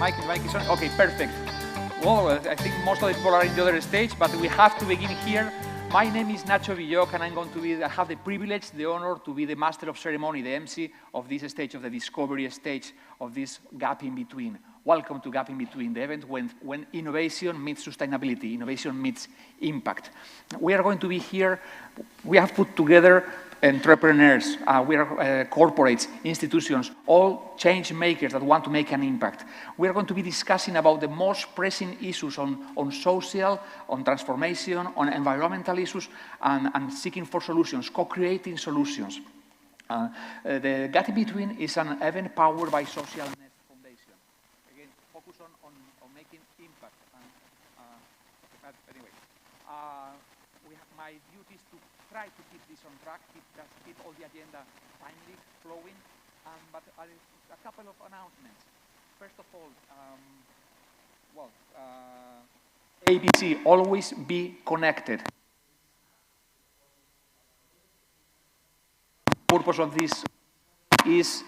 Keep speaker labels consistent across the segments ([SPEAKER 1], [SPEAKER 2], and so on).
[SPEAKER 1] mic is on. Okay, perfect. Well, I think most of the people are in the other stage, but we have to begin here. My name is Nacho Villoc, and I have the privilege, the honor to be the master of ceremony, the MC of this stage, of the discovery stage of this gap in between. Welcome to Gap in Between, the event when innovation meets sustainability, innovation meets impact. We are going to be here. We have put together entrepreneurs, we are corporates, institutions, all change makers that want to make an impact. We are going to be discussing about the most pressing issues on social, on transformation, on environmental issues, and seeking for solutions, co-creating solutions. The Gap in Between is an event powered by Social Net Foundation. Again, focus on making impact. Anyway, my duty is to try to keep this on track, keep all the agenda timely, flowing, but a couple of announcements. First of all, ABC, always be connected. The purpose of this is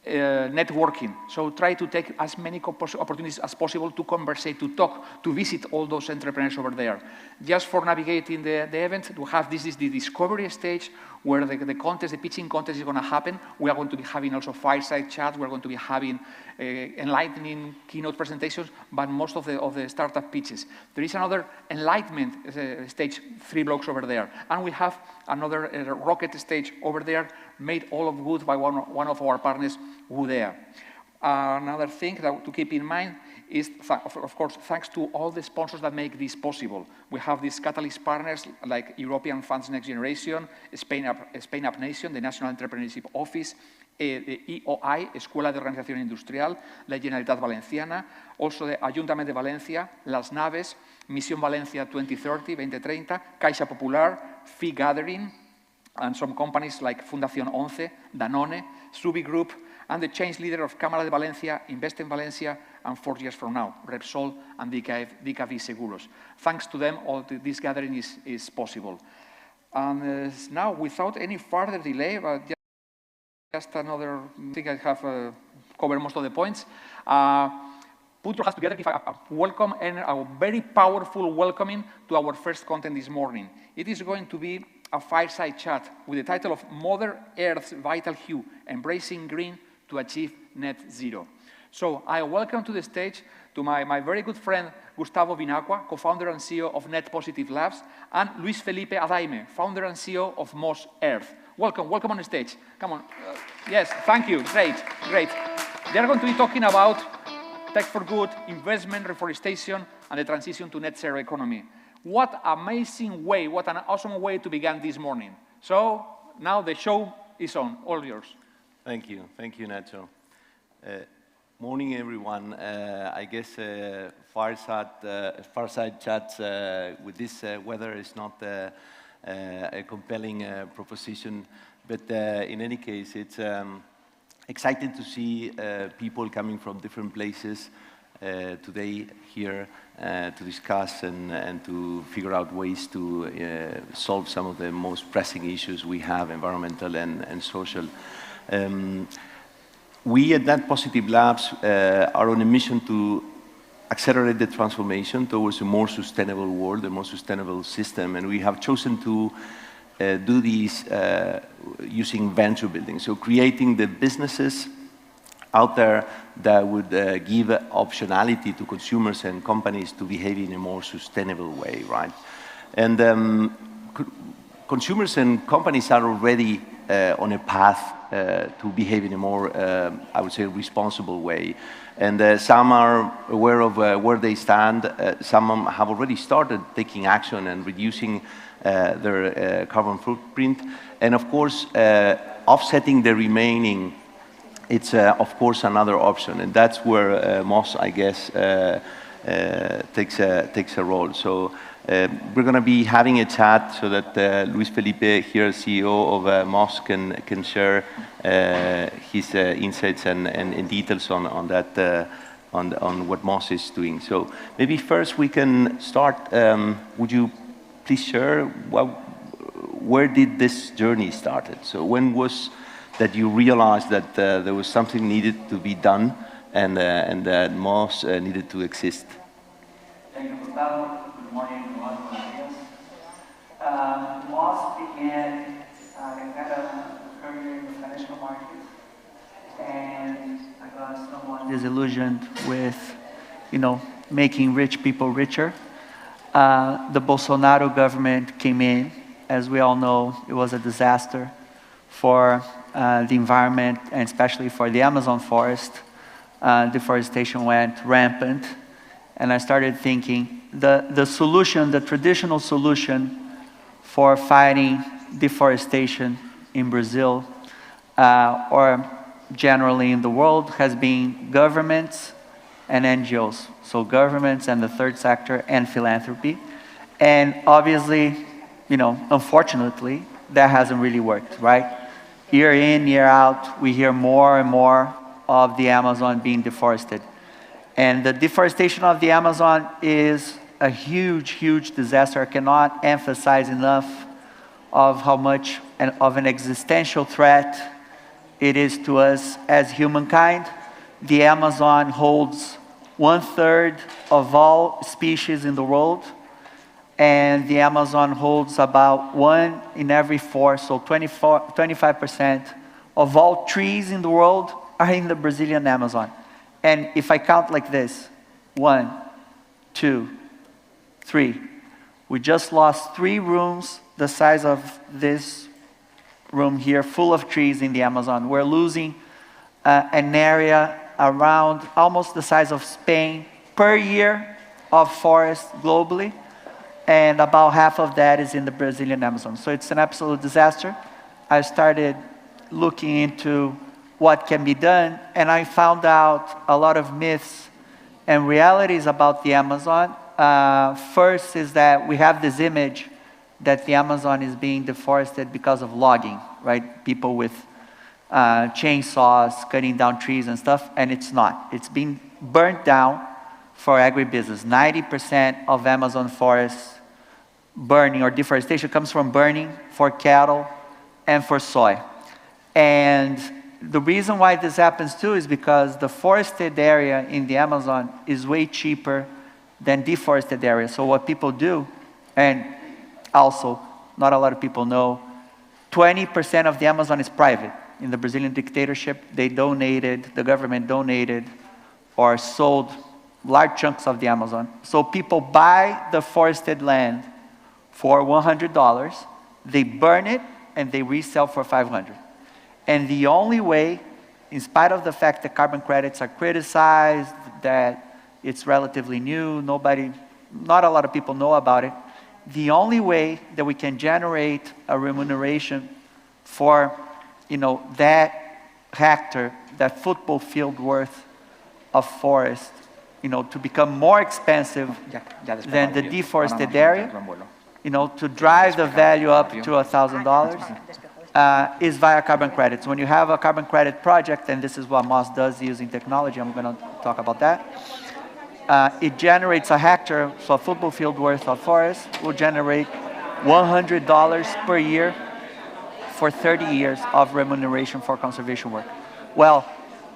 [SPEAKER 1] networking. So try to take as many opportunities as possible to conversate, to talk, to visit all those entrepreneurs over there. Just for navigating the event, to have this is the discovery stage where the contest, the pitching contest is going to happen. We are going to be having also fireside chat. We're going to be having enlightening keynote presentations, but most of the startup pitches. There is another enlightenment stage, 3 blocks over there. And we have another rocket stage over there, made all of wood by one of our partners, Woodea. Another thing to keep in mind is, of course, thanks to all the sponsors that make this possible. We have these catalyst partners like European Funds Next Generation, Spain Up Nation, the National Entrepreneurship Office, the EOI, Escuela de Organización Industrial, la Generalitat Valenciana, also the Ayuntamiento de Valencia, Las Naves, Misión Valencia 2030, Caixa Popular, Fee Gathering, and some companies like Fundación 11, Danone, Subi Group, and the change leader of Cámara de Valencia, Invest in Valencia, and 4 years from now, Repsol and DKV Seguros. Thanks to them, all this gathering is possible. And now, without any further delay, but just another thing, I have covered most of the points. Put your hands together, give a welcome and a very powerful welcoming to our first content this morning. It is going to be a fireside chat with the title of Mother Earth's Vital Hue, Embracing Green to Achieve Net Zero. So I welcome to the stage to my very good friend, Gustavo Vinacua, co-founder and CEO of Net Positive Labs, and Luis Felipe Adaime, founder and CEO of Moss.Earth. Welcome on the stage. Come on. Yes, thank you. Great. They are going to be talking about tech for good, investment, reforestation, and the transition to net zero economy. What amazing way, what an awesome way to begin this morning. So now the show is on, all yours.
[SPEAKER 2] Thank you, Nacho. Morning, everyone. I guess fireside chats with this weather is not a compelling proposition, but in any case, it's exciting to see people coming from different places today here to discuss and to figure out ways to solve some of the most pressing issues we have, environmental and social. We at Net Positive Labs are on a mission to accelerate the transformation towards a more sustainable world, a more sustainable system, and we have chosen to do this using venture building, so creating the businesses out there that would give optionality to consumers and companies to behave in a more sustainable way, right? And consumers and companies are already on a path to behave in a more, I would say, responsible way. And some are aware of where they stand. Some have already started taking action and reducing their carbon footprint. And of course, offsetting the remaining, it's of course another option. And that's where Moss, I guess, takes a role. So we're going to be having a chat so that Luis Felipe here, CEO of Moss, can share his insights and details on that, on what Moss is doing. So maybe first we can start. Would you please share where did this journey started? So when was that you realized that there was something needed to be done and that Moss needed to exist.
[SPEAKER 3] Thank you, Gustavo. Good morning, everyone. Moss began a kind of career in the financial markets, and I got somewhat disillusioned with, making rich people richer. The Bolsonaro government came in. As we all know, it was a disaster for the environment, and especially for the Amazon forest. Deforestation went rampant, and I started thinking the solution, the traditional solution for fighting deforestation in Brazil, or generally in the world, has been governments and NGOs. So governments and the third sector and philanthropy. And obviously, unfortunately, that hasn't really worked, right? Year in, year out, we hear more and more of the Amazon being deforested. And the deforestation of the Amazon is a huge, huge disaster. I cannot emphasize enough of how much of an existential threat it is to us as humankind. The Amazon holds 1/3 of all species in the world, and the Amazon holds about 1 in every 4, so 25% of all trees in the world are in the Brazilian Amazon. And if I count like this, 1, 2, 3, we just lost 3 rooms the size of this room here, full of trees in the Amazon. We're losing an area around almost the size of Spain per year of forest globally, and about half of that is in the Brazilian Amazon. So it's an absolute disaster. I started looking into what can be done, and I found out a lot of myths and realities about the Amazon. First is that we have this image that the Amazon is being deforested because of logging, right? People with chainsaws cutting down trees and stuff, and it's not. It's being burnt down for agribusiness. 90% of Amazon forests burning or deforestation comes from burning for cattle and for soy. And the reason why this happens too is because the forested area in the Amazon is way cheaper than deforested area. So what people do, and also not a lot of people know, 20% of the Amazon is private. In the Brazilian dictatorship, they donated, the government donated or sold large chunks of the Amazon. So people buy the forested land for $100, they burn it, and they resell for $500. And the only way, in spite of the fact that carbon credits are criticized, that it's relatively new, not a lot of people know about it, the only way that we can generate a remuneration for, that hectare, that football field worth of forest, to become more expensive than the deforested area, to drive the value up to $1,000, is via carbon credits. When you have a carbon credit project, and this is what Moss does using technology, I'm going to talk about that. It generates a hectare, so a football field worth of forest will generate $100 per year for 30 years of remuneration for conservation work. Well,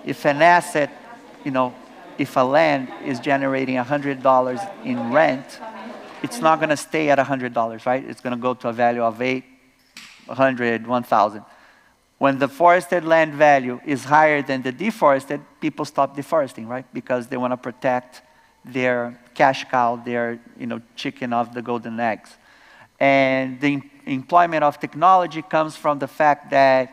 [SPEAKER 3] if an asset, if a land is generating $100 in rent, it's not going to stay at $100, right? It's going to go to a value of $800, $1,000. When the forested land value is higher than the deforested, people stop deforesting, right? Because they want to protect their cash cow, their chicken of the golden eggs. And the employment of technology comes from the fact that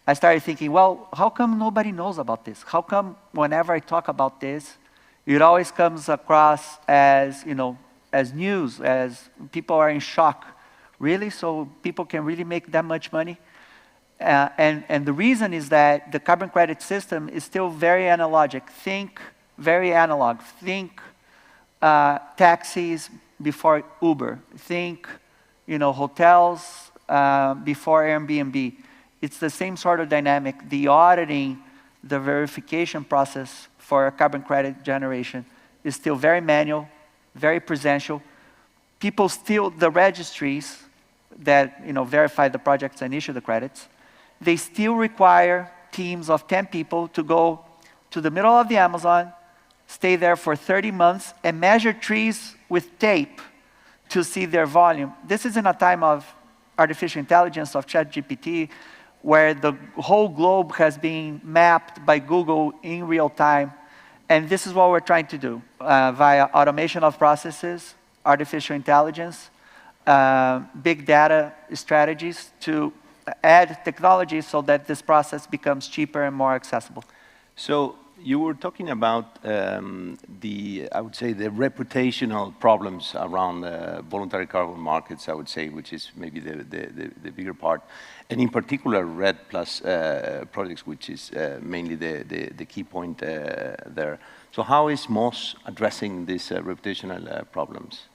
[SPEAKER 3] I started thinking, well, how come nobody knows about this? How come whenever I talk about this, it always comes across as, as news, as people are in shock. Really? So people can really make that much money? And the reason is that the carbon credit system is still very analogic. Think very analog. Think taxis before Uber. Think, hotels before Airbnb. It's the same sort of dynamic. The auditing, the verification process for carbon credit generation is still very manual, very presential. People still, the registries that verify the projects and issue the credits, they still require teams of 10 people to go to the middle of the Amazon, stay there for 30 months, and measure trees with tape to see their volume. This is in a time of artificial intelligence, of ChatGPT, where the whole globe has been mapped by Google in real time. And this is what we're trying to do via automation of processes, artificial intelligence, big data strategies to add technology so that this process becomes cheaper and more accessible.
[SPEAKER 2] So you were talking about I would say, the reputational problems around voluntary carbon markets, I would say, which is maybe the bigger part. And in particular, RED+ projects, which is mainly the key point there. So how is Moss addressing these reputational problems?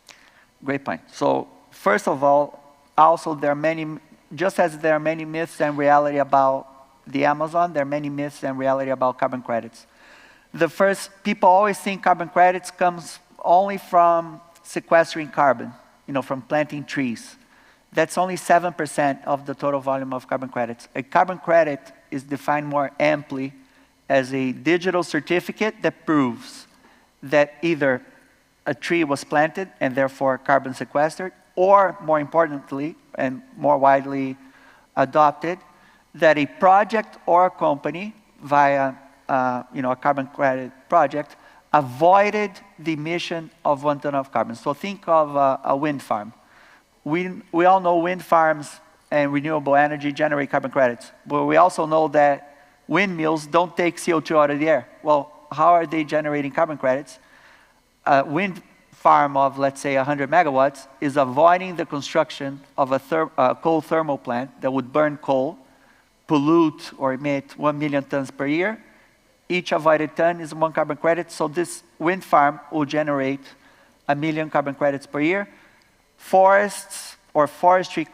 [SPEAKER 3] Great point. So first of all, also there are many, just as there are many myths and reality about the Amazon, there are many myths and reality about carbon credits. The first, people always think carbon credits comes only from sequestering carbon, from planting trees. That's only 7% of the total volume of carbon credits. A carbon credit is defined more amply as a digital certificate that proves that either a tree was planted and therefore carbon sequestered, or more importantly and more widely adopted, that a project or a company via a carbon credit project avoided the emission of 1 ton of carbon. So think of a wind farm. We all know wind farms and renewable energy generate carbon credits, but we also know that windmills don't take CO2 out of the air. Well, how are they generating carbon credits? A wind farm of, let's say, 100 megawatts is avoiding the construction of a coal thermal plant that would burn coal, pollute or emit 1 million tons per year. Each avoided ton is 1 carbon credit, so this wind farm will generate 1 million carbon credits per year. Forests or forestry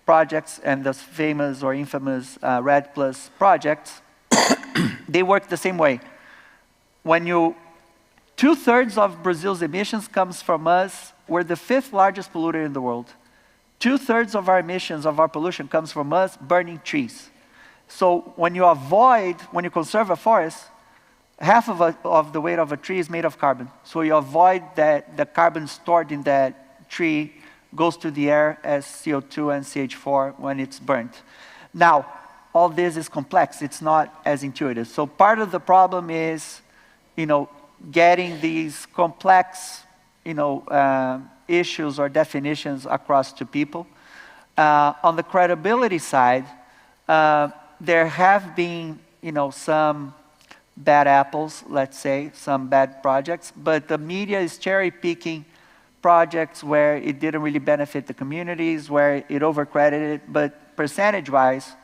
[SPEAKER 3] projects and the famous or infamous RED+ projects, they work the same way. When 2/3 of Brazil's emissions comes from us, we're the 5th largest polluter in the world. 2/3 of our emissions, of our pollution, comes from us burning trees. So when you conserve a forest, half of the weight of a tree is made of carbon. So you avoid that the carbon stored in that tree goes to the air as CO2 and CH4 when it's burnt. Now, all this is complex. It's not as intuitive. So part of the problem is, getting these complex, issues or definitions across to people. On the credibility side, there have been, some bad apples, let's say, some bad projects, but the media is cherry-picking projects where it didn't really benefit the communities, where it overcredited, but percentage-wise,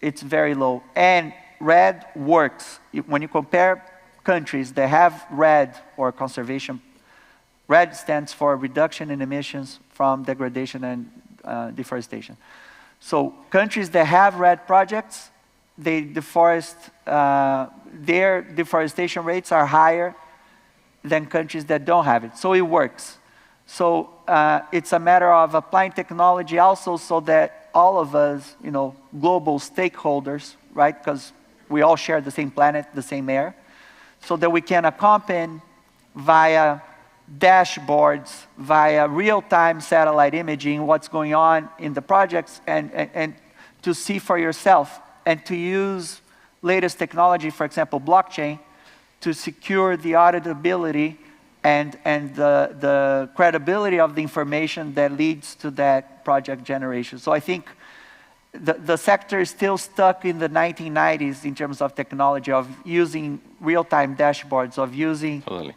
[SPEAKER 3] it's very low. And RED works. When you compare countries that have RED or conservation, RED stands for reduction in emissions from degradation and deforestation. So countries that have RED projects, they deforest, their deforestation rates are higher than countries that don't have it. So it works. So it's a matter of applying technology also so that all of us, global stakeholders, right, because we all share the same planet, the same air, so that we can accompany via dashboards, via real-time satellite imaging what's going on in the projects and to see for yourself and to use latest technology, for example, blockchain, to secure the auditability and the credibility of the information that leads to that project generation. So I think the sector is still stuck in the 1990s in terms of technology, of using real-time dashboards, of using
[SPEAKER 2] Totally.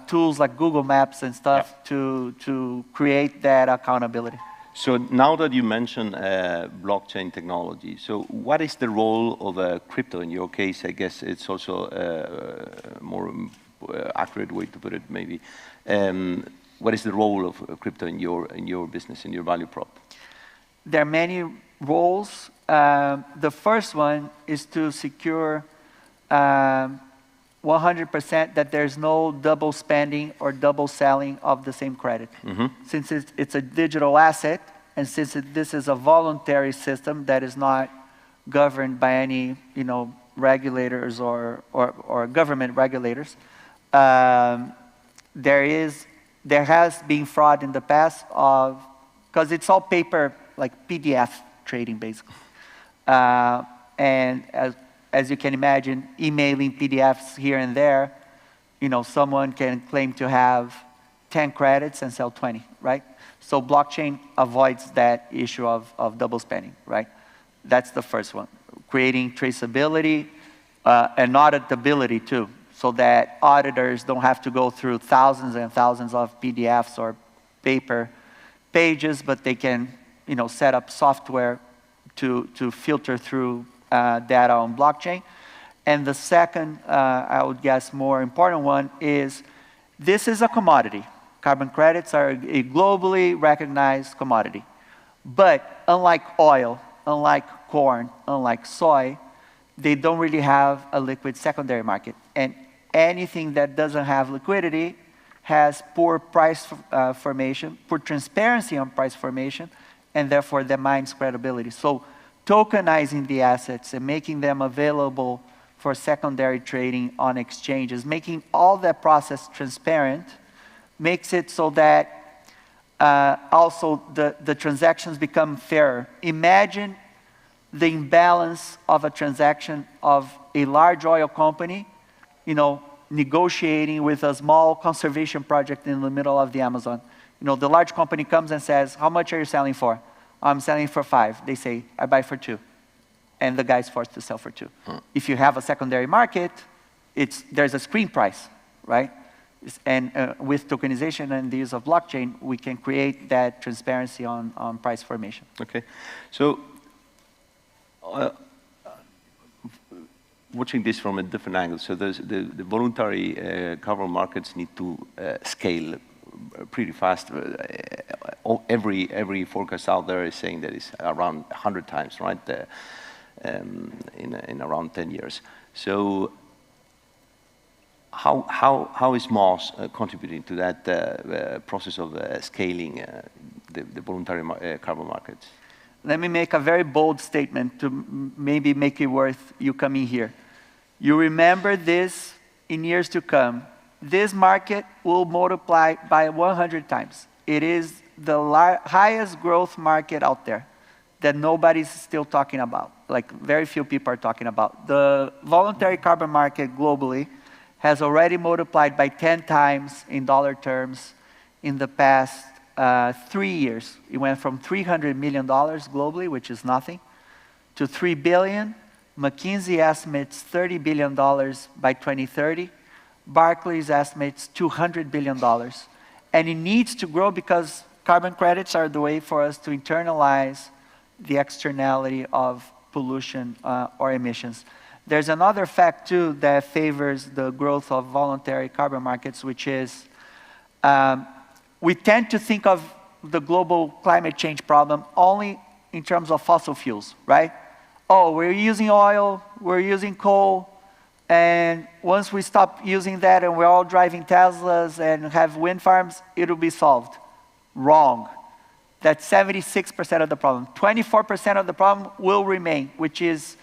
[SPEAKER 3] Tools like Google Maps and stuff to create that accountability.
[SPEAKER 2] So now that you mentioned blockchain technology, so what is the role of crypto in your case? I guess it's also a more accurate way to put it, maybe. What is the role of crypto in your business, in your value prop?
[SPEAKER 3] There are many roles. The first one is to secure 100% that there's no double spending or double selling of the same credit. Mm-hmm. Since it's a digital asset, and since this is a voluntary system that is not governed by any regulators or government regulators, there has been fraud in the past because it's all paper, like PDF trading, basically. And as you can imagine, emailing PDFs here and there, someone can claim to have 10 credits and sell 20, right? So blockchain avoids that issue of double spending, right? That's the first one. Creating traceability and auditability too, so that auditors don't have to go through thousands and thousands of PDFs or paper pages, but they can set up software to filter through data on blockchain. And the second, I would guess, more important one is this is a commodity. Carbon credits are a globally recognized commodity. But unlike oil, unlike corn, unlike soy, they don't really have a liquid secondary market. And anything that doesn't have liquidity has poor price formation, poor transparency on price formation, and therefore demands credibility. So tokenizing the assets and making them available for secondary trading on exchanges, making all that process transparent, makes it so that also the transactions become fairer. Imagine the imbalance of a transaction of a large oil company, negotiating with a small conservation project in the middle of the Amazon. The large company comes and says, how much are you selling for? I'm selling for 5. They say, I buy for 2. And the guy's forced to sell for 2. If you have a secondary market, there's a screen price, right? And with tokenization and the use of blockchain, we can create that transparency on price formation.
[SPEAKER 2] Okay. So, watching this from a different angle, so the voluntary carbon markets need to scale pretty fast. Every forecast out there is saying that it's around 100 times, right? In around 10 years. So how is Moss contributing to that process of scaling the voluntary carbon markets?
[SPEAKER 3] Let me make a very bold statement to maybe make it worth you coming here. You remember this in years to come. This market will multiply by 100 times. It is the highest growth market out there that nobody's still talking about, like very few people are talking about. The voluntary carbon market globally has already multiplied by 10 times in dollar terms in the past 3 years. It went from $300 million globally, which is nothing, to $3 billion. McKinsey estimates $30 billion by 2030. Barclays estimates $200 billion. And it needs to grow because carbon credits are the way for us to internalize the externality of pollution or emissions. There's another fact too that favors the growth of voluntary carbon markets, which is we tend to think of the global climate change problem only in terms of fossil fuels, right? Oh, we're using oil, we're using coal, and once we stop using that and we're all driving Teslas and have wind farms, it'll be solved. Wrong. That's 76% of the problem. 24% of the problem will remain, which is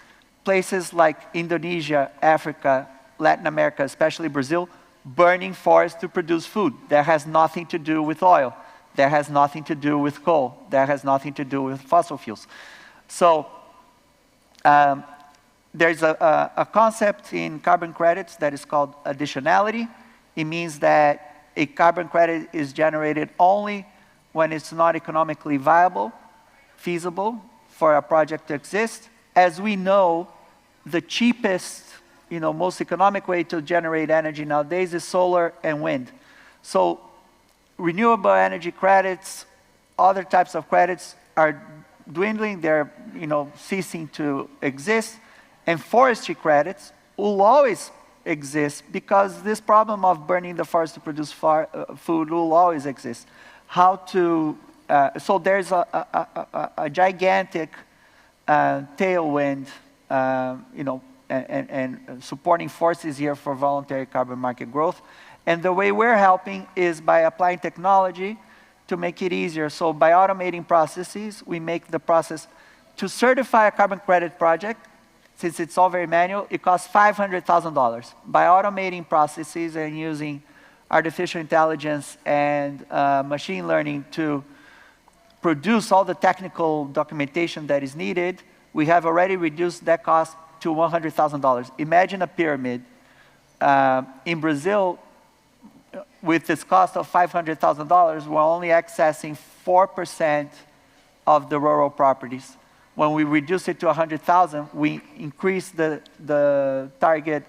[SPEAKER 3] places like Indonesia, Africa, Latin America, especially Brazil, burning forests to produce food. That has nothing to do with oil. That has nothing to do with coal. That has nothing to do with fossil fuels. So there's a concept in carbon credits that is called additionality. It means that a carbon credit is generated only when it's not economically viable, feasible for a project to exist. As we know, the cheapest, most economic way to generate energy nowadays is solar and wind. So renewable energy credits, other types of credits are dwindling, they're ceasing to exist. And forestry credits will always exist because this problem of burning the forest to produce food will always exist. So there's a gigantic tailwind, and supporting forces here for voluntary carbon market growth. And the way we're helping is by applying technology to make it easier. So by automating processes, we make the process to certify a carbon credit project since it's all very manual, it costs $500,000. By automating processes and using artificial intelligence and machine learning to produce all the technical documentation that is needed, we have already reduced that cost to $100,000. Imagine a pyramid. In Brazil, with this cost of $500,000, we're only accessing 4% of the rural properties. When we reduce it to 100,000, we increase the target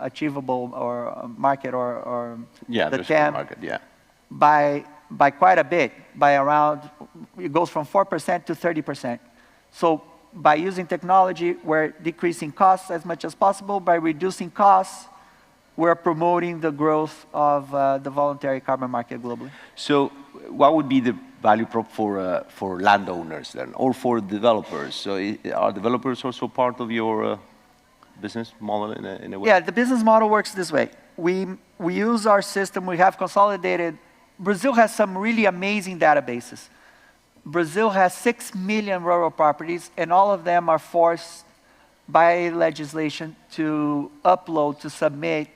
[SPEAKER 3] achievable or market or the TAM
[SPEAKER 2] market, yeah.
[SPEAKER 3] by quite a bit, by around, it goes from 4% to 30%. So by using technology, we're decreasing costs as much as possible. By reducing costs, we're promoting the growth of the voluntary carbon market globally.
[SPEAKER 2] So what would be the value prop for landowners then, or for developers? So are developers also part of your business model in a way?
[SPEAKER 3] Yeah, the business model works this way. We use our system, we have consolidated. Brazil has some really amazing databases. Brazil has 6 million rural properties, and all of them are forced by legislation to upload, to submit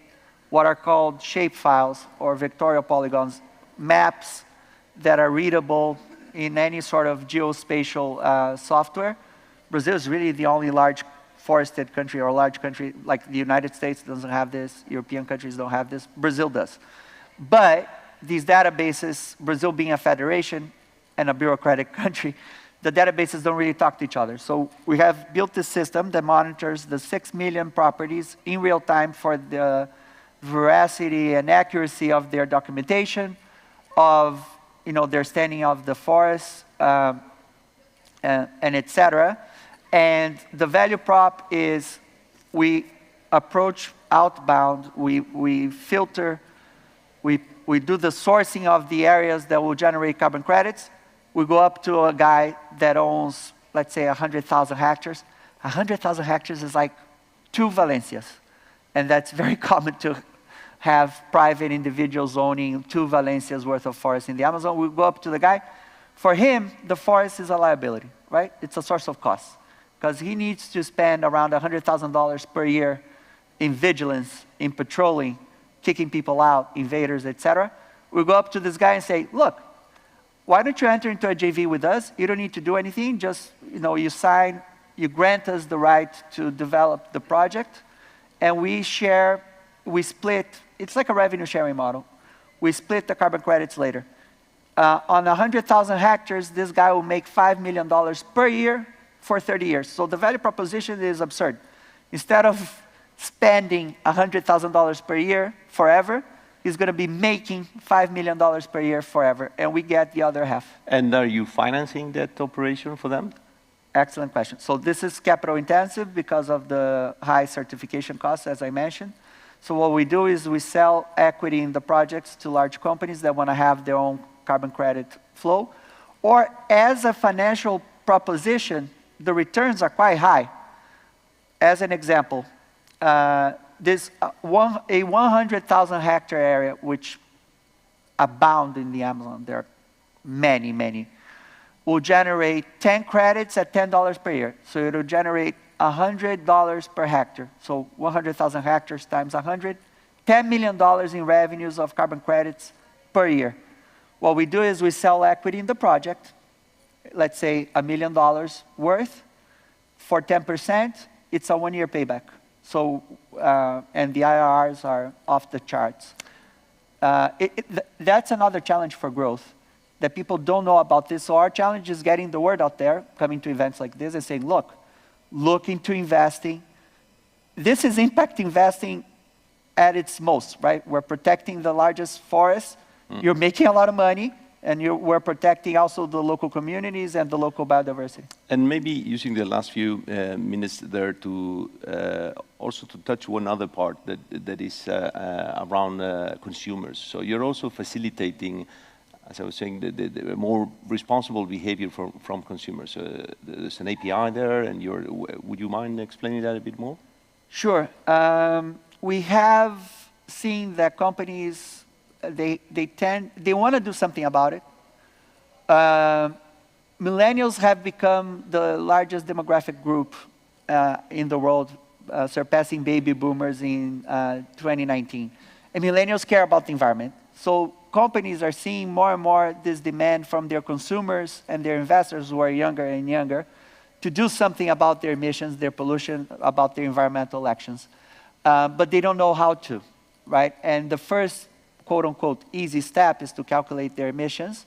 [SPEAKER 3] what are called shape files or vectorial polygons, maps that are readable in any sort of geospatial software. Brazil is really the only large forested country or large country, like the United States doesn't have this, European countries don't have this, Brazil does. But these databases, Brazil being a federation and a bureaucratic country, the databases don't really talk to each other. So we have built this system that monitors the 6 million properties in real time for the veracity and accuracy of their documentation, of their standing of the forest, and et cetera. And the value prop is we approach outbound, we filter, we do the sourcing of the areas that will generate carbon credits. We go up to a guy that owns, let's say, 100,000 hectares. 100,000 hectares is like 2 Valencias. And that's very common to have private individuals owning 2 Valencias worth of forest in the Amazon. We go up to the guy. For him, the forest is a liability, right? It's a source of cost. Because he needs to spend around $100,000 per year in vigilance, in patrolling, kicking people out, invaders, etc. We go up to this guy and say, look, why don't you enter into a JV with us? You don't need to do anything. Just, you sign, you grant us the right to develop the project, and we share, we split. It's like a revenue sharing model. We split the carbon credits later. On 100,000 hectares, this guy will make $5 million per year for 30 years. So the value proposition is absurd. Instead of spending $100,000 per year forever, he's going to be making $5 million per year forever, and we get the other half.
[SPEAKER 2] And are you financing that operation for them?
[SPEAKER 3] Excellent question. So this is capital intensive because of the high certification costs, as I mentioned. So what we do is we sell equity in the projects to large companies that want to have their own carbon credit flow. Or as a financial proposition, the returns are quite high. As an example, this a 100,000 hectare area, which abound in the Amazon, there are many, many, will generate 10 credits at $10 per year. So it will generate $100 per hectare. So 100,000 hectares times 100, $10 million in revenues of carbon credits per year. What we do is we sell equity in the project, let's say $1 million worth. For 10%, it's a 1-year payback. So, and the IRRs are off the charts. That's another challenge for growth, that people don't know about this. So our challenge is getting the word out there, coming to events like this and saying, look into investing. This is impact investing at its most, right? We're protecting the largest forests. You're making a lot of money, and we're protecting also the local communities and the local biodiversity.
[SPEAKER 2] And maybe using the last few minutes there to also to touch one other part that is around consumers. So you're also facilitating, as I was saying, the more responsible behavior from consumers. There's an API there, and would you mind explaining that a bit more? Sure.
[SPEAKER 3] We have seen that companies, they want to do something about it. Millennials have become the largest demographic group in the world, surpassing baby boomers in 2019. And millennials care about the environment. So companies are seeing more and more this demand from their consumers and their investors who are younger and younger to do something about their emissions, their pollution, about their environmental actions. But they don't know how to, right? And the first, quote unquote, easy step is to calculate their emissions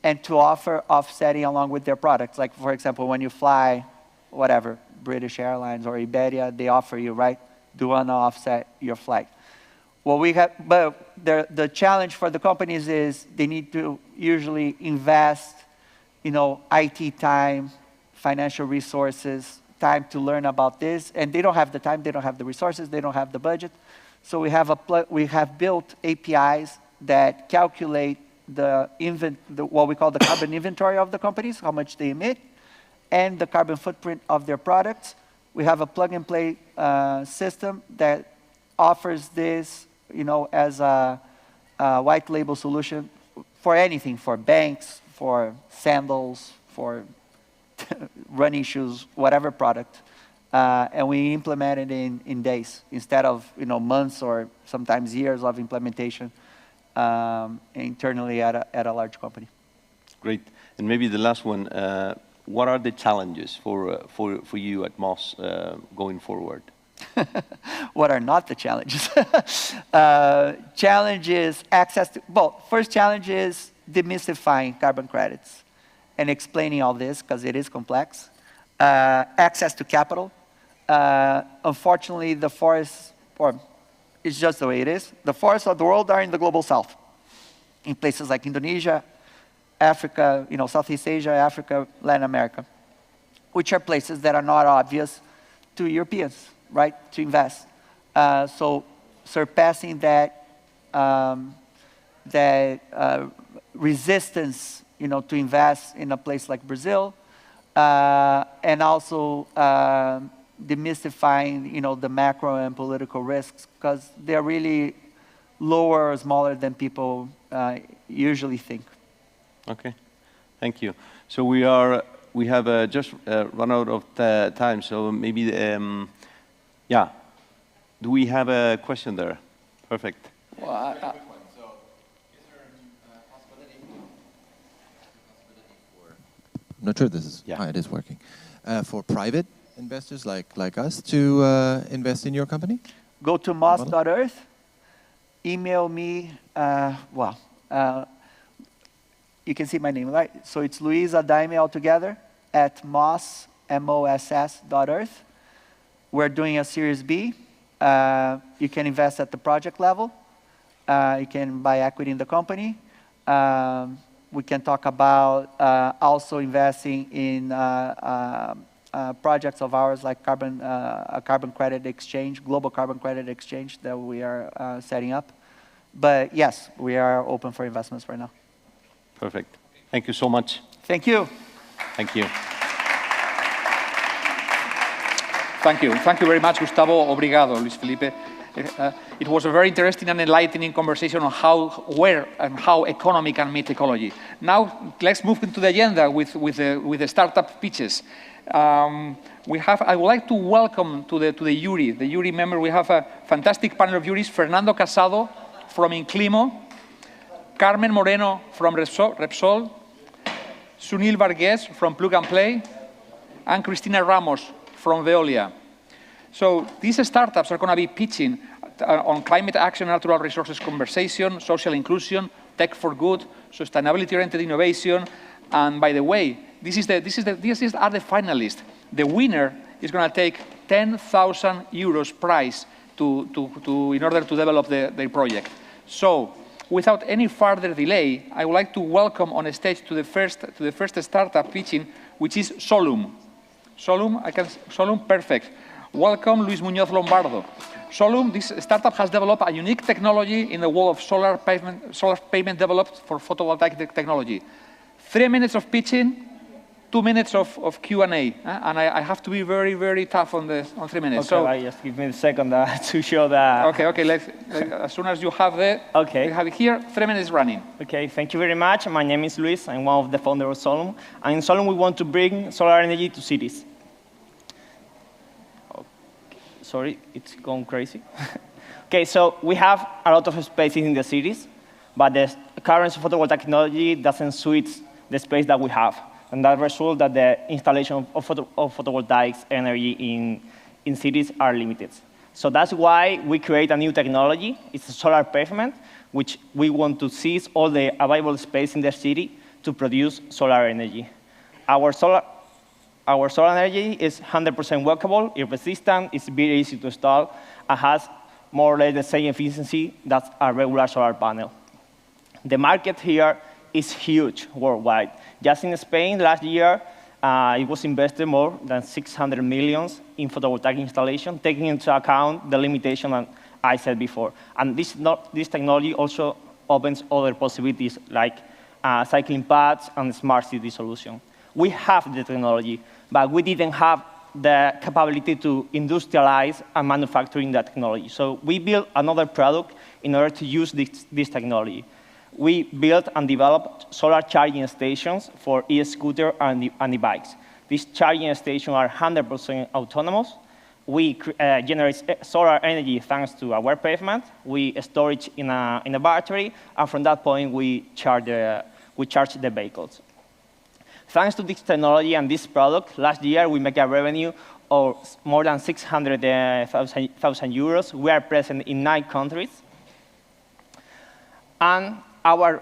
[SPEAKER 3] and to offer offsetting along with their products. Like, for example, when you fly, whatever, British Airlines or Iberia, they offer you, right? Do you want to offset your flight? Well, but the challenge for the companies is they need to usually invest, IT time, financial resources, time to learn about this, and they don't have the time, they don't have the resources, they don't have the budget. So we have built APIs that calculate what we call the carbon inventory of the companies, how much they emit, and the carbon footprint of their products. We have a plug-and-play system that offers this, as a white label solution for anything, for banks, for sandals, for running shoes, whatever product. And we implement it in days instead of months or sometimes years of implementation internally at a large company.
[SPEAKER 2] Great. And maybe the last one, what are the challenges for you at Moss going forward?
[SPEAKER 3] What are not the challenges? Challenge is access to, first challenge is demystifying carbon credits and explaining all this because it is complex. Access to capital. Unfortunately, the forests, it's just the way it is. The forests of the world are in the global south, in places like Indonesia, Africa, Southeast Asia, Africa, Latin America, which are places that are not obvious to Europeans, right, to invest. So surpassing that, resistance, to invest in a place like Brazil, and also demystifying, the macro and political risks, because they're really lower or smaller than people usually think.
[SPEAKER 2] Okay, thank you. So we have just run out of time. So maybe, yeah. Do we have a question there? Perfect.
[SPEAKER 4] Well, I'm not sure this is, it is working. For private investors like us to invest in your company?
[SPEAKER 3] Go to Moss.Earth, email me, you can see my name, right? So it's Luis Adaime altogether at moss.earth. We're doing a Series B. You can invest at the project level. You can buy equity in the company. We can talk about also investing in projects of ours like a carbon credit exchange, global carbon credit exchange that we are setting up. But yes, we are open for investments right now.
[SPEAKER 2] Perfect. Thank you so much.
[SPEAKER 3] Thank you.
[SPEAKER 2] Thank you.
[SPEAKER 1] Thank you. Thank you very much, Gustavo. Obrigado, Luis Felipe. It was a very interesting and enlightening conversation on where and how economy can meet ecology. Now, let's move into the agenda with the startup pitches. I would like to welcome to the jury member. We have a fantastic panel of juries: Fernando Casado from INCLIMO, Carmen Moreno from Repsol, Sunil Varghese from Plug and Play, and Cristina Ramos from Veolia. So these startups are going to be pitching on climate action, natural resources conservation, social inclusion, tech for good, sustainability-oriented innovation. And by the way, these are the finalists. The winner is going to take 10,000 euros prize in order to develop their project. So without any further delay, I would like to welcome on stage to the first startup pitching, which is Solum. Solum, perfect. Welcome, Luis Muñoz Lombardo. Solum, this startup has developed a unique technology in the world of solar pavement developed for photovoltaic technology. 3 minutes of pitching, 2 minutes of Q&A. And I have to be very, very tough on 3 minutes.
[SPEAKER 5] Okay, so, just give me a second to show that.
[SPEAKER 1] Okay. As soon as you have you have it here, 3 minutes running.
[SPEAKER 5] Okay, thank you very much. My name is Luis. I'm one of the founders of Solum. And in Solum, we want to bring solar energy to cities. sorry, it's gone crazy. Okay, so we have a lot of space in the cities, but the current photovoltaic technology doesn't suit the space that we have. And that results that the installation of photovoltaic energy in cities are limited. So that's why we create a new technology. It's a solar pavement, which we want to seize all the available space in the city to produce solar energy. Our solar energy is 100% workable, it's resistant, it's very easy to install, and has more or less the same efficiency that a regular solar panel. The market here is huge worldwide. Just in Spain, last year, it was invested more than 600 million in photovoltaic installation, taking into account the limitation that I said before. And this technology also opens other possibilities like cycling paths and smart city solution. We have the technology, but we didn't have the capability to industrialize and manufacturing that technology. So we built another product in order to use this technology. We built and developed solar charging stations for e-scooter and e-bikes. These charging stations are 100% autonomous. We generate solar energy thanks to our pavement. We store it in a battery, and from that point, we charge the vehicles. Thanks to this technology and this product, last year we make a revenue of more than 600,000 euros. We are present in 9 countries. And our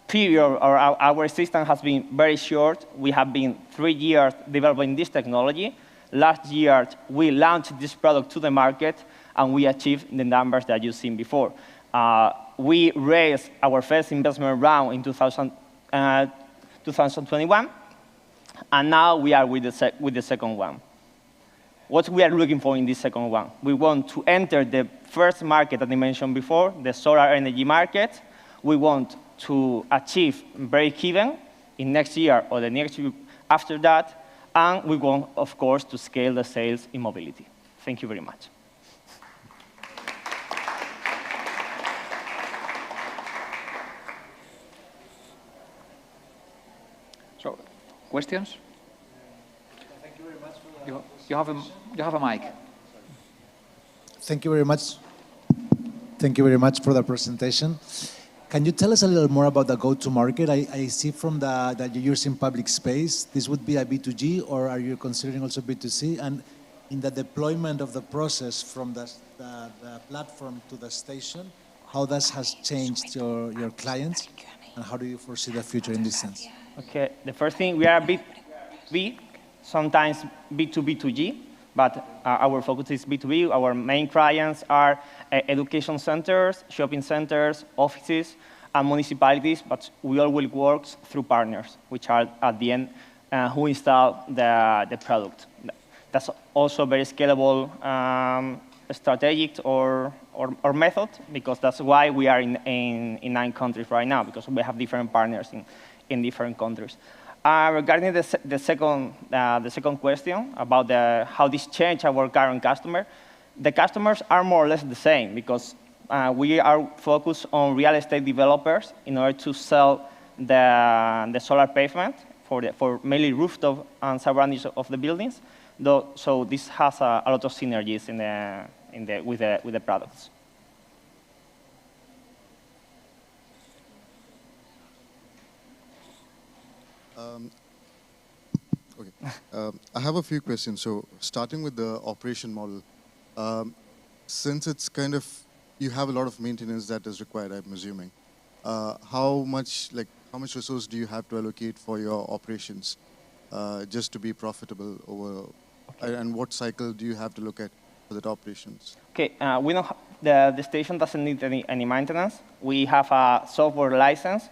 [SPEAKER 5] period or our system has been very short. We have been 3 years developing this technology. Last year, we launched this product to the market, and we achieved the numbers that you've seen before. We raised our first investment round in 2021, and now we are with the second one. What we are looking for in this second one? We want to enter the first market that I mentioned before, the solar energy market. We want to achieve break-even in next year or the next year after that, and we want, of course, to scale the sales in mobility. Thank you very much.
[SPEAKER 1] So, questions?
[SPEAKER 6] Thank you very much for the
[SPEAKER 1] You have a mic.
[SPEAKER 6] Thank you very much. Thank you very much for the presentation. Can you tell us a little more about the go-to-market? I see from that you're using public space. This would be a B2G, or are you considering also B2C? And in the deployment of the process from the platform to the station, how that has changed your clients, and how do you foresee the future in this sense?
[SPEAKER 5] Okay, the first thing, we are B2B, sometimes B2B2G, but our focus is B2B. Our main clients are education centers, shopping centers, offices, and municipalities, but we always work through partners, which are at the end who install the product. That's also a very scalable strategic or method, because that's why we are in 9 countries right now, because we have different partners in different countries. Regarding the second question about how this changed our current customer, the customers are more or less the same, because we are focused on real estate developers in order to sell the solar pavement for mainly rooftop and surroundings of the buildings. So this has a lot of synergies with the products.
[SPEAKER 7] I have a few questions. So starting with the operation model, since it's kind of, you have a lot of maintenance that is required, I'm assuming. How much resource do you have to allocate for your operations just to be profitable over, and what cycle do you have to look at for the operations? Okay,
[SPEAKER 5] we don't the station doesn't need any maintenance. We have a software license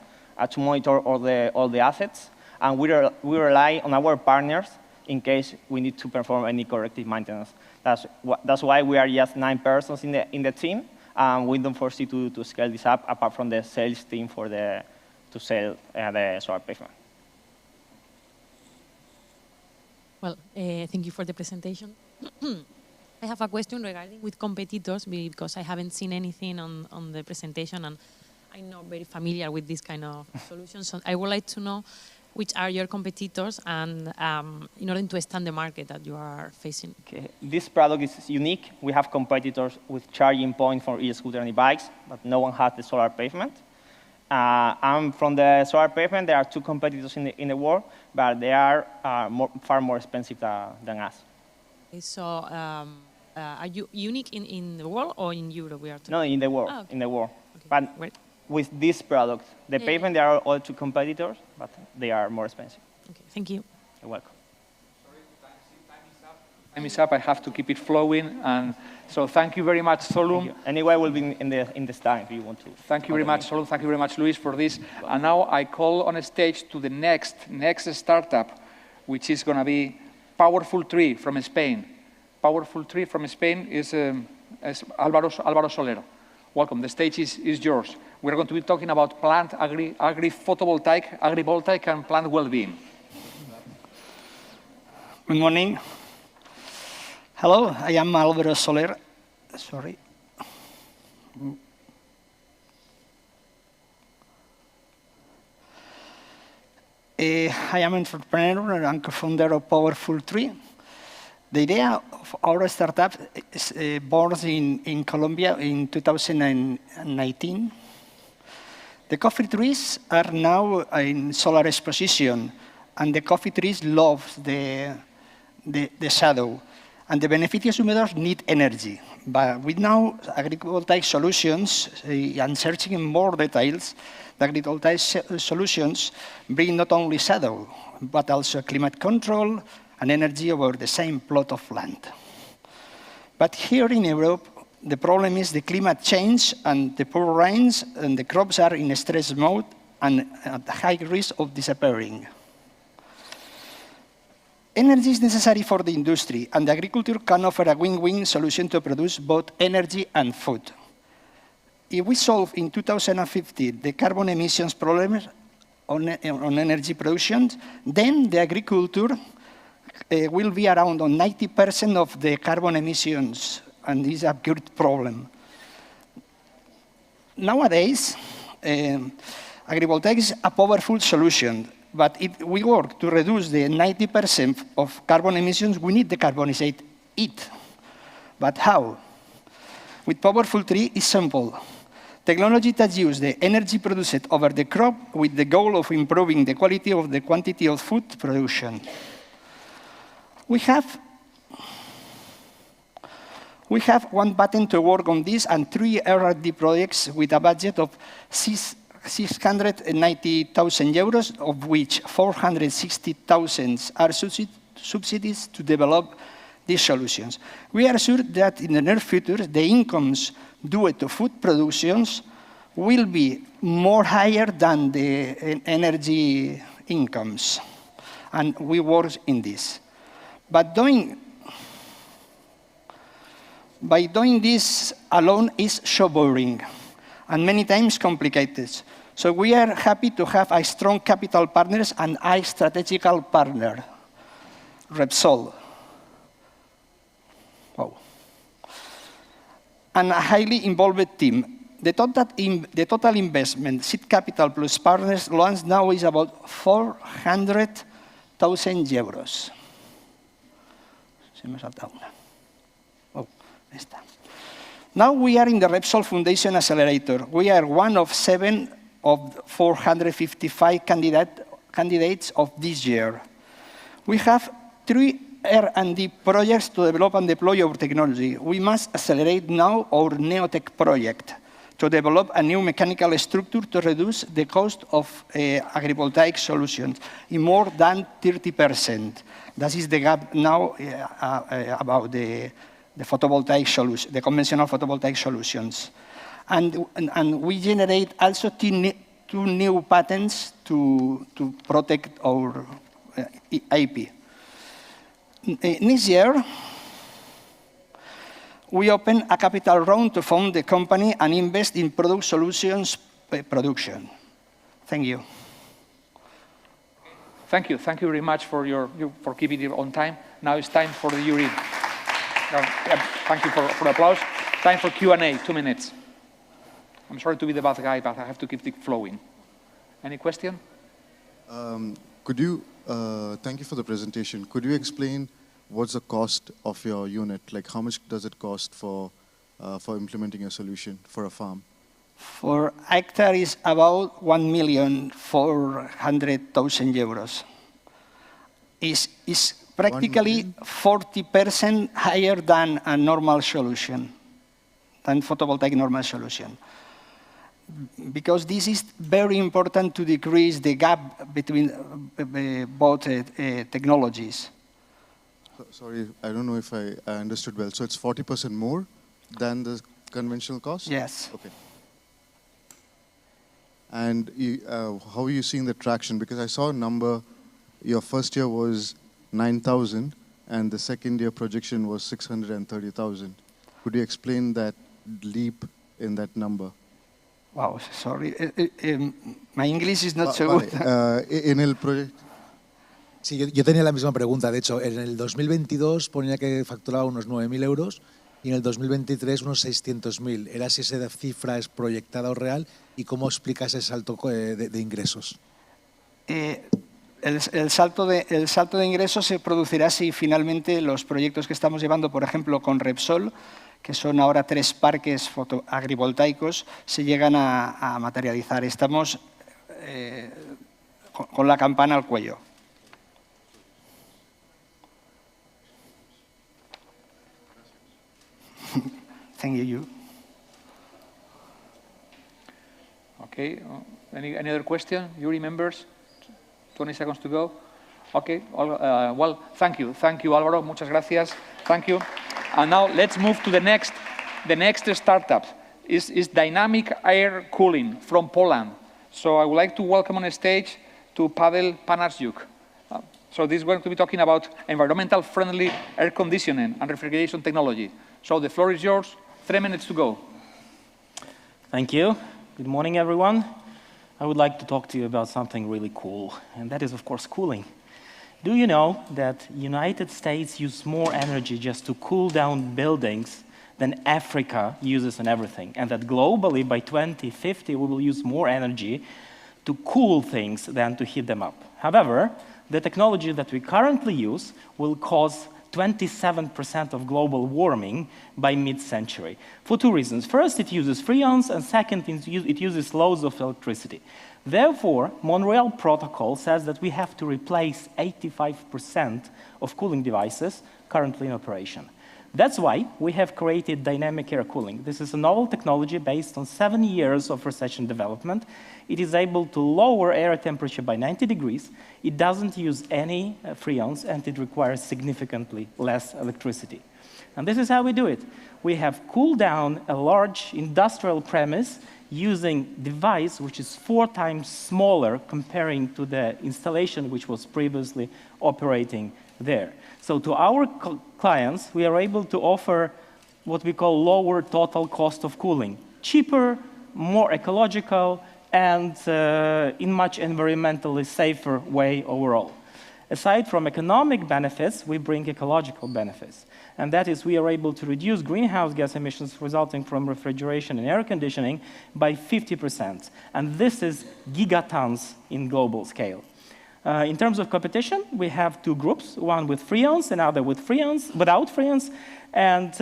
[SPEAKER 5] to monitor all the assets. And we rely on our partners in case we need to perform any corrective maintenance. That's why we are just 9 persons in the team. We don't foresee to scale this up apart from the sales team to sell the solar pavement.
[SPEAKER 8] Well, thank you for the presentation. I have a question regarding with competitors, because I haven't seen anything on the presentation, and I'm not very familiar with this kind of solutions. So I would like to know which are your competitors, and in order to understand the market that you are facing.
[SPEAKER 5] Okay. This product is unique. We have competitors with charging points for e-scooter and e-bikes, but no one has the solar pavement. And from the solar pavement, there are 2 competitors in the world, but they are far more expensive than us.
[SPEAKER 8] Okay, so are you unique in the world or in Europe? We are talking?
[SPEAKER 5] No, in the world.
[SPEAKER 8] Oh, okay.
[SPEAKER 5] In the world.
[SPEAKER 8] Okay.
[SPEAKER 5] But
[SPEAKER 8] Great.
[SPEAKER 5] with this product, the pavement, there are all 2 competitors, but they are more expensive.
[SPEAKER 8] Okay, thank you.
[SPEAKER 5] You're welcome.
[SPEAKER 1] Time is up. I have to keep it flowing, and so thank you very much, Solum.
[SPEAKER 5] Anyway, we'll be in the stand if you want to.
[SPEAKER 1] Thank you very much, Solum. Thank you very much, Luis, for this. And now I call on stage to the next startup, which is going to be PowerfulTree from Spain. PowerfulTree from Spain is Álvaro Soler. Welcome. The stage is yours. We're going to be talking about plant agrivoltaic, and plant well-being.
[SPEAKER 9] Good morning. Hello, I am Álvaro Soler. Sorry. I am an entrepreneur and co-founder of PowerfulTree. The idea of our startup is born in Colombia in 2019. The coffee trees are now in solar exposition, and the coffee trees love the shadow. And the beneficial consumers need energy. But with now agrivoltaic solutions, and searching in more details, the agrivoltaic solutions bring not only shadow, but also climate control and energy over the same plot of land. But here in Europe, the problem is the climate change and the poor rains, and the crops are in stress mode and at high risk of disappearing. Energy is necessary for the industry, and the agriculture can offer a win-win solution to produce both energy and food. If we solve in 2050 the carbon emissions problems on energy production, then the agriculture will be around on 90% of the carbon emissions, and this is a good problem. Nowadays, agrivoltaic is a powerful solution. But if we work to reduce the 90% of carbon emissions, we need to decarbonize it. But how? With PowerfulTree, it's simple. Technology that uses the energy produced over the crop with the goal of improving the quality of the quantity of food production. We have 1 patent to work on this and 3 R&D projects with a budget of 690,000 euros, of which 460,000 are subsidies to develop these solutions. We are sure that in the near future, the incomes due to food productions will be more higher than the energy incomes, and we work in this. But by doing this alone is so boring and many times complicated. So we are happy to have a strong capital partners and a strategical partner, Repsol. Wow. And a highly involved team. The total investment, seed capital plus partners loans now is about 400,000 euros. Se me salta una. Oh, esta. Now we are in the Repsol Foundation Accelerator. We are one of 7 of 455 candidates of this year. We have 3 R&D projects to develop and deploy our technology. We must accelerate now our Neotech project to develop a new mechanical structure to reduce the cost of agrivoltaic solutions in more than 30%. That is the gap now about the photovoltaic solution, the conventional photovoltaic solutions. And we generate also 2 new patents to protect our IP. Next year, we open a capital round to fund the company and invest in product solutions production. Thank you.
[SPEAKER 1] Thank you. Thank you very much for keeping it on time. Now it's time for the jury. Thank you for the applause. Time for Q&A, 2 minutes. I'm sorry to be the bad guy, but I have to keep it flowing. Any question?
[SPEAKER 7] Could you, thank you for the presentation. Could you explain what's the cost of your unit? Like how much does it cost for implementing a solution for a farm?
[SPEAKER 9] For hectare is about 1,400,000 euros. Is practically 40% higher than a normal solution, than photovoltaic normal solution. Because this is very important to decrease the gap between both technologies.
[SPEAKER 7] Sorry, I don't know if I understood well. So it's 40% more than the conventional cost?
[SPEAKER 9] Yes.
[SPEAKER 7] Okay. And how are you seeing the traction? Because I saw a number, your first year was 9,000, and the second year projection was 630,000. Could you explain that leap in that number?
[SPEAKER 9] Wow, sorry. My English is not so good.
[SPEAKER 7] En el proyecto.
[SPEAKER 6] Sí, yo tenía la misma pregunta. De hecho, en el 2022 ponía que facturaba unos 9.000 euros y en el 2023 unos 600.000. ¿Era si esa cifra es proyectada o real? ¿Y cómo explicas ese salto de ingresos?
[SPEAKER 9] El salto de ingresos se producirá si finalmente los proyectos que estamos llevando, por ejemplo, con Repsol, que son ahora 3 parques agrivoltaicos, se llegan a materializar. Estamos con la campana al cuello. Thank you.
[SPEAKER 1] Okay. Any other question? Yuri members? 20 seconds to go. Okay. Well, thank you. Thank you, Álvaro. Muchas gracias. Thank you. And now let's move to the next startup. Is dynamic air cooling from Poland. So I would like to welcome on stage to Paweł Panasiuk. So this is going to be talking about environmental friendly air conditioning and refrigeration technology. So the floor is yours. 3 minutes to go.
[SPEAKER 10] Thank you. Good morning, everyone. I would like to talk to you about something really cool, and that is, of course, cooling. Do you know that United States use more energy just to cool down buildings than Africa uses on everything, and that globally, by 2050, we will use more energy to cool things than to heat them up? However, the technology that we currently use will cause 27% of global warming by mid-century, for 2 reasons. First, it uses freons, and second, it uses loads of electricity. Therefore, Montreal Protocol says that we have to replace 85% of cooling devices currently in operation. That's why we have created dynamic air cooling. This is a novel technology based on 7 years of research and development. It is able to lower air temperature by 90 degrees. It doesn't use any freons, and it requires significantly less electricity. And this is how we do it. We have cooled down a large industrial premise using a device which is 4 times smaller comparing to the installation which was previously operating there. So to our clients, we are able to offer what we call lower total cost of cooling, cheaper, more ecological, and in much environmentally safer way overall. Aside from economic benefits, we bring ecological benefits. And that is, we are able to reduce greenhouse gas emissions resulting from refrigeration and air conditioning by 50%. And this is gigatons in global scale. In terms of competition, we have 2 groups, one with freons, another with without freons. And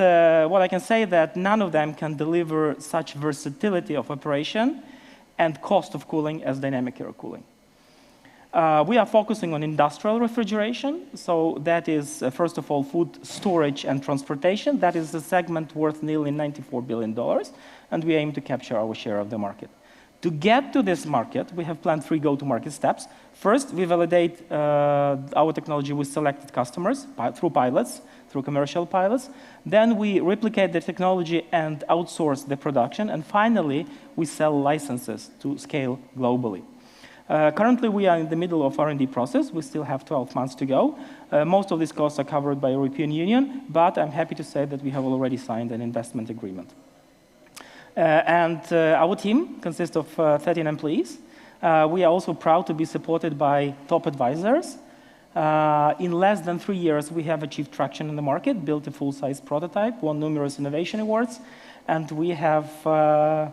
[SPEAKER 10] what I can say that none of them can deliver such versatility of operation and cost of cooling as dynamic air cooling. We are focusing on industrial refrigeration. So that is, first of all, food storage and transportation. That is a segment worth nearly $94 billion. And we aim to capture our share of the market. To get to this market, we have planned 3 go-to-market steps. First, we validate our technology with selected customers through pilots, through commercial pilots. Then we replicate the technology and outsource the production. And finally, we sell licenses to scale globally. Currently, we are in the middle of R&D process. We still have 12 months to go. Most of these costs are covered by the European Union, but I'm happy to say that we have already signed an investment agreement. Our team consists of 13 employees. We are also proud to be supported by top advisors. In less than 3 years, we have achieved traction in the market, built a full-size prototype, won numerous innovation awards, and we are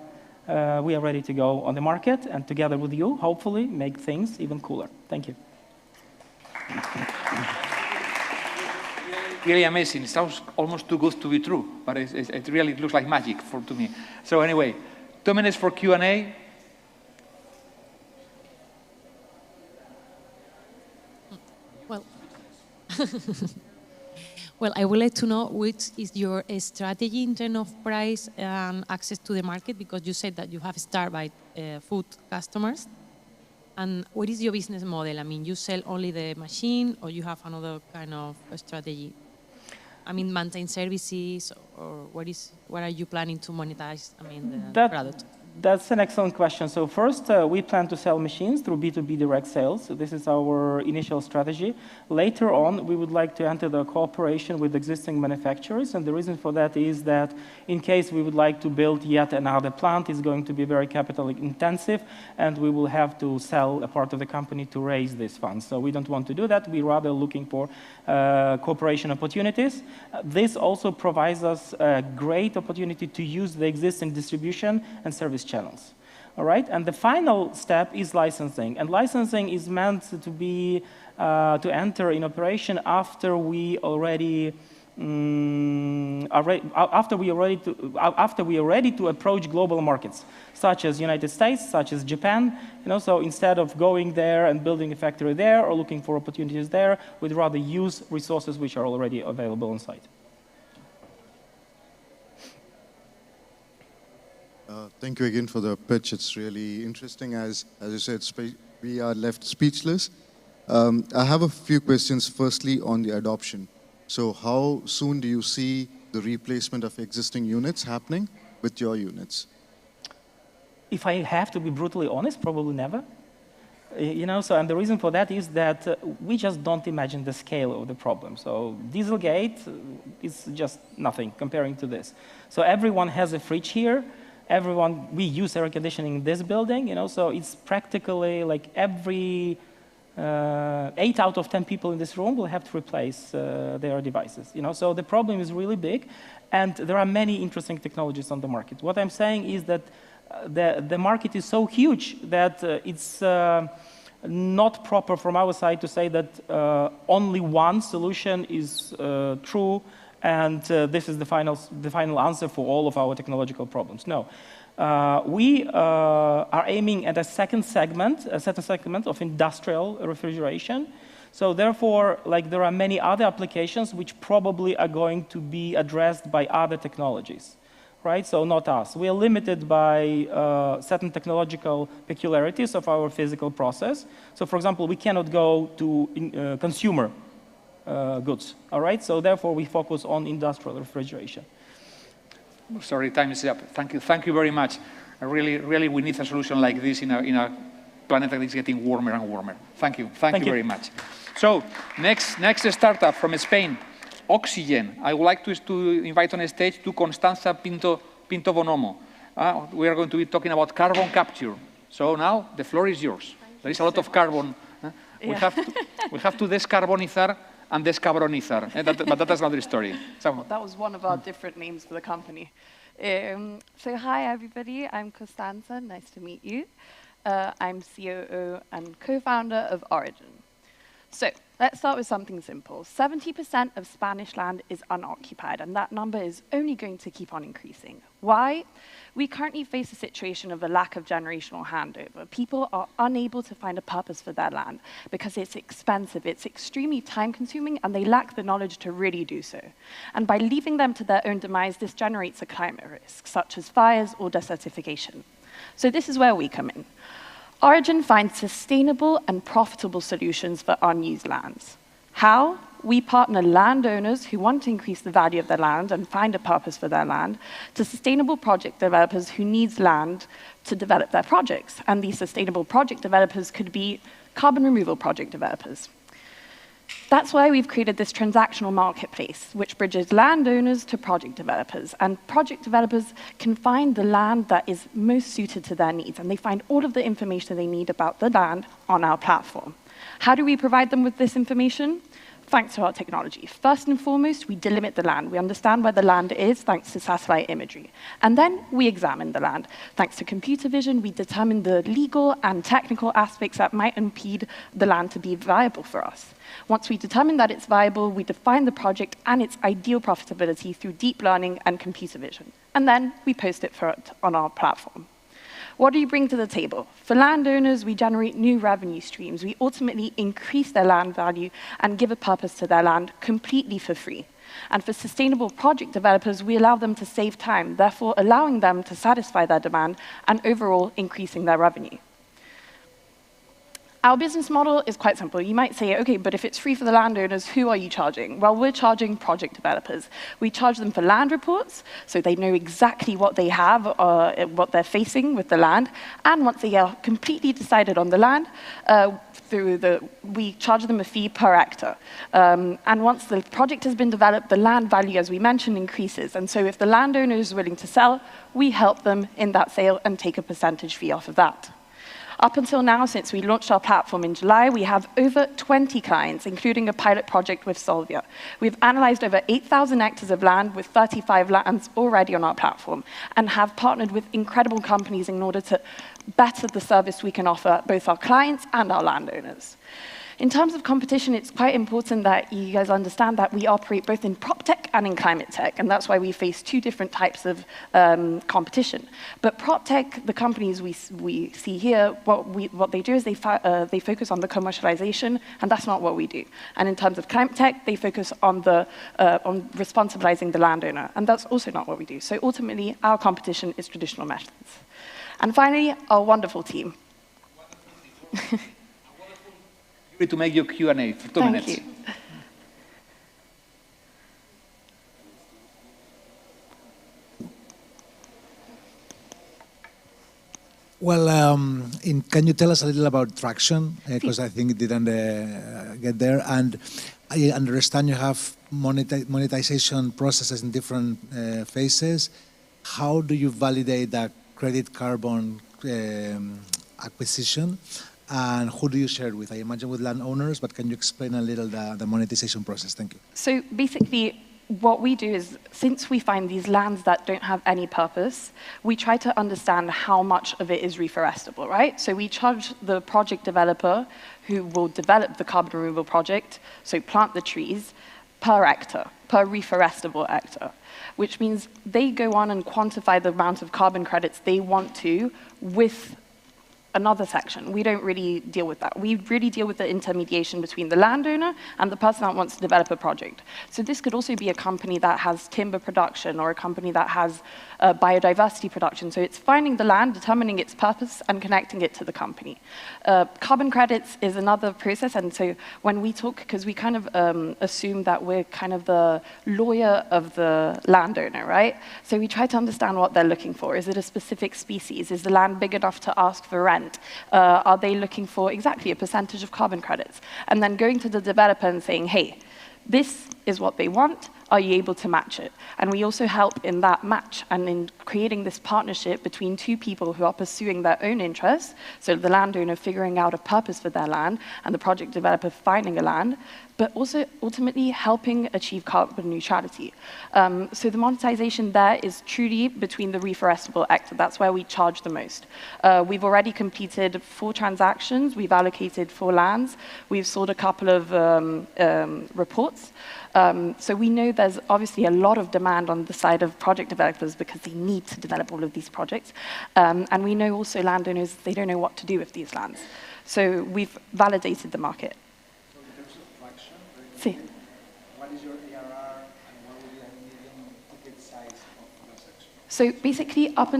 [SPEAKER 10] ready to go on the market, and together with you, hopefully, make things even cooler. Thank you.
[SPEAKER 1] Really amazing. It sounds almost too good to be true, but it really looks like magic to me. So anyway, 2 minutes for Q&A.
[SPEAKER 8] Well, well, I would like to know which is your strategy in terms of price and access to the market, because you said that you have started by food customers. And what is your business model? I mean, you sell only the machine, or you have another kind of strategy? I mean, maintain services, or what are you planning to monetize? I mean, the product.
[SPEAKER 10] That's an excellent question. So first, we plan to sell machines through B2B direct sales. So this is our initial strategy. Later on, we would like to enter the cooperation with existing manufacturers. And the reason for that is that in case we would like to build yet another plant, it's going to be very capital intensive, and we will have to sell a part of the company to raise these funds. So we don't want to do that. We're rather looking for cooperation opportunities. This also provides us a great opportunity to use the existing distribution and service channels. All right, and the final step is licensing, and licensing is meant to be to enter in operation after we already after we are ready to approach global markets, such as United States, such as Japan. You know, so instead of going there and building a factory there or looking for opportunities there, we'd rather use resources which are already available on site.
[SPEAKER 7] Thank you again for the pitch. It's really interesting. As you said, we are left speechless. I have a few questions. Firstly, on the adoption. So how soon do you see the replacement of existing units happening with your units?
[SPEAKER 10] If I have to be brutally honest, probably never. You know, so, and the reason for that is that we just don't imagine the scale of the problem. So Dieselgate is just nothing comparing to this. So everyone has a fridge here. We use air conditioning in this building, you know, so it's practically like every 8 out of 10 people in this room will have to replace their devices, you know, so the problem is really big, and there are many interesting technologies on the market. What I'm saying is that the market is so huge that it's not proper from our side to say that only one solution is true, and this is the final answer for all of our technological problems. No. We are aiming at a second segment of industrial refrigeration. So therefore, like, there are many other applications which probably are going to be addressed by other technologies, right? So not us. We are limited by certain technological peculiarities of our physical process. So for example, we cannot go to consumer goods, all right? So therefore, we focus on industrial refrigeration.
[SPEAKER 1] Sorry, time is up. Thank you very much. Really, we need a solution like this in a planet that is getting warmer and warmer. Thank you very much. So next startup from Spain, ORYGEN. I would like to invite on stage to Constanza Pinto Bonomo. We are going to be talking about carbon capture. So now the floor is yours. There is a lot of carbon. We have to descarbonizar and descabronizar, but that's another story. So.
[SPEAKER 11] That was one of our different names for the company. So hi everybody, I'm Costanza, nice to meet you. I'm COO and co-founder of ORYGEN. So let's start with something simple. 70% of Spanish land is unoccupied, and that number is only going to keep on increasing. Why? We currently face a situation of a lack of generational handover. People are unable to find a purpose for their land because it's expensive, it's extremely time-consuming, and they lack the knowledge to really do so. And by leaving them to their own demise, this generates a climate risk, such as fires or desertification. So this is where we come in. ORYGEN finds sustainable and profitable solutions for unused lands. How? We partner landowners who want to increase the value of their land and find a purpose for their land to sustainable project developers who need land to develop their projects. And these sustainable project developers could be carbon removal project developers. That's why we've created this transactional marketplace, which bridges landowners to project developers. And project developers can find the land that is most suited to their needs, and they find all of the information they need about the land on our platform. How do we provide them with this information? thanks to our technology. First and foremost, we delimit the land. We understand where the land is thanks to satellite imagery. And then we examine the land. Thanks to computer vision, we determine the legal and technical aspects that might impede the land to be viable for us. Once we determine that it's viable, we define the project and its ideal profitability through deep learning and computer vision. And then we post it on our platform. What do you bring to the table? For landowners, we generate new revenue streams. We ultimately increase their land value and give a purpose to their land completely for free. And for sustainable project developers, we allow them to save time, therefore allowing them to satisfy their demand and overall increasing their revenue. Our business model is quite simple. You might say, okay, but if it's free for the landowners, who are you charging? Well, we're charging project developers. We charge them for land reports, so they know exactly what they have, what they're facing with the land. And once they are completely decided on the land, we charge them a fee per hectare. And once the project has been developed, the land value, as we mentioned, increases. And so if the landowner is willing to sell, we help them in that sale and take a percentage fee off of that. Up until now, since we launched our platform in July, we have over 20 clients, including a pilot project with Solvia. We've analyzed over 8,000 hectares of land with 35 lands already on our platform and have partnered with incredible companies in order to better the service we can offer both our clients and our landowners. In terms of competition, it's quite important that you guys understand that we operate both in prop tech and in climate tech, and that's why we face two different types of competition. But prop tech, the companies we see here, what they do is they focus on the commercialization, and that's not what we do. And in terms of climate tech, they focus on on responsibilizing the landowner, and that's also not what we do. So ultimately, our competition is traditional methods. And finally, our wonderful team.
[SPEAKER 1] To make your Q&A for 2 minutes.
[SPEAKER 11] Thank you.
[SPEAKER 6] Well, can you tell us a little about traction? Because I think it didn't get there. And I understand you have monetization processes in different phases. How do you validate that credit carbon acquisition? And who do you share it with? I imagine with landowners, but can you explain a little the monetization process? Thank you.
[SPEAKER 11] So basically, what we do is, since we find these lands that don't have any purpose, we try to understand how much of it is reforestable, right? So we charge the project developer who will develop the carbon removal project, so plant the trees, per hectare, per reforestable hectare, which means they go on and quantify the amount of carbon credits they want to with another section. We don't really deal with that. We really deal with the intermediation between the landowner and the person that wants to develop a project. So this could also be a company that has timber production or a company that has biodiversity production. So it's finding the land, determining its purpose, and connecting it to the company. Carbon credits is another process, and so when we talk, because we kind of assume that we're kind of the lawyer of the landowner, right? So we try to understand what they're looking for. Is it a specific species? Is the land big enough to ask for rent? Are they looking for exactly a percentage of carbon credits? And then going to the developer and saying, hey, this is what they want. Are you able to match it? And we also help in that match and in creating this partnership between two people who are pursuing their own interests, so the landowner figuring out a purpose for their land and the project developer finding a land, but also ultimately helping achieve carbon neutrality. So the monetization there is truly between the reforestable hectare. That's where we charge the most. We've already completed 4 transactions. We've allocated 4 lands. We've sold a couple of reports. So we know there's obviously a lot of demand on the side of project developers because they need to develop all of these projects. And we know also landowners, they don't know what to do with these lands. So we've validated the market.
[SPEAKER 6] So in terms of traction,
[SPEAKER 11] See.
[SPEAKER 6] What is your ARR and what will be a medium ticket size of transaction?
[SPEAKER 11] So basically, up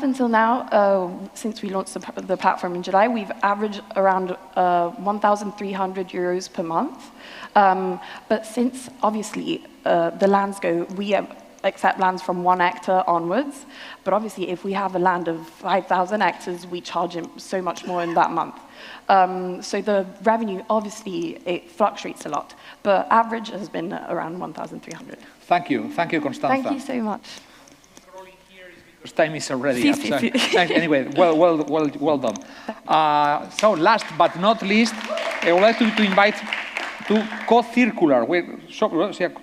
[SPEAKER 11] until now, since we launched the platform in July, we've averaged around 1,300 euros per month. But since, obviously, the lands we accept lands from 1 hectare onwards. But obviously, if we have a land of 5,000 hectares, we charge him so much more in that month. So the revenue, obviously, it fluctuates a lot. But average has been around 1,300.
[SPEAKER 1] Thank you, Constanza.
[SPEAKER 11] Thank you so much.
[SPEAKER 1] Because time is already up. So, anyway, well done. So last but not least, I would like to invite to CoCircular.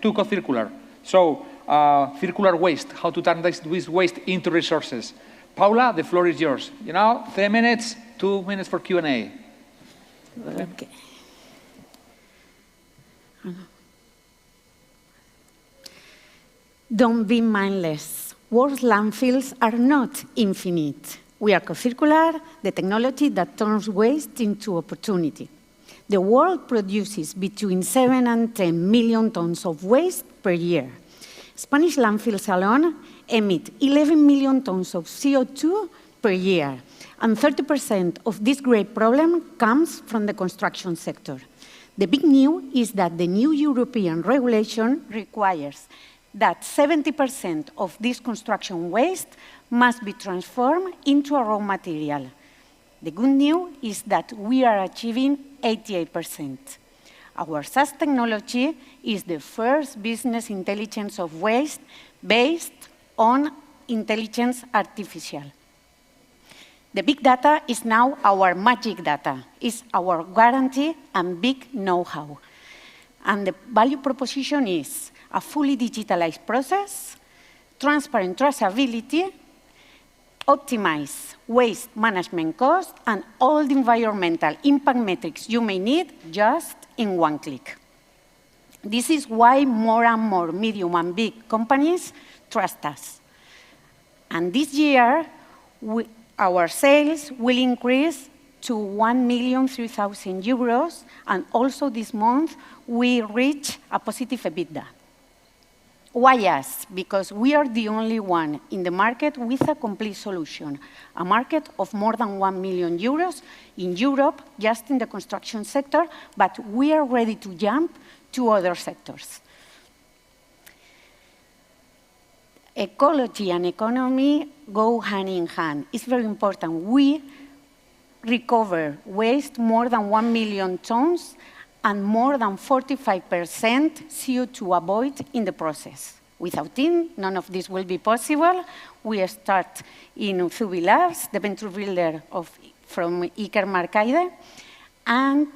[SPEAKER 1] To CoCircular. So, circular waste, how to turn this waste into resources. Paula, the floor is yours. 3 minutes, 2 minutes for Q&A.
[SPEAKER 12] Okay. Don't be mindless. World landfills are not infinite. We are CoCircular, the technology that turns waste into opportunity. The world produces between 7 and 10 million tons of waste per year. Spanish landfills alone emit 11 million tons of CO2 per year, and 30% of this great problem comes from the construction sector. The big news is that the new European regulation requires that 70% of this construction waste must be transformed into a raw material. The good news is that we are achieving 88%. Our SaaS technology is the first business intelligence of waste based on intelligence artificial. The big data is now our magic data. It's our guarantee and big know-how. And the value proposition is a fully digitalized process, transparent traceability, optimize waste management costs, and all the environmental impact metrics you may need just in one click. This is why more and more medium and big companies trust us. And this year, our sales will increase to 1,003,000 euros, and also this month, we reach a positive EBITDA. Why us? Because we are the only one in the market with a complete solution, a market of more than 1 million euros in Europe, just in the construction sector, but we are ready to jump to other sectors. Ecology and economy go hand in hand. It's very important. We recover waste more than 1 million tons and more than 45% CO2 avoid in the process. Without it, none of this will be possible. We start in Octavi Labs, the venture builder from Iker Markaide, and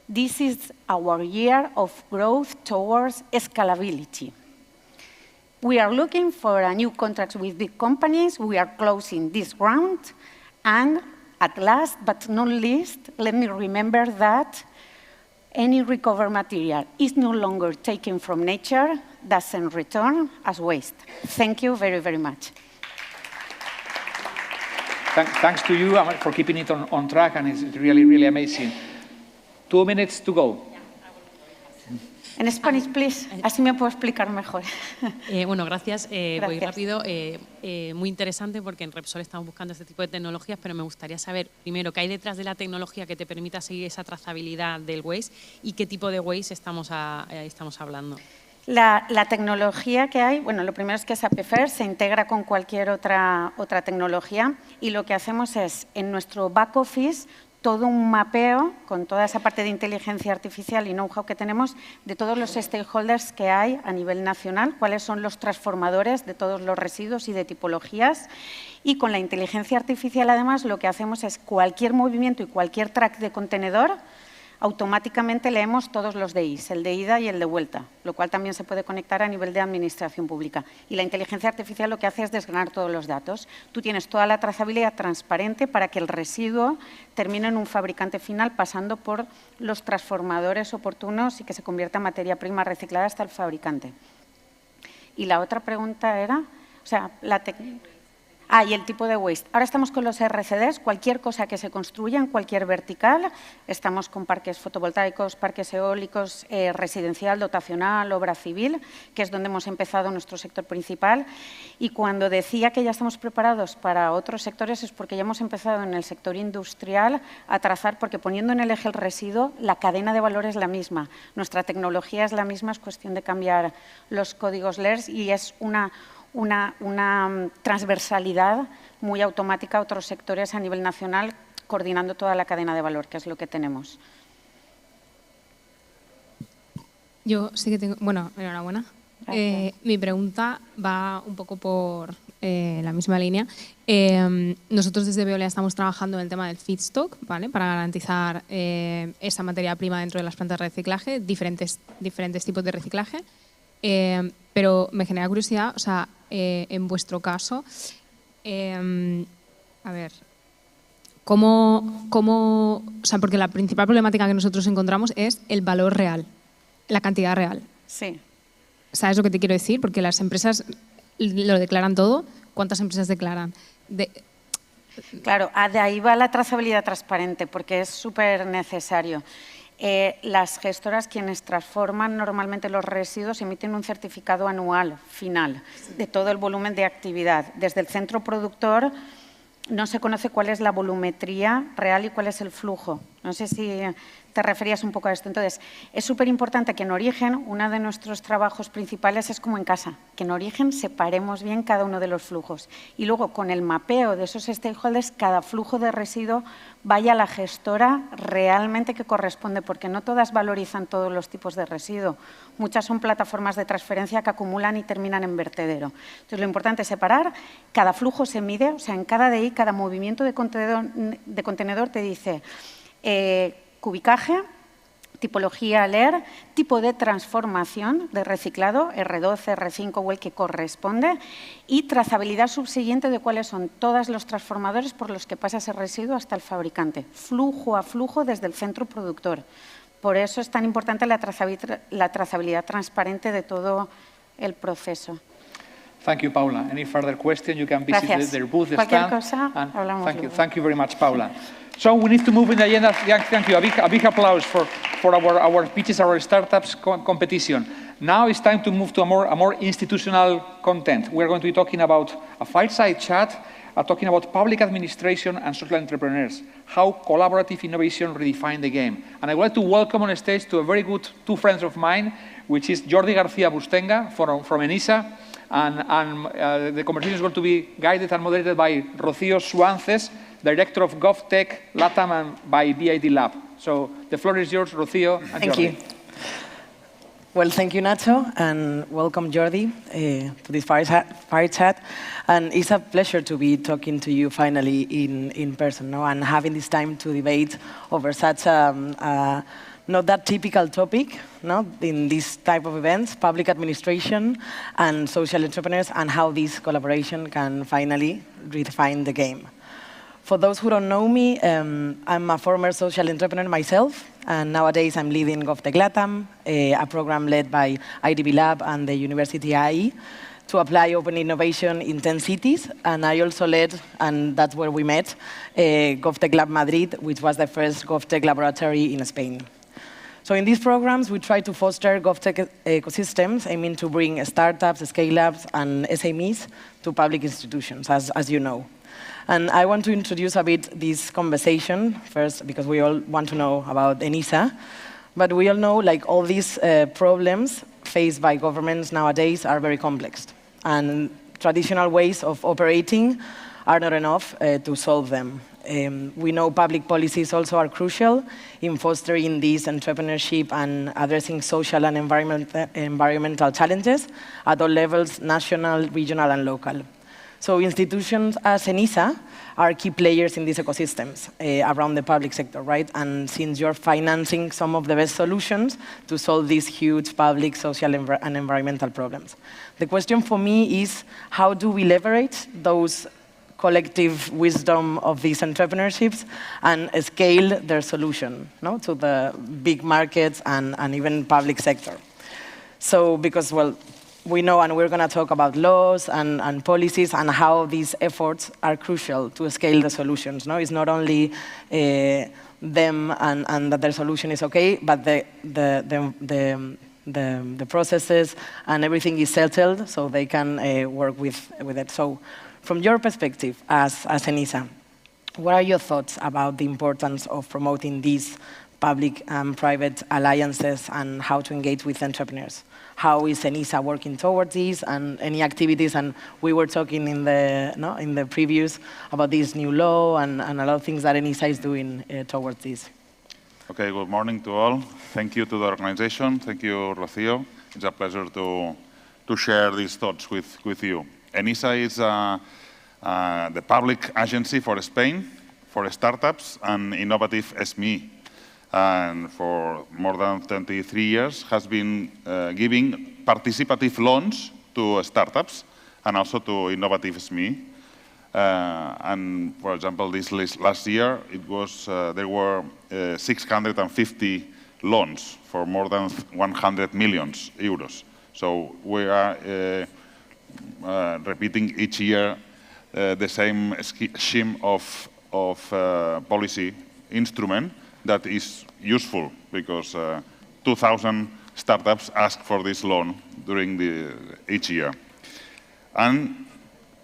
[SPEAKER 12] this is our year of growth towards scalability. We are looking for a new contracts with big companies. We are closing this round, and at last but not least, let me remember that any recovered material is no longer taken from nature, doesn't return as waste. Thank you very, very much.
[SPEAKER 1] Thanks to you for keeping it on track, and it's really, really amazing. 2 minutes to go.
[SPEAKER 12] En Spanish, please. Así me puedo explicar mejor.
[SPEAKER 8] Bueno, gracias. Voy rápido. Muy interesante porque en Repsol estamos buscando este tipo de tecnologías, pero me gustaría saber, primero, qué hay detrás de la tecnología que te permita seguir esa trazabilidad del waste y qué tipo de waste estamos hablando.
[SPEAKER 12] La tecnología que hay, bueno, lo primero es que SAP First se integra con cualquier otra tecnología y lo que hacemos es, en nuestro back office, todo un mapeo con toda esa parte de inteligencia artificial y know-how que tenemos de todos los stakeholders que hay a nivel nacional, cuáles son los transformadores de todos los residuos y de tipologías. Y con la inteligencia artificial, además, lo que hacemos es cualquier movimiento y cualquier track de contenedor, automáticamente leemos todos los DIs, el de ida y el de vuelta, lo cual también se puede conectar a nivel de administración pública. Y la inteligencia artificial lo que hace es desgranar todos los datos. Tú tienes toda la trazabilidad transparente para que el residuo termine en un fabricante final pasando por los transformadores oportunos y que se convierta en materia prima reciclada hasta el fabricante. Y la otra pregunta era, o sea, y el tipo de waste. Ahora estamos con los RCDs, cualquier cosa que se construya en cualquier vertical. Estamos con parques fotovoltaicos, parques eólicos, residencial, dotacional, obra civil, que es donde hemos empezado nuestro sector principal. Y cuando decía que ya estamos preparados para otros sectores es porque ya hemos empezado en el sector industrial a trazar, porque poniendo en el eje el residuo, la cadena de valor es la misma. Nuestra tecnología es la misma, es cuestión de cambiar los códigos LERS y es una transversalidad muy automática a otros sectores a nivel nacional, coordinando toda la cadena de valor, que es lo que tenemos.
[SPEAKER 13] Yo sí que tengo... Bueno, enhorabuena. Mi pregunta va un poco por la misma línea. Nosotros desde Veolia estamos trabajando en el tema del feedstock, ¿vale? Para garantizar esa materia prima dentro de las plantas de reciclaje, diferentes tipos de reciclaje. Pero me genera curiosidad, o sea, en vuestro caso, a ver, o sea, porque la principal problemática que nosotros encontramos es el valor real, la cantidad real.
[SPEAKER 12] Sí.
[SPEAKER 13] ¿Sabes lo que te quiero decir? Porque las empresas lo declaran todo. ¿Cuántas empresas declaran?
[SPEAKER 12] Claro, de ahí va la trazabilidad transparente, porque es súper necesario. Las gestoras, quienes transforman normalmente los residuos, emiten un certificado anual final de todo el volumen de actividad. Desde el centro productor no se conoce cuál es la volumetría real y cuál es el flujo. No sé si te referías un poco a esto. Entonces, es súper importante que en Origen, uno de nuestros trabajos principales es como en casa, que en Origen separemos bien cada uno de los flujos. Y luego, con el mapeo de esos stakeholders, cada flujo de residuo vaya a la gestora realmente que corresponde, porque no todas valorizan todos los tipos de residuo. Muchas son plataformas de transferencia que acumulan y terminan en vertedero. Entonces, lo importante es separar, cada flujo se mide, o sea, en cada DI, cada movimiento de contenedor te dice cubicaje, tipología LER, tipo de transformación de reciclado, R12, R5 o el que corresponde, y trazabilidad subsiguiente de cuáles son todos los transformadores por los que pasa ese residuo hasta el fabricante, flujo a flujo desde el centro productor. Por eso es tan importante la trazabilidad transparente de todo el proceso.
[SPEAKER 1] Thank you, Paula. Any further question, you can visit their booth, the
[SPEAKER 12] Cualquier
[SPEAKER 1] stand.
[SPEAKER 12] cosa, hablamos luego.
[SPEAKER 1] Thank you very much, Paula. So we need to move in the agenda. Thank you. A big applause for our pitches, our startups competition. Now it's time to move to a more institutional content. We're going to be talking about a fireside chat, talking about public administration and social entrepreneurs, how collaborative innovation redefine the game. And I would like to welcome on stage to a very good two friends of mine, which is Jordi García Brustenga from ENISA, and the conversation is going to be guided and moderated by Rocío Suanzes, Director of Govtech, LATAM, and by BID Lab. So the floor is yours, Rocío and
[SPEAKER 14] Thank
[SPEAKER 1] Jordi.
[SPEAKER 14] you. Well, thank you, Nacho, and welcome, Jordi, to this fire chat. And it's a pleasure to be talking to you finally in person, no? And having this time to debate over such not that typical topic, no? In this type of events, public administration and social entrepreneurs, and how this collaboration can finally redefine the game. For those who don't know me, I'm a former social entrepreneur myself, and nowadays I'm leading Govtech LATAM, a program led by IDB Lab and the University to apply open innovation in 10 cities. And I also led, and that's where we met, Govtech Lab Madrid, which was the first Govtech laboratory in Spain. So in these programs, we try to foster Govtech ecosystems, aiming to bring startups, scale-ups, and SMEs to public institutions, as you know. And I want to introduce a bit this conversation first, because we all want to know about ENISA. But we all know, like, all these problems faced by governments nowadays are very complex. And traditional ways of operating are not enough to solve them. We know public policies also are crucial in fostering this entrepreneurship and addressing social and environmental challenges at all levels, national, regional, and local. So institutions as ENISA are key players in these ecosystems around the public sector, right? And since you're financing some of the best solutions to solve these huge public, social, and environmental problems. The question for me is, how do we leverage those collective wisdom of these entrepreneurships and scale their solution, no, to the big markets and even public sector? So, because, well, we know, and we're going to talk about laws and policies and how these efforts are crucial to scale the solutions. No? It's not only them and that their solution is okay, but the processes and everything is settled so they can work with it. So from your perspective as ENISA, what are your thoughts about the importance of promoting these public and private alliances and how to engage with entrepreneurs? How is ENISA working towards this and any activities? And we were talking in the previews about this new law and a lot of things that ENISA is doing towards this.
[SPEAKER 15] Okay, good morning to all. Thank you to the organization. Thank you, Rocío. It's a pleasure to share these thoughts with you. ENISA is the public agency for Spain, for startups and innovative SME. And for more than 23 years has been giving participative loans to startups and also to innovative SME. And for example, this last year, it was there were 650 loans for more than 100 million euros. So we are repeating each year the same scheme of policy instrument that is useful because 2,000 startups ask for this loan during each year. And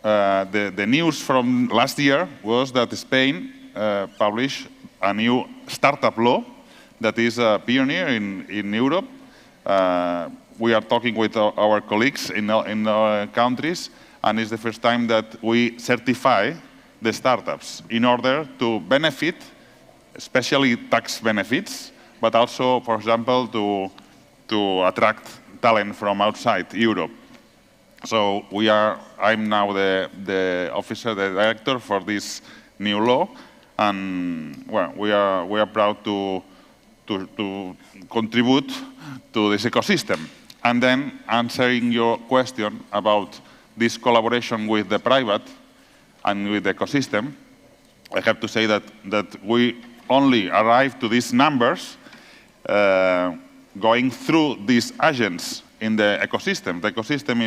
[SPEAKER 15] the news from last year was that Spain published a new startup law that is a pioneer in Europe. We are talking with our colleagues in our countries, and it's the first time that we certify the startups in order to benefit, especially tax benefits, but also, for example, to attract talent from outside Europe. So I'm now the officer, the director for this new law, and well, we are proud to contribute to this ecosystem. And then answering your question about this collaboration with the private and with the ecosystem, I have to say that we only arrived to these numbers going through these agents in the ecosystem. The ecosystem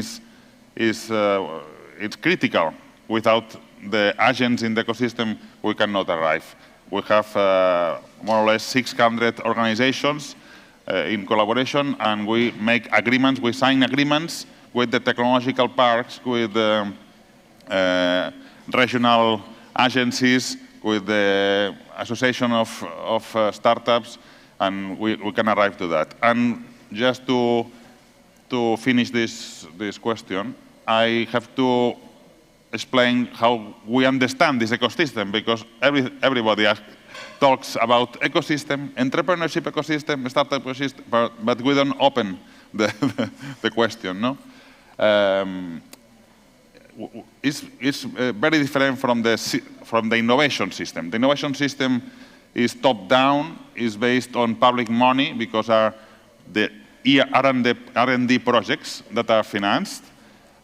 [SPEAKER 15] it's critical. Without the agents in the ecosystem, we cannot arrive. We have more or less 600 organizations in collaboration, and we make agreements, we sign agreements with the technological parks, with the regional agencies, with the association of startups, and we can arrive to that. And just to finish this question, I have to explain how we understand this ecosystem, because everybody talks about ecosystem, entrepreneurship ecosystem, startup ecosystem, but we don't open the question, no? It's very different from the innovation system. The innovation system is top-down, is based on public money, because are the R&D projects that are financed.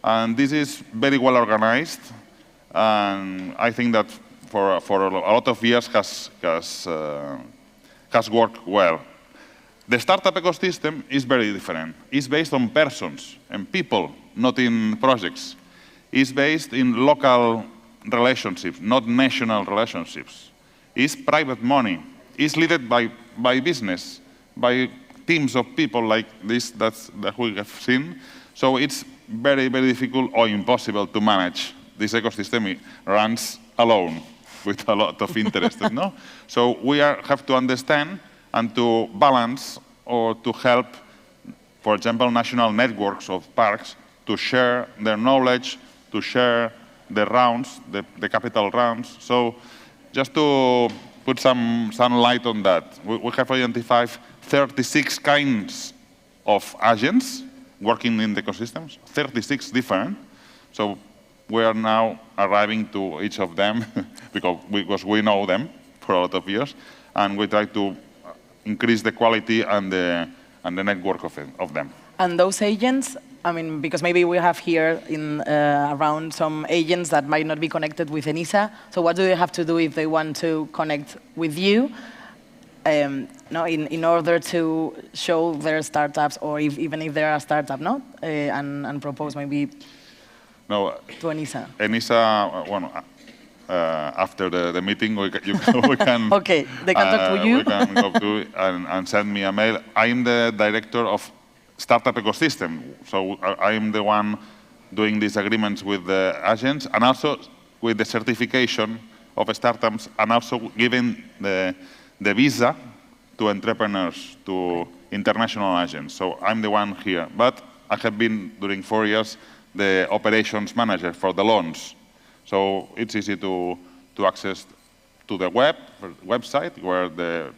[SPEAKER 15] And this is very well organized, and I think that for a lot of years has worked well. The startup ecosystem is very different. It's based on persons and people, not in projects. It's based in local relationships, not national relationships. It's private money. It's led by business, by teams of people like this that we have seen. So it's very, very difficult or impossible to manage. This ecosystem it runs alone with a lot of interest, no? So we have to understand and to balance or to help, for example, national networks of parks to share their knowledge, to share the rounds, the capital rounds. So just to put some light on that, we have identified 36 kinds of agents working in the ecosystems, 36 different. So we are now arriving to each of them because we know them for a lot of years, and we try to increase the quality and the network of them.
[SPEAKER 14] And those agents, I mean, because maybe we have here around some agents that might not be connected with ENISA. So what do they have to do if they want to connect with you? No, in order to show their startups, or even if they are a startup, no, and propose maybe to ENISA.
[SPEAKER 15] ENISA, well, after the meeting, we can.
[SPEAKER 14] Okay, they can talk to you.
[SPEAKER 15] We can go to and send me a mail. I am the director of startup ecosystem, so I am the one doing these agreements with the agents, and also with the certification of startups, and also giving the visa to entrepreneurs, to international agents. So I'm the one here. But I have been, during 4 years, the operations manager for the loans. So it's easy to access to the website where the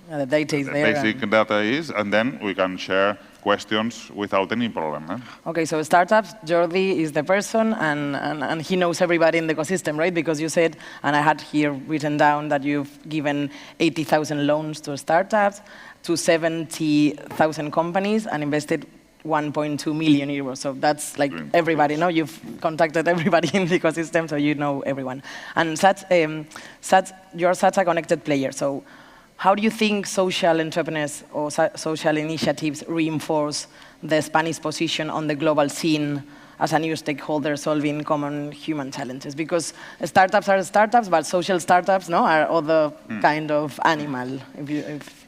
[SPEAKER 14] The data is there.
[SPEAKER 15] Basic data is, and then we can share questions without any problem.
[SPEAKER 14] Okay, so startups, Jordi is the person, and he knows everybody in the ecosystem, right? Because you said, and I had here written down that you've given 80,000 loans to startups, to 70,000 companies, and invested 1.2 million euros. So that's like everybody, no? You've contacted everybody in the ecosystem, so you know everyone. And you're such a connected player. So how do you think social entrepreneurs or social initiatives reinforce the Spanish position on the global scene as a new stakeholder solving common human challenges? Because startups are startups, but social startups, no, are other kind of animal.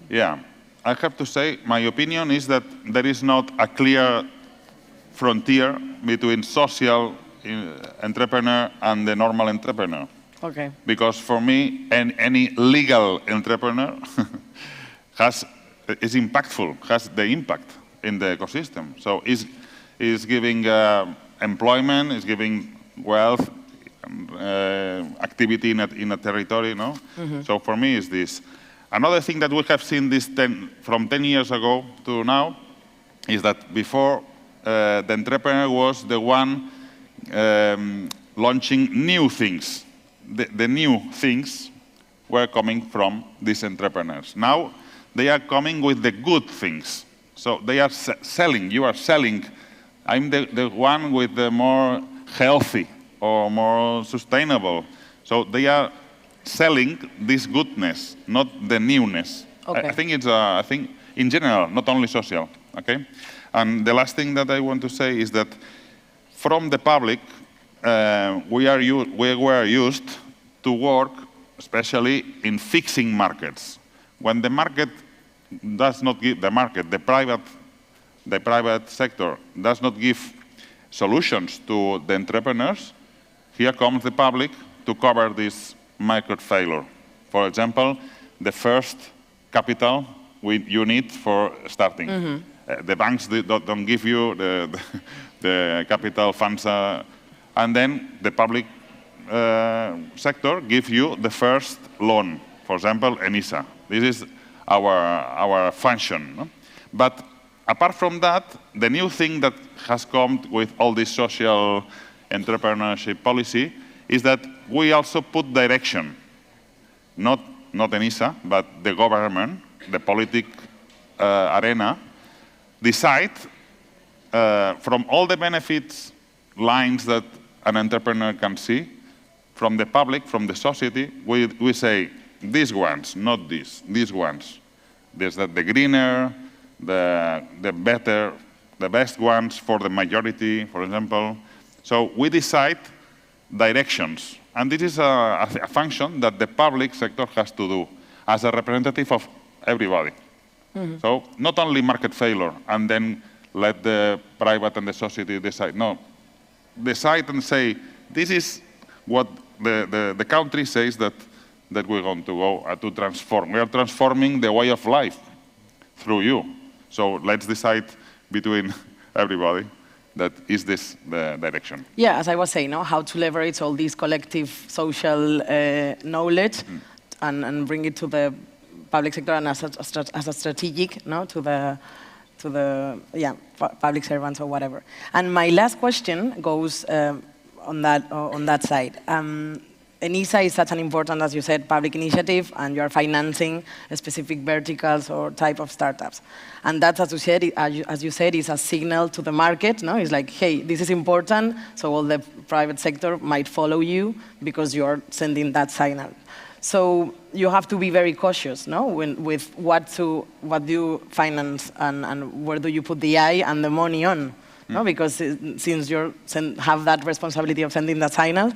[SPEAKER 15] Yeah, I have to say, my opinion is that there is not a clear frontier between social entrepreneur and the normal entrepreneur.
[SPEAKER 14] Okay.
[SPEAKER 15] Because for me, any legal entrepreneur is impactful, has the impact in the ecosystem. So is giving employment, is giving wealth, activity in a territory, no? So for me, is this. Another thing that we have seen from 10 years ago to now is that before the entrepreneur was the one launching new things. The new things were coming from these entrepreneurs. Now, they are coming with the good things. So they are selling, you are selling. I'm the one with the more healthy or more sustainable. So they are selling this goodness, not the newness.
[SPEAKER 14] Okay.
[SPEAKER 15] I think it's, I think in general, not only social, okay? And the last thing that I want to say is that from the public, we were used to work, especially in fixing markets. When the market does not give, the private sector does not give solutions to the entrepreneurs, here comes the public to cover this market failure. For example, the first capital you need for starting. The banks don't give you the capital funds, and then the public sector gives you the first loan. For example, ENISA. This is our function. No? But apart from that, the new thing that has come with all this social entrepreneurship policy is that we also put direction. Not ENISA, but the government, the political arena, decide from all the benefits lines that an entrepreneur can see, from the public, from the society, we say, these ones, not these ones. There's the greener, the better, the best ones for the majority, for example. So we decide directions. And this is a function that the public sector has to do as a representative of everybody. So not only market failure and then let the private and the society decide. No, decide and say, this is what the country says that we're going to go to transform. We are transforming the way of life through you. So let's decide between everybody that is this the direction.
[SPEAKER 14] Yeah, as I was saying, how to leverage all this collective social knowledge and bring it to the public sector and as a strategic, to the public servants or whatever. And my last question goes on that side. ENISA is such an important, as you said, public initiative, and you are financing specific verticals or type of startups. And that, as you said, is a signal to the market. No? It's like, hey, this is important, so all the private sector might follow you because you are sending that signal. So you have to be very cautious, no, with what do you finance and where do you put the eye and the money on. No, because since you have that responsibility of sending that signal,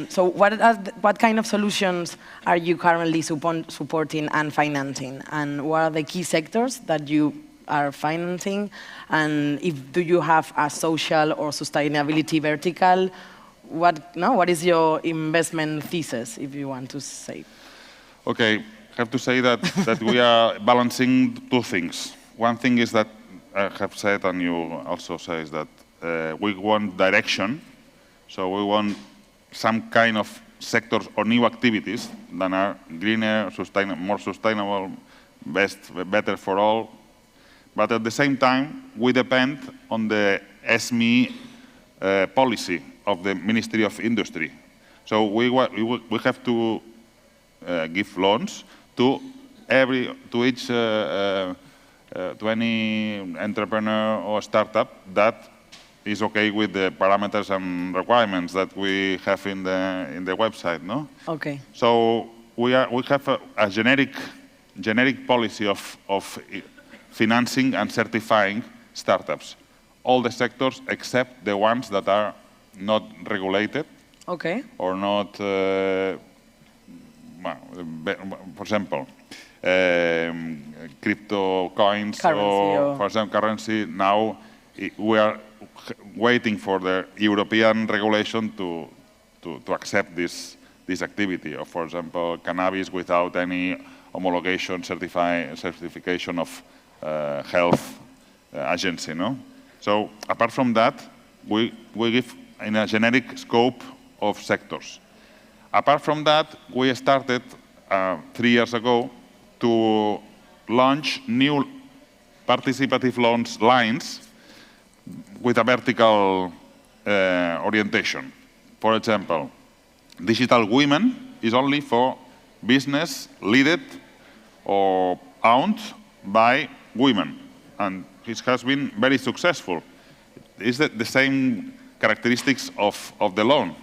[SPEAKER 14] so what kind of solutions are you currently supporting and financing, and what are the key sectors that you are financing, and do you have a social or sustainability vertical? What is your investment thesis, if you want to say?
[SPEAKER 15] Okay, I have to say that we are balancing two things. One thing is that I have said, and you also say, that we want direction. So we want some kind of sectors or new activities that are greener, more sustainable, better for all. But at the same time, we depend on the SME policy of the Ministry of Industry. So we have to give loans to any entrepreneur or startup that is okay with the parameters and requirements that we have in the website, no?
[SPEAKER 14] Okay.
[SPEAKER 15] So we have a generic policy of financing and certifying startups. All the sectors except the ones that are not regulated.
[SPEAKER 14] Okay.
[SPEAKER 15] Or not, for example, crypto coins or, for example, currency. Now we are waiting for the European regulation to accept this activity. Or, for example, cannabis without any homologation, certification of health agency, no? So apart from that, we give in a generic scope of sectors. Apart from that, we started 3 years ago to launch new participative loans lines with a vertical orientation. For example, Digital Women is only for business led or owned by women, and it has been very successful. It's the same characteristics of the loan,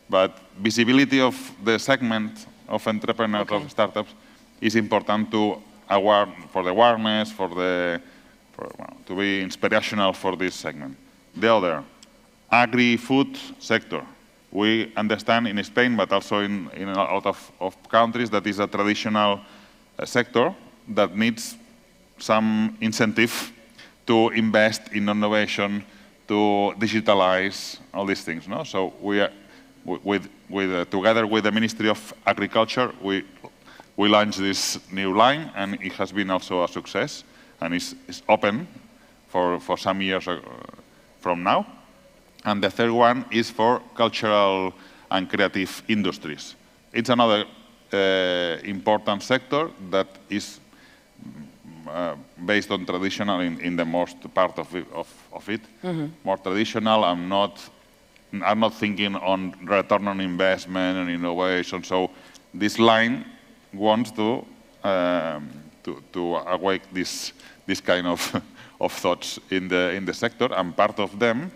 [SPEAKER 15] but visibility of the segment of entrepreneurs, of startups, is important for the awareness, to be inspirational for this segment. The other, agri-food sector. We understand in Spain, but also in a lot of countries, that is a traditional sector that needs some incentive to invest in innovation, to digitalize, all these things. No? So we are, together with the Ministry of Agriculture, we launched this new line, and it has been also a success, and is open for some years from now. And the third one is for cultural and creative industries. It's another important sector that is based on traditional in the most part of it. More traditional. I'm not thinking on return on investment and innovation. So this line wants to awake this kind of thoughts in the sector, and part of them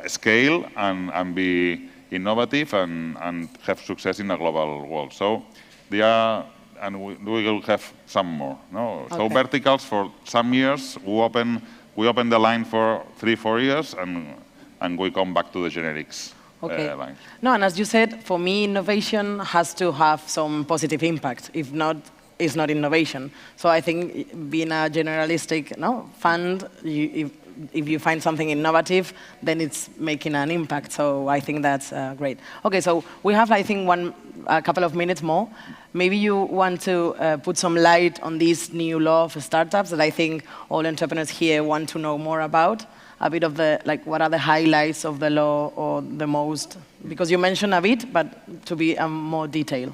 [SPEAKER 15] scale and be innovative and have success in a global world. So they are. And we will have some more. No? Okay. So verticals for some years, we open the line for 3-4 years, and we come back to the generics line.
[SPEAKER 14] No, and as you said, for me, innovation has to have some positive impact. If not, it's not innovation. So I think being a generalistic fund, if you find something innovative, then it's making an impact. So I think that's great. Okay, so we have, I think, a couple of minutes more. Maybe you want to put some light on this new law of startups that I think all entrepreneurs here want to know more about. A bit of what are the highlights of the law, or the most, because you mentioned a bit, but to be more detailed.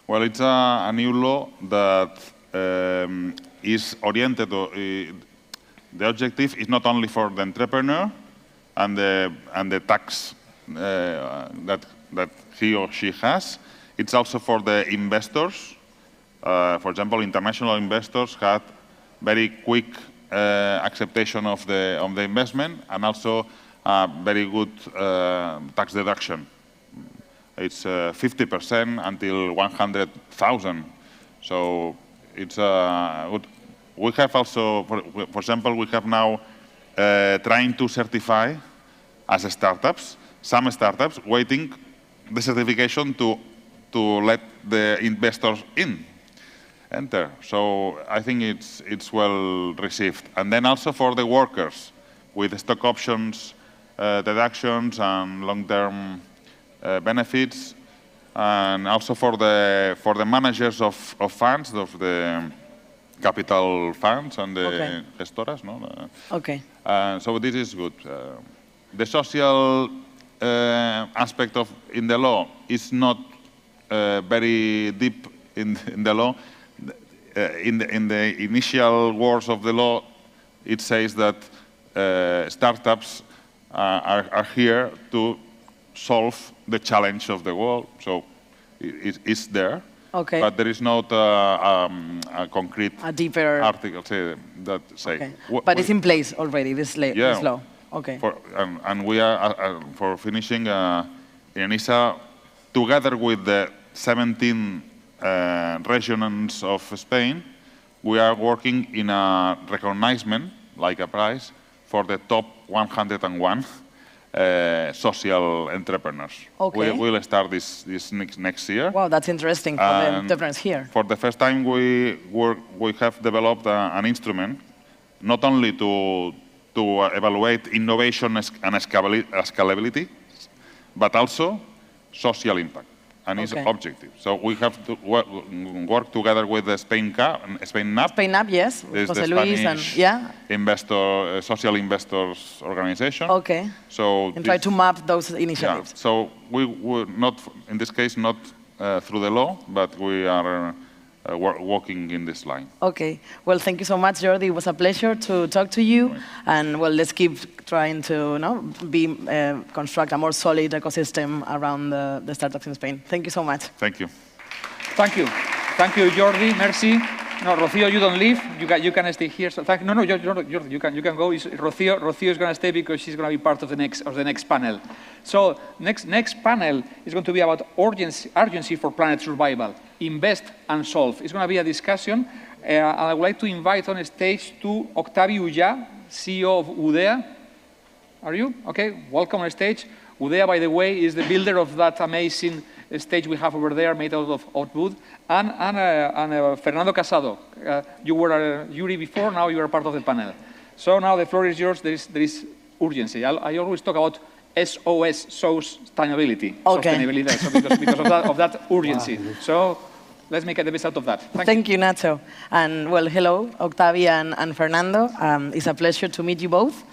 [SPEAKER 15] Well, it's a new law that is oriented. The objective is not only for the entrepreneur and the tax that he or she has. It's also for the investors. For example, international investors had very quick acceptation of the investment, and also very good tax deduction. It's 50% until 100,000. So it's good. We have also, for example, we have now trying to certify as startups, some startups waiting the certification to let the investors enter. So I think it's well received. And then also for the workers, with stock options, deductions, and long-term benefits, and also for the managers of funds, of the capital funds and the gestoras. No? So this is good. The social aspect in the law is not very deep in the law. in the initial words of the law, it says that startups are here to solve the challenge of the world. So it's there.
[SPEAKER 14] Okay.
[SPEAKER 15] But there is not a concrete
[SPEAKER 14] deeper
[SPEAKER 15] article that say.
[SPEAKER 14] Okay. But it's in place already, this law. Okay.
[SPEAKER 15] And we are, for finishing, ENISA, together with the 17 regions of Spain, we are working in a recognition, like a prize, for the top 101 social entrepreneurs.
[SPEAKER 14] Okay.
[SPEAKER 15] We will start this next year.
[SPEAKER 14] Wow, that's interesting for the entrepreneurs here.
[SPEAKER 15] For the first time, we have developed an instrument, not only to evaluate innovation and scalability, but also social impact. And it's objective. So we have to work together with the Spain NAP.
[SPEAKER 14] Spain NAP, yes.
[SPEAKER 15] There's the
[SPEAKER 14] Spanish
[SPEAKER 15] social investors organization.
[SPEAKER 14] Okay.
[SPEAKER 15] So
[SPEAKER 14] and try to map those initiatives.
[SPEAKER 15] Yeah. So we not, in this case, not through the law, but we are working in this line.
[SPEAKER 14] Okay. Well, thank you so much, Jordi. It was a pleasure to talk to you. Right. And well, let's keep trying to construct a more solid ecosystem around the startups in Spain. Thank you so much.
[SPEAKER 15] Thank you.
[SPEAKER 1] Thank you. Thank you, Jordi. Merci. No, Rocío, you don't leave. You can stay here. So Jordi, you can go. Rocío is going to stay because she's going to be part of the next panel. So next panel is going to be about urgency for planet survival. Invest and solve. It's going to be a discussion. And I would like to invite on stage to Octavi, CEO of Woodea. Are you? Okay, welcome on stage. Woodea, by the way, is the builder of that amazing stage we have over there made out of wood. And Fernando Casado. You were a jury before, now you are part of the panel. So now the floor is yours. There is urgency. I always talk about SOS, sustainability.
[SPEAKER 14] Okay.
[SPEAKER 15] Sustainability,
[SPEAKER 1] so because of that urgency. Wow. So let's make the best out of that.
[SPEAKER 14] Thank you, Nacho. And well, hello, Octavi and Fernando. It's a pleasure to meet you both.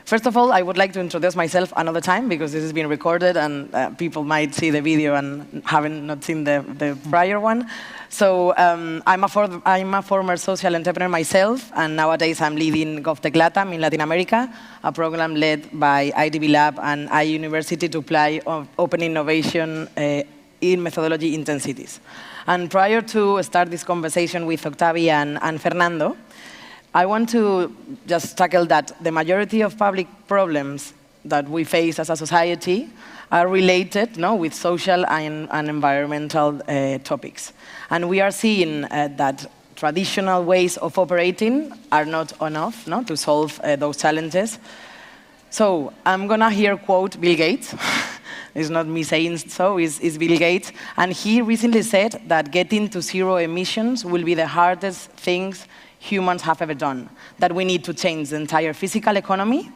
[SPEAKER 14] First of all, I would like to introduce myself another time because this is being recorded and people might see the video and haven't not seen the prior one. So I'm a former social entrepreneur myself, and nowadays I'm leading Govtech LATAM in Latin America, a program led by IDB Lab and I University to apply open innovation in methodology intensities. And prior to start this conversation with Octavi and Fernando, I want to just tackle that the majority of public problems that we face as a society are related with social and environmental topics. And we are seeing that traditional ways of operating are not enough to solve those challenges. So I'm going to here quote Bill Gates. It's not me saying so, it's Bill Gates. And he recently said that getting to zero emissions will be the hardest things humans have ever done, that we need to change the entire physical economy,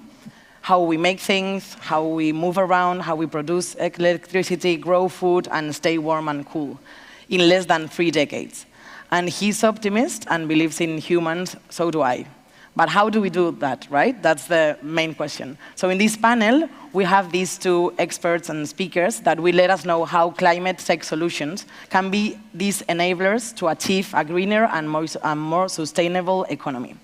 [SPEAKER 14] how we make things, how we move around, how we produce electricity, grow food, and stay warm and cool in less than 3 decades. And he's optimist and believes in humans, so do I. But how do we do that, right? That's the main question. So in this panel, we have these two experts and speakers that will let us know how climate tech solutions can be these enablers to achieve a greener and more sustainable economy.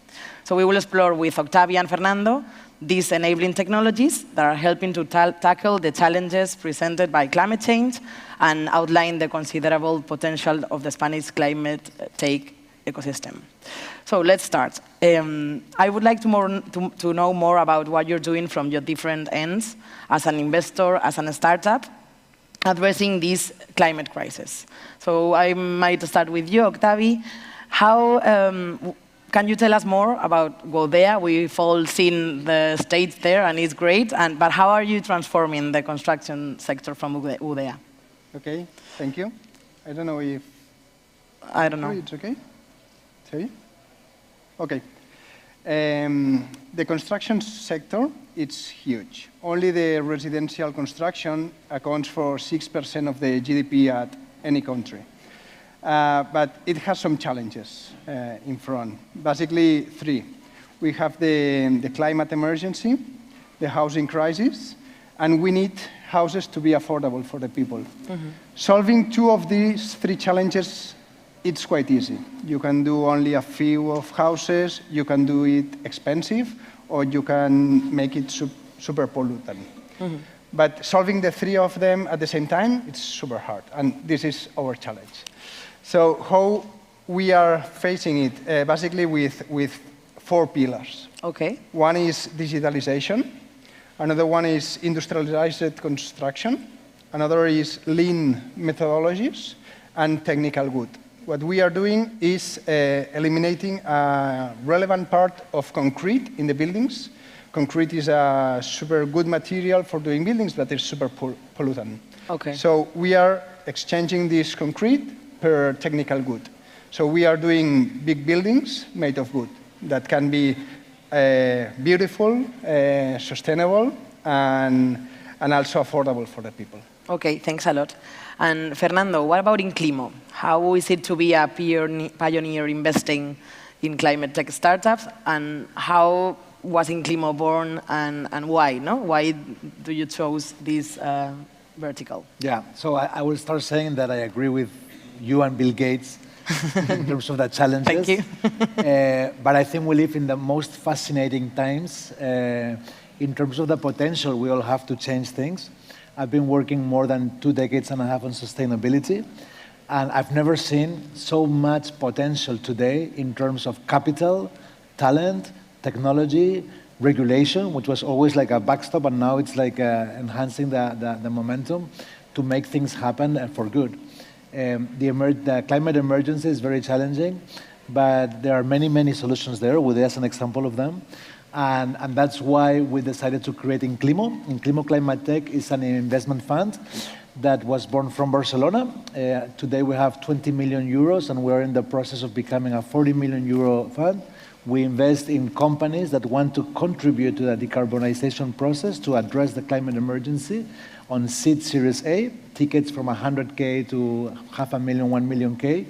[SPEAKER 14] So we will explore with Octavi and Fernando these enabling technologies that are helping to tackle the challenges presented by climate change and outline the considerable potential of the Spanish climate tech ecosystem. So let's start. I would like to know more about what you're doing from your different ends as an investor, as a startup, addressing this climate crisis. So I might start with you, Octavi. How can you tell us more about Woodea? We've all seen the stage there, and it's great. But how are you transforming the construction sector from Woodea?
[SPEAKER 9] Okay, thank you. I don't know if...
[SPEAKER 14] I don't know.
[SPEAKER 9] It's okay? Sorry? Okay. The construction sector, it's huge. Only the residential construction accounts for 6% of the GDP at any country. But it has some challenges in front. Basically, 3. We have the climate emergency, the housing crisis, and we need houses to be affordable for the people. Mm-hmm. Solving 2 of these 3 challenges it's quite easy. You can do only a few of houses, you can do it expensive, or you can make it super pollutant. But solving the three of them at the same time, it's super hard, and this is our challenge. So how we are facing it, basically with 4 pillars.
[SPEAKER 14] Okay.
[SPEAKER 9] One is digitalization, another one is industrialized construction, another is lean methodologies, and technical good. What we are doing is eliminating a relevant part of concrete in the buildings. Concrete is a super good material for doing buildings, but it's super pollutant.
[SPEAKER 14] Okay.
[SPEAKER 9] So we are exchanging this concrete per technical good. So we are doing big buildings made of wood that can be beautiful, sustainable, and also affordable for the people.
[SPEAKER 14] Okay, thanks a lot. And Fernando, what about INCLIMO? How is it to be a pioneer investing in climate tech startups, and how was INCLIMO born, and why? No? Why do you choose this vertical?
[SPEAKER 6] Yeah, so I will start saying that I agree with you and Bill Gates in terms of the challenges.
[SPEAKER 14] Thank you.
[SPEAKER 6] But I think we live in the most fascinating times in terms of the potential we all have to change things. I've been working more than 2 decades and a half on sustainability, and I've never seen so much potential today in terms of capital, talent, technology, regulation, which was always like a backstop, and now it's like enhancing the momentum to make things happen for good. The climate emergency is very challenging, but there are many, many solutions there. Woodea is an example of them. And that's why we decided to create INCLIMO. INCLIMO Climate Tech is an investment fund that was born from Barcelona. Today we have 20 million euros, and we're in the process of becoming a 40 million euro fund. We invest in companies that want to contribute to the decarbonization process to address the climate emergency on seed Series A, tickets from 100K to 500,000, 1 million K.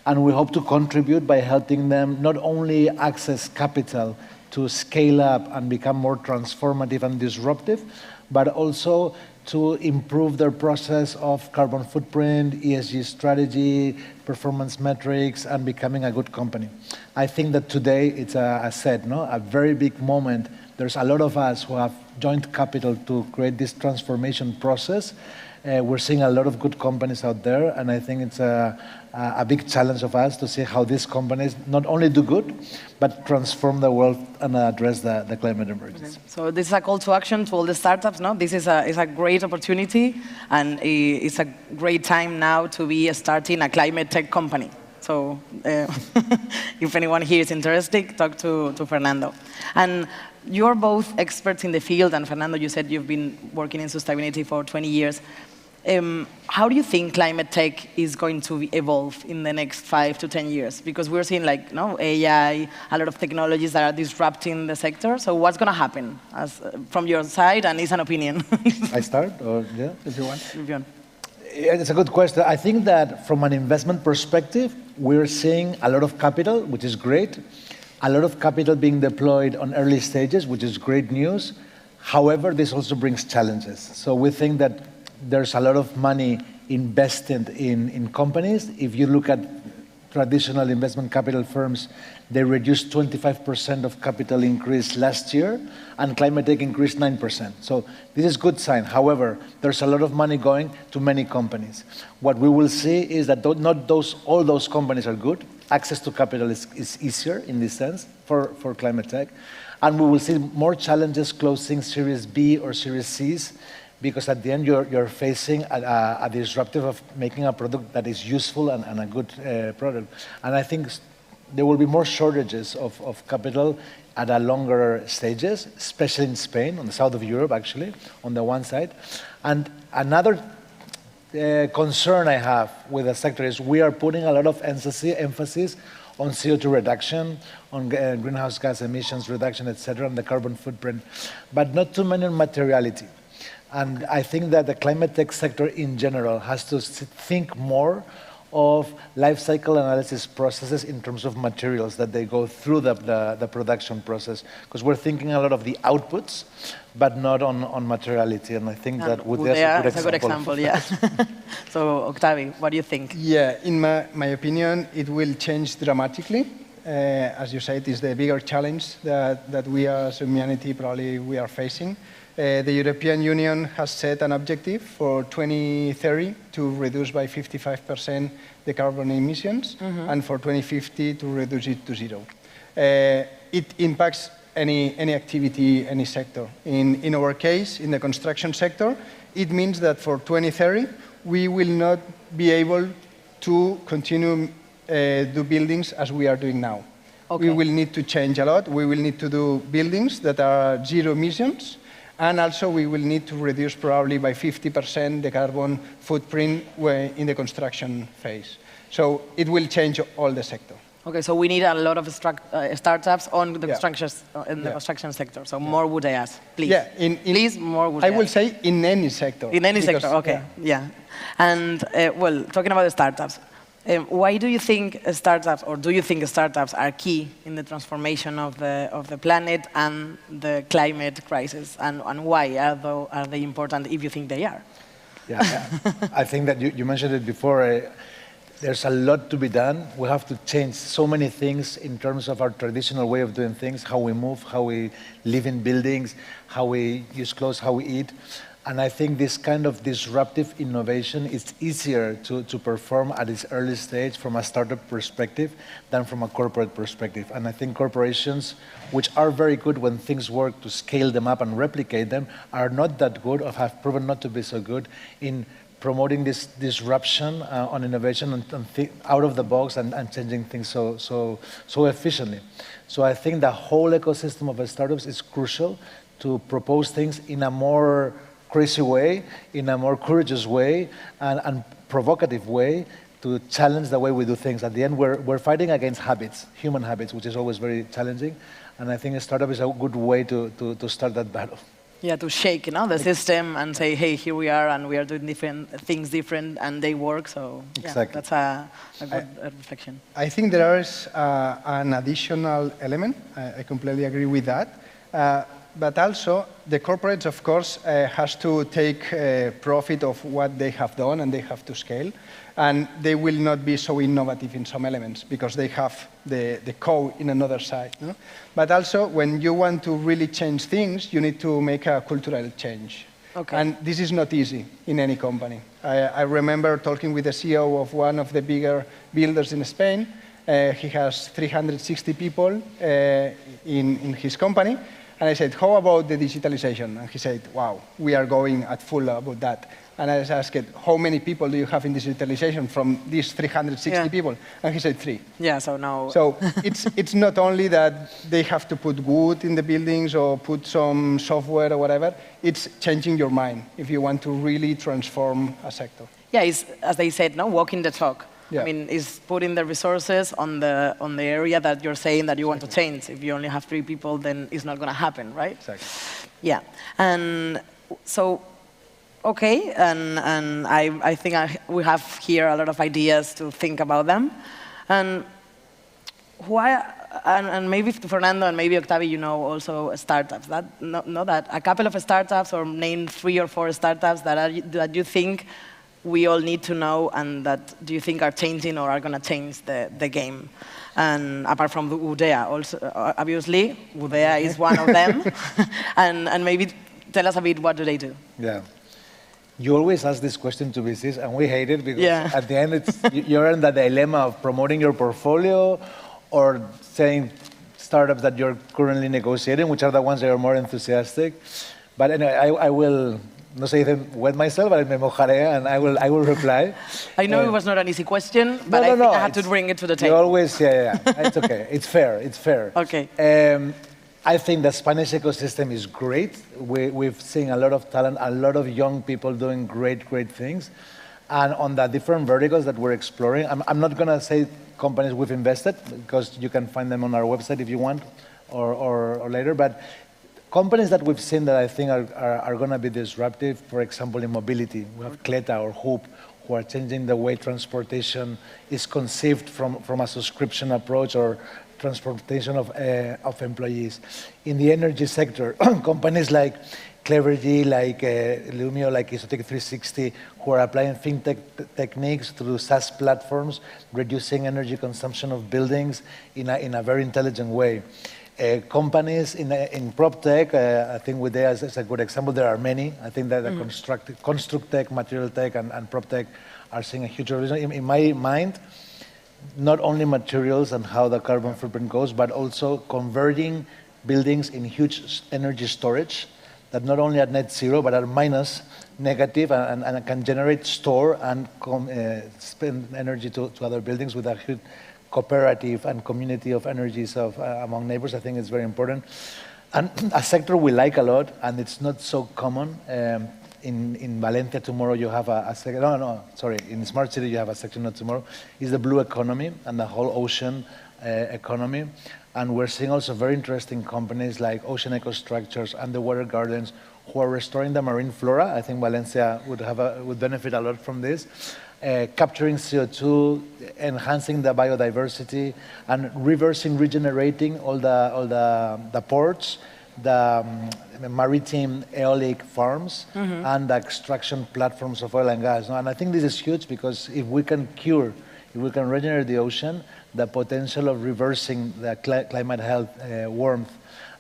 [SPEAKER 6] And we hope to contribute by helping them not only access capital to scale up and become more transformative and disruptive, but also to improve their process of carbon footprint, ESG strategy, performance metrics, and becoming a good company. I think that today it's, a very big moment. There's a lot of us who have joined capital to create this transformation process. We're seeing a lot of good companies out there, and I think it's a big challenge of us to see how these companies not only do good, but transform the world and address the climate emergency.
[SPEAKER 14] Okay. So this is a call to action to all the startups, no? This is a great opportunity, and it's a great time now to be starting a climate tech company. So if anyone here is interested, talk to Fernando. And you're both experts in the field, and Fernando, you said you've been working in sustainability for 20 years. How do you think climate tech is going to evolve in the next 5 to 10 years? Because we're seeing AI, a lot of technologies that are disrupting the sector. So what's going to happen from your side? And it's an opinion.
[SPEAKER 6] I start, or yeah,
[SPEAKER 14] if you want. If you want.
[SPEAKER 6] It's a good question. I think that from an investment perspective, we're seeing a lot of capital, which is great. A lot of capital being deployed on early stages, which is great news. However, this also brings challenges. So we think that there's a lot of money invested in companies. If you look at traditional investment capital firms, they reduced 25% of capital increase last year, and climate tech increased 9%. So this is a good sign. However, there's a lot of money going to many companies. What we will see is that not all those companies are good. Access to capital is easier in this sense for climate tech. And we will see more challenges closing Series B or Series Cs, because at the end you're facing a disruptive of making a product that is useful and a good product. And I think there will be more shortages of capital at a longer stages, especially in Spain, on the south of Europe actually, on the one side. And another concern I have with the sector is we are putting a lot of emphasis on CO2 reduction, on greenhouse gas emissions reduction, etc., and the carbon footprint, but not too many on materiality. And I think that the climate tech sector in general has to think more of life cycle analysis processes in terms of materials that they go through the production process. Because we're thinking a lot of the outputs, but not on materiality. And I think that Woodea is a good example.
[SPEAKER 14] Yeah. So, Octavi, what do you think?
[SPEAKER 9] Yeah, in my opinion, it will change dramatically. As you said, it's the bigger challenge that we as humanity probably we are facing. The European Union has set an objective for 2030 to reduce by 55% the carbon emissions, and for 2050 to reduce it to 0. It impacts any activity, any sector. In our case, in the construction sector, it means that for 2030, we will not be able to continue do buildings as we are doing now.
[SPEAKER 14] Okay.
[SPEAKER 9] We will need to change a lot. We will need to do buildings that are 0 emissions, and also we will need to reduce probably by 50% the carbon footprint in the construction phase. So it will change all the sector.
[SPEAKER 14] Okay, so we need a lot of startups on the construction sector. So more Woodeas, please.
[SPEAKER 9] Yeah,
[SPEAKER 14] please more Woodeas.
[SPEAKER 9] I will say in any sector.
[SPEAKER 14] In any sector, okay, yeah. And well, talking about the startups, why do you think startups, or do you think startups are key in the transformation of the planet and the climate crisis? And why are they important if you think they are?
[SPEAKER 6] Yeah, I think that you mentioned it before. There's a lot to be done. We have to change so many things in terms of our traditional way of doing things, how we move, how we live in buildings, how we use clothes, how we eat. And I think this kind of disruptive innovation is easier to perform at its early stage from a startup perspective than from a corporate perspective. And I think corporations, which are very good when things work to scale them up and replicate them, are not that good or have proven not to be so good in promoting this disruption on innovation and out of the box and changing things so efficiently. So I think the whole ecosystem of startups is crucial to propose things in a more crazy way, in a more courageous way, and provocative way to challenge the way we do things. At the end, we're fighting against habits, human habits, which is always very challenging. And I think a startup is a good way to start that battle.
[SPEAKER 14] Yeah, to shake, the system and say, hey, here we are, and we are doing different things and they work. So yeah, that's a good reflection.
[SPEAKER 9] I think there is an additional element. I completely agree with that. But also, the corporates, of course, has to take profit of what they have done, and they have to scale. And they will not be so innovative in some elements because they have the code in another side. No? But also, when you want to really change things, you need to make a cultural change.
[SPEAKER 14] Okay.
[SPEAKER 9] And this is not easy in any company. I remember talking with the CEO of one of the bigger builders in Spain. He has 360 people in his company. And I said, how about the digitalization? And he said, wow, we are going at full about that. And I asked, how many people do you have in digitalization from these 360 people? And he said 3.
[SPEAKER 14] Yeah, so now...
[SPEAKER 9] So it's not only that they have to put wood in the buildings or put some software or whatever, it's changing your mind if you want to really transform a sector.
[SPEAKER 14] Yeah, it's, as they said, walking the talk.
[SPEAKER 9] Yeah.
[SPEAKER 14] I mean, it's putting the resources on the area that you're saying that you want to change. If you only have 3 people, then it's not going to happen, right?
[SPEAKER 9] Exactly.
[SPEAKER 14] Yeah, and so, okay, and I think we have here a lot of ideas to think about them. And why, and maybe Fernando and maybe Octavi, also startups. That a couple of startups, or name 3 or 4 startups that you think we all need to know, and that do you think are changing or are going to change the game? And apart from the Woodea, also obviously Woodea is one of them. and maybe tell us a bit, what do they do?
[SPEAKER 6] Yeah, you always ask this question to VCs, and we hate it because at the end you're in the dilemma of promoting your portfolio or saying startups that you're currently negotiating, which are the ones that are more enthusiastic. But anyway, I will. No sé if wet myself, but me mojaré, and I will reply.
[SPEAKER 14] I know it was not an easy question, but I think I had to bring it to the table.
[SPEAKER 6] You always, it's okay. It's fair. It's fair.
[SPEAKER 14] Okay.
[SPEAKER 6] I think the Spanish ecosystem is great. We've seen a lot of talent, a lot of young people doing great things. And on the different verticals that we're exploring, I'm not going to say companies we've invested, because you can find them on our website if you want, or later. But companies that we've seen that I think are going to be disruptive, for example, in mobility. We have Cleta or Hoop, who are changing the way transportation is conceived from a subscription approach or transportation of employees. In the energy sector, companies like Clevergy, like Lumio, like Isotech 360, who are applying fintech techniques through SaaS platforms, reducing energy consumption of buildings in a very intelligent way. Companies in prop tech, I think Woodea is a good example. There are many. I think that the construct tech, material tech, and prop tech are seeing a huge revolution. In my mind, not only materials and how the carbon footprint goes, but also converting buildings in huge energy storage that not only are net zero, but are minus negative and can generate, store, and spend energy to other buildings with a huge cooperative and community of energies among neighbors. I think it's very important. And a sector we like a lot, and it's not so common. In Valencia tomorrow you have a section, in Smart City you have a section, not tomorrow, is the blue economy and the whole ocean economy. And we're seeing also very interesting companies like Ocean Ecostructures, Underwater Gardens, who are restoring the marine flora. I think Valencia would benefit a lot from this. Capturing CO2, enhancing the biodiversity, and regenerating all the ports, the maritime aeolic farms, and the extraction platforms of oil and gas. And I think this is huge because if we can regenerate the ocean, the potential of reversing the climate health, warmth,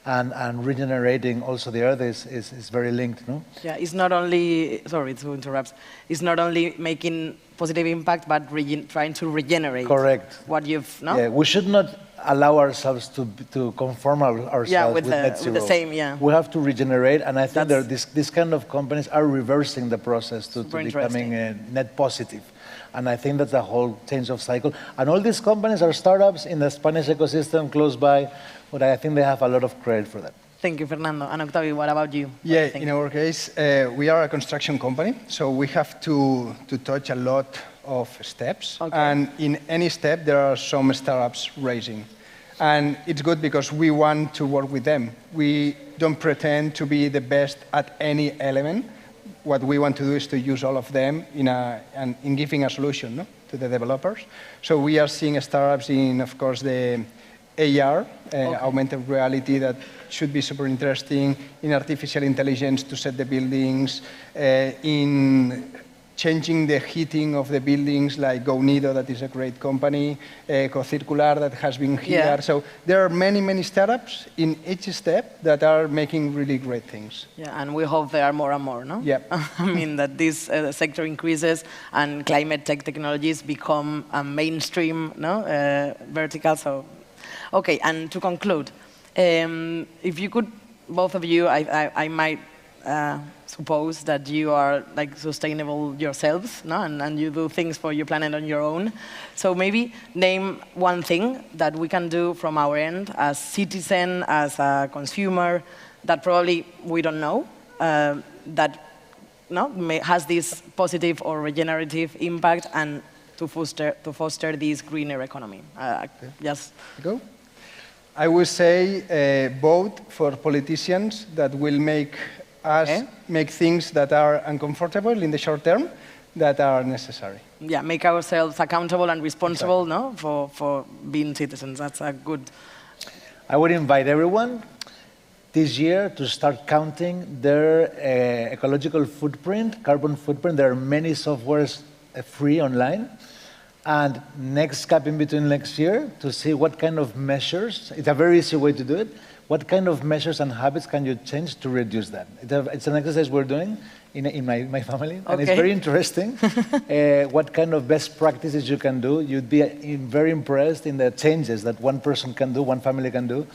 [SPEAKER 6] and regenerating also the earth is very linked, no?
[SPEAKER 14] Yeah, it's not only, sorry to interrupt, it's not only making positive impact, but trying to regenerate.
[SPEAKER 6] Correct.
[SPEAKER 14] What you've, no?
[SPEAKER 6] Yeah, we should not allow ourselves to conform ourselves with net zero.
[SPEAKER 14] With the same, yeah.
[SPEAKER 6] We have to regenerate, and I think this kind of companies are reversing the process to becoming net positive. And I think that's a whole change of cycle. And all these companies are startups in the Spanish ecosystem close by, but I think they have a lot of credit for that.
[SPEAKER 14] Thank you, Fernando. And Octavi, what about you?
[SPEAKER 9] Yeah, in our case, we are a construction company, so we have to touch a lot of steps. Okay. And in any step, there are some startups raising. And it's good because we want to work with them. We don't pretend to be the best at any element. What we want to do is to use all of them in giving a solution to the developers. So we are seeing startups in, of course, the AR, augmented reality, that should be super interesting, in artificial intelligence to set the buildings, in changing the heating of the buildings, like GoNido, that is a great company, CoCircular, that has been here. Yeah. So there are many, many startups in each step that are making really great things.
[SPEAKER 14] Yeah, and we hope there are more and more, no?
[SPEAKER 9] Yeah.
[SPEAKER 14] I mean, that this sector increases and climate tech technologies become a mainstream, vertical. So, okay, and to conclude, if you could, both of you, I might suppose that you are like sustainable yourselves, no? And you do things for your planet on your own. So maybe name one thing that we can do from our end as citizen, as a consumer, that probably we don't know, that has this positive or regenerative impact, and to foster this greener economy. Just
[SPEAKER 9] go. I would say vote for politicians that will make us make things that are uncomfortable in the short term that are necessary.
[SPEAKER 14] Yeah, make ourselves accountable and responsible, for being citizens. That's a good...
[SPEAKER 6] I would invite everyone this year to start counting their ecological footprint, carbon footprint. There are many softwares free online. And next gap in between next year to see what kind of measures, it's a very easy way to do it, what kind of measures and habits can you change to reduce that? It's an exercise we're doing in my family, and it's very interesting what kind of best practices you can do. You'd be very impressed in the changes that one person can do, one family can do,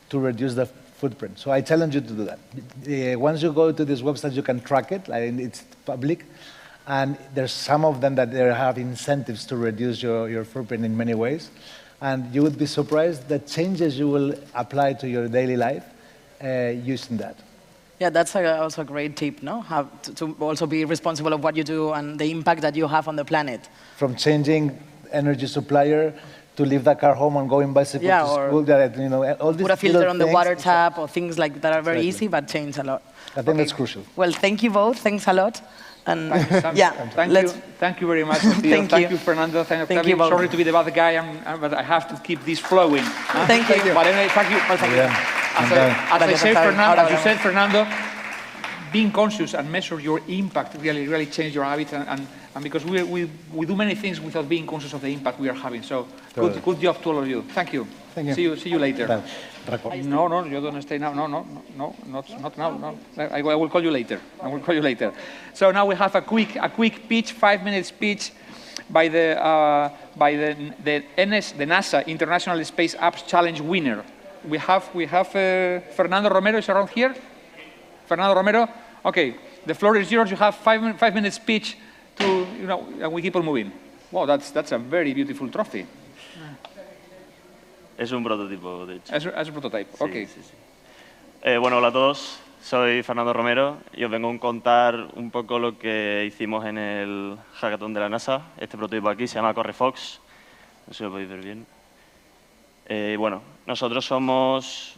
[SPEAKER 6] to reduce the footprint. So I challenge you to do that. Once you go to this website, you can track it, it's public. And there's some of them that they have incentives to reduce your footprint in many ways. And you would be surprised the changes you will apply to your daily life using that.
[SPEAKER 14] Yeah, that's also a great tip, no? To also be responsible of what you do and the impact that you have on the planet.
[SPEAKER 6] From changing energy supplier to leave the car home and go in bicycle to school. All these
[SPEAKER 14] put a filter on the water tap or things like that are very easy but change a lot.
[SPEAKER 6] I think that's crucial.
[SPEAKER 14] Well, thank you both. Thanks a lot. And
[SPEAKER 1] yeah, thank you very much, Rocío. Thank you, Fernando. Thank you, Octavi. Sorry to be the bad guy, but I have to keep this flowing.
[SPEAKER 14] Thank you.
[SPEAKER 1] But anyway, thank you. As I said, Fernando, as you said, Fernando, being conscious and measure your impact really change your habit, and because we do many things without being conscious of the impact we are having. So good job to all of you. Thank you.
[SPEAKER 6] Thank you.
[SPEAKER 1] See you later. No, you don't stay now. No, not now. No. I will call you later. So now we have a quick pitch, 5 minute speech by the NASA International Space Apps Challenge winner. We have Fernando Romero is around here. Fernando Romero. Okay, the floor is yours. You have 5 minute speech to and we keep on moving. Wow, that's a very beautiful trophy.
[SPEAKER 16] Es un prototipo, de hecho.
[SPEAKER 1] Es un prototipo,
[SPEAKER 16] sí,
[SPEAKER 1] ok.
[SPEAKER 16] Sí. Bueno, hola a todos. Soy Fernando Romero y os vengo a contar un poco lo que hicimos en el hackathon de la NASA. Este prototipo aquí se llama CoReFox. No sé si lo podéis ver bien. Bueno, nosotros somos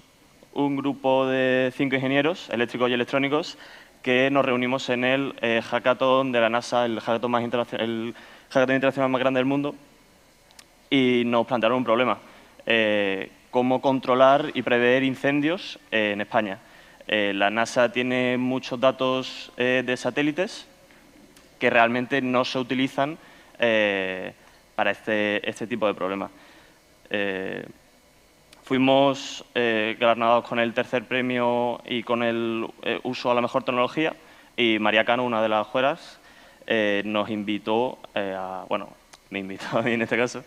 [SPEAKER 16] un grupo de 5 ingenieros eléctricos y electrónicos que nos reunimos en el hackathon de la NASA, el hackathon internacional más grande del mundo, y nos plantearon un problema. Cómo controlar y prever incendios en España. La NASA tiene muchos datos de satélites que realmente no se utilizan para este tipo de problemas. Fuimos galardonados con el tercer premio y con el uso a la mejor tecnología, y María Cano, una de las jueces, nos invitó me invitó a mí en este caso,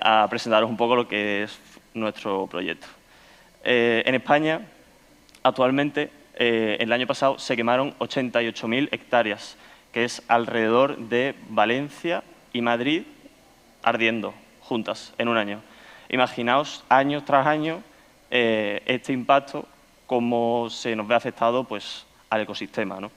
[SPEAKER 16] a presentaros un poco lo que es nuestro proyecto. En España, actualmente, el año pasado se quemaron 88.000 hectáreas, que es alrededor de Valencia y Madrid ardiendo juntas en un año. Imaginaos, año tras año, este impacto, cómo se nos ve afectado pues, al ecosistema, ¿no?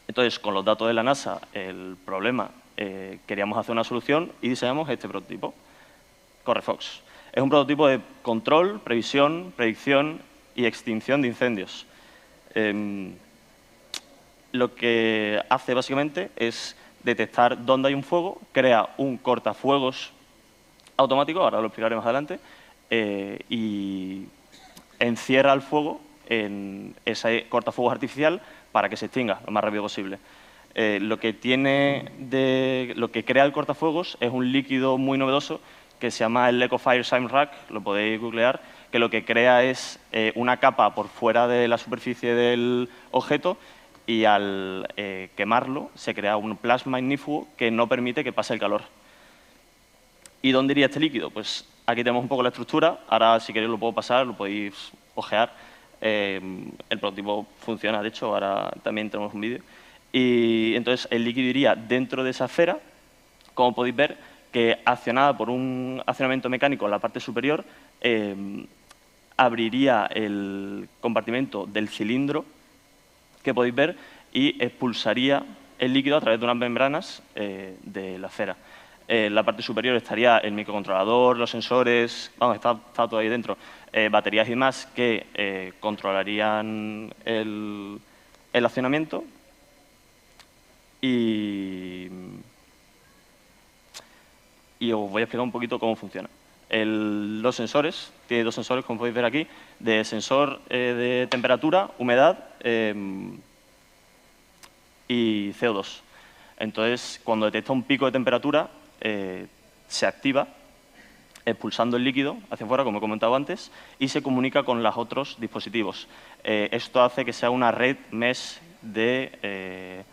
[SPEAKER 16] Entonces, con los datos de la NASA, el problema, queríamos hacer una solución y diseñamos este prototipo, CoReFox. Es un prototipo de control, previsión, predicción y extinción de incendios. Lo que hace básicamente es detectar dónde hay un fuego, crea un cortafuegos automático, ahora lo explicaré más adelante, y encierra el fuego en ese cortafuegos artificial para que se extinga lo más rápido posible. Lo que crea el cortafuegos es un líquido muy novedoso que se llama el EcoFire Sign Rack, lo podéis googlear, que lo que crea es una capa por fuera de la superficie del objeto, y al quemarlo se crea un plasma ignífugo que no permite que pase el calor. ¿Y dónde iría este líquido? Pues aquí tenemos un poco la estructura, ahora si queréis lo puedo pasar, lo podéis ojear. El prototipo funciona, de hecho, ahora también tenemos un vídeo. Y entonces el líquido iría dentro de esa esfera, como podéis ver, que accionada por un accionamiento mecánico en la parte superior, abriría el compartimento del cilindro que podéis ver y expulsaría el líquido a través de unas membranas de la esfera. En la parte superior estaría el microcontrolador, los sensores, vamos, está todo ahí dentro, baterías y demás que controlarían el accionamiento. Y os voy a explicar un poquito cómo funciona. Los sensores, tiene dos sensores, como podéis ver aquí, de sensor de temperatura, humedad y CO2. Entonces, cuando detecta un pico de temperatura, se activa expulsando el líquido hacia afuera, como he comentado antes, y se comunica con los otros dispositivos. Esto hace que sea una red mesh de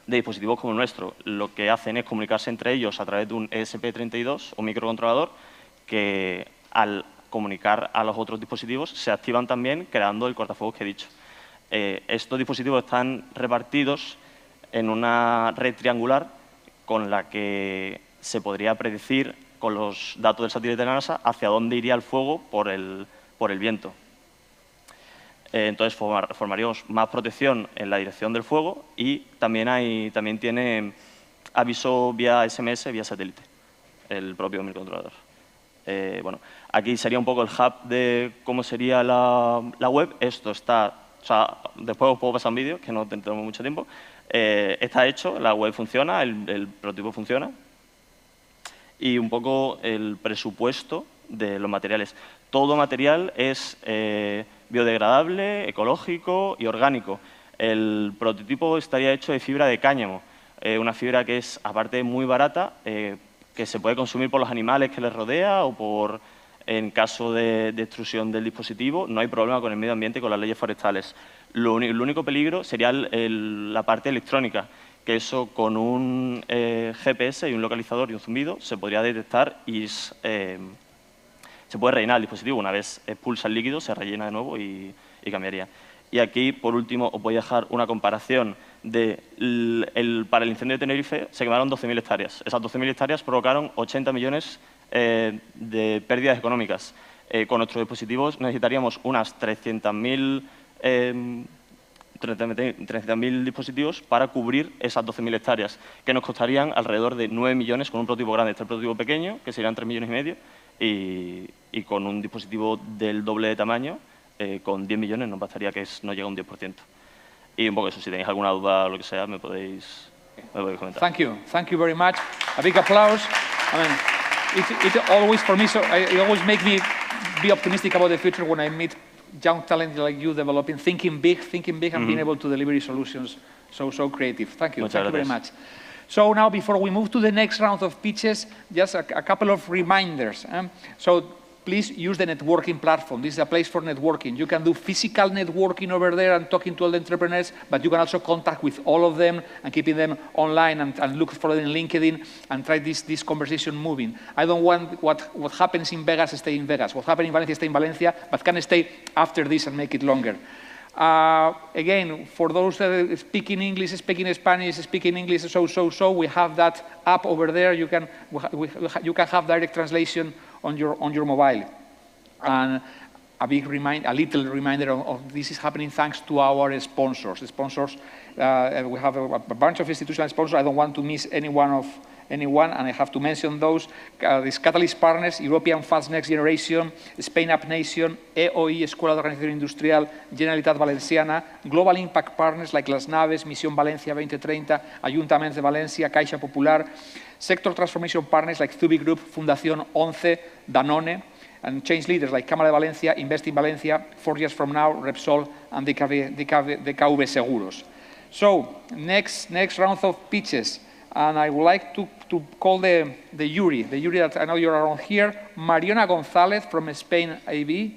[SPEAKER 16] dispositivos como el nuestro. Lo que hacen es comunicarse entre ellos a través de un ESP32 o microcontrolador que, al comunicar a los otros dispositivos, se activan también creando el cortafuegos que he dicho. Estos dispositivos están repartidos en una red triangular con la que se podría predecir con los datos del satélite de la NASA hacia dónde iría el fuego por el viento. Entonces formaríamos más protección en la dirección del fuego y también tiene aviso vía SMS, vía satélite, el propio microcontrolador. Bueno, aquí sería un poco el hub de cómo sería la web. Esto está o sea, después os puedo pasar un vídeo, que no tenemos mucho tiempo. Está hecho, la web funciona, el prototipo funciona. Y un poco el presupuesto de los materiales. Todo material es biodegradable, ecológico y orgánico. El prototipo estaría hecho de fibra de cáñamo, una fibra que es, aparte, muy barata, que se puede consumir por los animales que les rodea o por, en caso de extrusión del dispositivo, no hay problema con el medio ambiente y con las leyes forestales. El único peligro sería la parte electrónica, que eso con un GPS y un localizador y un zumbido se podría detectar y se puede rellenar el dispositivo. Una vez expulsa el líquido, se rellena de nuevo y cambiaría. Y aquí, por último, os voy a dejar una comparación de para el incendio de Tenerife se quemaron 12.000 hectáreas. Esas 12.000 hectáreas provocaron 80 millones de pérdidas económicas. Con nuestros dispositivos necesitaríamos unas 300.000 dispositivos para cubrir esas 12.000 hectáreas, que nos costarían alrededor de 9 millones con un prototipo grande. Este es el prototipo pequeño, que serían 3,5 millones, y con un dispositivo del doble de tamaño, con 10 millones nos bastaría, que no llega a un 10%. Y un poco eso, si tenéis alguna duda o lo que sea, me podéis comentar.
[SPEAKER 1] Thank you very much. A big applause. I mean, it always, for me, it always makes me be optimistic about the future when I meet young talent like you developing, thinking big, and being able to deliver solutions so creative. Thank you. Thank you very much. So now, before we move to the next round of pitches, just a couple of reminders. So please use the networking platform. This is a place for networking. You can do physical networking over there and talking to all the entrepreneurs, but you can also contact with all of them and keeping them online and look for them in LinkedIn and try this conversation moving. I don't want what happens in Vegas stay in Vegas. What happens in Valencia stay in Valencia, but can stay after this and make it longer. Again, for those that speaking English, speaking Spanish, speaking English, we have that app over there. You can have direct translation on your mobile. And a little reminder of this is happening thanks to our sponsors. We have a bunch of institutional sponsors. I don't want to miss anyone, and I have to mention those. These Catalyst partners, European Funds Next Generation, Spain Up Nation, EOI, Escuela de Organización Industrial, Generalitat Valenciana, Global Impact partners like Las Naves, Misión Valencia 2030, Ayuntamiento de Valencia, Caixa Popular, Sector Transformation partners like Zubi Group, Fundación 11, Danone, and change leaders like Cámara de Valencia, Invest in Valencia, 4 years from now, Repsol, and DKV Seguros. So, next round of pitches. And I would like to call the jury that I know you're around here. Mariona González from Spain AB.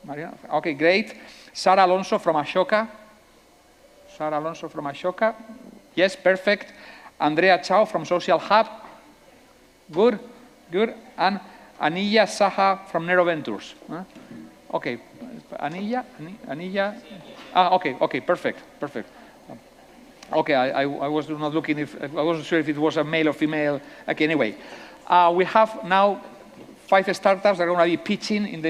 [SPEAKER 1] Mariona, okay, great. Sara Alonso from Ashoka. Yes, perfect. Andrea Chao from Social Hub. Good. And Anilla Saha from Nero Ventures. Okay, Anilla. Okay, perfect. Okay, I was not looking I wasn't sure if it was a male or female. Okay, anyway. We have now 5 startups that are going to be pitching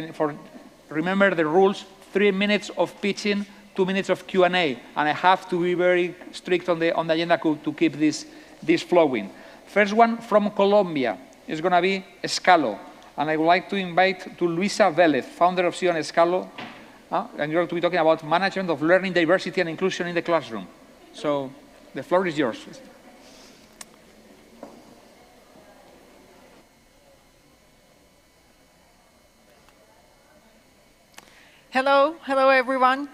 [SPEAKER 1] remember the rules, 3 minutes of pitching, 2 minutes of Q&A. And I have to be very strict on the agenda to keep this flowing. First one from Colombia is going to be Escalo. And I would like to invite to Luisa Vélez, founder of Sion Escalo. And you're going to be talking about management of learning diversity and inclusion in the classroom. So the floor is yours.
[SPEAKER 17] Hello everyone.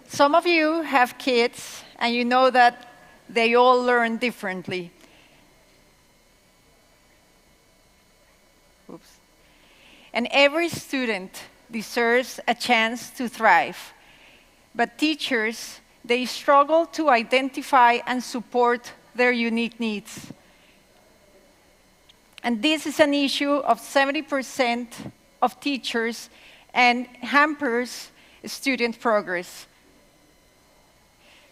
[SPEAKER 17] Some of you have kids and you know that they all learn differently. Oops. And every student deserves a chance to thrive. But teachers, they struggle to identify and support their unique needs. And this is an issue of 70% of teachers and hampers student progress.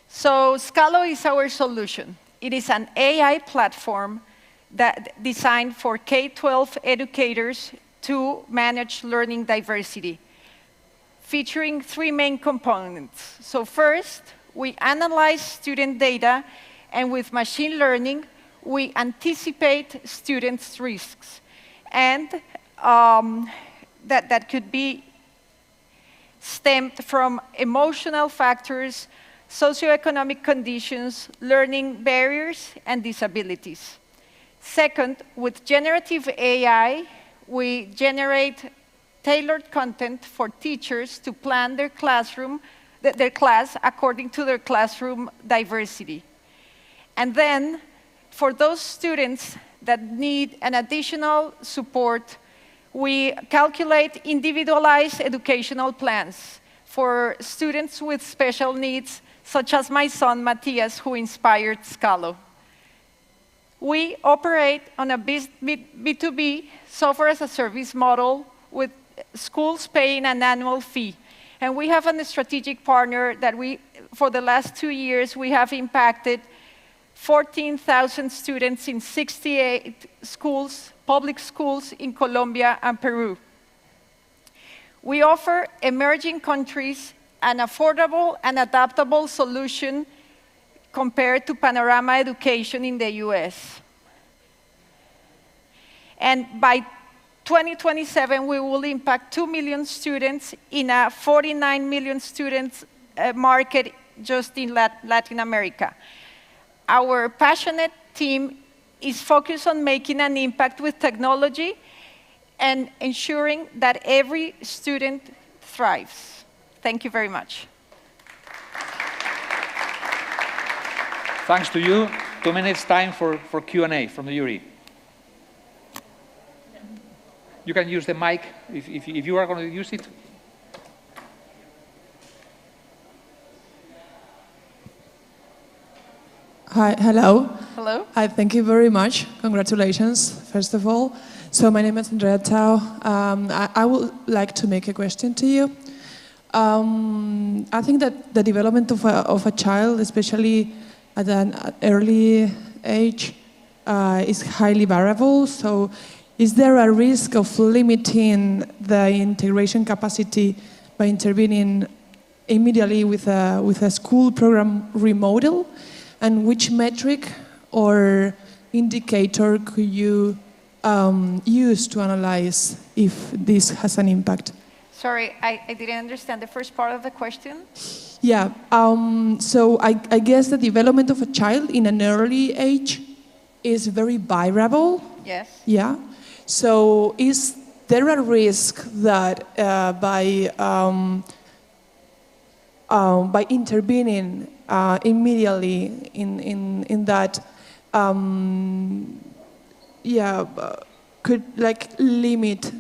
[SPEAKER 17] So Scalo is our solution. It is an AI platform designed for K-12 educators to manage learning diversity, featuring 3 main components. So first, we analyze student data, and with machine learning, we anticipate students' risks. And that could be stemmed from emotional factors, socioeconomic conditions, learning barriers, and disabilities. Second, with generative AI, we generate tailored content for teachers to plan their class according to their classroom diversity. And then, for those students that need an additional support, we calculate individualized educational plans for students with special needs, such as my son, Matthias, who inspired Scalo. We operate on a B2B software as a service model with schools paying an annual fee. And we have a strategic partner that for the last 2 years, we have impacted 14,000 students in 68 schools, public schools in Colombia and Peru. We offer emerging countries an affordable and adaptable solution compared to Panorama Education in the US. And by 2027, we will impact 2 million students in a 49 million students market just in Latin America. Our passionate team is focused on making an impact with technology and ensuring that every student thrives. Thank you very much.
[SPEAKER 1] Thanks to you. 2 minutes time for Q&A from the jury. You can use the mic if you are going to use it.
[SPEAKER 18] Hi, hello.
[SPEAKER 17] Hello.
[SPEAKER 18] Hi, thank you very much. Congratulations, first of all. So my name is Andrea Tao. I would like to make a question to you. I think that the development of a child, especially at an early age, is highly variable. So is there a risk of limiting the integration capacity by intervening immediately with a school program remodel? And which metric or indicator could you use to analyze if this has an impact?
[SPEAKER 17] Sorry, I didn't understand the first part of the question.
[SPEAKER 18] Yeah, so I guess the development of a child in an early age is very variable.
[SPEAKER 17] Yes.
[SPEAKER 18] Yeah. So is there a risk that by intervening immediately in that, could limit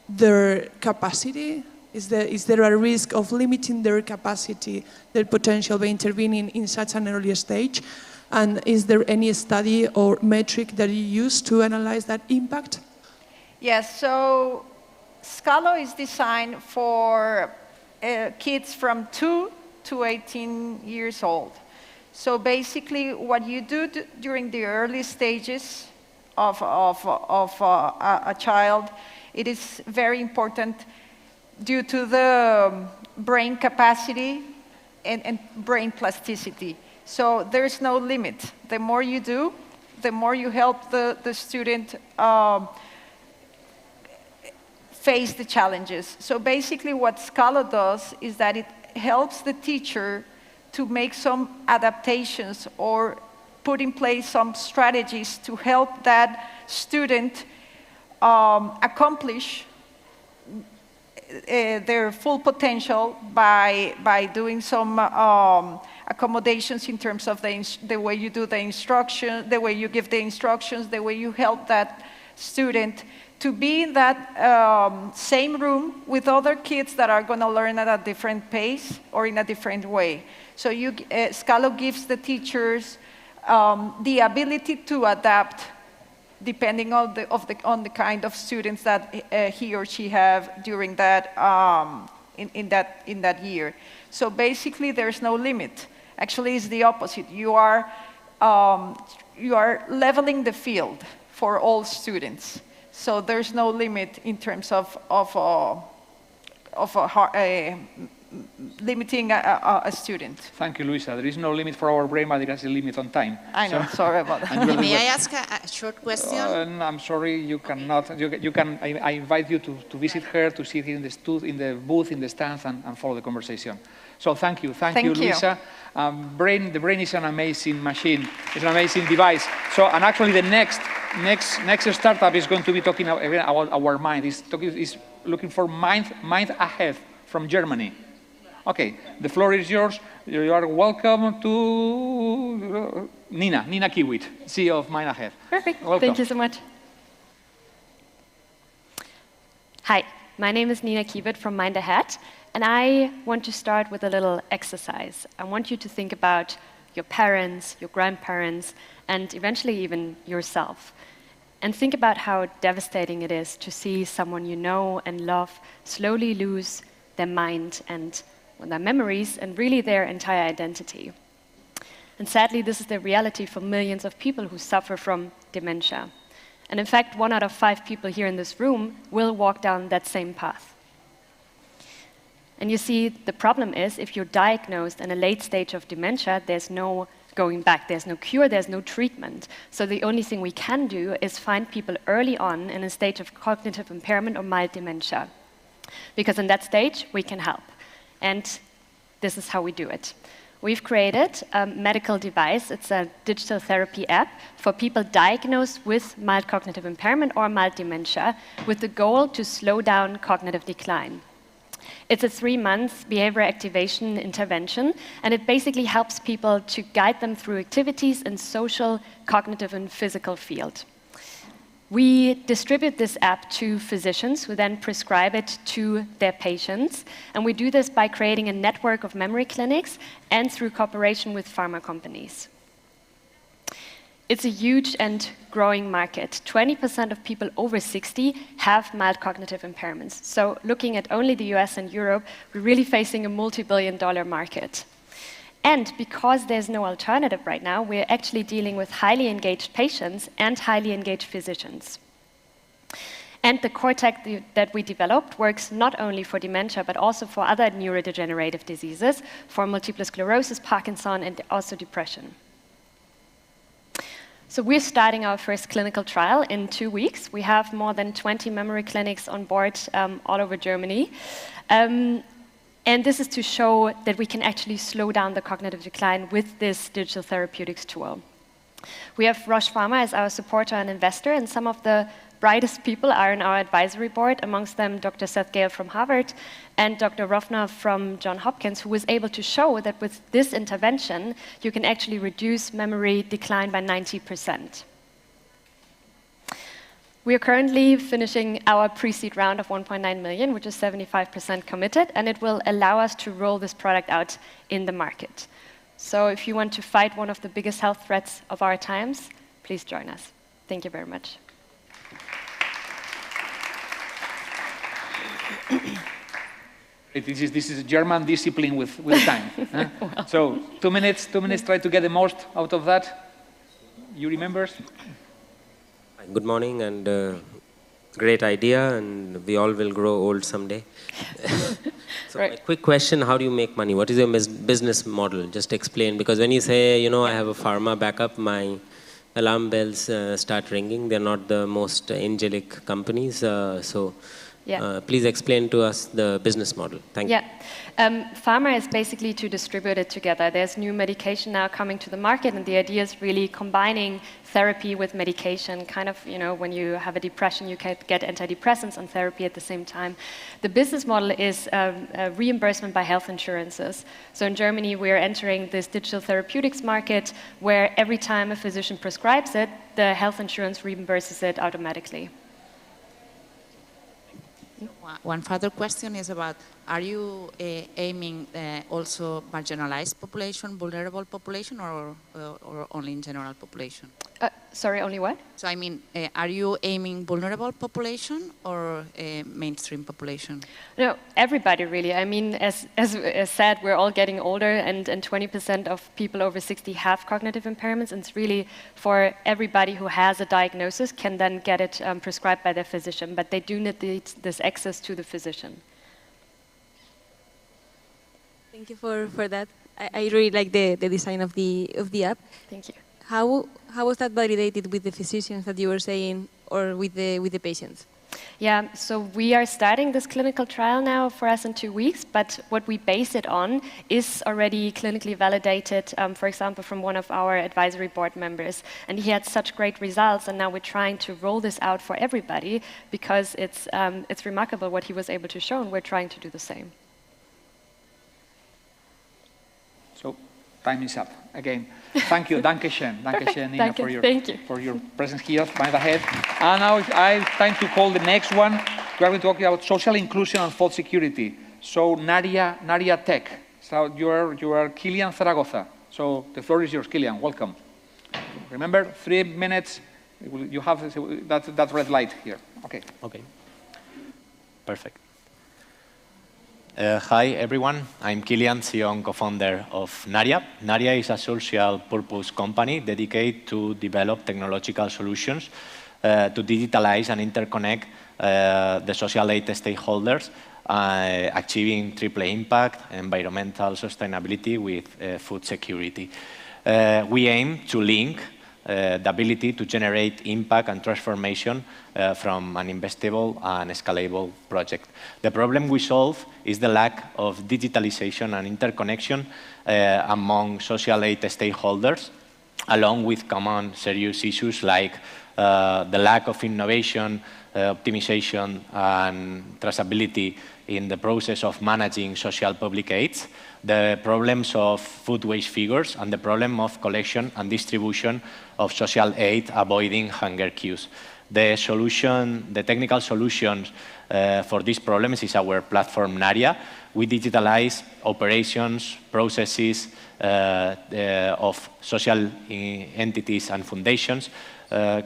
[SPEAKER 18] their capacity? Is there a risk of limiting their capacity, their potential by intervening in such an early stage? And is there any study or metric that you use to analyze that impact?
[SPEAKER 17] Yes, so Scalo is designed for kids from 2 to 18 years old. So basically what you do during the early stages of a child, it is very important due to the brain capacity and brain plasticity. So there's no limit. The more you do, the more you help the student face the challenges. So basically what Scalo does is that it helps the teacher to make some adaptations or put in place some strategies to help that student accomplish their full potential by doing some accommodations in terms of the way you do the instruction, the way you give the instructions, the way you help that student to be in that same room with other kids that are going to learn at a different pace or in a different way. So Scalo gives the teachers the ability to adapt depending on the kind of students that he or she have during that in that year. So basically, there's no limit. Actually, it's the opposite. You are leveling the field for all students. So there's no limit in terms of limiting a student.
[SPEAKER 1] Thank you, Luisa. There is no limit for our brain, but there is a limit on time.
[SPEAKER 17] I know, sorry about that.
[SPEAKER 19] May I ask a short question?
[SPEAKER 1] I'm sorry, you cannot. You can. I invite you to visit her, to sit in the booth, in the stands, and follow the conversation. So thank you, thank you, Luisa. The brain is an amazing machine. It's an amazing device. So, and actually, the next startup is going to be talking about our mind. Is looking for mind ahead from Germany. Okay, the floor is yours. You are welcome to Nina Kiewit, CEO of Mind Ahead.
[SPEAKER 20] Perfect.
[SPEAKER 1] Welcome.
[SPEAKER 20] Thank you so much. Hi, my name is Nina Kiewit from Mind Ahead, and I want to start with a little exercise. I want you to think about your parents, your grandparents, and eventually even yourself. And think about how devastating it is to see someone you know and love slowly lose their mind and their memories and really their entire identity. And sadly, this is the reality for millions of people who suffer from dementia. And in fact, 1 out of 5 people here in this room will walk down that same path. And you see, the problem is if you're diagnosed in a late stage of dementia, there's no going back, there's no cure, there's no treatment. So the only thing we can do is find people early on in a stage of cognitive impairment or mild dementia. Because in that stage, we can help. And this is how we do it. We've created a medical device. It's a digital therapy app for people diagnosed with mild cognitive impairment or mild dementia with the goal to slow down cognitive decline. It's a 3-month behavior activation intervention, and it basically helps people to guide them through activities in social, cognitive, and physical field. We distribute this app to physicians who then prescribe it to their patients, and we do this by creating a network of memory clinics and through cooperation with pharma companies. It's a huge and growing market. 20% of people over 60 have mild cognitive impairments. So looking at only the US and Europe, we're really facing a multi-billion-dollar market. And because there's no alternative right now, we're actually dealing with highly engaged patients and highly engaged physicians. And the core tech that we developed works not only for dementia, but also for other neurodegenerative diseases, for multiple sclerosis, Parkinson, and also depression. So we're starting our first clinical trial in 2 weeks. We have more than 20 memory clinics on board all over Germany. And this is to show that we can actually slow down the cognitive decline with this digital therapeutics tool. We have Roche Pharma as our supporter and investor, and some of the brightest people are in our advisory board, amongst them Dr. Seth Gale from Harvard and Dr. Rofner from Johns Hopkins, who was able to show that with this intervention, you can actually reduce memory decline by 90%. We are currently finishing our pre-seed round of 1.9 million, which is 75% committed, and it will allow us to roll this product out in the market. So if you want to fight one of the biggest health threats of our times, please join us. Thank you very much.
[SPEAKER 1] This is German discipline with time. Well. So 2 minutes, try to get the most out of that. You remember?
[SPEAKER 21] Good morning, and great idea, and we all will grow old someday. So right. A quick question, how do you make money? What is your business model? Just explain, because when you say, you know, I have a pharma backup, my alarm bells start ringing. They're not the most angelic companies, please explain to us the business model. Thank you.
[SPEAKER 20] Pharma is basically to distribute it together. There's new medication now coming to the market, and the idea is really combining therapy with medication. Kind of, you know, when you have a depression, you can get antidepressants and therapy at the same time. The business model is reimbursement by health insurances. So in Germany, we're entering this digital therapeutics market where every time a physician prescribes it, the health insurance reimburses it automatically.
[SPEAKER 19] One further question is about, are you aiming also marginalized population, vulnerable population, or only in general population?
[SPEAKER 20] Sorry, only what?
[SPEAKER 19] So I mean, are you aiming vulnerable population or mainstream population?
[SPEAKER 20] No, everybody really. I mean, as said, we're all getting older, and 20% of people over 60 have cognitive impairments, and it's really for everybody who has a diagnosis can then get it prescribed by their physician, but they do need this access to the physician.
[SPEAKER 4] Thank you for that. I really like the design of the app.
[SPEAKER 20] Thank you.
[SPEAKER 4] How was that validated with the physicians that you were saying, or with the patients?
[SPEAKER 20] Yeah, so we are starting this clinical trial now for us in 2 weeks, but what we base it on is already clinically validated, for example, from one of our advisory board members. And he had such great results, and now we're trying to roll this out for everybody because it's remarkable what he was able to show, and we're trying to do the same.
[SPEAKER 1] So, time is up. Again, thank you. Danke schön. Danke schön, Nina, for your presence here by the head. And now it's time to call the next one. We are going to talk about social inclusion and food security. So, Naria Tech. So, you are Kilian Zaragoza. So, the floor is yours, Kilian. Welcome. Remember, 3 minutes. You have that red light here. Okay.
[SPEAKER 22] Okay. Perfect. Hi, everyone. I'm Kilian, CEO and co-founder of Naria. Naria is a social purpose company dedicated to develop technological solutions to digitalize and interconnect the social aid stakeholders, achieving triple impact, environmental sustainability with food security. We aim to link the ability to generate impact and transformation from an investable and scalable project. The problem we solve is the lack of digitalization and interconnection among social aid stakeholders, along with common serious issues like the lack of innovation, optimization, and traceability in the process of managing social public aids, the problems of food waste figures, and the problem of collection and distribution of social aid avoiding hunger queues. The technical solution for these problems is our platform, Naria. We digitalize operations, processes of social entities and foundations,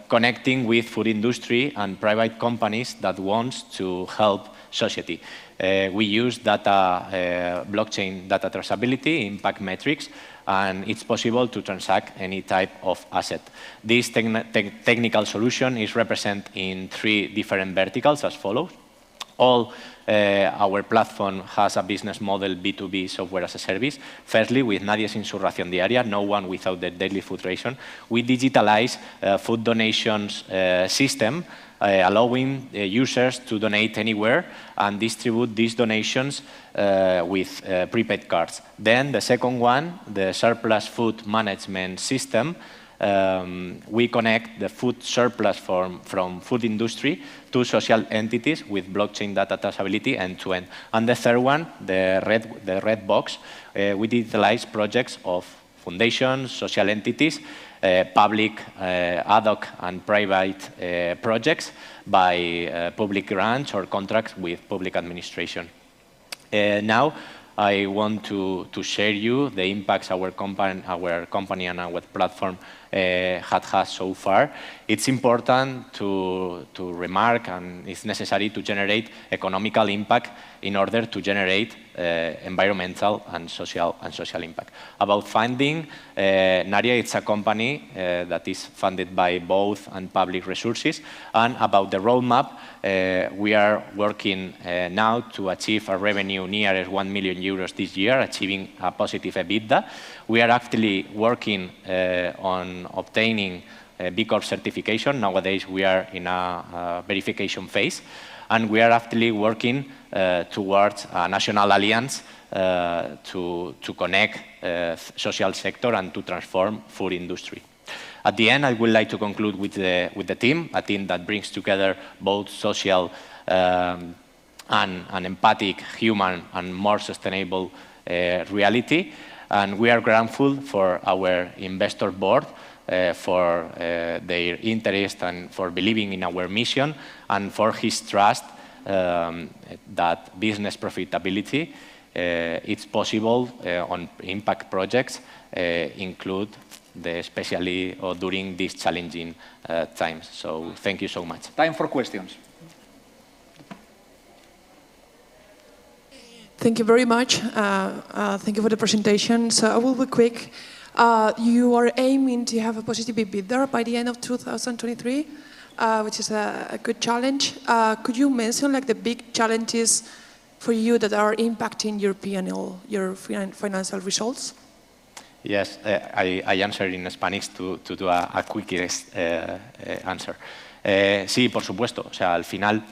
[SPEAKER 22] connecting with food industry and private companies that want to help society. We use blockchain data traceability, impact metrics, and it's possible to transact any type of asset. This technical solution is represented in 3 different verticals as follows. Our platform has a business model B2B, software as a service. Firstly, with Nadia's Insurración Diaria, no one without the daily food ration, we digitalize food donations system, allowing users to donate anywhere and distribute these donations with prepaid cards. Then the second one, the surplus food management system, we connect the food surplus from food industry to social entities with blockchain data traceability end-to-end. And the third one, the red box, we digitalize projects of foundations, social entities, public, ad hoc, and private projects by public grants or contracts with public administration. Now, I want to share you the impacts our company and our platform had so far. It's important to remark, and it's necessary to generate economical impact in order to generate environmental and social impact. About funding, Naria is a company that is funded by both and public resources. And about the roadmap, we are working now to achieve a revenue near 1 million euros this year, achieving a positive EBITDA. We are actively working on obtaining B Corp certification. Nowadays, we are in a verification phase. And we are actively working towards a national alliance to connect social sector and to transform food industry. At the end, I would like to conclude with the team, a team that brings together both social and empathic, human, and more sustainable reality. And we are grateful for our investor board for their interest and for believing in our mission and for his trust that business profitability it's possible on impact projects, include especially during these challenging times. So thank you so much.
[SPEAKER 1] Time for questions.
[SPEAKER 18] Thank you very much. Thank you for the presentation. So I will be quick. You are aiming to have a positive EBITDA by the end of 2023, which is a good challenge. Could you mention like the big challenges for you that are impacting your P&L, your financial results?
[SPEAKER 22] Yes, I answer in Spanish to do a quickest answer. Sí, por supuesto. O sea, al final,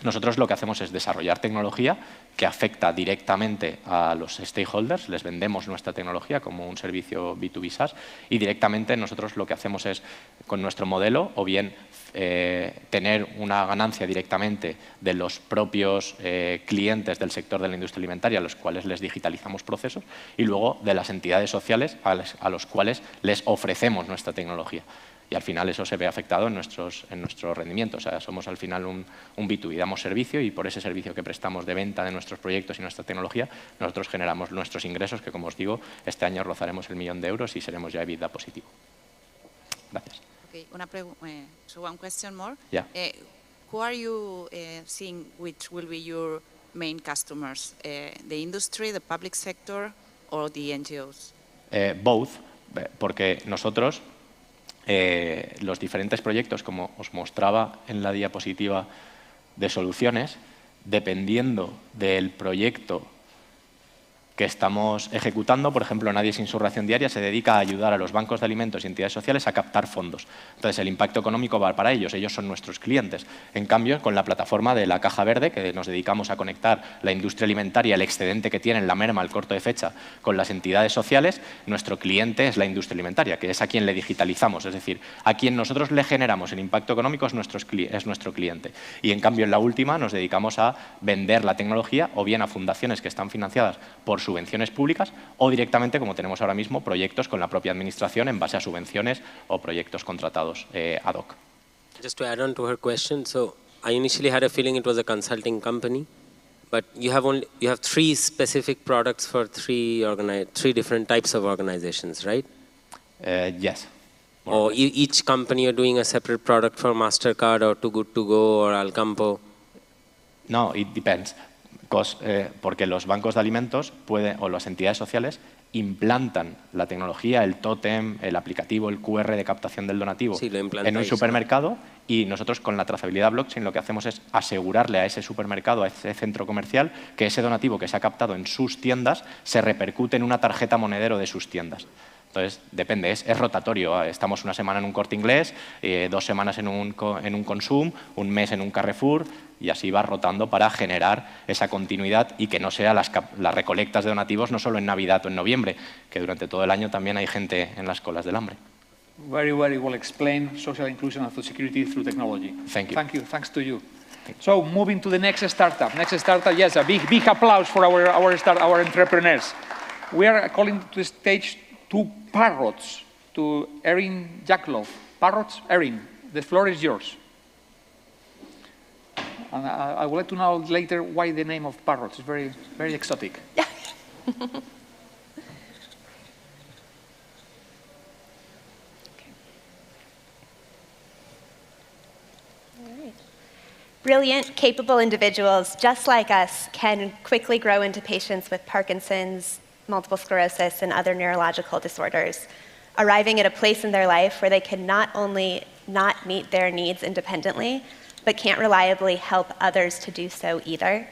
[SPEAKER 22] nosotros lo que hacemos es desarrollar tecnología que afecta directamente a los stakeholders, les vendemos nuestra tecnología como un servicio B2B SaaS y directamente nosotros lo que hacemos es, con nuestro modelo, o bien tener una ganancia directamente de los propios clientes del sector de la industria alimentaria a los cuales les digitalizamos procesos y luego de las entidades sociales a los cuales les ofrecemos nuestra tecnología. Y al final eso se ve afectado en nuestro rendimiento. O sea, somos al final un B2B, damos servicio y por ese servicio que prestamos de venta de nuestros proyectos y nuestra tecnología, nosotros generamos nuestros ingresos que, como os digo, este año rozaremos el 1.000.000 de euros y seremos ya EBITDA positivo. Gracias.
[SPEAKER 19] Okay, so one question more.
[SPEAKER 22] Yeah.
[SPEAKER 19] Who are you seeing which will be your main customers? The industry, the public sector, or the NGOs?
[SPEAKER 22] Both, porque nosotros los diferentes proyectos, como os mostraba en la diapositiva de soluciones, dependiendo del proyecto que estamos ejecutando, por ejemplo, Nadie sin su ración diaria se dedica a ayudar a los bancos de alimentos y entidades sociales a captar fondos. Entonces, el impacto económico va para ellos son nuestros clientes. En cambio, con la plataforma de la Caja Verde, que nos dedicamos a conectar la industria alimentaria, el excedente que tienen, la merma, el corto de fecha, con las entidades sociales, nuestro cliente es la industria alimentaria, que es a quien le digitalizamos, es decir, a quien nosotros le generamos el impacto económico es nuestro cliente. Y en cambio, en la última nos dedicamos a vender la tecnología o bien a fundaciones que están financiadas por subvenciones públicas o directamente, como tenemos ahora mismo, proyectos con la propia administración en base a subvenciones o proyectos contratados ad hoc.
[SPEAKER 21] Just to add on to her question, so I initially had a feeling it was a consulting company, but you have three specific products for three different types of organizations, right?
[SPEAKER 22] Yes.
[SPEAKER 21] Or each company you're doing a separate product for MasterCard or Too Good To Go or Alcampo?
[SPEAKER 22] No, it depends. Porque los bancos de alimentos o las entidades sociales implantan la tecnología, el tótem, el aplicativo, el QR de captación del donativo en un supermercado y nosotros con la trazabilidad blockchain lo que hacemos es asegurarle a ese supermercado, a ese centro comercial, que ese donativo que se ha captado en sus tiendas se repercute en una tarjeta monedero de sus tiendas. Entonces, depende, es rotatorio. Estamos una semana en un Corte Inglés, 2 semanas en un Consum, un mes en un Carrefour y así va rotando para generar esa continuidad y que no sea las recolectas de donativos no solo en Navidad o en noviembre, que durante todo el año también hay gente en las colas del hambre.
[SPEAKER 1] Very, very well explained, social inclusion and food security through technology.
[SPEAKER 22] Thank you.
[SPEAKER 1] Thank you, thanks to you. So, moving to the next startup. Next startup, yes, a big applause for our entrepreneurs. We are calling to the stage 2 parrots, to Erin Jacklow. Parrots, Erin, the floor is yours. And I would like to know later why the name of parrots is very, very exotic.
[SPEAKER 20] Yeah. Brilliant, capable individuals just like us can quickly grow into patients with Parkinson's, multiple sclerosis, and other neurological disorders, arriving at a place in their life where they can not only not meet their needs independently, but can't reliably help others to do so either.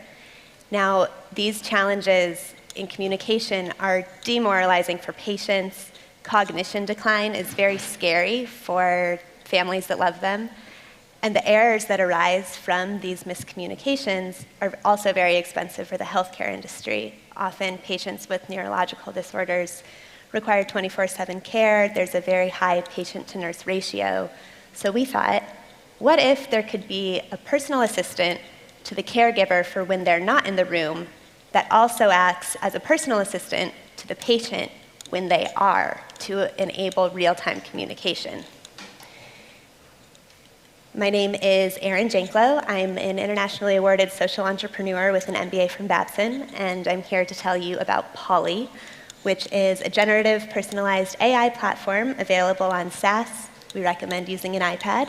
[SPEAKER 20] Now, these challenges in communication are demoralizing for patients. Cognition decline is very scary for families that love them. And the errors that arise from these miscommunications are also very expensive for the healthcare industry. Often patients with neurological disorders require 24/7 care. There's a very high patient-to-nurse ratio. So we thought, what if there could be a personal assistant to the caregiver for when they're not in the room that also acts as a personal assistant to the patient when they are, to enable real-time communication. My name is Erin Janklow. I'm an internationally awarded social entrepreneur with an MBA from Babson, and I'm here to tell you about Polly, which is a generative personalized AI platform available on SaaS. We recommend using an iPad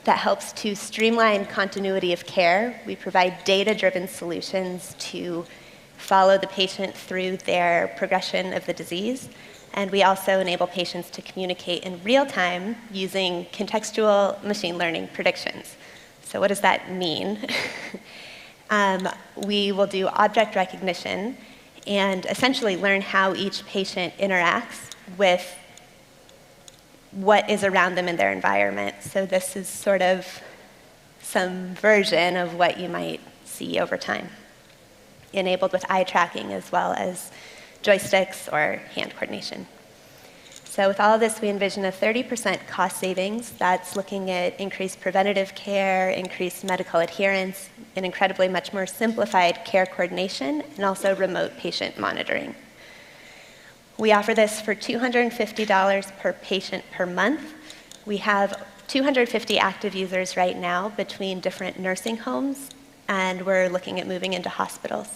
[SPEAKER 20] that helps to streamline continuity of care. We provide data-driven solutions to follow the patient through their progression of the disease. And we also enable patients to communicate in real time using contextual machine learning predictions. So what does that mean?
[SPEAKER 2] We will do object recognition and essentially learn how each patient interacts with what is around them in their environment. So this is sort of some version of what you might see over time, enabled with eye tracking as well as joysticks or hand coordination. So with all of this, we envision a 30% cost savings. That's looking at increased preventative care, increased medical adherence, and incredibly much more simplified care coordination, and also remote patient monitoring. We offer this for $250 per patient per month. We have 250 active users right now between different nursing homes, and we're looking at moving into hospitals.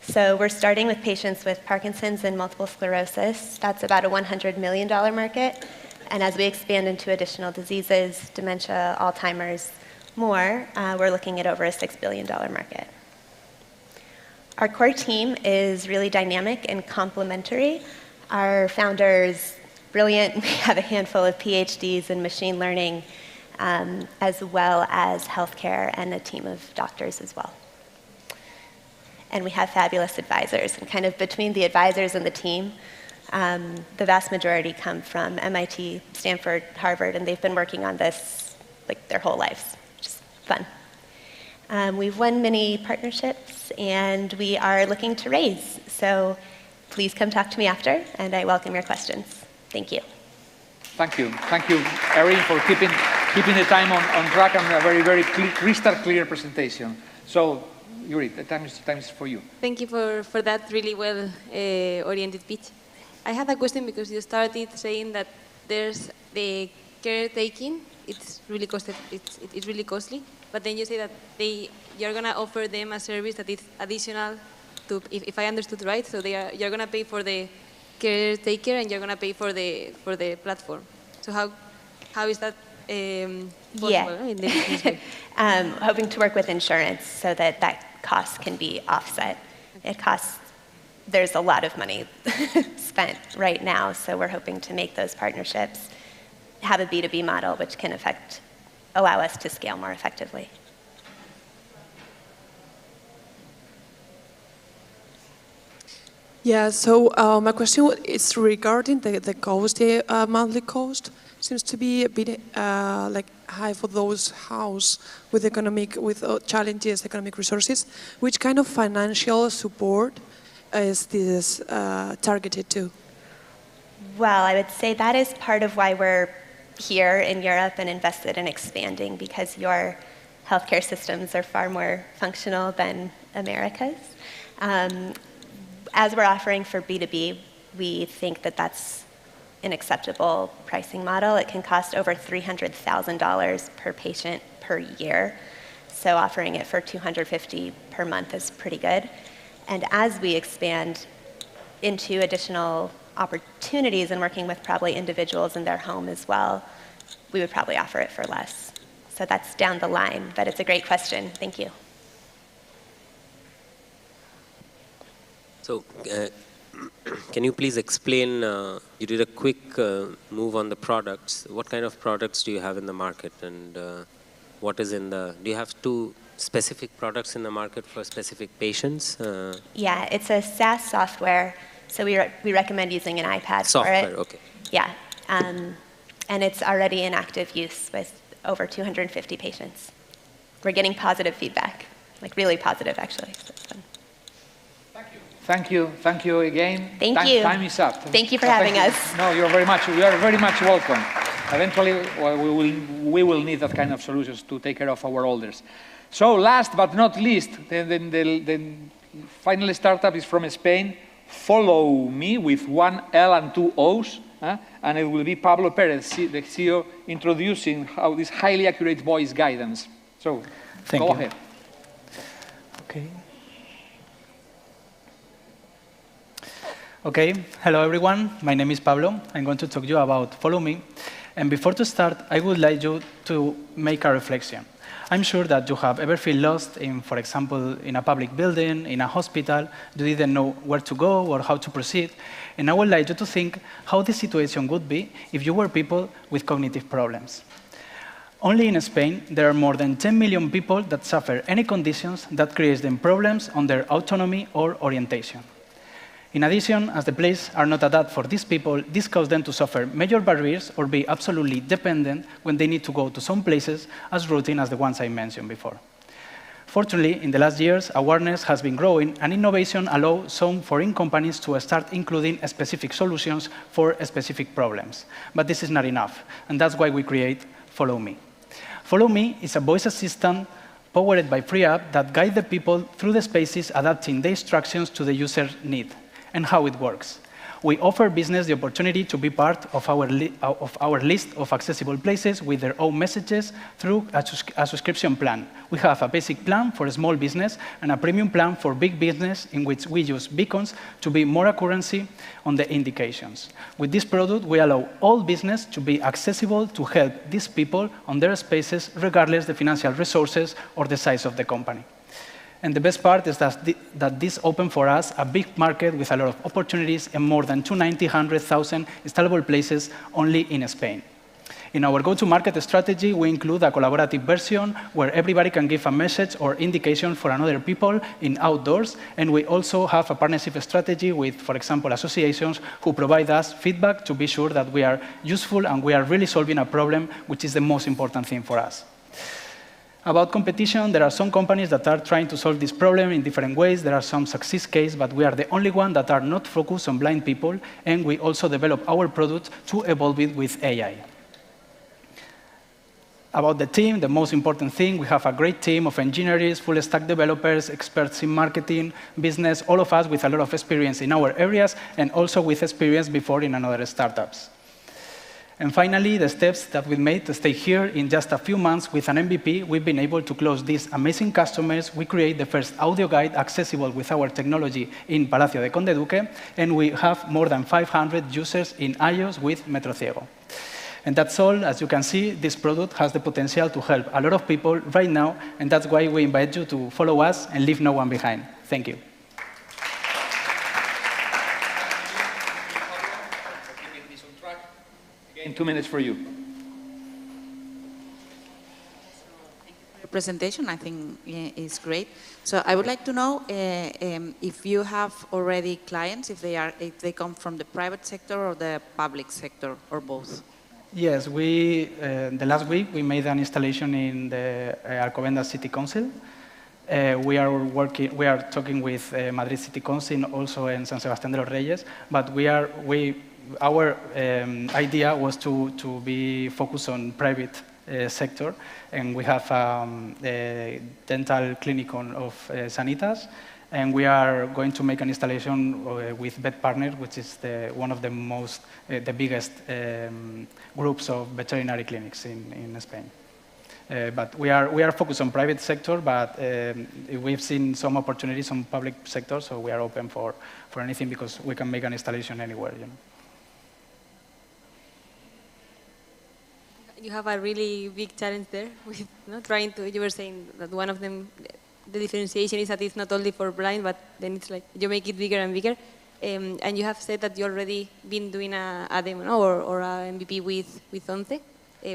[SPEAKER 2] So we're starting with patients with Parkinson's and multiple sclerosis. That's about a $100 million market. And as we expand into additional diseases, dementia, Alzheimer's, more, we're looking at over a $6 billion market. Our core team is really dynamic and complementary. Our founder's brilliant. We have a handful of PhDs in machine learning, as well as healthcare, and a team of doctors as well. And we have fabulous advisors. And kind of between the advisors and the team, the vast majority come from MIT, Stanford, Harvard, and they've been working on this like their whole lives, which is fun. We've won many partnerships, and we are looking to raise. So please come talk to me after, and I welcome your questions. Thank you.
[SPEAKER 1] Thank you. Thank you, Erin, for keeping the time on track and a very, very crystal clear presentation. So, Yuri, the time is for you.
[SPEAKER 4] Thank you for that really well oriented pitch. I have a question because you started saying that there's the caretaking. It's really costly. But then you say that you're going to offer them a service that is additional to, if I understood right, so you're going to pay for the caretaker and you're going to pay for the platform. So how is that possible?
[SPEAKER 2] Yeah.
[SPEAKER 4] In the business way?
[SPEAKER 2] Hoping to work with insurance so that cost can be offset. It costs, there's a lot of money spent right now, so we're hoping to make those partnerships have a B2B model which can allow us to scale more effectively.
[SPEAKER 18] Yeah, so my question is regarding the cost, the monthly cost. Seems to be a bit like high for those houses with challenges, economic resources. Which kind of financial support is this targeted to?
[SPEAKER 2] Well, I would say that is part of why we're here in Europe and invested in expanding, because your healthcare systems are far more functional than America's. As we're offering for B2B, we think that that's an acceptable pricing model. It can cost over $300,000 per patient per year. So offering it for $250 per month is pretty good. And as we expand into additional opportunities and working with probably individuals in their home as well, we would probably offer it for less. So that's down the line, but it's a great question. Thank you.
[SPEAKER 21] So can you please explain, you did a quick move on the products. What kind of products do you have in the market, and what is in the, do you have two specific products in the market for specific patients?
[SPEAKER 2] Yeah, it's a SaaS software, so we recommend using an iPad
[SPEAKER 21] software,
[SPEAKER 2] for it.
[SPEAKER 21] Okay.
[SPEAKER 2] Yeah, and it's already in active use with over 250 patients. We're getting positive feedback, like really positive actually, so it's fun.
[SPEAKER 1] Thank you again.
[SPEAKER 2] Thank you.
[SPEAKER 1] Time is up.
[SPEAKER 2] Thank you for having us.
[SPEAKER 1] No, you are very much welcome. Eventually, we will need that kind of solutions to take care of our elders. So last but not least, the final startup is from Spain. Follow me with one L and two O's, and it will be Pablo Perez, the CEO, introducing how this highly accurate voice guidance. So go ahead.
[SPEAKER 3] Okay. Okay, hello everyone. My name is Pablo. I'm going to talk to you about Follow Me. And before to start, I would like you to make a reflection. I'm sure that you have ever felt lost in, for example, in a public building, in a hospital, you didn't know where to go or how to proceed. And I would like you to think how the situation would be if you were people with cognitive problems. Only in Spain, there are more than 10 million people that suffer any conditions that create them problems on their autonomy or orientation. In addition, as the places are not adapted for these people, this causes them to suffer major barriers or be absolutely dependent when they need to go to some places as routine as the ones I mentioned before. Fortunately, in the last years, awareness has been growing, and innovation allows some foreign companies to start including specific solutions for specific problems. But this is not enough, and that's why we create Follow Me. Follow Me is a voice assistant powered by free app that guides the people through the spaces, adapting the instructions to the user's need. And how it works. We offer business the opportunity to be part of our list of accessible places with their own messages through a subscription plan. We have a basic plan for a small business and a premium plan for big business in which we use beacons to be more accuracy on the indications. With this product, we allow all business to be accessible to help these people on their spaces regardless of the financial resources or the size of the company. And the best part is that this opens for us a big market with a lot of opportunities and more than 100,000 installable places only in Spain. In our go-to-market strategy, we include a collaborative version where everybody can give a message or indication for another people in outdoors. And we also have a partnership strategy with, for example, associations who provide us feedback to be sure that we are useful and we are really solving a problem, which is the most important thing for us. About competition, there are some companies that are trying to solve this problem in different ways. There are some success cases, but we are the only one that are not focused on blind people, and we also develop our product to evolve it with AI. About the team, the most important thing, we have a great team of engineers, full-stack developers, experts in marketing, business, all of us with a lot of experience in our areas, and also with experience before in another startups. And finally, the steps that we made to stay here in just a few months with an MVP, we've been able to close these amazing customers. We create the first audio guide accessible with our technology in Palacio de Conde Duque, and we have more than 500 users in iOS with Metro Ciego. And that's all. As you can see, this product has the potential to help a lot of people right now, and that's why we invite you to follow us and leave no one behind. Thank you.
[SPEAKER 1] In 2 minutes for you.
[SPEAKER 19] Your presentation, I think, is great. So I would like to know if you have already clients, if they come from the private sector or the public sector, or both.
[SPEAKER 3] Yes, the last week we made an installation in the Alcobendas City Council. We are talking with Madrid City Council, also in San Sebastián de los Reyes, but our idea was to be focused on private sector, and we have a dental clinic of Sanitas, and we are going to make an installation with Vet Partner, which is one of the biggest groups of veterinary clinics in Spain. But we are focused on private sector, but we've seen some opportunities on public sector, so we are open for anything because we can make an installation anywhere.
[SPEAKER 4] You have a really big challenge there with trying to, you were saying that one of them, the differentiation is that it's not only for blind, but then it's like you make it bigger and bigger. And you have said that you already been doing a demo or a MVP with ONCE,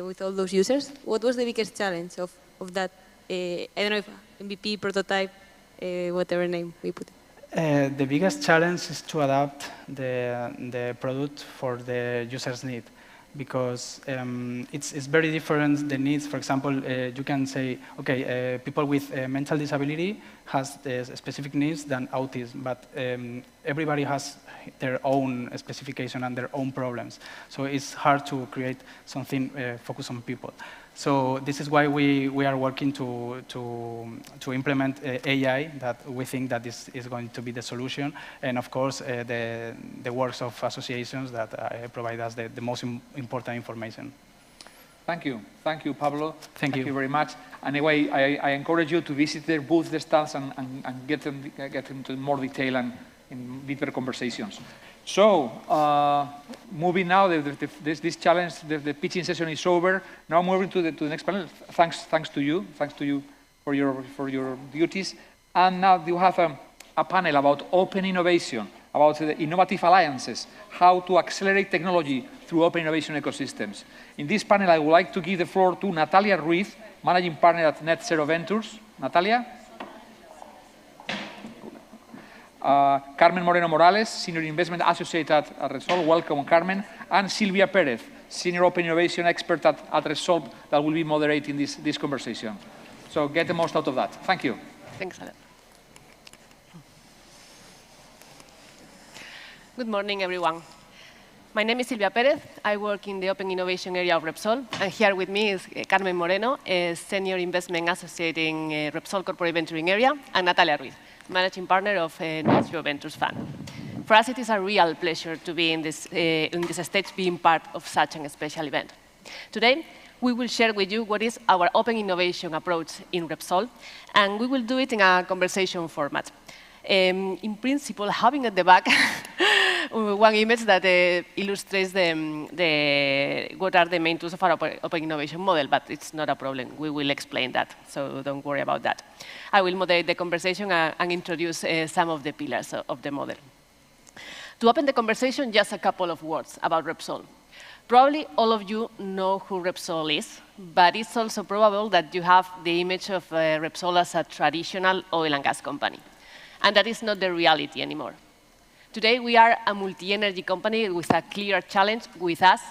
[SPEAKER 4] with all those users. What was the biggest challenge of that, I don't know if MVP, prototype, whatever name we put?
[SPEAKER 3] The biggest challenge is to adapt the product for the user's need, because it's very different, the needs. For example, you can say, okay, people with mental disability has specific needs than autism, but everybody has their own specification and their own problems. So it's hard to create something focused on people. So this is why we are working to implement AI, that we think that this is going to be the solution, and of course the works of associations that provide us the most important information.
[SPEAKER 1] Thank you, Pablo.
[SPEAKER 3] Thank you
[SPEAKER 1] very much. Anyway, I encourage you to visit their booth, the stands, and get into more detail and in deeper conversations. So, moving now, this challenge, the pitching session is over. Now moving to the next panel. Thanks to you for your duties. And now you have a panel about open innovation. about the innovative alliances, how to accelerate technology through open innovation ecosystems. In this panel, I would like to give the floor to Natalia Ruiz, Managing Partner at Net Zero Ventures. Natalia? Carmen Moreno Morales, Senior Investment Associate at Resol. Welcome, Carmen. And Silvia Perez, Senior Open Innovation Expert at Resol, that will be moderating this conversation. So get the most out of that. Thank you.
[SPEAKER 5] Thanks a lot. Good morning, everyone. My name is Silvia Perez. I work in the Open Innovation area of Repsol. And here with me is Carmen Moreno, a Senior Investment Associate in Repsol Corporate Venturing area, and Natalia Ruiz, Managing Partner of Net Zero Ventures Fund. For us, it is a real pleasure to be in this stage, being part of such a special event. Today, we will share with you what is our open innovation approach in Repsol, and we will do it in a conversation format. In principle, having at the back one image that illustrates what are the main tools of our open innovation model, but it's not a problem. We will explain that, so don't worry about that. I will moderate the conversation and introduce some of the pillars of the model. To open the conversation, just a couple of words about Repsol. Probably all of you know who Repsol is, but it's also probable that you have the image of Repsol as a traditional oil and gas company. And that is not the reality anymore. Today, we are a multi-energy company with a clear challenge with us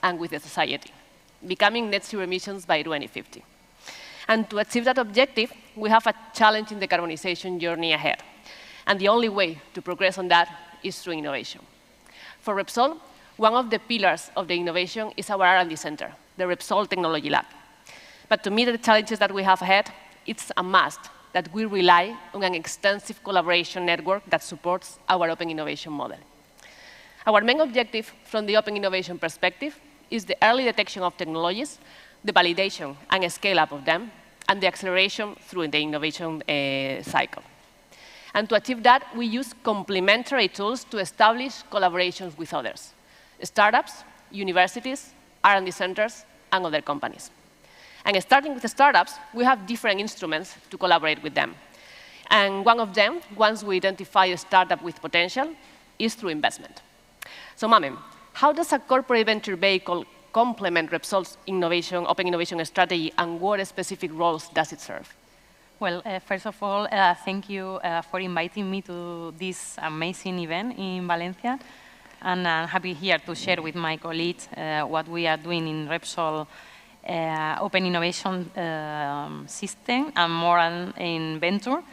[SPEAKER 5] and with the society, becoming net zero emissions by 2050. And to achieve that objective, we have a challenge in the decarbonization journey ahead. And the only way to progress on that is through innovation. For Repsol, one of the pillars of the innovation is our R&D center, the Repsol Technology Lab. But to meet the challenges that we have ahead, it's a must that we rely on an extensive collaboration network that supports our open innovation model. Our main objective from the open innovation perspective is the early detection of technologies, the validation and scale-up of them, and the acceleration through the innovation cycle. And to achieve that, we use complementary tools to establish collaborations with others, startups, universities, R&D centers, and other companies. And starting with the startups, we have different instruments to collaborate with them. And one of them, once we identify a startup with potential, is through investment. So, Mamen, how does a corporate venture vehicle complement Repsol's open innovation strategy, and what specific roles does it serve?
[SPEAKER 7] Well, first of all, thank you for inviting me to this amazing event in Valencia. And I'm happy here to share with my colleagues what we are doing in Repsol open innovation system and more in venture.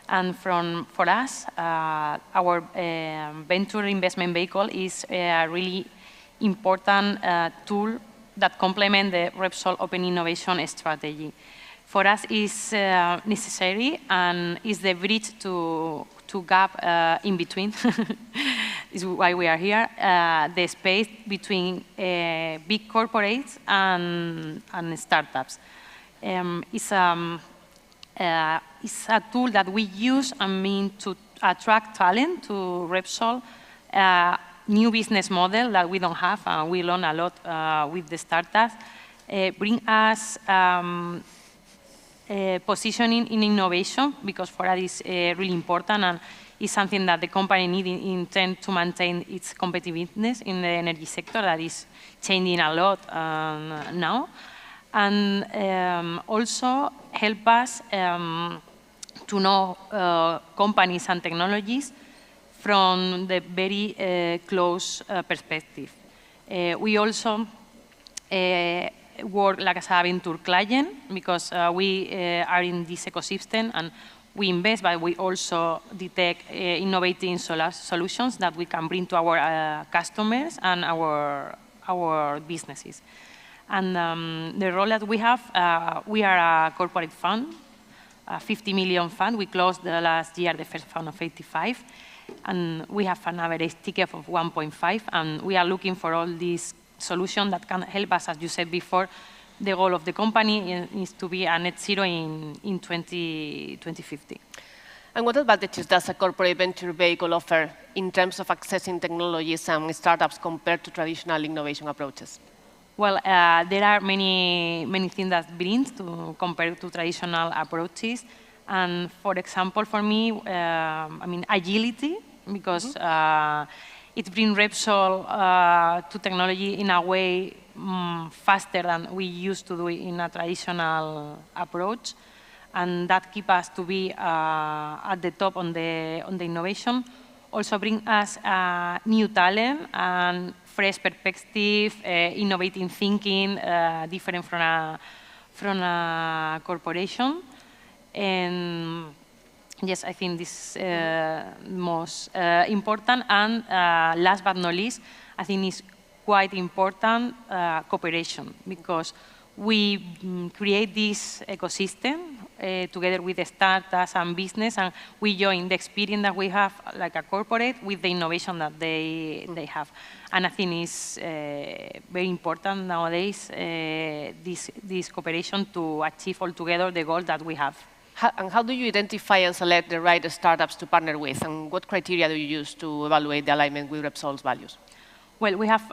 [SPEAKER 7] And for us, our venture investment vehicle is a really important tool that complements the Repsol open innovation strategy. For us, it's necessary and is the bridge to gap in between. Is why we are here. The space between big corporates and startups. It's a tool that we use to attract talent to Repsol. New business model that we don't have, and we learn a lot with the startups. Bring us positioning in innovation, because for us it's really important and is something that the company needs in to maintain its competitiveness in the energy sector that is changing a lot now. And also help us to know companies and technologies from the very close perspective. We also work like as a venture client, because we are in this ecosystem and we invest, but we also detect innovating solutions that we can bring to our customers and our businesses. And the role that we have, we are a corporate fund, a 50 million fund. We closed the last year the first fund of 85, and we have an average ticket of 1.5, and we are looking for all these solutions that can help us, as you said before. The goal of the company is to be a net zero in 2050.
[SPEAKER 5] And what advantages does a corporate venture vehicle offer in terms of accessing technologies and startups compared to traditional innovation approaches?
[SPEAKER 7] Well, there are many things that brings to compare to traditional approaches. And for example, for me, I mean, agility because it brings Repsol to technology in a way faster than we used to do it in a traditional approach, and that keeps us to be at the top on the innovation. Also bring us new talent and fresh perspective, innovating thinking, different from a corporation. And yes, I think this is most important. And last but not least, I think it's quite important cooperation, because we create this ecosystem together with the startups and business, and we join the experience that we have like a corporate with the innovation that they have. And I think it's very important nowadays, this cooperation to achieve all together the goal that we have.
[SPEAKER 5] And how do you identify and select the right startups to partner with, and what criteria do you use to evaluate the alignment with Repsol's values?
[SPEAKER 7] Well, we have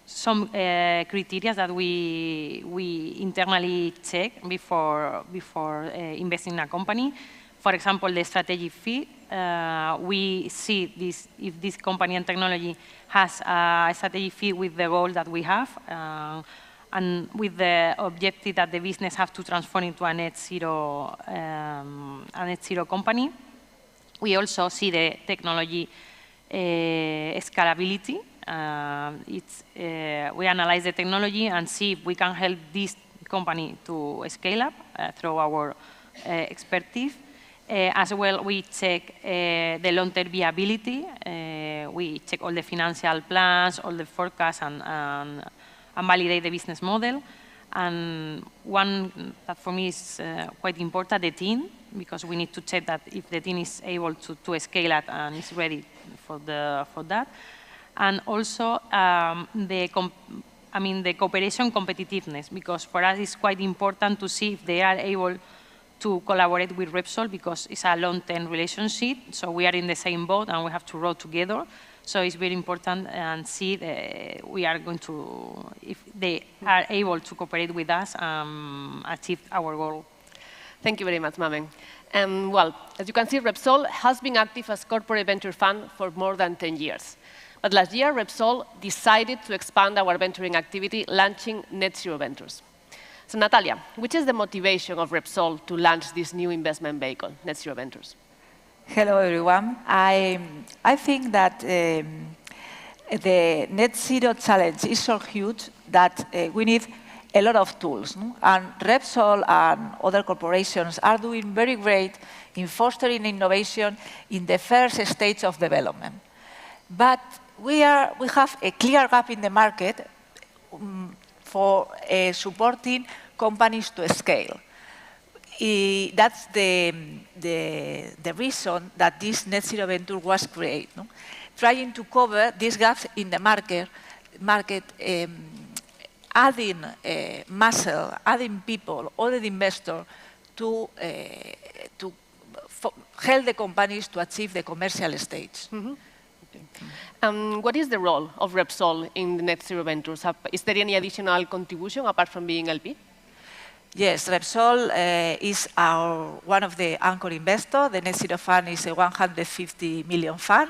[SPEAKER 7] some criteria that we internally check before investing in a company. For example, the strategic fit. We see if this company and technology has a strategic fit with the goal that we have, and with the objective that the business has to transform into a net zero company. We also see the technology scalability. We analyze the technology and see if we can help this company to scale up through our expertise. As well, we check the long-term viability. We check all the financial plans, all the forecasts, and validate the business model. And one that for me is quite important, the team, because we need to check that if the team is able to scale up and is ready for that. And also the cooperation competitiveness, because for us it's quite important to see if they are able to collaborate with Repsol, because it's a long-term relationship. So we are in the same boat and we have to row together. So it's very important and see if they are able to cooperate with us and achieve our goal.
[SPEAKER 5] Thank you very much, Mamen. Well, as you can see, Repsol has been active as corporate venture fund for more than 10 years. But last year, Repsol decided to expand our venturing activity, launching Net Zero Ventures. So Natalia, which is the motivation of Repsol to launch this new investment vehicle, Net Zero Ventures?
[SPEAKER 10] Hello, everyone. I think that the net zero challenge is so huge that we need a lot of tools. No? And Repsol and other corporations are doing very great in fostering innovation in the first stage of development. But we have a clear gap in the market for supporting companies to scale. That's the reason that this Net Zero Venture was created, no? Trying to cover these gaps in the market, adding muscle, adding people, other investors to help the companies to achieve the commercial stage.
[SPEAKER 5] Mm-hmm. Okay. What is the role of Repsol in the Net Zero Ventures? Is there any additional contribution apart from being LP?
[SPEAKER 10] Yes, Repsol is one of the anchor investors. The Net Zero Fund is a 150 million fund,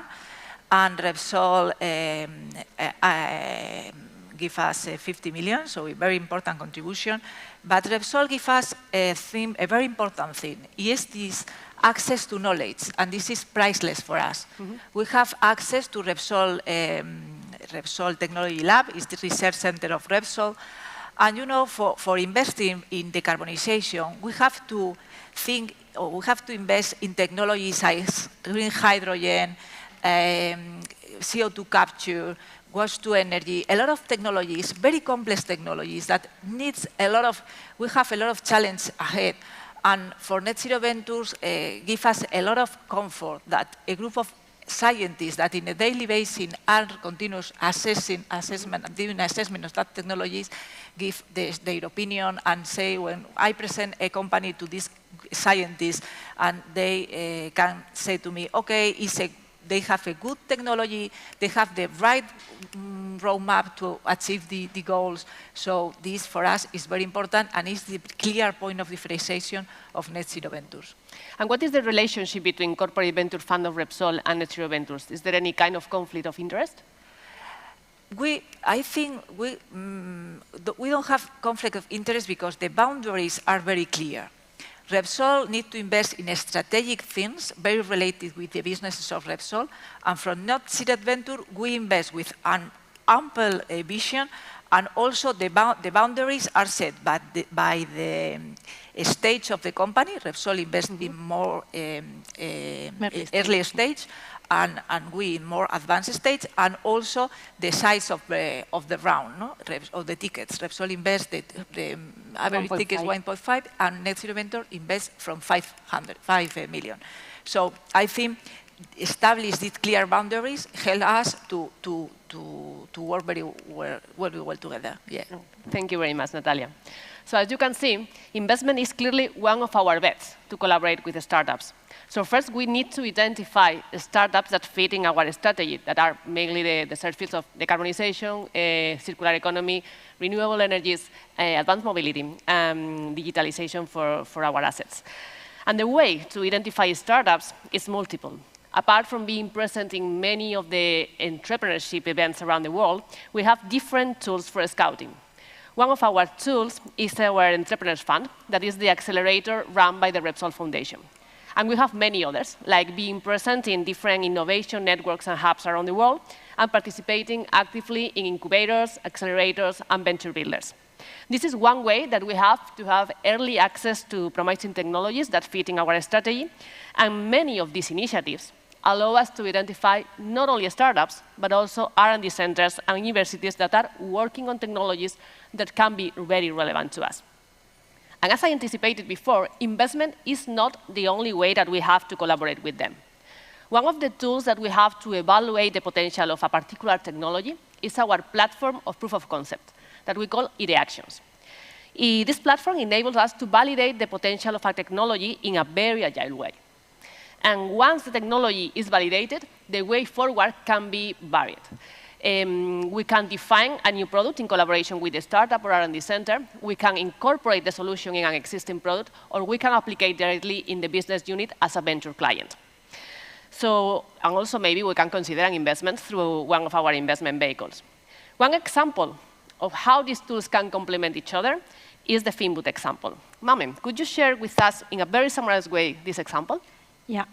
[SPEAKER 10] and Repsol gives us 50 million, so a very important contribution. But Repsol gives us a very important thing, is this access to knowledge, and this is priceless for us. Mm-hmm. We have access to Repsol Technology Lab, is the research center of Repsol. And you know, for investing in decarbonization, we have to think, or we have to invest in technologies like green hydrogen, CO2 capture, waste to energy, a lot of technologies, very complex technologies that needs we have a lot of challenge ahead. And for Net Zero Ventures, give us a lot of comfort that a group of scientists that in a daily basis are continuous doing assessment of that technologies, give their opinion and say, when I present a company to these scientists, and they can say to me, okay, they have a good technology, they have the right roadmap to achieve the goals. So this, for us, is very important and is the clear point of differentiation of Net Zero Ventures.
[SPEAKER 5] And what is the relationship between Corporate Venture Fund of Repsol and Net Zero Ventures? Is there any kind of conflict of interest?
[SPEAKER 10] I think we don't have conflict of interest because the boundaries are very clear. Repsol needs to invest in strategic things very related with the businesses of Repsol, and from Net Zero Venture we invest with an ample vision, and also the boundaries are set by the stage of the company. Repsol invests in more early stage, and we in more advanced stage, and also the size of the round, no? Of the tickets. Repsol invests the average ticket is 1.5, and Net Zero Venture invests from 5 million. So I think establish these clear boundaries help us to work very well together. Yeah.
[SPEAKER 5] Thank you very much, Natalia. So as you can see, investment is clearly one of our bets to collaborate with the startups. So first, we need to identify startups that fit in our strategy, that are mainly the search fields of decarbonization, circular economy, renewable energies, advanced mobility, and digitalization for our assets. And the way to identify startups is multiple. Apart from being present in many of the entrepreneurship events around the world, we have different tools for scouting. One of our tools is our Entrepreneurs Fund, that is the accelerator run by the Repsol Foundation. And we have many others, like being present in different innovation networks and hubs around the world, and participating actively in incubators, accelerators, and venture builders. This is one way that we have to have early access to promising technologies that fit in our strategy, and many of these initiatives allow us to identify not only startups, but also R&D centers and universities that are working on technologies that can be very relevant to us. And as I anticipated before, investment is not the only way that we have to collaborate with them. One of the tools that we have to evaluate the potential of a particular technology is our platform of proof of concept that we call ideactions. This platform enables us to validate the potential of a technology in a very agile way. And once the technology is validated, the way forward can be varied. We can define a new product in collaboration with the startup or R&D center. We can incorporate the solution in an existing product, or we can apply directly in the business unit as a venture client. So, and also maybe we can consider an investment through one of our investment vehicles. One example of how these tools can complement each other is the Finboot example. Mamen, could you share with us in a very summarized way this example?
[SPEAKER 7] Yeah,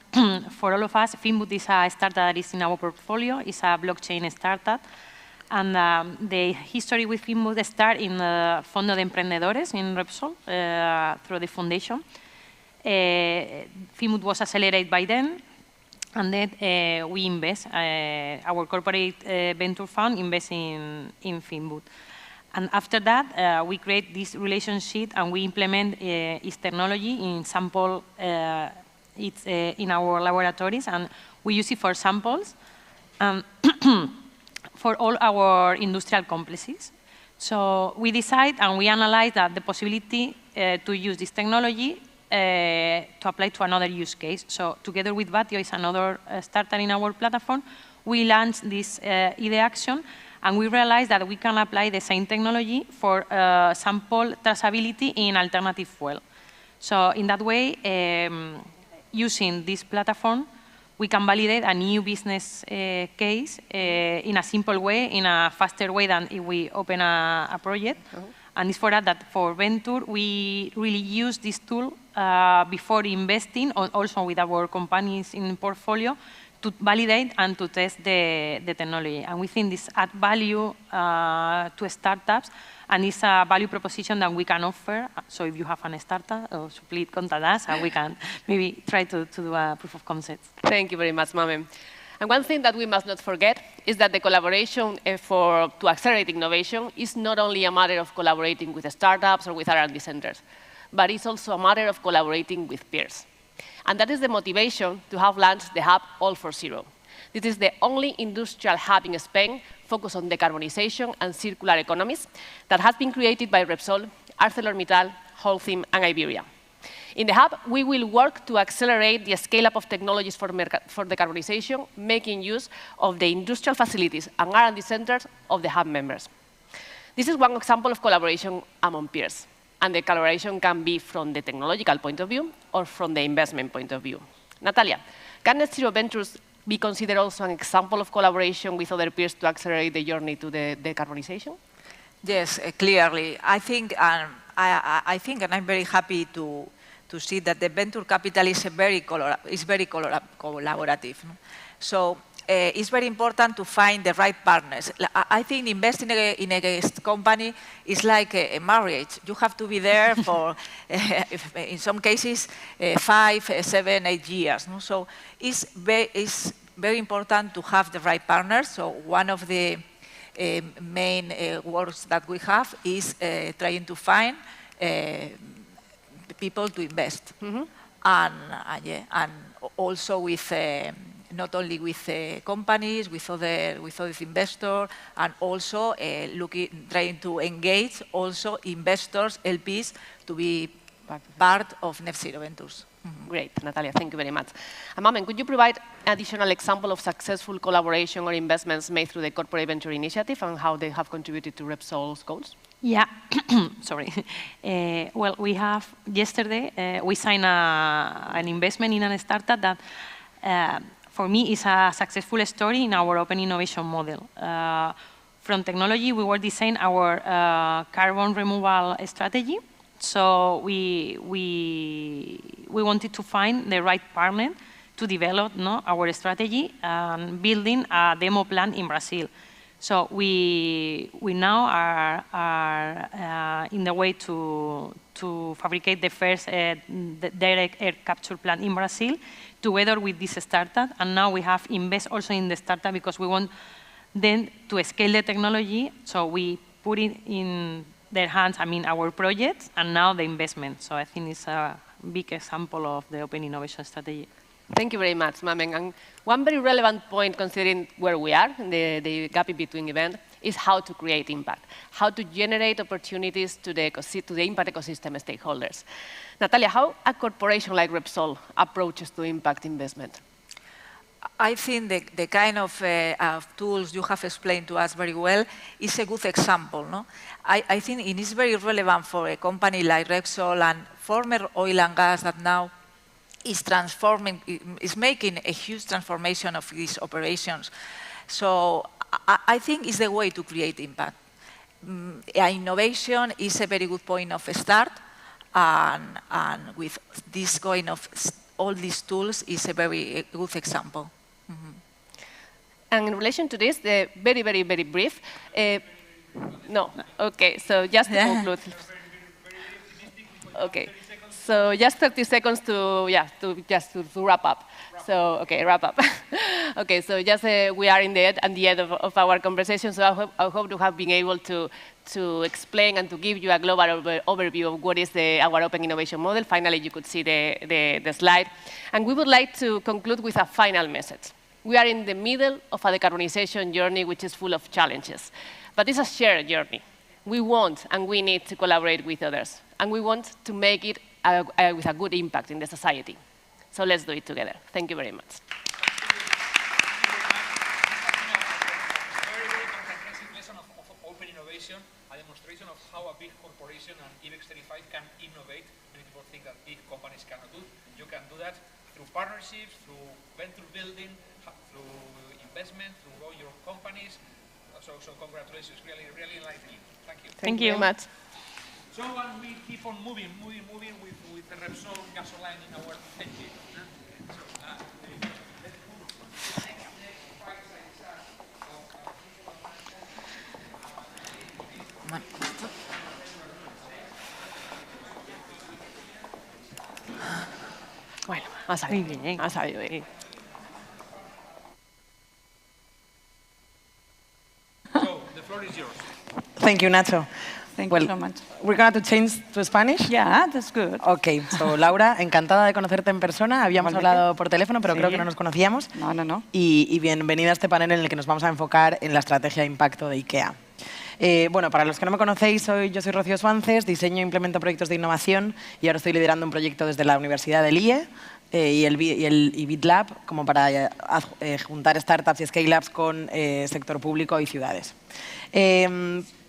[SPEAKER 7] for all of us, Finboot is a startup that is in our portfolio. It's a blockchain startup. And the history with Finboot started in the Fondo de Emprendedores in Repsol through the foundation. Finboot was accelerated by them. And then we invest, our corporate venture fund invests in Finboot. And after that, we create this relationship and we implement its technology in sample. It's in our laboratories, and we use it for samples for all our industrial complexes. So we decide and we analyze that the possibility to use this technology to apply to another use case. So together with Vatio is another starter in our platform, we launched this ideaction, and we realized that we can apply the same technology for sample traceability in alternative fuel. So in that way, using this platform, we can validate a new business case in a simple way, in a faster way than if we open a project. And it's for that for venture, we really use this tool before investing, also with our companies in portfolio, to validate and to test the technology. And we think this adds value to startups, and it's a value proposition that we can offer. So if you have a startup, so please contact us, and we can maybe try to do a proof of concept.
[SPEAKER 5] Thank you very much, Mamen. And one thing that we must not forget is that the collaboration to accelerate innovation is not only a matter of collaborating with startups or with R&D centers, but it's also a matter of collaborating with peers. And that is the motivation to have launched the hub All4Zero. This is the only industrial hub in Spain focused on decarbonization and circular economies that has been created by Repsol, ArcelorMittal, Holcim, and Iberia. In the hub, we will work to accelerate the scale-up of technologies for decarbonization, making use of the industrial facilities and R&D centers of the hub members. This is one example of collaboration among peers, and the collaboration can be from the technological point of view or from the investment point of view. Natalia, can Net Zero Ventures be considered also an example of collaboration with other peers to accelerate the journey to the decarbonization?
[SPEAKER 10] Yes, clearly. I think, and I'm very happy to see that the venture capital is very collaborative. No? So it's very important to find the right partners. I think investing in a company is like a marriage. You have to be there for, in some cases, 5, 7, 8 years. No? So it's very important to have the right partners. So one of the main works that we have is trying to find people to invest. And also with not only with companies, with other investors, and also trying to engage also investors, LPs, to be part of Net Zero Ventures.
[SPEAKER 5] Great, Natalia, thank you very much. And Mamen, could you provide additional example of successful collaboration or investments made through the Corporate Venture Initiative and how they have contributed to Repsol's goals?
[SPEAKER 7] Yeah, sorry. Well, we have, yesterday, we signed an investment in a startup that, for me, is a successful story in our open innovation model. From technology, we were designing our carbon removal strategy. So we wanted to find the right partner to develop our strategy and building a demo plant in Brazil. So we now are in the way to fabricate the first direct air capture plant in Brazil together with this startup. And now we have invest also in the startup because we want them to scale the technology. So we put it in their hands, our projects, and now the investment. So I think it's a big example of the open innovation strategy.
[SPEAKER 5] Thank you very much, Mamen. And one very relevant point, considering where we are, the gap in between event, is how to create impact, how to generate opportunities to the impact ecosystem stakeholders. Natalia, how a corporation like Repsol approaches to impact investment?
[SPEAKER 10] I think the kind of tools you have explained to us very well is a good example. No? I think it is very relevant for a company like Repsol and former oil and gas that now is making a huge transformation of these operations. So I think it's the way to create impact. Innovation is a very good point of start, and with this kind of all these tools is a very good example.
[SPEAKER 5] And in relation to this, the very, very, very brief. No, okay. So just to conclude. Okay. So just 30 seconds to wrap up. So okay, wrap up. Okay. So just we are at the end of our conversation. So I hope to have been able to explain and to give you a global overview of what is our open innovation model. Finally, you could see the slide. And we would like to conclude with a final message. We are in the middle of a decarbonization journey which is full of challenges. But it's a shared journey. We want and we need to collaborate with others. And we want to make it with a good impact in the society. So let's do it together. Thank you very much.
[SPEAKER 1] A demonstration of how a big corporation and IBEX 35 can innovate. Many people think that big companies cannot do. You can do that through partnerships, through venture building, through investment, through all your companies. So congratulations, really, really enlightening. Thank you.
[SPEAKER 5] Thank you very much.
[SPEAKER 1] So we keep on moving with the Repsol gasoline in our engine.
[SPEAKER 5] Bueno, ha salido bien, ha salido bien.
[SPEAKER 1] So, the floor is yours.
[SPEAKER 14] Thank you, Nacho.
[SPEAKER 8] Thank you so much.
[SPEAKER 14] We're going to change to Spanish?
[SPEAKER 8] Yeah, that's good.
[SPEAKER 14] Okay, so Laura, encantada de conocerte en persona. Habíamos hablado por teléfono, pero creo que no nos conocíamos.
[SPEAKER 8] No.
[SPEAKER 14] Y bienvenida a este panel en el que nos vamos a enfocar en la estrategia de impacto de IKEA. Bueno, para los que no me conocéis, yo soy Rocío Suanzes, diseño e implemento proyectos de innovación y ahora estoy liderando un proyecto desde la Universidad del IE y el BitLab como para juntar startups y scale-ups con sector público y ciudades.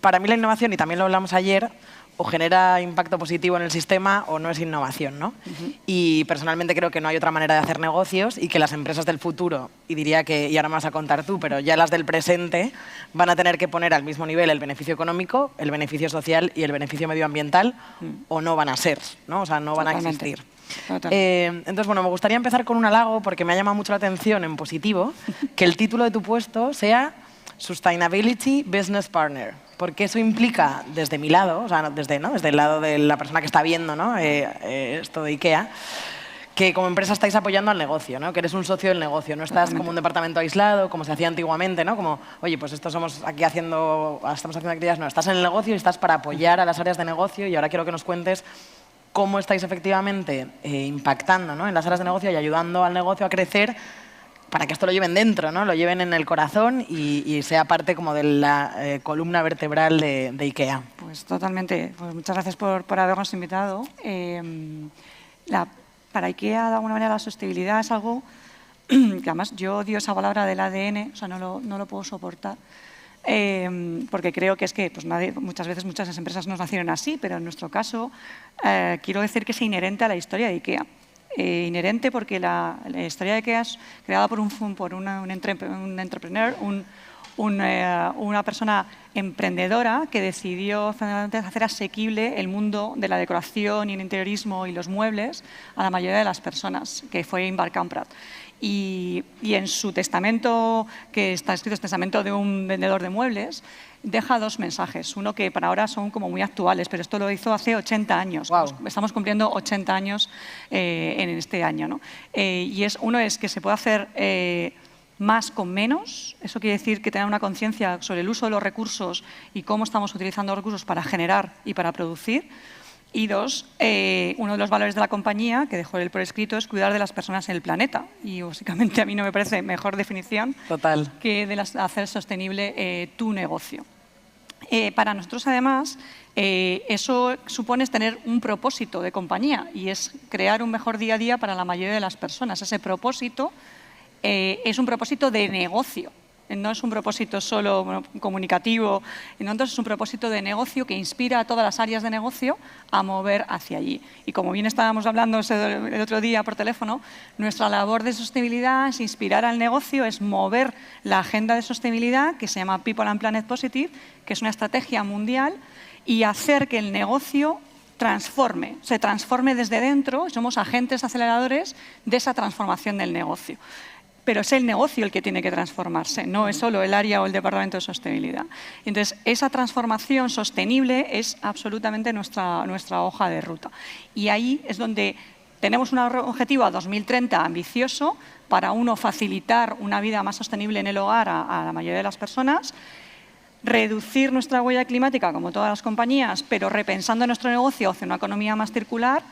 [SPEAKER 14] Para mí la innovación, y también lo hablamos ayer, o genera impacto positivo en el sistema o no es innovación, ¿no? Y personalmente creo que no hay otra manera de hacer negocios y que las empresas del futuro, y diría que, y ahora me vas a contar tú, pero ya las del presente, van a tener que poner al mismo nivel el beneficio económico, el beneficio social y el beneficio medioambiental, o no van a ser, ¿no? O sea, no van a existir. Entonces, bueno, me gustaría empezar con un halago porque me ha llamado mucho la atención en positivo que el título de tu puesto sea Sustainability Business Partner, porque eso implica, desde mi lado, o sea, desde el lado de la persona que está viendo, ¿no? Esto de IKEA, que como empresa estáis apoyando al negocio, ¿no? Que eres un socio del negocio, no estás como un departamento aislado, como se hacía antiguamente, ¿no? Como, oye, pues estamos haciendo actividades, no, estás en el negocio y estás para apoyar a las áreas de negocio y ahora quiero que nos cuentes cómo estáis efectivamente impactando, ¿no? En las áreas de negocio y ayudando al negocio a crecer para que esto lo lleven dentro, ¿no? Lo lleven en el corazón y sea parte como de la columna vertebral de IKEA.
[SPEAKER 8] Pues totalmente. Pues muchas gracias por habernos invitado. Para IKEA, de alguna manera, la sostenibilidad es algo que además yo odio esa palabra del ADN, o sea, no lo puedo soportar. Porque creo que es que pues muchas veces muchas empresas nos nacieron así, pero en nuestro caso quiero decir que es inherente a la historia de IKEA. Inherente porque la historia de IKEA es creada por un entrepreneur, una persona emprendedora que decidió hacer asequible el mundo de la decoración y el interiorismo y los muebles a la mayoría de las personas, que fue Ingvar Kamprad. Y en su testamento, que está escrito, es testamento de un vendedor de muebles, deja dos mensajes. Uno que para ahora son como muy actuales, pero esto lo hizo hace 80 años. Wow. Estamos cumpliendo 80 años en este año, ¿no? Uno es que se puede hacer más con menos. Eso quiere decir que tener una conciencia sobre el uso de los recursos y cómo estamos utilizando los recursos para generar y para producir. Y dos, uno de los valores de la compañía, que dejó él por escrito, es cuidar de las personas en el planeta. Y básicamente a mí no me parece mejor definición que de hacer sostenible tu negocio. Para nosotros, además, eso supone tener un propósito de compañía y es crear un mejor día a día para la mayoría de las personas. Ese propósito es un propósito de negocio. No es un propósito solo comunicativo, entonces es un propósito de negocio que inspira a todas las áreas de negocio a mover hacia allí. Y como bien estábamos hablando el otro día por teléfono, nuestra labor de sostenibilidad es inspirar al negocio, es mover la agenda de sostenibilidad que se llama People and Planet Positive, que es una estrategia mundial, y hacer que el negocio se transforme desde dentro. Somos agentes aceleradores de esa transformación del negocio. Pero es el negocio el que tiene que transformarse, no es solo el área o el departamento de sostenibilidad. Entonces, esa transformación sostenible es absolutamente nuestra hoja de ruta. Y ahí es donde tenemos un objetivo a 2030 ambicioso para, uno, facilitar una vida más sostenible en el hogar a la mayoría de las personas, reducir nuestra huella climática, como todas las compañías, pero repensando nuestro negocio hacia una economía más circular.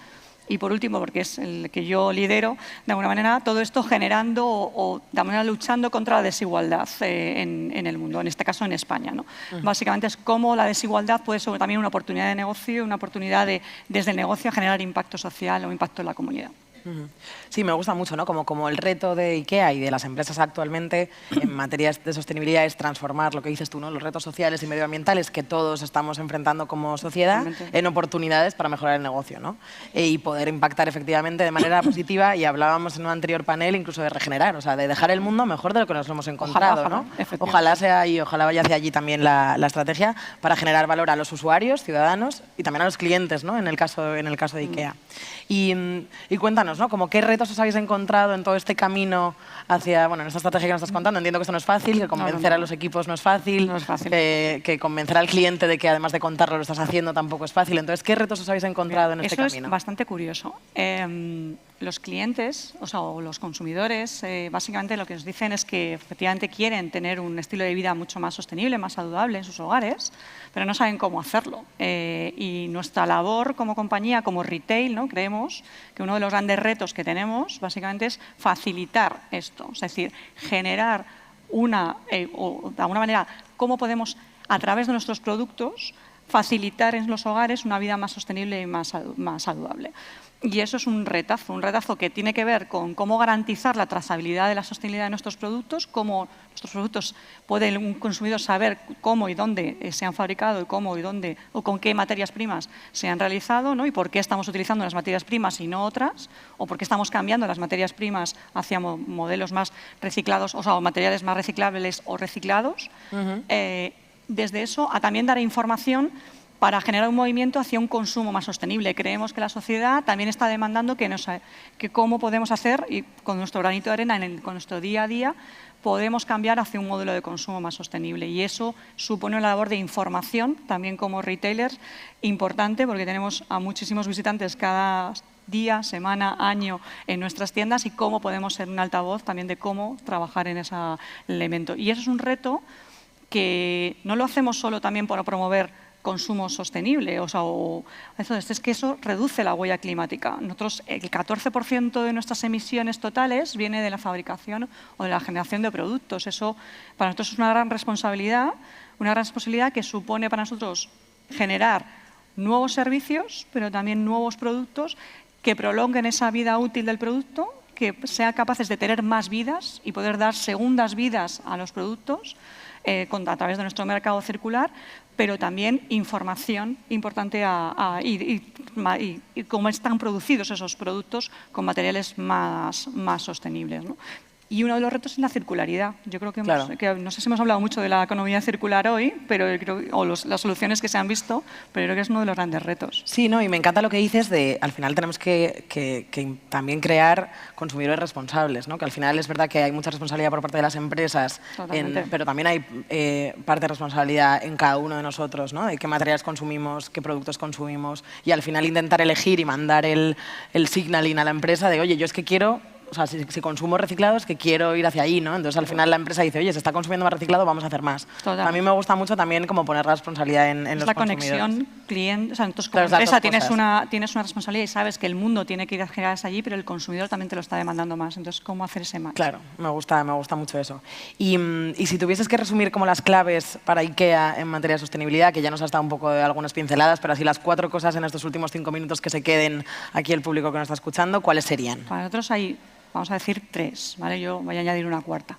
[SPEAKER 8] Y por último, porque es el que yo lidero, de alguna manera, todo esto generando o de alguna manera luchando contra la desigualdad en el mundo, en este caso en España, ¿no? Básicamente es cómo la desigualdad puede ser también una oportunidad de negocio, una oportunidad desde el negocio a generar impacto social o impacto en la comunidad.
[SPEAKER 14] Sí, me gusta mucho, ¿no? Como el reto de IKEA y de las empresas actualmente en materia de sostenibilidad es transformar lo que dices tú, ¿no? Los retos sociales y medioambientales que todos estamos enfrentando como sociedad en oportunidades para mejorar el negocio, ¿no? Y poder impactar efectivamente de manera positiva, y hablábamos en un anterior panel incluso de regenerar, o sea, de dejar el mundo mejor de lo que nos lo hemos encontrado, ¿no? Ojalá sea y ojalá vaya hacia allí también la estrategia para generar valor a los usuarios, ciudadanos y también a los clientes, ¿no? En el caso de IKEA. Y cuéntanos, ¿no? Como qué retos os habéis encontrado en todo este camino hacia, bueno, en esta estrategia que nos estás contando. Entiendo que esto no es fácil, que convencer a los equipos no es fácil, que convencer al cliente de que además de contarlo lo estás haciendo tampoco es fácil. Entonces, ¿qué retos os habéis encontrado en este camino?
[SPEAKER 8] Eso es bastante curioso. Los clientes, o los consumidores, básicamente lo que nos dicen es que efectivamente quieren tener un estilo de vida mucho más sostenible, más saludable en sus hogares, pero no saben cómo hacerlo. Y nuestra labor como compañía, como retail, ¿no? Creemos que uno de los grandes retos que tenemos básicamente es facilitar esto, es decir, generar o de alguna manera, cómo podemos a través de nuestros productos, facilitar en los hogares una vida más sostenible y más saludable. Y eso es un retazo que tiene que ver con cómo garantizar la trazabilidad de la sostenibilidad de nuestros productos, cómo nuestros productos puede un consumidor saber cómo y dónde se han fabricado y cómo y dónde o con qué materias primas se han realizado, ¿no? Y por qué estamos utilizando las materias primas y no otras, o por qué estamos cambiando las materias primas hacia modelos más reciclados, o sea, materiales más reciclables o reciclados. Desde eso a también dar información para generar un movimiento hacia un consumo más sostenible. Creemos que la sociedad también está demandando que cómo podemos hacer, y con nuestro granito de arena, con nuestro día a día, podemos cambiar hacia un modelo de consumo más sostenible. Y eso supone una labor de información, también como retailers, importante, porque tenemos a muchísimos visitantes cada día, semana, año en nuestras tiendas, y cómo podemos ser un altavoz también de cómo trabajar en ese elemento. Y eso es un reto que no lo hacemos solo también para promover consumo sostenible, es que eso reduce la huella climática. Nosotros, el 14% de nuestras emisiones totales viene de la fabricación o de la generación de productos. Eso para nosotros es una gran responsabilidad que supone para nosotros generar nuevos servicios, pero también nuevos productos que prolonguen esa vida útil del producto, que sean capaces de tener más vidas y poder dar segundas vidas a los productos a través de nuestro mercado circular, pero también información importante y cómo están producidos esos productos con materiales más sostenibles, ¿no? Y uno de los retos es la circularidad. Yo creo que, no sé si hemos hablado mucho de la economía circular hoy, o las soluciones que se han visto, pero creo que es uno de los grandes retos.
[SPEAKER 14] Sí, ¿no? Y me encanta lo que dices de, al final tenemos que también crear consumidores responsables, ¿no? Que al final es verdad que hay mucha responsabilidad por parte de las empresas, pero también hay parte de responsabilidad en cada uno de nosotros, ¿no? De qué materiales consumimos, qué productos consumimos, y al final intentar elegir y mandar el signaling a la empresa de, oye, yo es que quiero... O sea, si consumo reciclado es que quiero ir hacia ahí, ¿no? Entonces, al final la empresa dice, oye, se está consumiendo más reciclado, vamos a hacer más. A mí me gusta mucho también como poner la responsabilidad en los consumidores. La conexión cliente, o sea, entonces como empresa tienes una responsabilidad y sabes que el mundo tiene que ir a generar allí, pero el consumidor también te lo está demandando más. Entonces, ¿cómo hacer ese match? Claro, me gusta mucho eso. Y si tuvieses que resumir como las claves para IKEA en materia de sostenibilidad, que ya nos has dado un poco de algunas pinceladas, pero así las 4 cosas en estos últimos 5 minutos que se queden aquí el público que nos está escuchando, ¿cuáles serían?
[SPEAKER 8] Para nosotros hay... Vamos a decir 3, ¿vale? Yo voy a añadir una 4.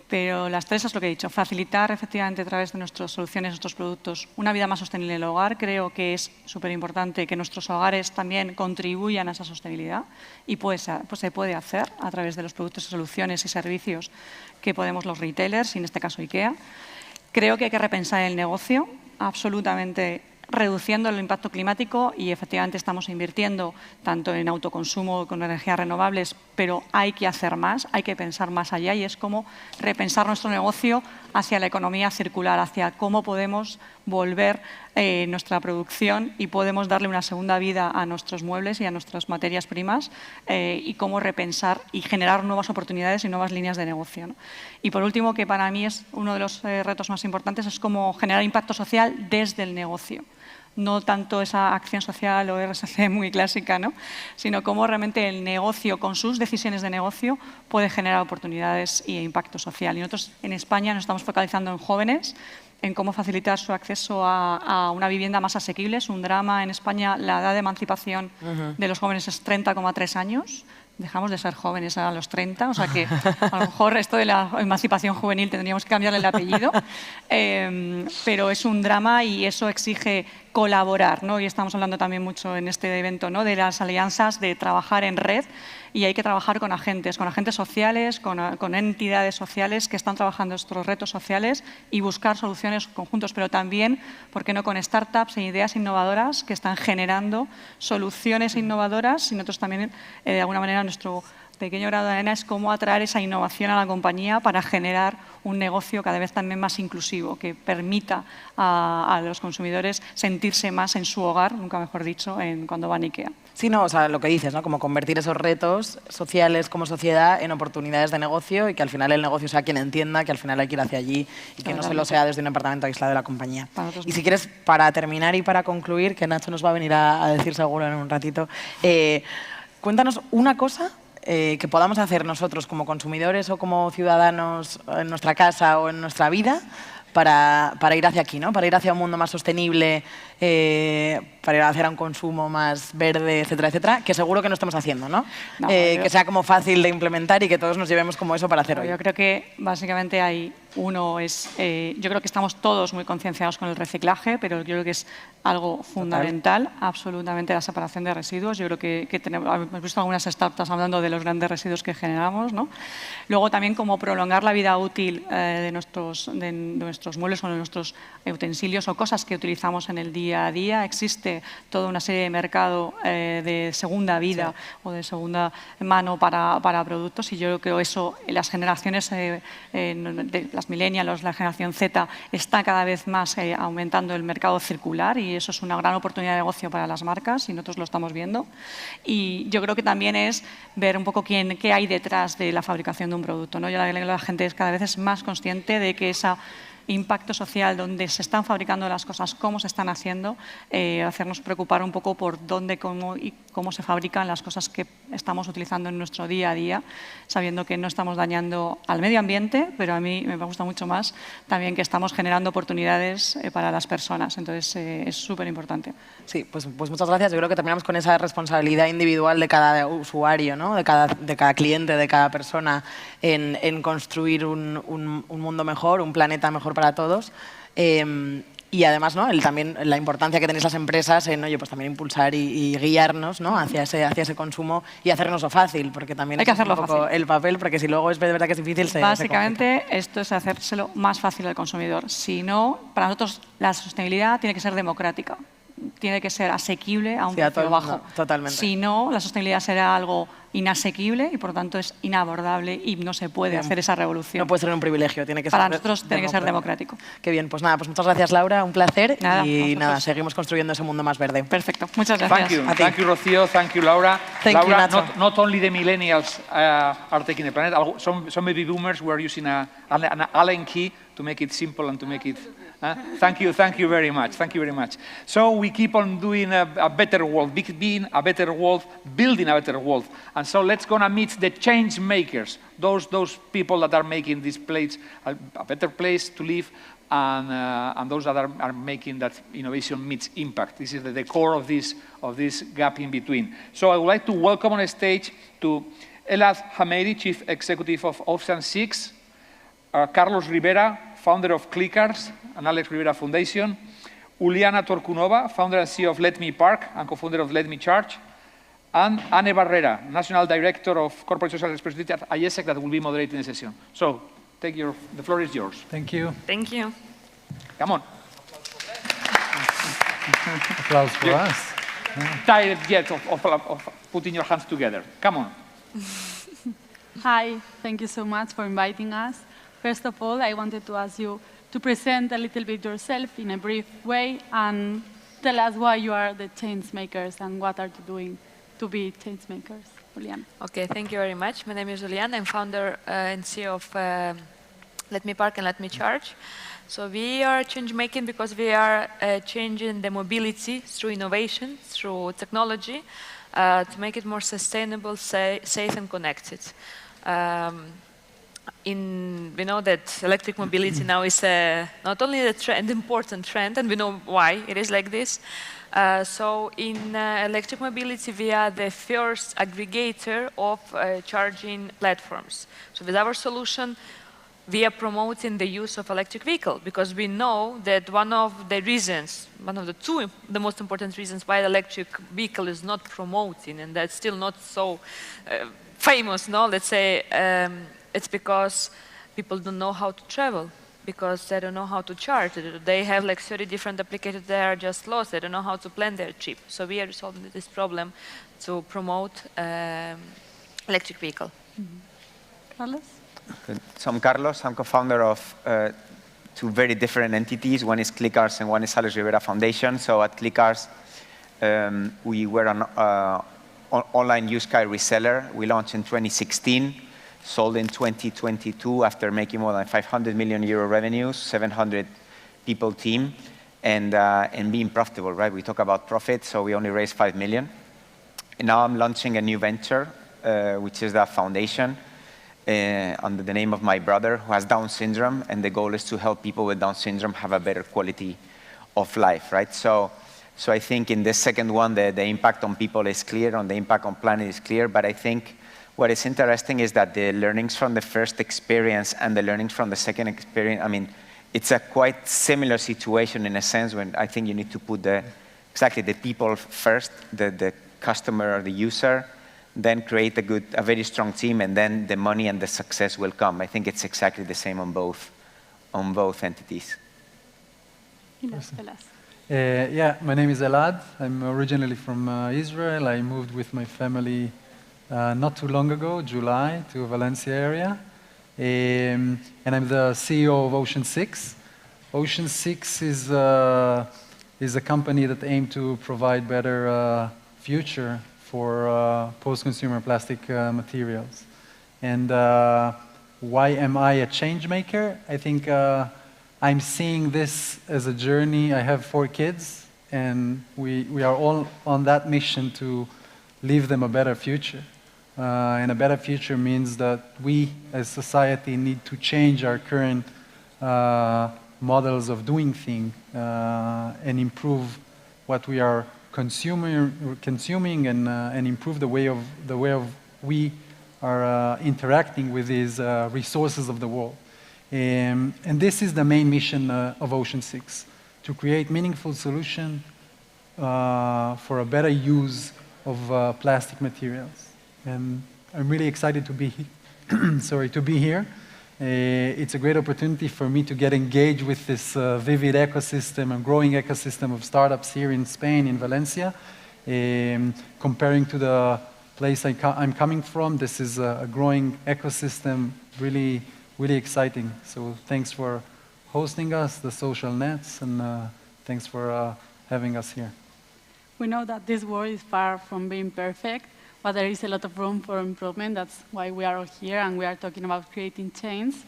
[SPEAKER 8] Pero las 3 es lo que he dicho. Facilitar efectivamente a través de nuestras soluciones, nuestros productos, una vida más sostenible en el hogar. Creo que es súper importante que nuestros hogares también contribuyan a esa sostenibilidad y se puede hacer a través de los productos, soluciones y servicios que podemos los retailers, y en este caso IKEA. Creo que hay que repensar el negocio, absolutamente reduciendo el impacto climático, y efectivamente estamos invirtiendo tanto en autoconsumo con energías renovables, pero hay que hacer más, hay que pensar más allá, y es como repensar nuestro negocio hacia la economía circular, hacia cómo podemos volver nuestra producción y podemos darle una segunda vida a nuestros muebles y a nuestras materias primas, y cómo repensar y generar nuevas oportunidades y nuevas líneas de negocio, ¿no? Y por último, que para mí es uno de los retos más importantes, es cómo generar impacto social desde el negocio. No tanto esa acción social o RSC muy clásica, ¿no? Sino cómo realmente el negocio, con sus decisiones de negocio, puede generar oportunidades y impacto social. Y nosotros en España nos estamos focalizando en jóvenes, en cómo facilitar su acceso a una vivienda más asequible. Es un drama en España, la edad de emancipación de los jóvenes es 30,3 años. Dejamos de ser jóvenes a los 30, o sea que a lo mejor esto de la emancipación juvenil tendríamos que cambiarle el apellido, pero es un drama y eso exige colaborar, ¿no? Y estamos hablando también mucho en este evento, ¿no? De las alianzas, de trabajar en red, y hay que trabajar con agentes sociales, con entidades sociales que están trabajando estos retos sociales y buscar soluciones conjuntos, pero también, ¿por qué no?, con startups e ideas innovadoras que están generando soluciones innovadoras, y nosotros también, de alguna manera, nuestro pequeño grado de arena es cómo atraer esa innovación a la compañía para generar un negocio cada vez también más inclusivo, que permita a los consumidores sentirse más en su hogar, nunca mejor dicho, cuando van a IKEA.
[SPEAKER 14] Sí, no, o sea, lo que dices, ¿no? Como convertir esos retos sociales como sociedad en oportunidades de negocio, y que al final el negocio sea quien entienda que al final hay que ir hacia allí y que no solo sea desde un departamento aislado de la compañía. Y si quieres, para terminar y para concluir, que Nacho nos va a venir a decir seguro en un ratito, cuéntanos una cosa que podamos hacer nosotros como consumidores o como ciudadanos en nuestra casa o en nuestra vida para ir hacia aquí, ¿no? Para ir hacia un mundo más sostenible, para ir hacia un consumo más verde, etcétera, etcétera, que seguro que no estamos haciendo, ¿no? Que sea como fácil de implementar y que todos nos llevemos como eso para hacer hoy.
[SPEAKER 8] Yo creo que básicamente hay uno es, yo creo que estamos todos muy concienciados con el reciclaje, pero yo creo que es algo fundamental, absolutamente, la separación de residuos. Yo creo que hemos visto algunas startups hablando de los grandes residuos que generamos, ¿no? Luego también como prolongar la vida útil de nuestros muebles o de nuestros utensilios o cosas que utilizamos en el día a día. Existe toda una serie de mercado de segunda vida o de segunda mano para productos, y yo creo que eso, las generaciones de las millennials, la generación Z, está cada vez más aumentando el mercado circular, y eso es una gran oportunidad de negocio para las marcas y nosotros lo estamos viendo. Y yo creo que también es ver un poco qué hay detrás de la fabricación de un producto, ¿no? La gente cada vez es más consciente de que ese impacto social, donde se están fabricando las cosas, cómo se están haciendo, hacernos preocupar un poco por dónde, cómo y cómo se fabrican las cosas que estamos utilizando en nuestro día a día, sabiendo que no estamos dañando al medio ambiente, pero a mí me gusta mucho más también que estamos generando oportunidades para las personas. Entonces, es súper importante.
[SPEAKER 14] Sí, pues muchas gracias. Yo creo que terminamos con esa responsabilidad individual de cada usuario, ¿no? de cada cliente, de cada persona, en construir un mundo mejor, un planeta mejor para todos. Y además, ¿no? También la importancia que tenéis las empresas en, oye, pues también impulsar y guiarnos, ¿no? hacia ese consumo y hacernoslo fácil, porque también
[SPEAKER 8] hay que
[SPEAKER 14] es
[SPEAKER 8] hacerlo
[SPEAKER 14] un poco
[SPEAKER 8] fácil.
[SPEAKER 14] El papel, porque si luego es de verdad que es difícil,
[SPEAKER 8] Básicamente, esto es hacérselo más fácil al consumidor. Si no, para nosotros la sostenibilidad tiene que ser democrática, tiene que ser asequible a un precio bajo.
[SPEAKER 14] Totalmente.
[SPEAKER 8] Si no, la sostenibilidad será algo inasequible y por lo tanto es inabordable y no se puede hacer esa revolución.
[SPEAKER 14] No puede ser un privilegio, tiene que
[SPEAKER 8] para
[SPEAKER 14] ser
[SPEAKER 8] nosotros tiene que ser democrático.
[SPEAKER 14] Qué bien, pues nada, pues muchas gracias Laura, un placer.
[SPEAKER 8] Nada,
[SPEAKER 14] y nada, seguimos construyendo ese mundo más verde.
[SPEAKER 8] Perfecto, muchas gracias.
[SPEAKER 1] Thank you, Rocío. Thank you, Laura.
[SPEAKER 14] Thank you,
[SPEAKER 1] Laura,
[SPEAKER 14] Nacho.
[SPEAKER 1] not only the millennials are taking the planet. Some baby boomers were using an Allen key to make it simple and to make it. Thank you very much. Thank you very much. So we keep on doing a better world, being a better world, building a better world. And so let's gonna meet the change makers, those people that are making this place a better place to live, and those that are making that innovation meets impact. This is the core of this gap in between. So I would like to welcome on stage to Elad Hameidi, Chief Executive of Ocean 6, Carlos Rivera, founder of Clickers and Alex Rivera Foundation, Uliana Torkunova, founder and CEO of Let Me Park and co-founder of Let Me Charge, and Anne Barrera, National Director of Corporate Social Responsibility at IESEC, that will be moderating the session. So, the floor is yours.
[SPEAKER 3] Thank you.
[SPEAKER 11] Thank you.
[SPEAKER 1] Come on.
[SPEAKER 13] Applause for us.
[SPEAKER 1] Tired yet of putting your hands together. Come on.
[SPEAKER 11] Hi, thank you so much for inviting us. First of all, I wanted to ask you to present a little bit yourself in a brief way and tell us why you are the change makers and what are you doing to be change makers. Juliana.
[SPEAKER 23] Okay, thank you very much. My name is Juliana. I'm founder and CEO of Let Me Park and Let Me Charge. So we are change making because we are changing the mobility through innovation, through technology, to make it more sustainable, safe and connected. We know that electric mobility now is not only an important trend, and we know why it is like this. So in electric mobility, we are the first aggregator of charging platforms. So with our solution, we are promoting the use of electric vehicle because we know that one of the reasons, the most important reasons why the electric vehicle is not promoting and that's still not so famous, no, let's say, it's because people don't know how to travel, because they don't know how to charge. They have like 30 different applications that are just lost. They don't know how to plan their trip. So we are resolving this problem to promote electric vehicle.
[SPEAKER 11] Carlos?
[SPEAKER 24] So I'm Carlos. I'm co-founder of two very different entities. One is Clickers and one is Alex Rivera Foundation. So at Clickers, we were an online used car reseller. We launched in 2016. Sold in 2022 after making more than 500 million euro revenues, 700 people team, and being profitable, right? We talk about profit, so we only raised 5 million. And now I'm launching a new venture, which is the foundation. under the name of my brother who has Down syndrome, and the goal is to help people with Down syndrome have a better quality of life, right? So I think in this second one, the impact on people is clear, on the impact on planet is clear, but I think what is interesting is that the learnings from the first experience and the learnings from the second experience, I mean, it's a quite similar situation in a sense when I think you need to put exactly the people first, the customer or the user, then create a very strong team, and then the money and the success will come. I think it's exactly the same on both entities.
[SPEAKER 13] Yeah, my name is Elad. I'm originally from Israel. I moved with my family not too long ago, July, to Valencia area. And I'm the CEO of Ocean 6. Ocean 6 is a company that aims to provide better future for post-consumer plastic materials. And why am I a change maker? I think I'm seeing this as a journey. I have 4 kids, and we are all on that mission to leave them a better future. And a better future means that we, as society, need to change our current models of doing things and improve what we are consuming and improve the way of we are interacting with these resources of the world. And this is the main mission of Ocean 6, to create meaningful solution for a better use of plastic materials. And I'm really excited to be here. It's a great opportunity for me to get engaged with this vivid ecosystem and growing ecosystem of startups here in Spain, in Valencia. Comparing to the place I'm coming from, this is a growing ecosystem, really exciting. So thanks for hosting us, the social nets, and thanks for having us here.
[SPEAKER 11] We know that this world is far from being perfect, but there is a lot of room for improvement. That's why we are all here, and we are talking about creating chains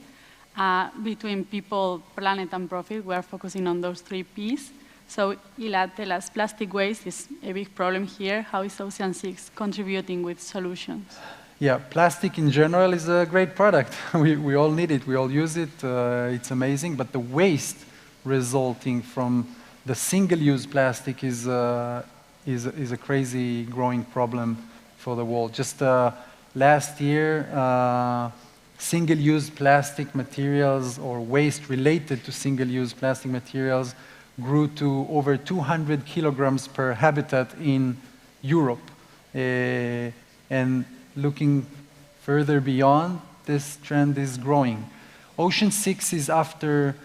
[SPEAKER 11] between people, planet, and profit. We are focusing on those 3 Ps. So, Ila, tell us, plastic waste is a big problem here. How is Ocean 6 contributing with solutions?
[SPEAKER 13] Yeah, plastic in general is a great product. We all need it. We all use it. It's amazing. But the waste resulting from the single-use plastic is a crazy growing problem for the world. Just last year, single-use plastic materials or waste related to single-use plastic materials grew to over 200 kilograms per habitat in Europe. And looking further beyond, this trend is growing. Ocean 6 is after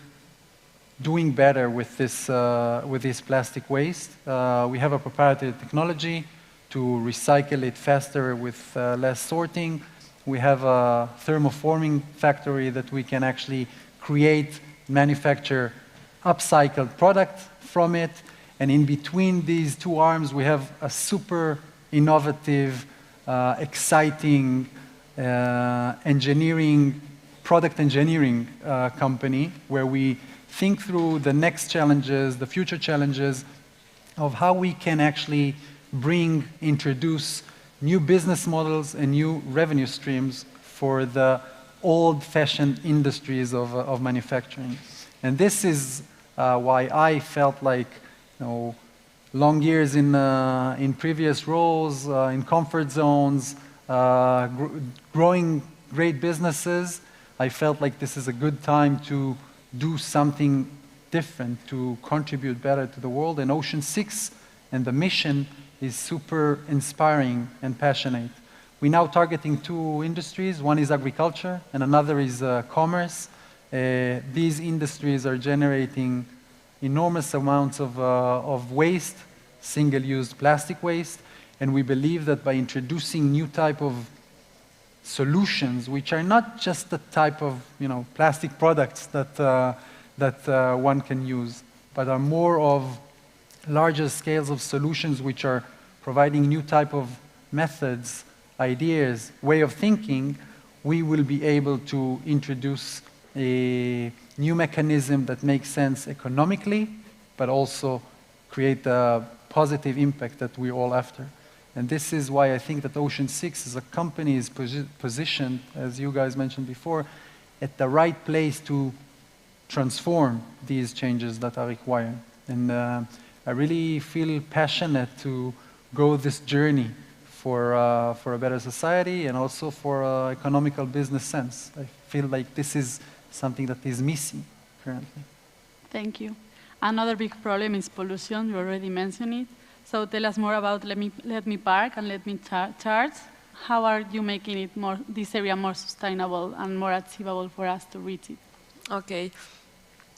[SPEAKER 13] doing better with this plastic waste. We have a proprietary technology to recycle it faster with less sorting. We have a thermoforming factory that we can actually create, manufacture upcycled product from it. And in between these 2 arms, we have a super innovative, exciting product engineering company where we think through the next challenges, the future challenges of how we can actually introduce new business models and new revenue streams for the old-fashioned industries of manufacturing. And this is why I felt like, long years in previous roles, in comfort zones, growing great businesses, I felt like this is a good time to do something different, to contribute better to the world. And Ocean 6 and the mission is super inspiring and passionate. We're now targeting 2 industries. One is agriculture, and another is commerce. These industries are generating enormous amounts of waste, single-use plastic waste, and we believe that by introducing new type of solutions, which are not just the type of plastic products that one can use, but are more of larger scales of solutions which are providing new type of methods, ideas, way of thinking, we will be able to introduce a new mechanism that makes sense economically, but also create a positive impact that we're all after. And this is why I think that Ocean 6 as a company is positioned, as you guys mentioned before, at the right place to transform these changes that are required. And I really feel passionate to go this journey for a better society and also for an economical business sense. I feel like this is something that is missing currently.
[SPEAKER 11] Thank you. Another big problem is pollution. You already mentioned it. So tell us more about Let Me Park and Let Me Charge. How are you making it this area more sustainable and more achievable for us to reach it?
[SPEAKER 23] Okay.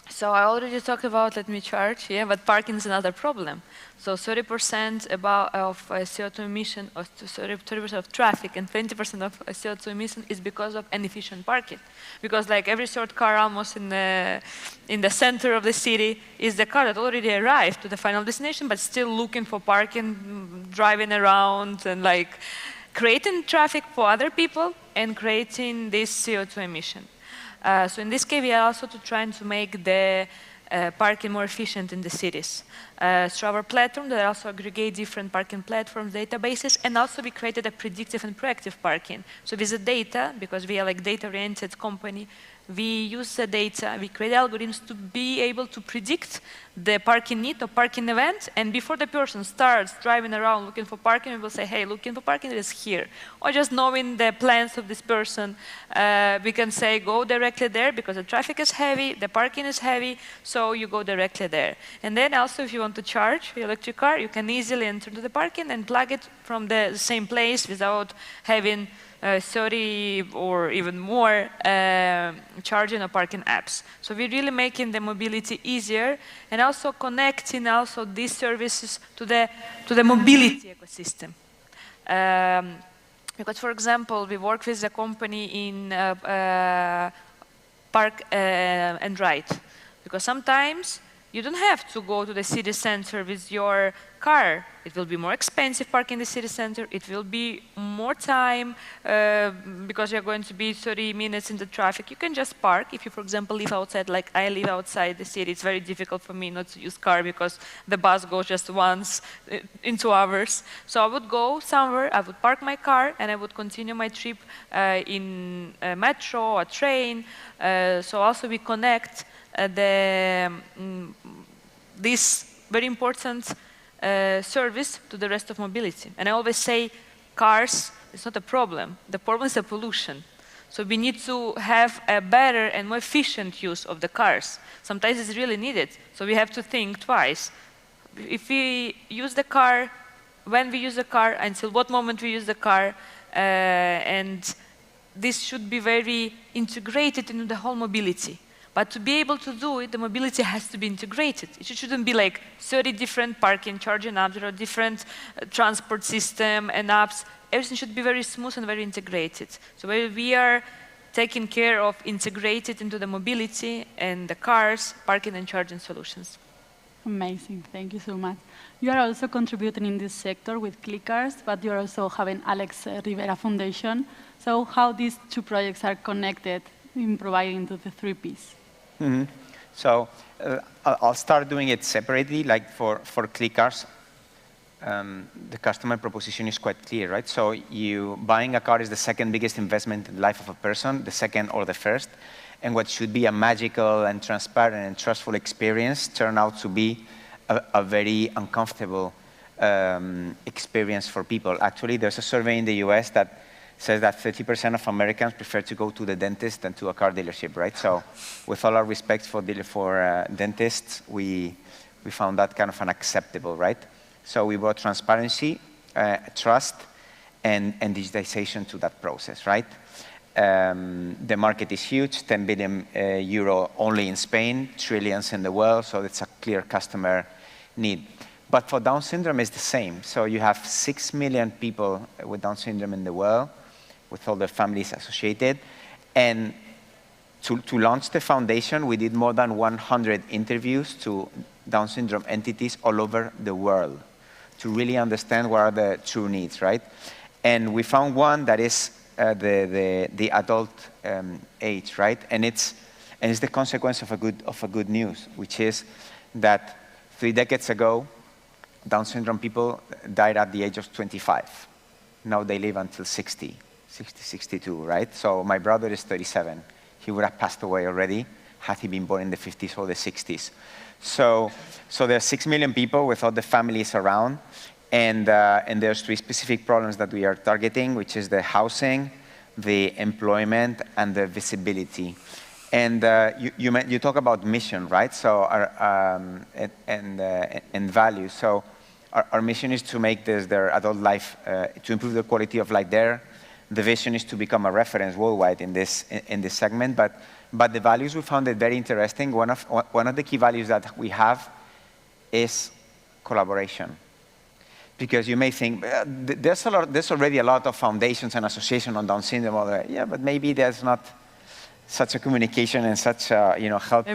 [SPEAKER 23] So I already talked about Let Me Charge, yeah, but parking is another problem. So 30% of CO2 emission, or 30% of traffic and 20% of CO2 emission is because of inefficient parking. Because like every third car almost in the center of the city is the car that already arrived to the final destination, but still looking for parking, driving around, and like creating traffic for other people and creating this CO2 emission. So in this case, we are also trying to make the parking more efficient in the cities. Through our platform, that also aggregate different parking platforms, databases, and also we created a predictive and proactive parking. So with the data, because we are like data-oriented company, we use the data, we create algorithms to be able to predict the parking need or parking event, and before the person starts driving around looking for parking, we will say, hey, looking for parking, it is here. Or just knowing the plans of this person, we can say, go directly there because the traffic is heavy, the parking is heavy, so you go directly there. And then also if you want to charge your electric car, you can easily enter into the parking and plug it from the same place without having 30 or even more charging or parking apps. So we're really making the mobility easier and also connecting also these services to the mobility ecosystem. Because, for example, we work with a company in park and ride. Because sometimes you don't have to go to the city center with your car. It will be more expensive parking in the city center. It will be more time because you're going to be 30 minutes in the traffic. You can just park. If you, for example, live outside, like I live outside the city, it's very difficult for me not to use car because the bus goes just once in 2 hours. So I would go somewhere, I would park my car, and I would continue my trip in a metro or train. So also we connect this very important service to the rest of mobility. And I always say cars is not a problem. The problem is the pollution. So we need to have a better and more efficient use of the cars. Sometimes it's really needed. So we have to think twice. If we use the car, when we use the car, until what moment we use the car, and this should be very integrated into the whole mobility. But to be able to do it, the mobility has to be integrated. It shouldn't be like 30 different parking, charging apps, or different transport system and apps. Everything should be very smooth and very integrated. So we are taking care of integrated into the mobility and the cars, parking and charging solutions.
[SPEAKER 11] Amazing, thank you so much. You are also contributing in this sector with ClickCars, but you are also having Alex Rivera Foundation. So how these two projects are connected in providing to the 3 Ps?
[SPEAKER 24] Mm-hmm. So I'll start doing it separately, like for ClickCars. The customer proposition is quite clear, right? So buying a car is the second biggest investment in the life of a person, the second or the first. And what should be a magical and transparent and trustful experience turned out to be a very uncomfortable experience for people. Actually, there's a survey in the US that says that 30% of Americans prefer to go to the dentist than to a car dealership, right? So with all our respect for dentists, we found that kind of unacceptable, right? So we brought transparency, trust, and digitization to that process, right? The market is huge, 10 billion euro only in Spain, trillions in the world, so it's a clear customer need. But for Down syndrome, it's the same. So you have 6 million people with Down syndrome in the world, with all the families associated. And to launch the foundation, we did more than 100 interviews to Down syndrome entities all over the world to really understand what are the true needs, right? And we found one that is the adult age, right? And it's the consequence of a good news, which is that 3 decades ago, Down syndrome people died at the age of 25. Now they live until 60, 62, right? So my brother is 37. He would have passed away already had he been born in the 50s or the 60s. So there are 6 million people without the families around, and there's 3 specific problems that we are targeting, which is the housing, the employment, and the visibility. And you talk about mission, right? So and value. So our mission is to make their adult life, to improve the quality of life there. The vision is to become a reference worldwide in this segment. But the values, we found it very interesting. One of the key values that we have is collaboration. Because you may think, there's already a lot of foundations and associations on Down syndrome. Yeah, but maybe there's not such a communication and such help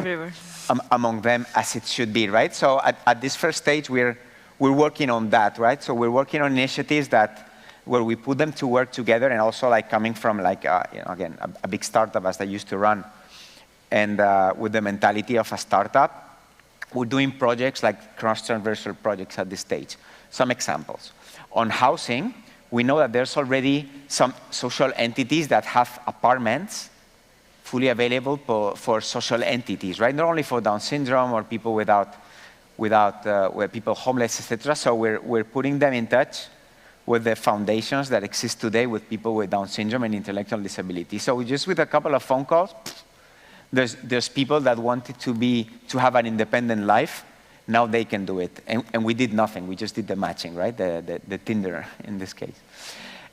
[SPEAKER 24] among them as it should be, right? So at this first stage, we're working on that, right? So we're working on initiatives where we put them to work together, and also like coming from like again a big startup as I used to run, and with the mentality of a startup, we're doing projects like cross-transversal projects at this stage. Some examples. On housing, we know that there's already some social entities that have apartments fully available for social entities, right? Not only for Down syndrome or people where people homeless, etc. So we're putting them in touch with the foundations that exist today with people with Down syndrome and intellectual disability. So just with a couple of phone calls, there's people that wanted to have an independent life. Now they can do it. And we did nothing. We just did the matching, right? The Tinder in this case.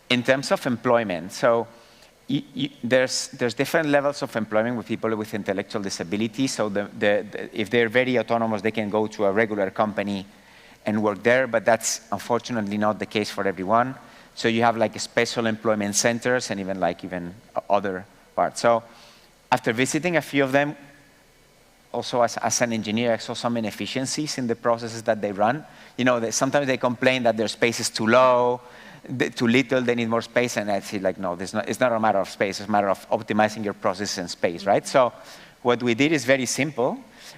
[SPEAKER 24] In terms of employment, so there's different levels of employment with people with intellectual disability. So if they're very autonomous, they can go to a regular company and work there, but that's unfortunately not the case for everyone. So you have like special employment centers and even other parts. So after visiting a few of them, also as an engineer, I saw some inefficiencies in the processes that they run. Sometimes they complain that their space is too low, too little, they need more space, and I say like, no, it's not a matter of space, it's a matter of optimizing your process and space, right? So what we did is very simple.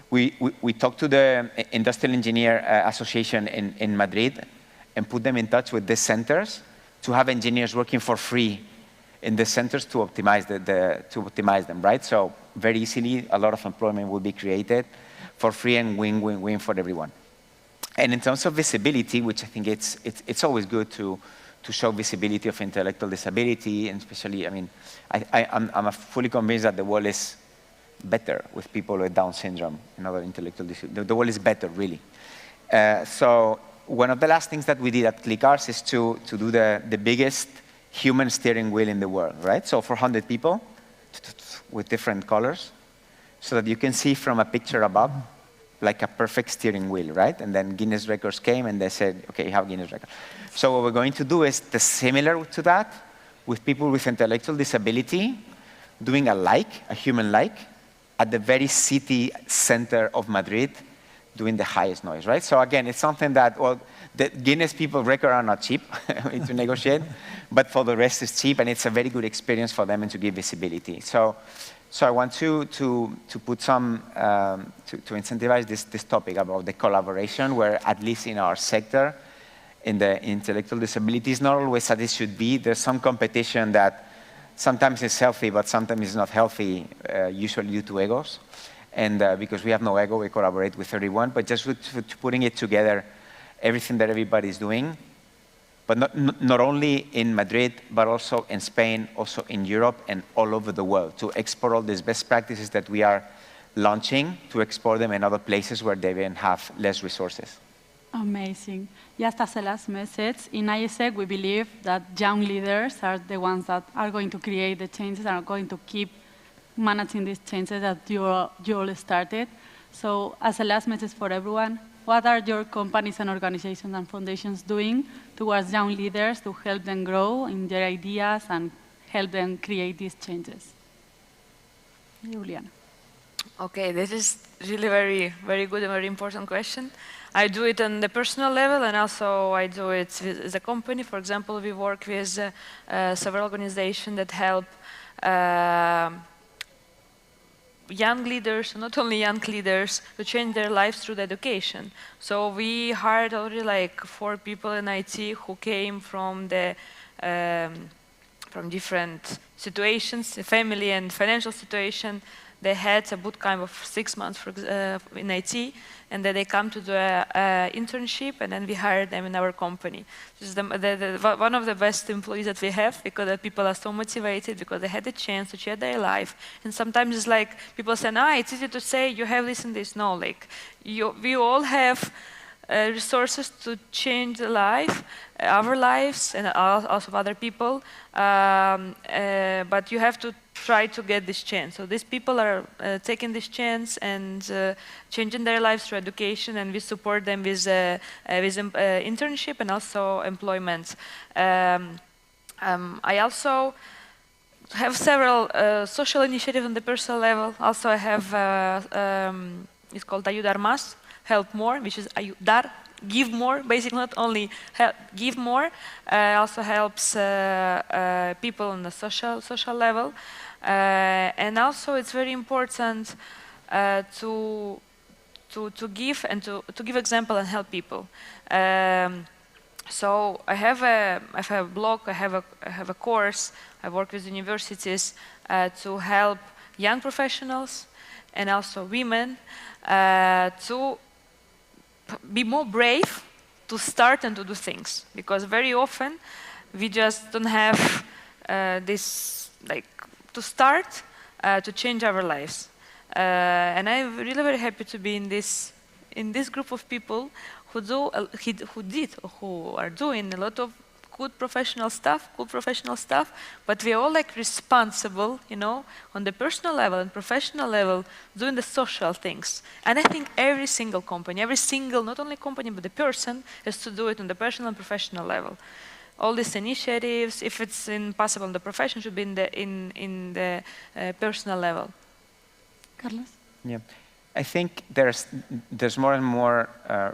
[SPEAKER 24] We talked to the Industrial Engineer Association in Madrid and put them in touch with the centers to have engineers working for free in the centers to optimize them, right? So very easily, a lot of employment will be created for free and win-win-win for everyone. And in terms of visibility, which I think it's always good to show visibility of intellectual disability, and especially, I'm fully convinced that the world is better with people with Down syndrome and other intellectual disabilities. The world is better, really. So one of the last things that we did at ClickArts is to do the biggest human steering wheel in the world, right? So 400 people with different colors, so that you can see from a picture above, like a perfect steering wheel, right? And then Guinness Records came and they said, okay, you have Guinness Records. So what we're going to do is similar to that, with people with intellectual disability, doing a human like, at the very city center of Madrid, doing the highest noise, right? So again, it's something that, well, the Guinness people record are not cheap to negotiate, but for the rest it's cheap, and it's a very good experience for them and to give visibility. So I want to put some, to incentivize this topic about the collaboration, where at least in our sector, in the intellectual disabilities, not always as it should be. There's some competition that sometimes is healthy, but sometimes is not healthy, usually due to egos. And because we have no ego, we collaborate with everyone, but just with putting it together, everything that everybody's doing, but not only in Madrid, but also in Spain, also in Europe, and all over the world, to export all these best practices that we are launching, to export them in other places where they even have less resources.
[SPEAKER 11] Amazing. Just as a last message, in ISEC, we believe that young leaders are the ones that are going to create the changes and are going to keep managing these changes that you all started. So as a last message for everyone, what are your companies and organizations and foundations doing towards young leaders to help them grow in their ideas and help them create these changes? Juliana.
[SPEAKER 23] Okay, this is really very, very good and very important question. I do it on the personal level, and also I do it as a company. For example, we work with several organizations that help young leaders, not only young leaders, to change their lives through the education. So we hired already like 4 people in IT who came from the from different situations, family and financial situation. They had a bootcamp of 6 months in IT, and then they come to do an internship, and then we hire them in our company. This is one of the best employees that we have, because the people are so motivated, because they had the chance to change their life. And sometimes it's like people say, it's easy to say you have this and this. No, like we all have resources to change the life, our lives, and also of other people. But you have to try to get this chance. So these people are taking this chance and changing their lives through education, and we support them with internship and also employment. I also have several social initiatives on the personal level. Also, I have it's called Ayudar Más, Help More, which is ayudar, give more, basically not only give more, also helps people on the social level. And also it's very important to give and to give example and help people. So I have a blog, I have a course, I work with universities to help young professionals and also women to be more brave to start and to do things, because very often we just don't have this like to start to change our lives. And I'm really very happy to be in this group of people who are doing a lot of good professional stuff, but we are all like responsible, you know, on the personal level and professional level, doing the social things. And I think every single company, not only company, but the person has to do it on the personal and professional level. All these initiatives, if it's impossible in the profession, should be in the personal level.
[SPEAKER 8] Carlos?
[SPEAKER 24] Yeah. I think there's more and more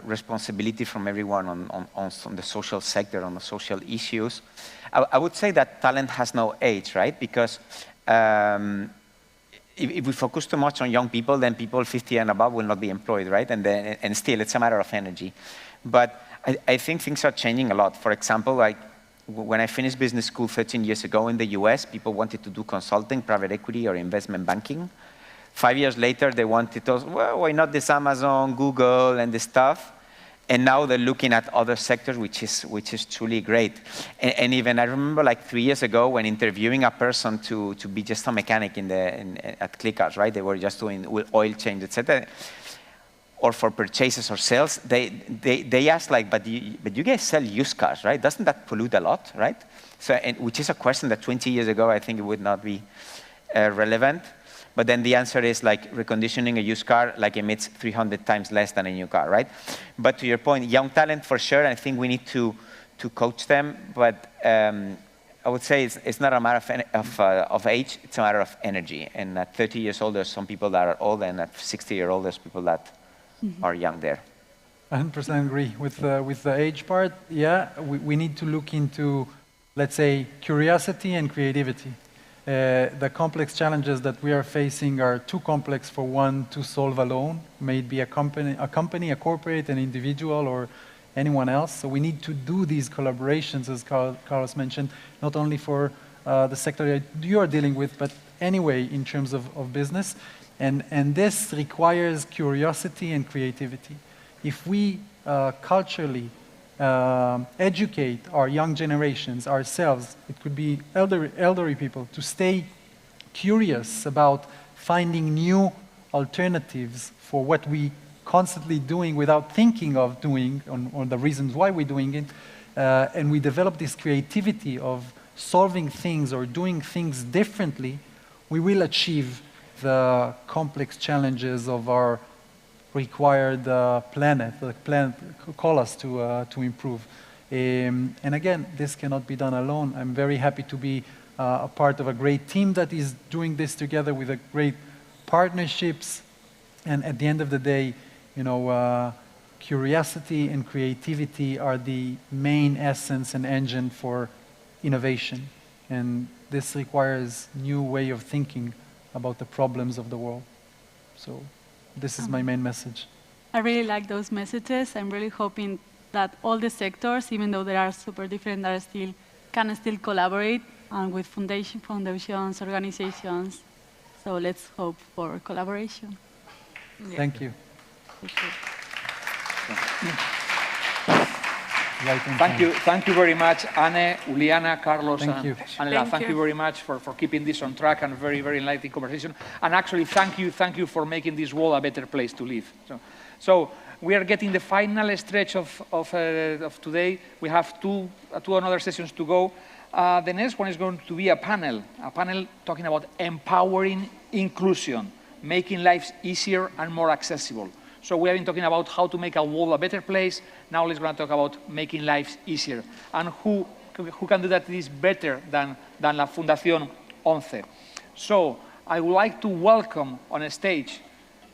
[SPEAKER 24] responsibility from everyone on the social sector, on the social issues. I would say that talent has no age, right? Because if we focus too much on young people, then people 50 and above will not be employed, right? And still, it's a matter of energy. But I think things are changing a lot. For example, like when I finished business school 13 years ago in the US, people wanted to do consulting, private equity, or investment banking. 5 years later, they wanted to, well, why not this Amazon, Google, and this stuff? And now they're looking at other sectors, which is truly great. And even I remember like 3 years ago when interviewing a person to be just a mechanic at ClickUp, right? They were just doing oil change, etc. Or for purchases or sales, they asked like, but you guys sell used cars, right? Doesn't that pollute a lot, right? So, which is a question that 20 years ago I think it would not be relevant. But then the answer is like reconditioning a used car like emits 300 times less than a new car, right? But to your point, young talent for sure, I think we need to coach them. But I would say it's not a matter of age, it's a matter of energy. And at 30 years old, there's some people that are old, and at 60 years old, there's people that are young there.
[SPEAKER 13] 100% agree with the age part. Yeah, we need to look into, let's say, curiosity and creativity. The complex challenges that we are facing are too complex for one to solve alone. Maybe a company, a corporate, an individual, or anyone else. So we need to do these collaborations, as Carlos mentioned, not only for the sector that you are dealing with, but anyway in terms of business. And this requires curiosity and creativity. If we culturally educate our young generations, ourselves, it could be elderly people, to stay curious about finding new alternatives for what we constantly doing without thinking of doing, on the reasons why we're doing it, and we develop this creativity of solving things or doing things differently, we will achieve the complex challenges of our required planet. The planet call us to improve. And again, this cannot be done alone. I'm very happy to be a part of a great team that is doing this together with a great partnerships. And at the end of the day, you know, curiosity and creativity are the main essence and engine for innovation. And this requires new way of thinking about the problems of the world. So this is my main message.
[SPEAKER 11] I really like those messages. I'm really hoping that all the sectors, even though they are super different, can still collaborate with foundations, organizations. So let's hope for collaboration.
[SPEAKER 13] Yeah. Thank you.
[SPEAKER 1] Thank you very much, Anne, Uliana, Carlos, and Ella. Thank you very much for keeping this on track and very, very enlightening conversation. And actually, thank you for making this world a better place to live. So we are getting the final stretch of today. We have two another sessions to go. The next one is going to be a panel talking about empowering inclusion, making lives easier and more accessible. So we have been talking about how to make a world a better place. Now let's going to talk about making lives easier. And who can do that is better than la Fundación 11. So I would like to welcome on a stage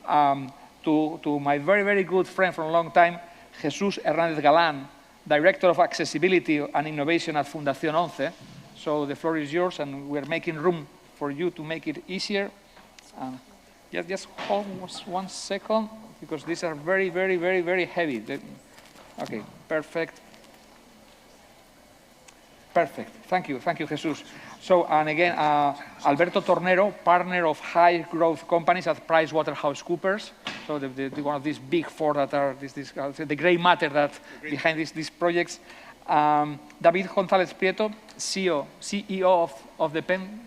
[SPEAKER 1] to my very, very good friend from a long time, Jesus Hernández-Galán, Director of Accessibility and Innovation at Fundación 11. So the floor is yours, and we're making room for you to make it easier. Just hold 1 second, because these are very, very, very, very heavy. Okay, perfect. Perfect. Thank you, Jesus. So, and again, Alberto Tornero, partner of high growth companies at PricewaterhouseCoopers. So, one of these big four that are the gray matter that behind these projects. David González Prieto, CEO of the PEN.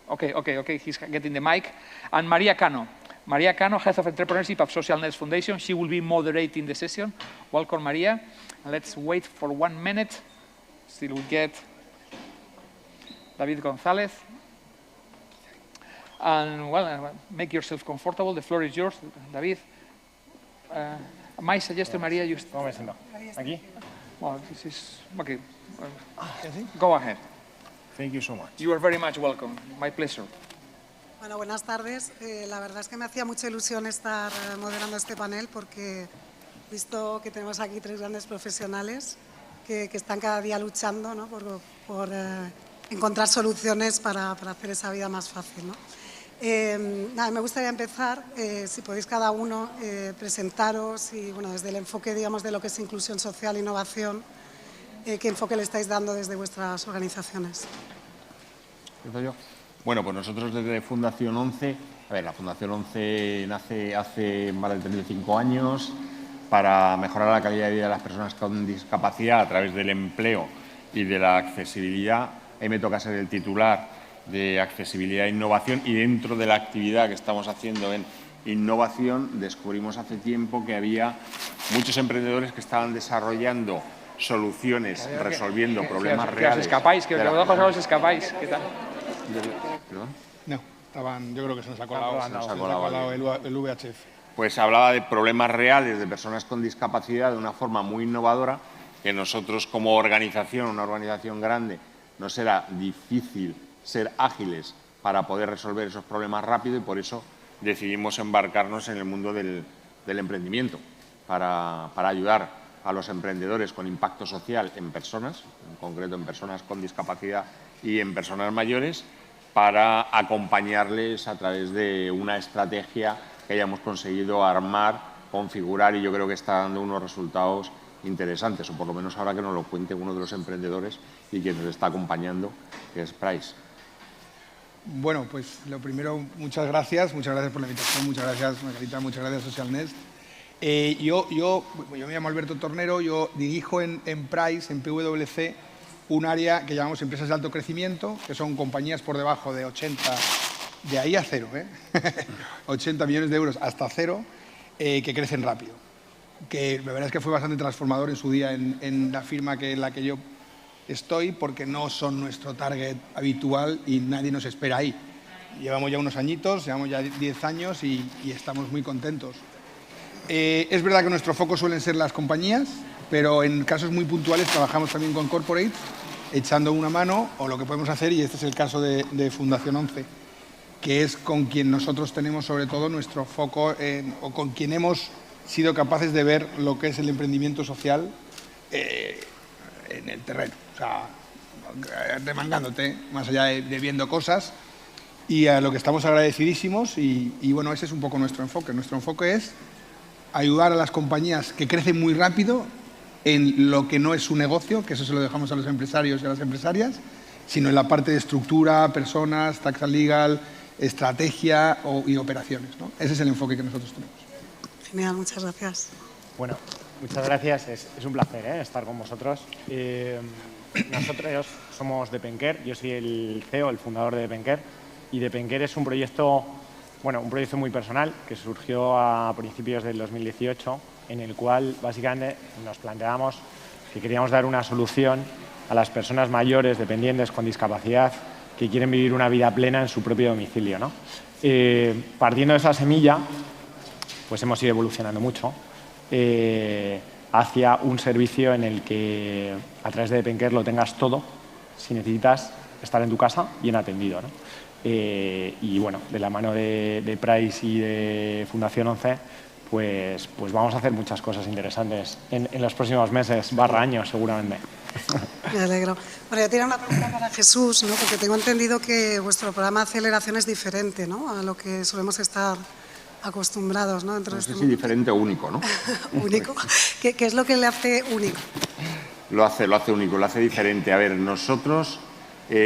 [SPEAKER 1] Okay, he's getting the mic. And Maria Cano, Head of Entrepreneurship of Social Nets Foundation. She will be moderating the session. Welcome, Maria. And let's wait for 1 minute. Still we get David González. And, well, make yourself comfortable. The floor is yours, David. My suggestion, Maria, you...
[SPEAKER 6] ¿Aquí?
[SPEAKER 1] Well, this is... Okay. Go ahead.
[SPEAKER 6] Thank you so much.
[SPEAKER 1] You are very much welcome. My pleasure.
[SPEAKER 9] Bueno, buenas tardes. La verdad es que me hacía mucha ilusión estar moderando este panel porque visto que tenemos aquí 3 grandes profesionales que están cada día luchando, ¿no? por encontrar soluciones para hacer esa vida más fácil, ¿no? Nada, me gustaría empezar, si podéis cada uno presentaros y, bueno, desde el enfoque, digamos, de lo que es inclusión social e innovación, ¿qué enfoque le estáis dando desde vuestras organizaciones?
[SPEAKER 6] Bueno, pues nosotros desde Fundación 11, la Fundación 11 nace hace más de 35 años para mejorar la calidad de vida de las personas con discapacidad a través del empleo y de la accesibilidad. Ahí me toca ser el titular de accesibilidad e innovación, y dentro de la actividad que estamos haciendo en innovación descubrimos hace tiempo que había muchos emprendedores que estaban desarrollando soluciones, resolviendo problemas reales.
[SPEAKER 1] Que os escapáis, que os escapáis. ¿Qué tal?
[SPEAKER 6] ¿Perdón?
[SPEAKER 12] No, yo creo que se nos ha colado el VHF.
[SPEAKER 6] Pues hablaba de problemas reales de personas con discapacidad de una forma muy innovadora, que nosotros como organización, una organización grande, nos era difícil ser ágiles para poder resolver esos problemas rápido, y por eso decidimos embarcarnos en el mundo del emprendimiento para ayudar a los emprendedores con impacto social en personas, en concreto en personas con discapacidad y en personas mayores, para acompañarles a través de una estrategia que hayamos conseguido armar, configurar, y yo creo que está dando unos resultados interesantes, o por lo menos ahora que nos lo cuente uno de los emprendedores y quien nos está acompañando, que es Price.
[SPEAKER 12] Bueno, pues lo primero, muchas gracias por la invitación, muchas gracias Margarita, muchas gracias Social Nest. Yo me llamo Alberto Tornero, yo dirijo en Price, en PwC, un área que llamamos empresas de alto crecimiento, que son compañías por debajo de 80, de ahí a cero, 80 millones de euros hasta cero, que crecen rápido. Que la verdad es que fue bastante transformador en su día en la firma en la que yo estoy, porque no son nuestro target habitual y nadie nos espera ahí. Llevamos ya unos añitos, llevamos ya 10 años y estamos muy contentos. Es verdad que nuestro foco suelen ser las compañías, pero en casos muy puntuales trabajamos también con corporates, echando una mano, o lo que podemos hacer, y este es el caso de Fundación 11, que es con quien nosotros tenemos sobre todo nuestro foco, o con quien hemos sido capaces de ver lo que es el emprendimiento social en el terreno. O sea, remangándote, más allá de viendo cosas. y a lo que estamos agradecidísimos y bueno, ese es un poco nuestro enfoque. Nuestro enfoque es ayudar a las compañías que crecen muy rápido en lo que no es su negocio, que eso se lo dejamos a los empresarios y a las empresarias, sino en la parte de estructura, personas, tax and legal, estrategia y operaciones, ¿no? Ese es el enfoque que nosotros tenemos.
[SPEAKER 9] Genial, muchas gracias.
[SPEAKER 15] Bueno, muchas gracias. Es un placer estar con vosotros. Nosotros somos de Penker, yo soy el CEO, el fundador de Penker, y de Penker es un proyecto muy personal que surgió a principios del 2018, en el cual básicamente nos planteamos que queríamos dar una solución a las personas mayores, dependientes, con discapacidad, que quieren vivir una vida plena en su propio domicilio, ¿no? Partiendo de esa semilla, pues hemos ido evolucionando mucho hacia un servicio en el que a través de Penker lo tengas todo, si necesitas estar en tu casa bien atendido, ¿no? Y bueno, de la mano de Price y de Fundación 11, pues vamos a hacer muchas cosas interesantes en los próximos meses, /años seguramente.
[SPEAKER 9] Me alegro. Bueno, yo tenía una pregunta para Jesús, ¿no? Porque tengo entendido que vuestro programa de aceleración es diferente, ¿no?, a lo que solemos estar acostumbrados, ¿no?
[SPEAKER 6] No sé si diferente o único, ¿no?
[SPEAKER 9] Único. ¿Qué es lo que le hace único?
[SPEAKER 6] Lo hace único, lo hace diferente. A ver, nosotros,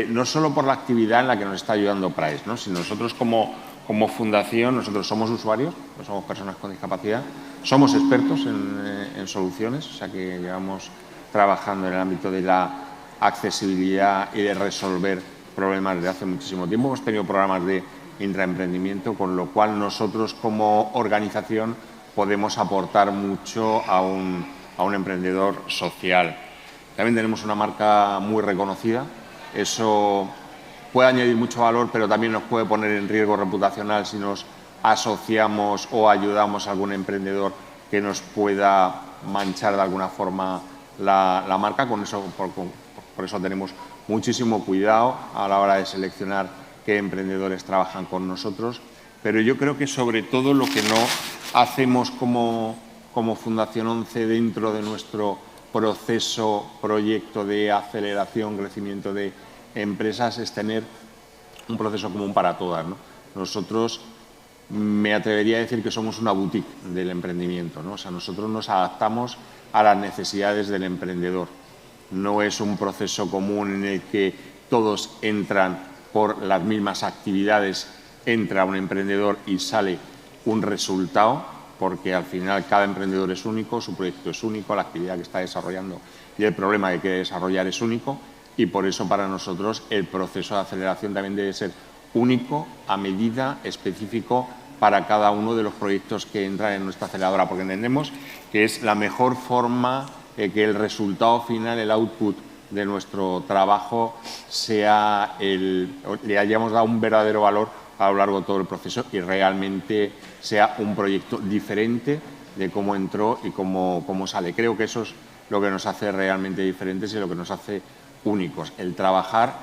[SPEAKER 6] no solo por la actividad en la que nos está ayudando Price, ¿no?, sino nosotros como fundación, nosotros somos usuarios, no somos personas con discapacidad, somos expertos en soluciones, o sea que llevamos trabajando en el ámbito de la accesibilidad y de resolver problemas desde hace muchísimo tiempo. Hemos tenido programas de intraemprendimiento, con lo cual nosotros como organización podemos aportar mucho a un emprendedor social. También tenemos una marca muy reconocida, eso puede añadir mucho valor, pero también nos puede poner en riesgo reputacional si nos asociamos o ayudamos a algún emprendedor que nos pueda manchar de alguna forma la marca. Por eso tenemos muchísimo cuidado a la hora de seleccionar qué emprendedores trabajan con nosotros, pero yo creo que sobre todo lo que no hacemos como Fundación 11 dentro de nuestro proyecto de aceleración, crecimiento de empresas, es tener un proceso común para todas, ¿no? Nosotros, me atrevería a decir que somos una boutique del emprendimiento, ¿no? O sea, nosotros nos adaptamos a las necesidades del emprendedor. No es un proceso común en el que todos entran por las mismas actividades, entra un emprendedor y sale un resultado, porque al final cada emprendedor es único, su proyecto es único, la actividad que está desarrollando y el problema que quiere desarrollar es único, y por eso para nosotros el proceso de aceleración también debe ser único, a medida, específico para cada uno de los proyectos que entran en nuestra aceleradora, porque entendemos que es la mejor forma de que el resultado final, el output de nuestro trabajo, le hayamos dado un verdadero valor a lo largo de todo el proceso y realmente sea un proyecto diferente de cómo entró y cómo sale. Creo que eso es lo que nos hace realmente diferentes y lo que nos hace únicos, el trabajar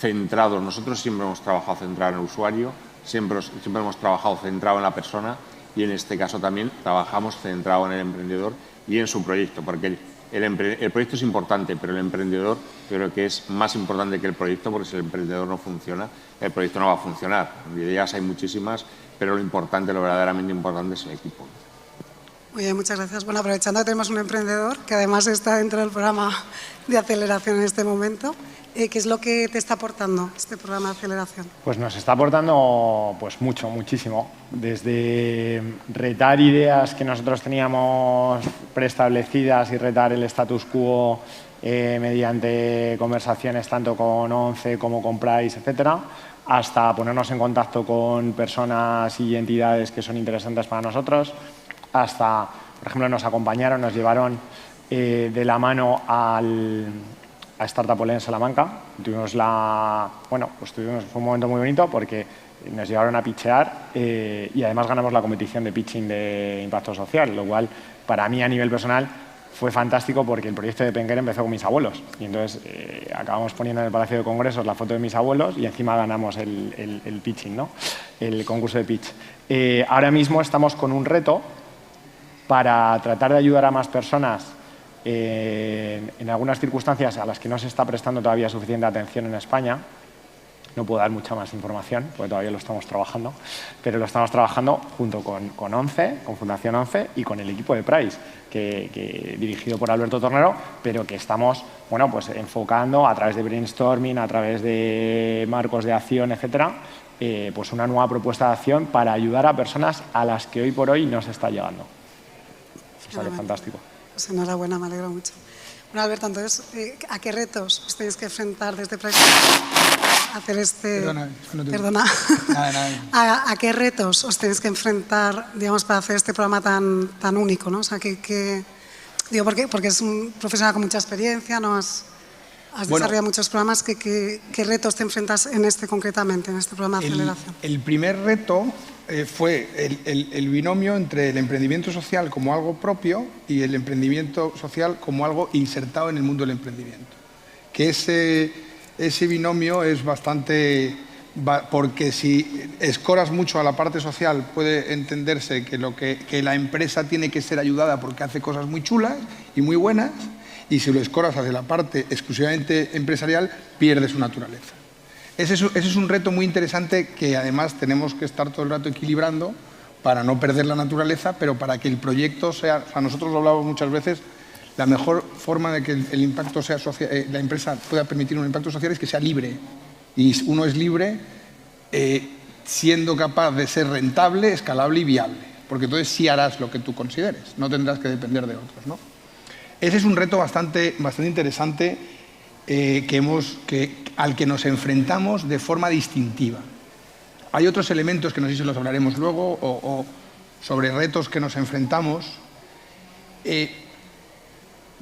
[SPEAKER 6] centrados. Nosotros siempre hemos trabajado centrado en el usuario, siempre hemos trabajado centrado en la persona, y en este caso también trabajamos centrado en el emprendedor y en su proyecto, porque el proyecto es importante, pero el emprendedor yo creo que es más importante que el proyecto, porque si el emprendedor no funciona, el proyecto no va a funcionar. Ideas hay muchísimas, pero lo verdaderamente importante es el equipo.
[SPEAKER 9] Muy bien, muchas gracias. Bueno, aprovechando que tenemos un emprendedor que además está dentro del programa de aceleración en este momento, ¿qué es lo que te está aportando este programa de aceleración?
[SPEAKER 15] Pues nos está aportando pues muchísimo. Desde retar ideas que nosotros teníamos preestablecidas y retar el status quo mediante conversaciones tanto con 11 como con Price, etcétera, hasta ponernos en contacto con personas y entidades que son interesantes para nosotros, hasta, por ejemplo, nos llevaron de la mano a Startup Ole en Salamanca. Fue un momento muy bonito porque nos llevaron a pitchear y además ganamos la competición de pitching de impacto social, lo cual para mí a nivel personal fue fantástico porque el proyecto de Penker empezó con mis abuelos y entonces acabamos poniendo en el Palacio de Congresos la foto de mis abuelos y encima ganamos el pitching, ¿no?, el concurso de pitch. Ahora mismo estamos con un reto para tratar de ayudar a más personas en algunas circunstancias a las que no se está prestando todavía suficiente atención en España, No puedo dar mucha más información, porque todavía lo estamos trabajando, pero lo estamos trabajando junto con 11, con Fundación 11 y con el equipo de Price, que dirigido por Alberto Tornero, pero que estamos bueno, pues enfocando a través de brainstorming, a través de marcos de acción, etcétera, pues una nueva propuesta de acción para ayudar a personas a las que hoy por hoy no se está llegando. O sea, que fantástico.
[SPEAKER 9] Pues enhorabuena, me alegro mucho. Bueno, Alberto, entonces, ¿a qué retos os tenéis que enfrentar desde Price hacer este... Perdona.
[SPEAKER 12] Nada.
[SPEAKER 9] ¿A qué retos os tenéis que enfrentar, digamos, para hacer este programa tan único, ¿no? O sea, digo, porque es un profesional con mucha experiencia, ¿no? Has desarrollado muchos programas. ¿Qué retos te enfrentas en este concretamente, en este programa de aceleración?
[SPEAKER 12] El primer reto fue el binomio entre el emprendimiento social como algo propio y el emprendimiento social como algo insertado en el mundo del emprendimiento. Que ese binomio es bastante... Porque si escoras mucho a la parte social, puede entenderse que la empresa tiene que ser ayudada porque hace cosas muy chulas y muy buenas, y si lo escoras hacia la parte exclusivamente empresarial, pierde su naturaleza. Ese es un reto muy interesante que además tenemos que estar todo el rato equilibrando para no perder la naturaleza, pero para que el proyecto sea... O sea, nosotros lo hablamos muchas veces, la mejor forma de que el impacto sea social, la empresa pueda permitir un impacto social es que sea libre. Y uno es libre siendo capaz de ser rentable, escalable y viable. Porque entonces sí harás lo que tú consideres, no tendrás que depender de otros, ¿no? Ese es un reto bastante interesante al que nos enfrentamos de forma distintiva. Hay otros elementos que no sé si los hablaremos luego o sobre retos que nos enfrentamos.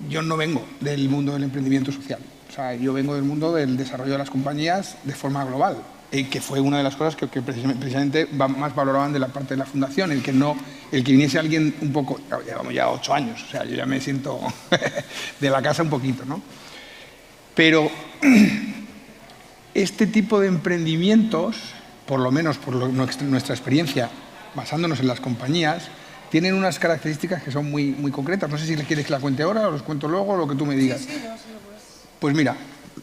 [SPEAKER 12] Yo no vengo del mundo del emprendimiento social. O sea, yo vengo del mundo del desarrollo de las compañías de forma global, que fue una de las cosas que precisamente más valoraban de la parte de la fundación, el que viniese alguien un poco... Llevamos ya 8 años, o sea, yo ya me siento de la casa un poquito, ¿no? Pero este tipo de emprendimientos, por lo menos por nuestra experiencia, basándonos en las compañías, tienen unas características que son muy concretas. No sé si quieres que la cuente ahora o los cuento luego, lo que tú me digas.
[SPEAKER 9] Sí, no, sí,
[SPEAKER 12] pues mira,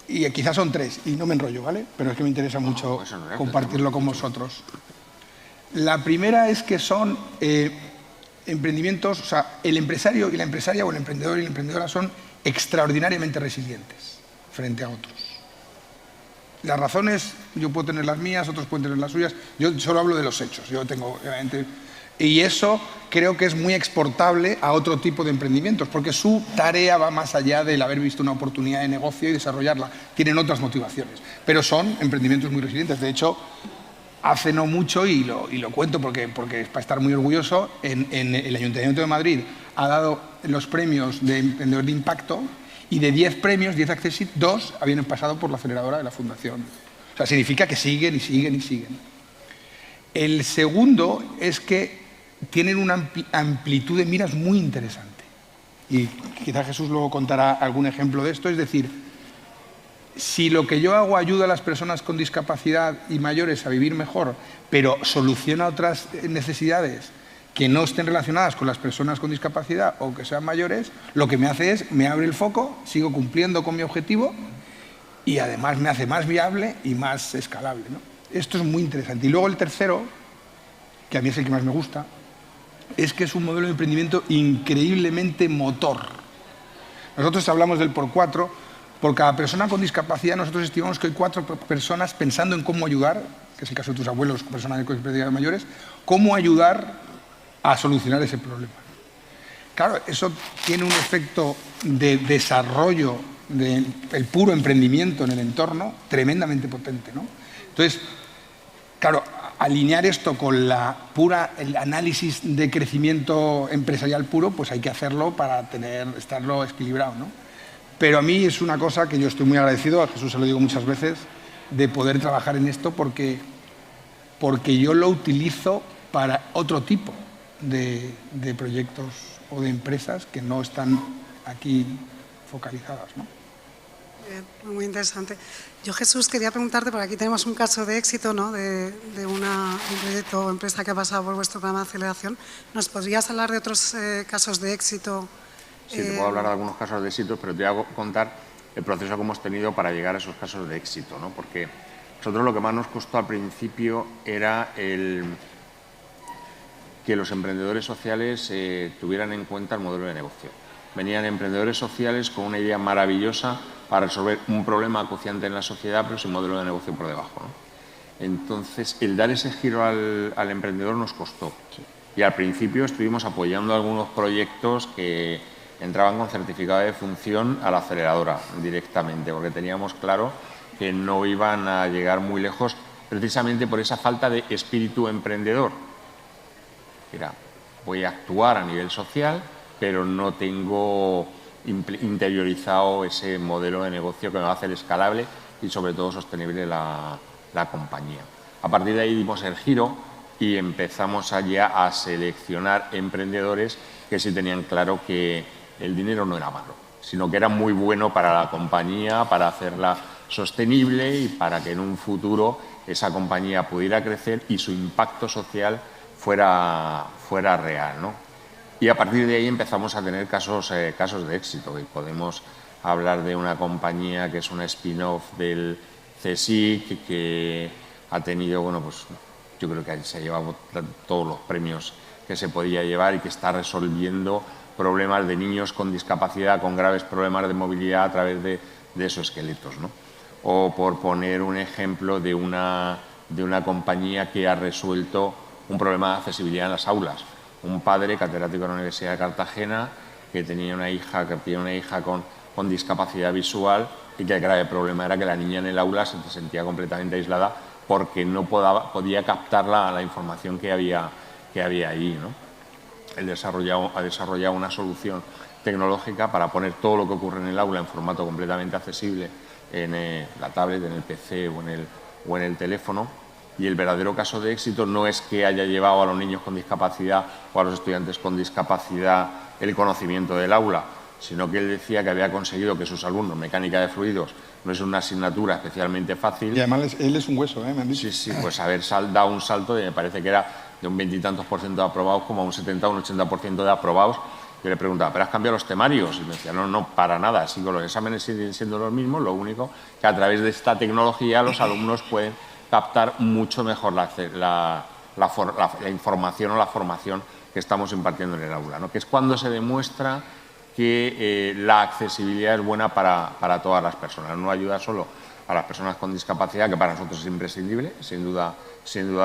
[SPEAKER 12] y quizás son 3, y no me enrollo, ¿vale? Pero es que me interesa mucho compartirlo con vosotros. La primera es que son emprendimientos, o sea, el empresario y la empresaria o el emprendedor y la emprendedora son extraordinariamente resilientes frente a otros. Las razones, yo puedo tener las mías, otros pueden tener las suyas, yo solo hablo de los hechos, yo tengo, obviamente... Y eso creo que es muy exportable a otro tipo de emprendimientos, porque su tarea va más allá del haber visto una oportunidad de negocio y desarrollarla. Tienen otras motivaciones, pero son emprendimientos muy resilientes. De hecho, hace no mucho, y lo cuento porque es para estar muy orgulloso, en el Ayuntamiento de Madrid ha dado los premios de Emprendedor de Impacto, y de 10 premios, 10 Accessit, 2 habían pasado por la aceleradora de la Fundación. O sea, significa que siguen y siguen y siguen. El segundo es que tienen una amplitud de miras muy interesante. Y quizás Jesús luego contará algún ejemplo de esto. Es decir, si lo que yo hago ayuda a las personas con discapacidad y mayores a vivir mejor, pero soluciona otras necesidades que no estén relacionadas con las personas con discapacidad o que sean mayores, lo que me hace es, me abre el foco, sigo cumpliendo con mi objetivo y además me hace más viable y más escalable, ¿no? Esto es muy interesante. Y luego el tercero, que a mí es el que más me gusta, es que es un modelo de emprendimiento increíblemente motor. Nosotros hablamos del por 4. Por cada persona con discapacidad, nosotros estimamos que hay 4 personas pensando en cómo ayudar, que es el caso de tus abuelos, personas con discapacidad mayores, cómo ayudar a solucionar ese problema. Claro, eso tiene un efecto de desarrollo del puro emprendimiento en el entorno tremendamente potente, ¿no? Entonces, claro, alinear esto con el análisis de crecimiento empresarial puro, pues hay que hacerlo para estarlo equilibrado, ¿no? Pero a mí es una cosa que yo estoy muy agradecido, a Jesús se lo digo muchas veces, de poder trabajar en esto porque yo lo utilizo para otro tipo de proyectos o de empresas que no están aquí focalizadas, ¿no?
[SPEAKER 9] Muy interesante. Yo, Jesús, quería preguntarte, porque aquí tenemos un caso de éxito, ¿no? de un proyecto o empresa que ha pasado por vuestro programa de aceleración. ¿Nos podrías hablar de otros casos de éxito?
[SPEAKER 6] Sí, te puedo hablar de algunos casos de éxito, pero te voy a contar el proceso que hemos tenido para llegar a esos casos de éxito, ¿no? Porque Nosotros lo que más nos costó al principio era que los emprendedores sociales tuvieran en cuenta el modelo de negocio. Venían emprendedores sociales con una idea maravillosa para resolver un problema acuciante en la sociedad, pero sin modelo de negocio por debajo, ¿no? Entonces, el dar ese giro al emprendedor nos costó. Sí. Y al principio estuvimos apoyando algunos proyectos que entraban con certificado de función a la aceleradora directamente, porque teníamos claro que no iban a llegar muy lejos precisamente por esa falta de espíritu emprendedor. Mira, voy a actuar a nivel social, pero no tengo interiorizado ese modelo de negocio que me va a hacer escalable y sobre todo sostenible la compañía. A partir de ahí dimos el giro y empezamos allá a seleccionar emprendedores que sí tenían claro que el dinero no era malo, sino que era muy bueno para la compañía, para hacerla sostenible y para que en un futuro esa compañía pudiera crecer y su impacto social fuera real, ¿no? Y a partir de ahí empezamos a tener casos de éxito. Y podemos hablar de una compañía que es una spin-off del CSIC, que ha tenido, bueno, pues yo creo que se ha llevado todos los premios que se podía llevar y que está resolviendo problemas de niños con discapacidad, con graves problemas de movilidad a través de exoesqueletos, ¿no? O por poner un ejemplo de una compañía que ha resuelto un problema de accesibilidad en las aulas. Un padre catedrático de la Universidad de Cartagena que tenía una hija con discapacidad visual y que el grave problema era que la niña en el aula se sentía completamente aislada porque no podía captar la información que había ahí, ¿no? Él ha desarrollado una solución tecnológica para poner todo lo que ocurre en el aula en formato completamente accesible en la tablet, en el PC o en el teléfono. Y el verdadero caso de éxito no es que haya llevado a los niños con discapacidad o a los estudiantes con discapacidad el conocimiento del aula, sino que él decía que había conseguido que sus alumnos, mecánica de fluidos, no es una asignatura especialmente fácil.
[SPEAKER 12] Y además él es un hueso, ¿eh? Me han dicho.
[SPEAKER 6] Sí, sí, pues haber dado un salto de, me parece que era de un 20 y tantos % de aprobados como a un 70 o un 80% de aprobados. Yo le preguntaba, ¿pero has cambiado los temarios? Y me decía, no, para nada, sigo, los exámenes siguen siendo los mismos, lo único que a través de esta tecnología los alumnos pueden captar mucho mejor la información o la formación que estamos impartiendo en el aula, ¿no? Que es cuando se demuestra que la accesibilidad es buena para todas las personas. No ayuda solo a las personas con discapacidad, que para nosotros es imprescindible, sin duda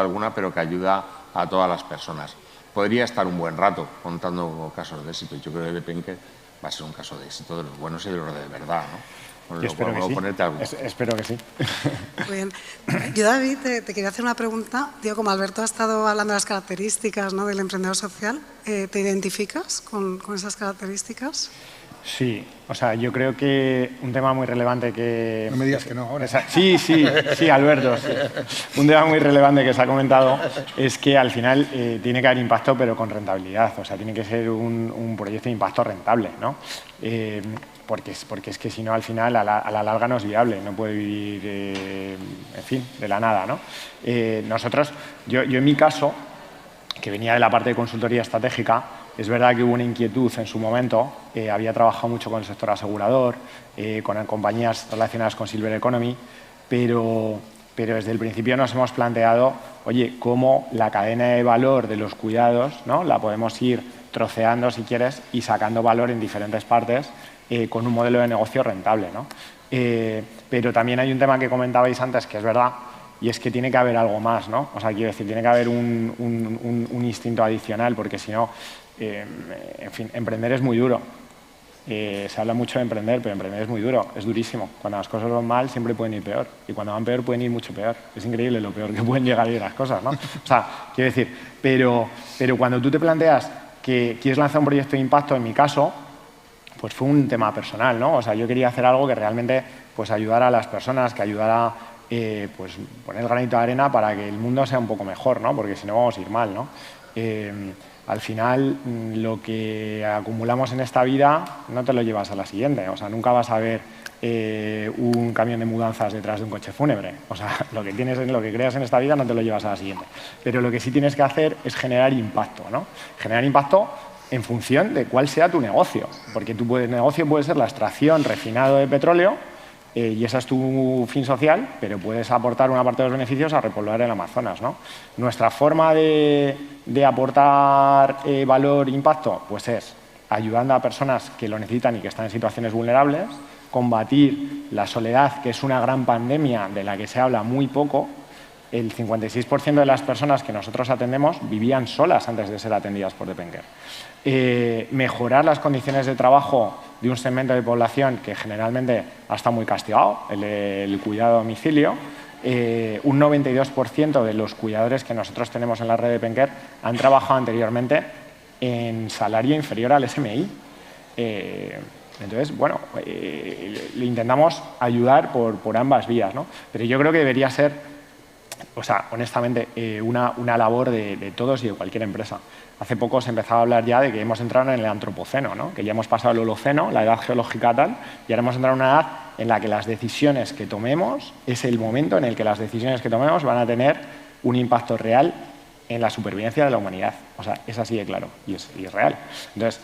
[SPEAKER 6] alguna, pero que ayuda a todas las personas. Podría estar un buen rato contando casos de éxito. Yo creo que Penque va a ser un caso de éxito de los buenos y de los de verdad, ¿no?
[SPEAKER 15] Yo espero que sí. Espero que sí.
[SPEAKER 9] Muy bien. Yo, David, te quería hacer una pregunta. Digo, como Alberto ha estado hablando de las características, ¿no?, del emprendedor social, ¿te identificas con esas características?
[SPEAKER 15] Sí, o sea, yo creo que un tema muy relevante que...
[SPEAKER 12] No me digas que no ahora.
[SPEAKER 15] Sí, Alberto. Sí. Un tema muy relevante que se ha comentado es que al final tiene que haber impacto, pero con rentabilidad. O sea, tiene que ser un proyecto de impacto rentable, ¿no? Porque es que si no, al final, a la larga no es viable, no puede vivir, en fin, de la nada, ¿no? Nosotros, yo en mi caso, que venía de la parte de consultoría estratégica, es verdad que hubo una inquietud en su momento, había trabajado mucho con el sector asegurador, con compañías relacionadas con Silver Economy, pero desde el principio nos hemos planteado, oye, cómo la cadena de valor de los cuidados, ¿no?, la podemos ir troceando, si quieres, y sacando valor en diferentes partes con un modelo de negocio rentable, ¿no? Pero también hay un tema que comentabais antes, que es verdad, y es que tiene que haber algo más, ¿no? O sea, quiero decir, tiene que haber un instinto adicional, porque si no, en fin, emprender es muy duro. Se habla mucho de emprender, pero emprender es muy duro, es durísimo. Cuando las cosas van mal, siempre pueden ir peor. Y cuando van peor, pueden ir mucho peor. Es increíble lo peor que pueden llegar a ir las cosas, ¿no? O sea, quiero decir, pero cuando tú te planteas que quieres lanzar un proyecto de impacto, en mi caso, pues fue un tema personal, ¿no? O sea, yo quería hacer algo que realmente pues ayudara a las personas, que ayudara pues poner el granito de arena para que el mundo sea un poco mejor, ¿no? Porque si no vamos a ir mal, ¿no? Al final, lo que acumulamos en esta vida no te lo llevas a la siguiente. O sea, nunca vas a ver un camión de mudanzas detrás de un coche fúnebre. O sea, lo que creas en esta vida no te lo llevas a la siguiente. Pero lo que sí tienes que hacer es generar impacto, ¿no? Generar impacto en función de cuál sea tu negocio. Porque tu negocio puede ser la extracción, refinado de petróleo, y ese es tu fin social, pero puedes aportar una parte de los beneficios a repoblar el Amazonas, ¿no? Nuestra forma de aportar valor e impacto pues es ayudando a personas que lo necesitan y que están en situaciones vulnerables, combatir la soledad, que es una gran pandemia de la que se habla muy poco. El 56% de las personas que nosotros atendemos vivían solas antes de ser atendidas por Depenker. Mejorar las condiciones de trabajo de un segmento de población que generalmente ha estado muy castigado, el cuidado a domicilio. Un 92% de los cuidadores que nosotros tenemos en la red de Depenker han trabajado anteriormente en salario inferior al SMI. Entonces, bueno, le intentamos ayudar por ambas vías, ¿no? Pero yo creo que debería ser, o sea, honestamente, una labor de todos y de cualquier empresa. Hace poco se empezaba a hablar ya de que hemos entrado en el antropoceno, ¿no? Que ya hemos pasado el holoceno, la edad geológica tal, y ahora hemos entrado en una edad en la que las decisiones que tomemos, es el momento en el que las decisiones que tomemos van a tener un impacto real en la supervivencia de la humanidad. O sea, es así de claro y es real. Entonces,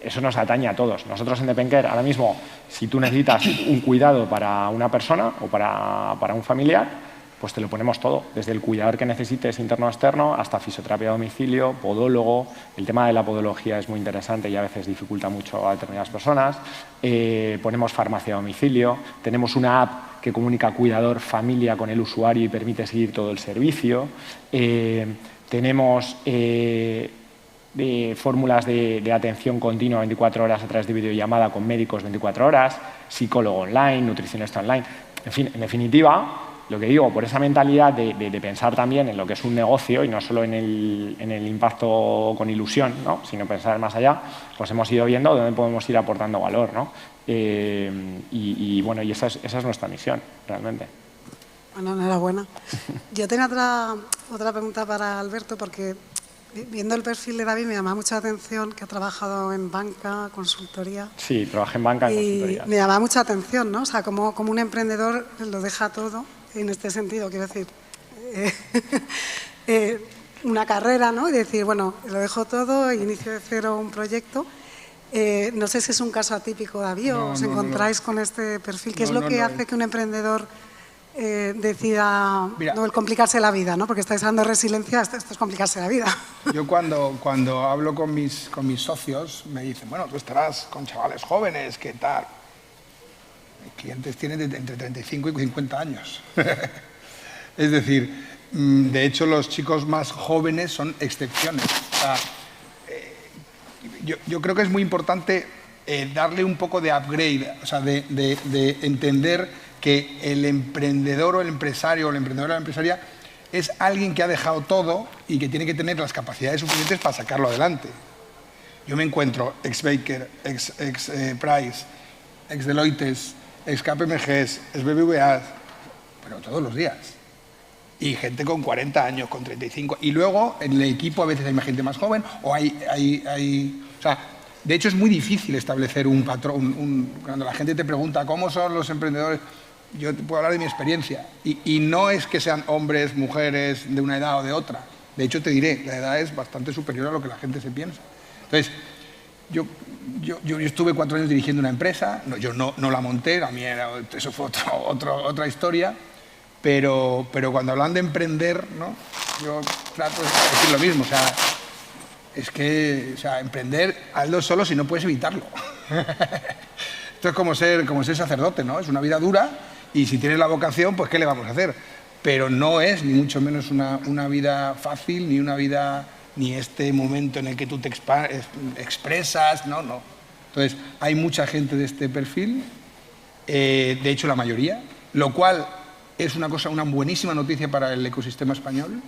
[SPEAKER 15] eso nos atañe a todos. Nosotros en Depenker, ahora mismo, si tú necesitas un cuidado para una persona o para un familiar, pues te lo ponemos todo, desde el cuidador que necesites interno o externo hasta fisioterapia a domicilio, podólogo. El tema de la podología es muy interesante y a veces dificulta mucho a determinadas personas. Ponemos farmacia a domicilio, tenemos una app que comunica cuidador-familia con el usuario y permite seguir todo el servicio. Tenemos fórmulas de atención continua 24 horas a través de videollamada con médicos 24 horas, psicólogo online, nutricionista online. En fin, en definitiva, lo que digo, por esa mentalidad de pensar también en lo que es un negocio y no solo en el impacto con ilusión, ¿no? Sino pensar más allá, pues hemos ido viendo dónde podemos ir aportando valor, ¿no? Bueno, y esa es nuestra misión, realmente.
[SPEAKER 9] Bueno, enhorabuena. Yo tenía otra pregunta para Alberto, porque viendo el perfil de David me llama mucha atención que ha trabajado en banca, consultoría.
[SPEAKER 15] Sí, trabajé en banca y consultoría.
[SPEAKER 9] Me llama mucha atención, ¿no? O sea, como un emprendedor lo deja todo. En este sentido, quiero decir, una carrera, ¿no? Y decir, bueno, lo dejo todo, inicio de cero un proyecto. No sé si es un caso atípico, David, o os encontráis con este perfil. ¿Qué es lo que hace que un emprendedor decida no el complicarse la vida, ¿no? Porque estáis hablando de resiliencia, esto es complicarse la vida.
[SPEAKER 12] Yo cuando hablo con mis socios me dicen, bueno, tú estarás con chavales jóvenes, ¿qué tal? Mis clientes tienen entre 35 y 50 años. Es decir, de hecho, los chicos más jóvenes son excepciones. O sea, yo creo que es muy importante darle un poco de upgrade, o sea, de entender que el emprendedor o el empresario o la emprendedora o la empresaria es alguien que ha dejado todo y que tiene que tener las capacidades suficientes para sacarlo adelante. Yo me encuentro ex-Baker, ex-Price, ex-Deloitte, ex-KPMGs, ex-BBVA, pero todos los días. Y gente con 40 años, con 35. Y luego en el equipo a veces hay gente más joven o o sea, de hecho es muy difícil establecer un patrón. Cuando la gente te pregunta cómo son los emprendedores, yo te puedo hablar de mi experiencia. Y no es que sean hombres, mujeres, de una edad o de otra. De hecho, te diré, la edad es bastante superior a lo que la gente se piensa. Entonces, yo estuve 4 años dirigiendo una empresa, yo no la monté, eso fue otra historia, pero cuando hablan de emprender, ¿no? Yo trato de decir lo mismo, o sea, es que emprender, hazlo solo si no puedes evitarlo. Esto es como ser sacerdote, ¿no? Es una vida dura y si tienes la vocación, pues ¿qué le vamos a hacer? Pero no es ni mucho menos una vida fácil, ni una vida... ni este momento en el que tú te expresas, no. Entonces, hay mucha gente de este perfil, de hecho la mayoría, lo cual es una buenísima noticia para el ecosistema español,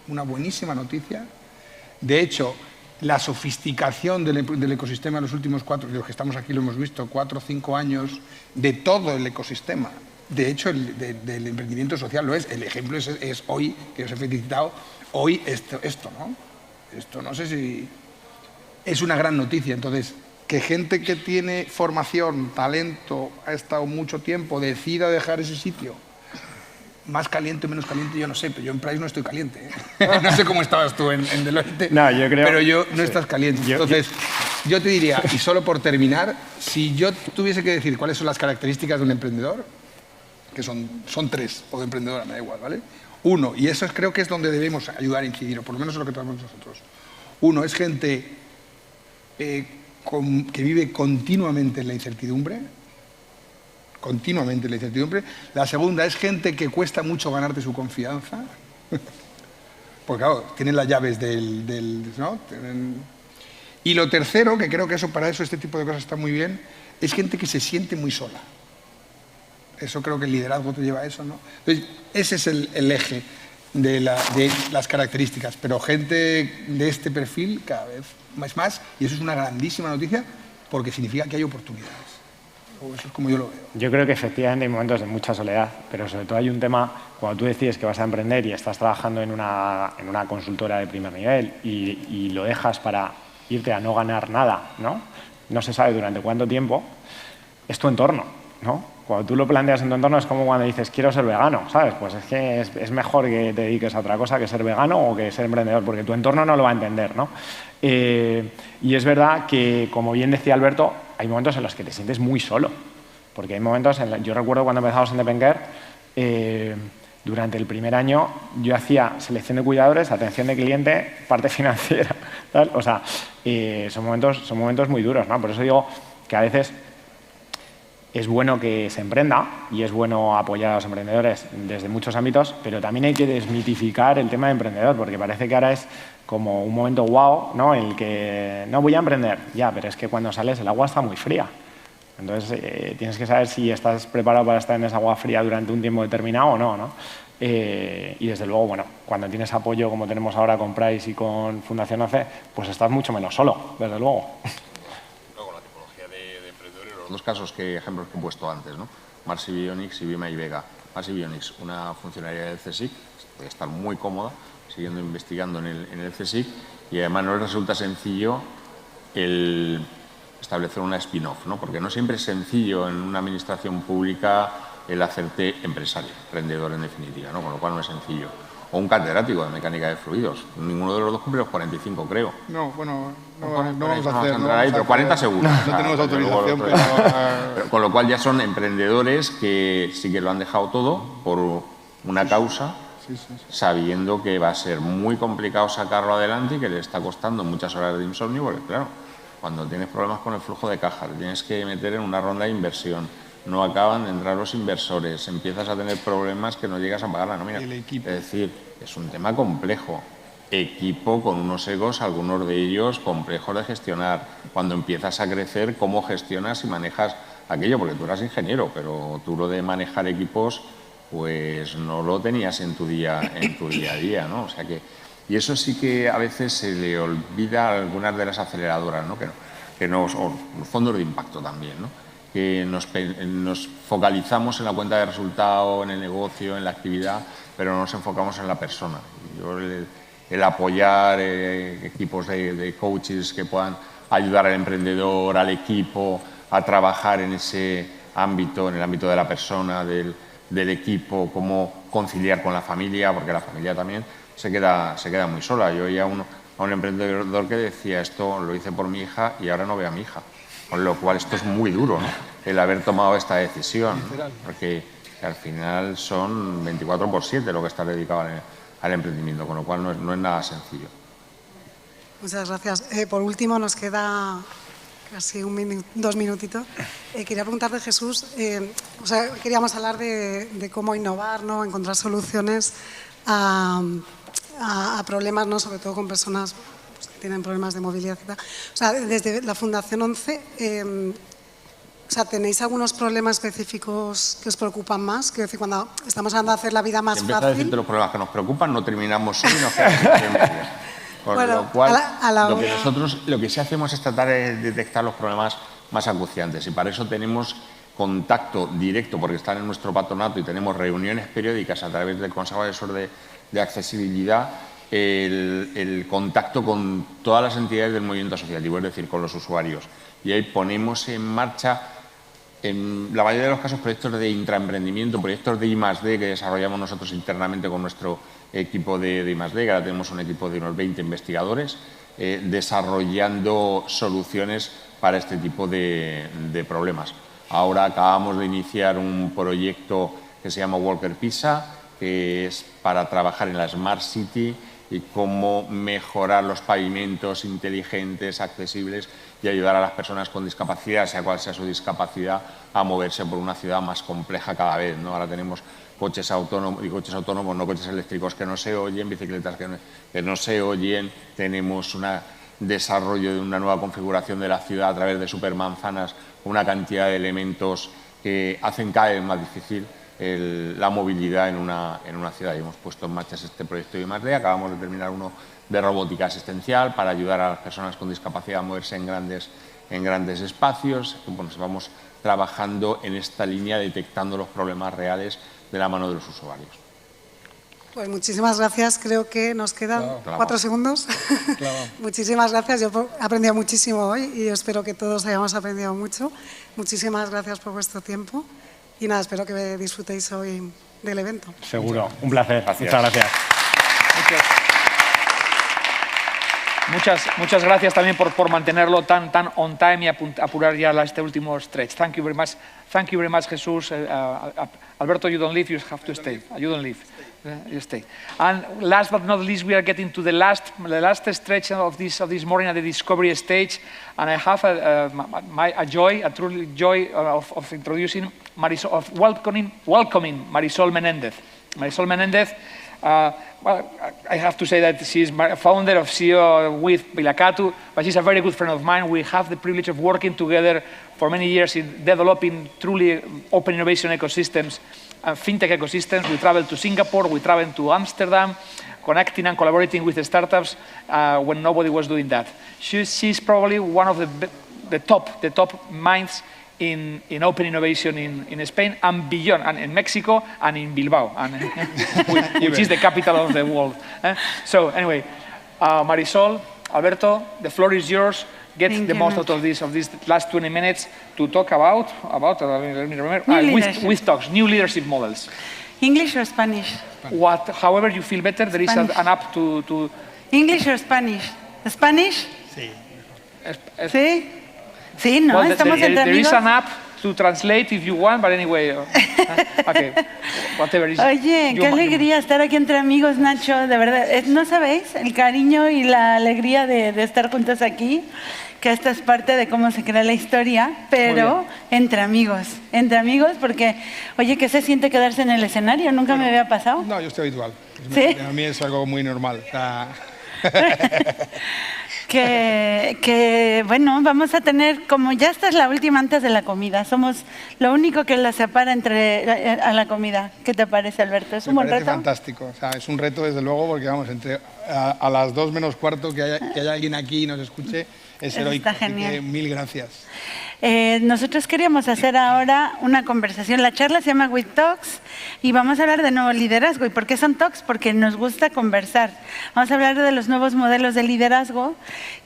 [SPEAKER 12] una buenísima noticia. De hecho, la sofisticación del ecosistema en los últimos 4, los que estamos aquí lo hemos visto, 4 o 5 años, de todo el ecosistema. De hecho, del emprendimiento social lo es. El ejemplo es hoy, que os he felicitado, hoy esto, ¿no? Esto no sé si es una gran noticia. Entonces, que gente que tiene formación, talento, ha estado mucho tiempo, decida dejar ese sitio, más caliente o menos caliente, yo no sé, pero yo en Price no estoy caliente, ¿eh? No sé cómo estabas tú en Deloitte,
[SPEAKER 15] no, yo creo,
[SPEAKER 12] pero no estás caliente. Entonces, yo te diría, y solo por terminar, si yo tuviese que decir cuáles son las características de un emprendedor, que son 3, o de emprendedora, me da igual, ¿vale? Uno, y eso creo que es donde debemos ayudar a incidir, o por lo menos es lo que tratamos nosotros. Uno, es gente que vive continuamente en la incertidumbre. Continuamente en la incertidumbre. La segunda es gente que cuesta mucho ganarte su confianza. Porque, claro, tienen las llaves ¿no? Y lo tercero, que creo que para eso este tipo de cosas está muy bien, es gente que se siente muy sola. Eso creo que el liderazgo te lleva a eso, ¿no? Entonces, ese es el eje de las características. Pero gente de este perfil cada vez más, y eso es una grandísima noticia porque significa que hay oportunidades. O eso es como yo lo veo.
[SPEAKER 15] Yo creo que efectivamente hay momentos de mucha soledad, pero sobre todo hay un tema, cuando tú decides que vas a emprender y estás trabajando en una consultora de primer nivel y lo dejas para irte a no ganar nada, ¿no? No se sabe durante cuánto tiempo, es tu entorno, ¿no? Cuando tú lo planteas en tu entorno es como cuando dices, quiero ser vegano, ¿sabes? Pues es que es mejor que te dediques a otra cosa que ser vegano o que ser emprendedor, porque tu entorno no lo va a entender, ¿no? Y es verdad que, como bien decía Alberto, hay momentos en los que te sientes muy solo, porque hay momentos, yo recuerdo cuando empezamos en Depenker, durante el primer año yo hacía selección de cuidadores, atención de cliente, parte financiera, ¿tal? O sea, son momentos muy duros, ¿no? Por eso digo que a veces es bueno que se emprenda y es bueno apoyar a los emprendedores desde muchos ámbitos, pero también hay que desmitificar el tema de emprendedor, porque parece que ahora es como un momento wow, ¿no? En el que no voy a emprender, ya, pero es que cuando sales el agua está muy fría. Entonces tienes que saber si estás preparado para estar en esa agua fría durante un tiempo determinado o no, ¿no? Y desde luego, bueno, cuando tienes apoyo como tenemos ahora con Price y con Fundación ACE, pues estás mucho menos solo, desde luego.
[SPEAKER 6] Dos ejemplos que he puesto antes, ¿no? Marcy Bionics y Bima y Vega. Marcy Bionics, una funcionaria del CSIC, puede estar muy cómoda siguiendo investigando en el CSIC y además no le resulta sencillo el establecer una spin-off, ¿no? Porque no siempre es sencillo en una administración pública el hacerte empresario, emprendedor en definitiva, ¿no? Con lo cual no es sencillo. O un catedrático de mecánica de fluidos. Ninguno de los dos cumple los 45, creo.
[SPEAKER 12] No, bueno, no vamos a hacer.
[SPEAKER 6] No ahí, pero 40 seguro.
[SPEAKER 12] No tenemos autorización,
[SPEAKER 6] pero con lo cual ya son emprendedores que sí que lo han dejado todo por una causa, sabiendo que va a ser muy complicado sacarlo adelante y que le está costando muchas horas de insomnio, porque claro, cuando tienes problemas con el flujo de caja, te tienes que meter en una ronda de inversión, no acaban de entrar los inversores, empiezas a tener problemas que no llegas a pagar la nómina. Es decir, es un tema complejo. Equipo con unos egos, algunos de ellos complejos de gestionar. Cuando empiezas a crecer, ¿cómo gestionas y manejas aquello? Porque tú eras ingeniero, pero tú lo de manejar equipos, pues no lo tenías en tu día a día, ¿no? O sea que, y eso sí que a veces se le olvida a algunas de las aceleradoras, ¿no? O fondos de impacto también, ¿no? Que nos focalizamos en la cuenta de resultado, en el negocio, en la actividad, pero no nos enfocamos en la persona. El apoyar equipos de coaches que puedan ayudar al emprendedor, al equipo, a trabajar en ese ámbito, en el ámbito de la persona, del equipo, cómo conciliar con la familia, porque la familia también se queda muy sola. Yo oía a un emprendedor que decía, esto lo hice por mi hija y ahora no veo a mi hija. Con lo cual esto es muy duro, ¿no? El haber tomado esta decisión, porque al final son 24/7 lo que está dedicado al emprendimiento, con lo cual no es nada sencillo.
[SPEAKER 9] Muchas gracias. Por último, nos queda casi 2 minutitos. Quería preguntarte, Jesús, queríamos hablar de cómo innovar, ¿no? Encontrar soluciones a problemas, ¿no? Sobre todo con personas que tienen problemas de movilidad, etc. O sea, desde la Fundación 11, ¿tenéis algunos problemas específicos que os preocupan más? Quiero decir, cuando estamos hablando de hacer la vida más
[SPEAKER 6] Empieza
[SPEAKER 9] fácil...
[SPEAKER 6] a decirte los problemas que nos preocupan, no terminamos hoy, nos quedamos siempre. Con lo cual, lo que sí hacemos es tratar de detectar los problemas más acuciantes y para eso tenemos contacto directo, porque están en nuestro patronato y tenemos reuniones periódicas a través del Consejo Asesor de Accesibilidad, el contacto con todas las entidades del movimiento asociativo, es decir, con los usuarios. Y ahí ponemos en marcha, en la mayoría de los casos, proyectos de intraemprendimiento, proyectos de I+D que desarrollamos nosotros internamente con nuestro equipo de I+D, que ahora tenemos un equipo de unos 20 investigadores, desarrollando soluciones para este tipo de problemas. Ahora acabamos de iniciar un proyecto que se llama Walker Pisa, que es para trabajar en la Smart City y cómo mejorar los pavimentos inteligentes, accesibles y ayudar a las personas con discapacidad, sea cual sea su discapacidad, a moverse por una ciudad más compleja cada vez, ¿no? Ahora tenemos coches autónomos, no coches eléctricos que no se oyen, bicicletas que no se oyen, tenemos un desarrollo de una nueva configuración de la ciudad a través de supermanzanas, una cantidad de elementos que hacen cada vez más difícil la movilidad en una ciudad. Y hemos puesto en marcha este proyecto de I+D, acabamos de terminar uno de robótica asistencial para ayudar a las personas con discapacidad a moverse en grandes espacios. Bueno, vamos trabajando en esta línea, detectando los problemas reales de la mano de los usuarios.
[SPEAKER 9] Pues muchísimas gracias, creo que nos quedan 4 segundos. Muchísimas gracias, yo he aprendido muchísimo hoy y espero que todos hayamos aprendido mucho. Muchísimas gracias por vuestro tiempo y nada, espero que disfrutéis hoy del evento.
[SPEAKER 15] Seguro, un placer. Muchas gracias.
[SPEAKER 1] Muchas gracias también por mantenerlo tan on time y apurar ya este último stretch. Thank you very much, Jesús. Alberto, you don't leave, you have to stay. You don't leave. You stay. And last but not least, we are getting to the last stretch of this morning at the discovery stage, and I have a truly joy of introducing Marisol, of welcoming Marisol Menéndez. Marisol Menéndez. Well, I have to say that she's founder of CEO with Vinacua, but she's a very good friend of mine. We have the privilege of working together for many years in developing truly open innovation ecosystems and fintech ecosystems. We traveled to Singapore, we traveled to Amsterdam, connecting and collaborating with the startups when nobody was doing that. She's probably one of the top minds in open innovation in Spain and beyond, and in Mexico and in Bilbao, which is the capital of the world. So anyway, Marisol, Alberto, the floor is yours. Get the most out of these last 20 minutes to talk about let me remember, with talks, new leadership models.
[SPEAKER 16] English or Spanish?
[SPEAKER 1] However you feel better, there is an app to...
[SPEAKER 16] English or Spanish? Spanish?
[SPEAKER 1] Sí.
[SPEAKER 16] ¿Sí? Sí, ¿no?
[SPEAKER 1] Well,
[SPEAKER 16] Estamos entre
[SPEAKER 1] there is
[SPEAKER 16] amigos.
[SPEAKER 1] an app to translate if you want, but anyway, okay, whatever is.
[SPEAKER 16] Oye, qué alegría estar aquí entre amigos, Nacho, de verdad. ¿No sabéis el cariño y la alegría de estar juntos aquí? Que esto es parte de cómo se crea la historia, pero entre amigos, porque, oye, ¿qué se siente quedarse en el escenario? Nunca me había pasado.
[SPEAKER 12] No, yo estoy habitual.
[SPEAKER 16] ¿Sí?
[SPEAKER 12] A mí es algo muy normal.
[SPEAKER 16] Que bueno, vamos a tener, como ya esta es la última antes de la comida, somos lo único que la separa a la comida. ¿Qué te parece, Alberto? ¿Es un buen reto?
[SPEAKER 12] Fantástico, o sea, es un reto desde luego porque vamos, a las 2 menos cuarto que haya alguien aquí y nos escuche es heroico.
[SPEAKER 16] Está genial.
[SPEAKER 12] Así que, mil gracias.
[SPEAKER 16] Nosotros queríamos hacer ahora una conversación. La charla se llama With Talks y vamos a hablar de nuevo liderazgo. ¿Y por qué son talks? Porque nos gusta conversar. Vamos a hablar de los nuevos modelos de liderazgo,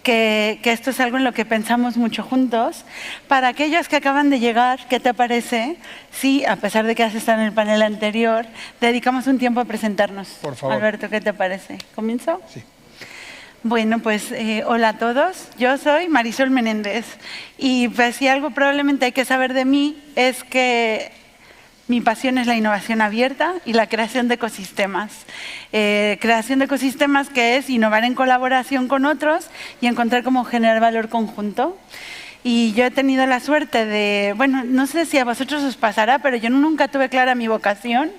[SPEAKER 16] que esto es algo en lo que pensamos mucho juntos. Para aquellos que acaban de llegar, ¿qué te parece? Sí, a pesar de que has estado en el panel anterior, dedicamos un tiempo a presentarnos.
[SPEAKER 12] Por favor.
[SPEAKER 16] Alberto, ¿qué te parece? ¿Comienzo?
[SPEAKER 12] Sí.
[SPEAKER 16] Bueno, pues hola a todos. Yo soy Marisol Menéndez y pues si algo probablemente hay que saber de mí es que mi pasión es la innovación abierta y la creación de ecosistemas. Creación de ecosistemas que es innovar en colaboración con otros y encontrar cómo generar valor conjunto. Y yo he tenido la suerte de, bueno, no sé si a vosotros os pasará, pero yo nunca tuve clara mi vocación.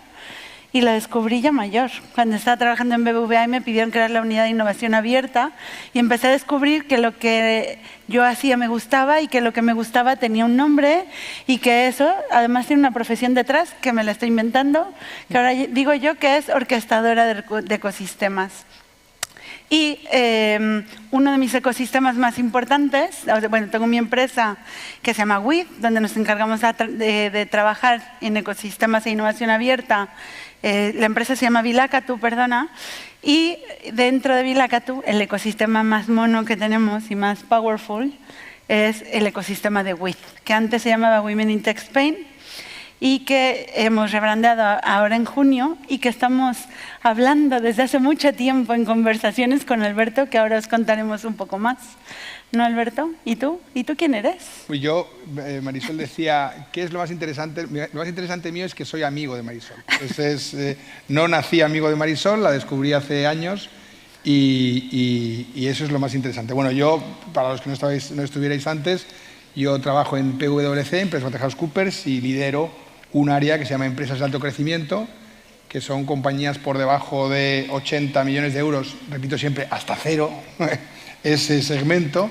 [SPEAKER 16] Y la descubrí ya mayor. Cuando estaba trabajando en BBVA y me pidieron crear la unidad de innovación abierta y empecé a descubrir que lo que yo hacía me gustaba y que lo que me gustaba tenía un nombre y que eso además tiene una profesión detrás que me la estoy inventando, que ahora digo yo que es orquestadora de ecosistemas. Y uno de mis ecosistemas más importantes, bueno, tengo mi empresa que se llama WID, donde nos encargamos de trabajar en ecosistemas e innovación abierta. La empresa se llama Vinacua, perdona, y dentro de Vinacua el ecosistema más mono que tenemos y más powerful es el ecosistema de WID, que antes se llamaba Women in Tech Spain. y que hemos rebrandeado ahora en junio y que estamos hablando desde hace mucho tiempo en conversaciones con Alberto, que ahora os contaremos un poco más. ¿No, Alberto? ¿Y tú? ¿Y tú quién eres?
[SPEAKER 12] Pues yo, Marisol decía, ¿qué es lo más interesante? Lo más interesante mío es que soy amigo de Marisol. No nací amigo de Marisol, la descubrí hace años y eso es lo más interesante. Bueno, yo, para los que no estuvierais antes, yo trabajo en PwC, en PricewaterhouseCoopers, y lidero un área que se llama Empresas de Alto Crecimiento, que son compañías por debajo de 80 millones de euros, repito siempre, hasta cero, ese segmento,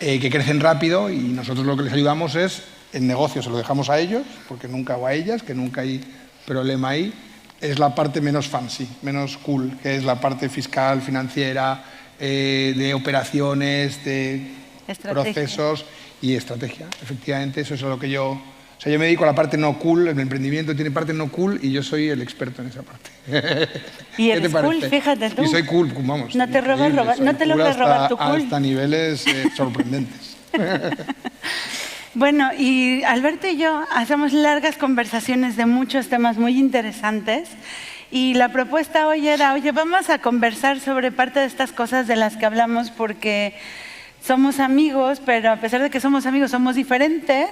[SPEAKER 12] que crecen rápido, y nosotros lo que les ayudamos es, el negocio se lo dejamos a ellos, porque nunca o a ellas, que nunca hay problema ahí, es la parte menos fancy, menos cool, que es la parte fiscal, financiera, de operaciones, de procesos y estrategia. Efectivamente, eso es a lo que yo... O sea, yo me dedico a la parte no cool, el emprendimiento tiene parte no cool y yo soy el experto en esa parte.
[SPEAKER 16] Y eres cool, fíjate tú.
[SPEAKER 12] Y soy cool, vamos.
[SPEAKER 16] No te logres robar tu cool.
[SPEAKER 12] Hasta niveles sorprendentes.
[SPEAKER 16] Bueno, y Alberto y yo hacemos largas conversaciones de muchos temas muy interesantes y la propuesta hoy era, oye, vamos a conversar sobre parte de estas cosas de las que hablamos porque somos amigos, pero a pesar de que somos amigos, somos diferentes,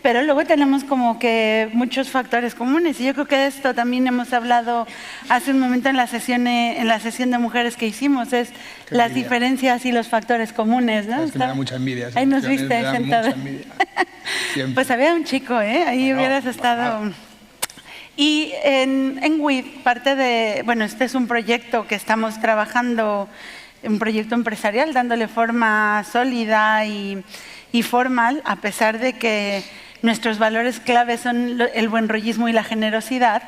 [SPEAKER 16] pero luego tenemos como que muchos factores comunes. Y yo creo que de esto también hemos hablado hace un momento en la sesión de mujeres que hicimos, es las diferencias y los factores comunes, ¿no?
[SPEAKER 12] Es que me da mucha envidia.
[SPEAKER 16] Ahí nos viste sentados. Pues había un chico, ahí hubieras estado... Y en WID, parte de... Bueno, este es un proyecto que estamos trabajando, un proyecto empresarial, dándole forma sólida y formal, a pesar de que nuestros valores clave son el buen rollismo y la generosidad,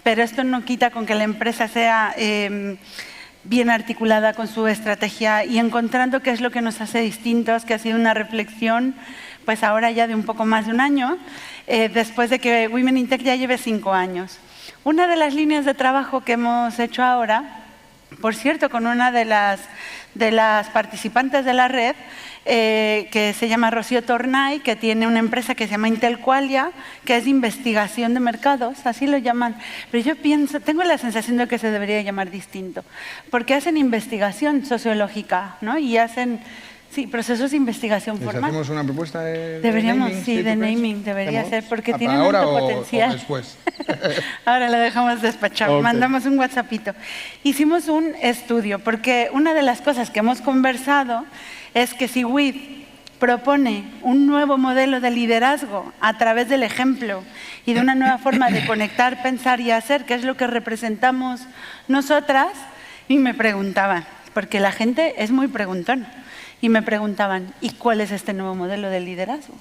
[SPEAKER 16] pero esto no quita con que la empresa sea bien articulada con su estrategia y encontrando qué es lo que nos hace distintos, que ha sido una reflexión, pues ahora ya de un poco más de un año, después de que Women in Tech ya lleve 5 años. Una de las líneas de trabajo que hemos hecho ahora, por cierto, con una de las participantes de la red, que se llama Rocío Tornay, que tiene una empresa que se llama Intelqualia, que es de investigación de mercados, así lo llaman. Pero yo pienso, tengo la sensación de que se debería llamar distinto, porque hacen investigación sociológica, ¿no? Y hacen... Sí, procesos de investigación formal.
[SPEAKER 12] ¿Hacemos una propuesta de
[SPEAKER 16] Deberíamos,
[SPEAKER 12] naming?
[SPEAKER 16] Sí, de naming, debería ser, porque tiene
[SPEAKER 12] ahora
[SPEAKER 16] mucho potencial.
[SPEAKER 12] ¿O después?
[SPEAKER 16] Ahora lo dejamos despachado,
[SPEAKER 12] Okay.
[SPEAKER 16] Mandamos un WhatsAppito. Hicimos un estudio, porque una de las cosas que hemos conversado es que si WID propone un nuevo modelo de liderazgo a través del ejemplo y de una nueva forma de conectar, pensar y hacer, que es lo que representamos nosotras, y me preguntaban, porque la gente es muy preguntona, y me preguntaban, ¿y cuál es este nuevo modelo de liderazgo?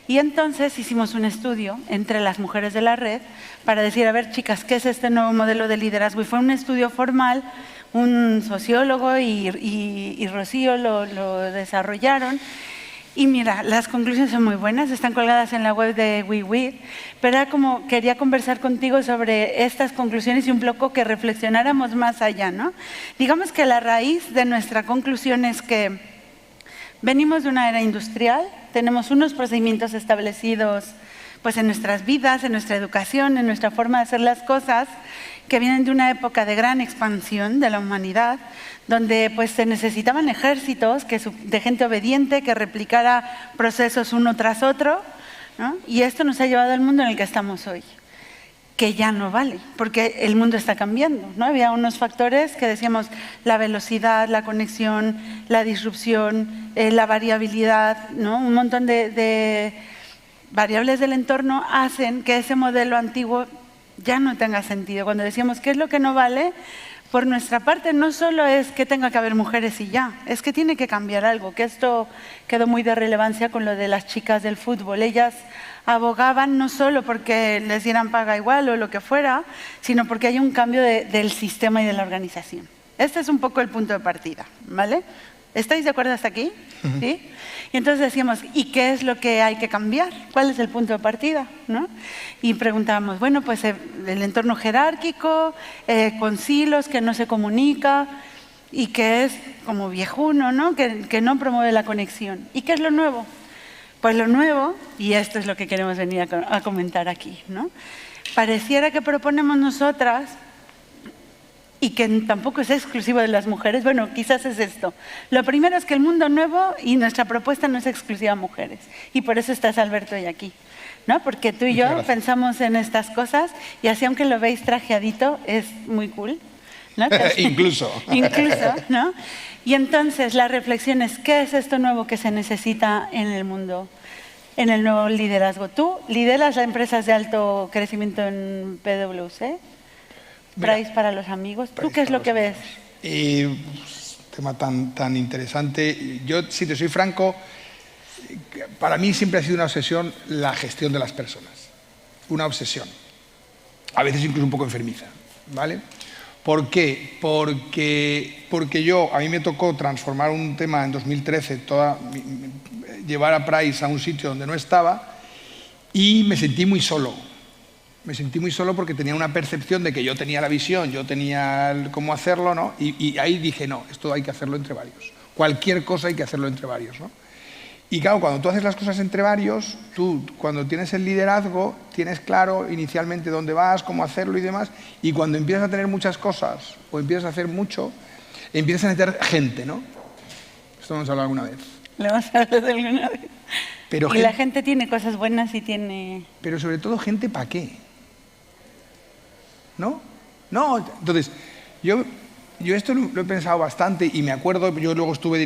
[SPEAKER 16] Y entonces hicimos un estudio entre las mujeres de la red para decir, a ver, chicas, ¿qué es este nuevo modelo de liderazgo? Y fue un estudio formal, un sociólogo y Rocío lo desarrollaron. Y mira, las conclusiones son muy buenas, están colgadas en la web de WeWid, pero era como quería conversar contigo sobre estas conclusiones y un poco que reflexionáramos más allá, ¿no? Digamos que la raíz de nuestra conclusión es que venimos de una era industrial, tenemos unos procedimientos establecidos pues, en nuestras vidas, en nuestra educación, en nuestra forma de hacer las cosas, que vienen de una época de gran expansión de la humanidad, donde pues, se necesitaban ejércitos de gente obediente que replicara procesos uno tras otro, ¿no? Y esto nos ha llevado al mundo en el que estamos hoy, que ya no vale, porque el mundo está cambiando, ¿no? Había unos factores que decíamos la velocidad, la conexión, la disrupción, la variabilidad, ¿no? Un montón de variables del entorno hacen que ese modelo antiguo ya no tenga sentido. Cuando decíamos qué es lo que no vale, por nuestra parte no solo es que tenga que haber mujeres y ya, es que tiene que cambiar algo, que esto quedó muy de relevancia con lo de las chicas del fútbol. Ellas abogaban no solo porque les dieran paga igual o lo que fuera, sino porque hay un cambio del sistema y de la organización. Este es un poco el punto de partida, ¿vale? ¿Estáis de acuerdo hasta aquí? ¿Sí? Y entonces decíamos, ¿y qué es lo que hay que cambiar? ¿Cuál es el punto de partida? ¿No? Y preguntábamos, bueno, pues el entorno jerárquico, con silos, que no se comunica y que es como viejuno, ¿no? Que no promueve la conexión. ¿Y qué es lo nuevo? Pues lo nuevo, y esto es lo que queremos venir a comentar aquí, ¿no? Pareciera que proponemos nosotras, y que tampoco es exclusivo de las mujeres, bueno, quizás es esto. Lo primero es que el mundo nuevo y nuestra propuesta no es exclusiva a mujeres, y por eso estás, Alberto, hoy aquí, ¿no? Porque tú y yo pensamos en estas cosas, y así aunque lo veis trajeadito, es muy cool, ¿no?
[SPEAKER 12] Incluso.
[SPEAKER 16] Incluso, ¿no? Y entonces la reflexión es, ¿qué es esto nuevo que se necesita en el mundo, en el nuevo liderazgo? Tú lideras las empresas de alto crecimiento en PwC, Price para los amigos. ¿Tú qué es lo que ves?
[SPEAKER 12] Tema tan interesante. Yo, si te soy franco, para mí siempre ha sido una obsesión la gestión de las personas. Una obsesión. A veces incluso un poco enfermiza, ¿vale? ¿Por qué? Porque a mí me tocó transformar un tema en 2013, llevar a Price a un sitio donde no estaba y me sentí muy solo. Me sentí muy solo porque tenía una percepción de que yo tenía la visión, yo tenía cómo hacerlo, ¿no? Y ahí dije, no, esto hay que hacerlo entre varios. Cualquier cosa hay que hacerlo entre varios, ¿no? Y claro, cuando tú haces las cosas entre varios, tú cuando tienes el liderazgo, tienes claro inicialmente dónde vas, cómo hacerlo y demás, y cuando empiezas a tener muchas cosas o empiezas a hacer mucho, empiezas a meter gente, ¿no? Esto hemos hablado alguna vez.
[SPEAKER 16] Lo hemos hablado alguna vez.
[SPEAKER 12] Pero
[SPEAKER 16] y la gente tiene cosas buenas y tiene...
[SPEAKER 12] Pero sobre todo gente ¿para qué? ¿No? No, entonces, yo esto lo he pensado bastante y me acuerdo, yo luego estuve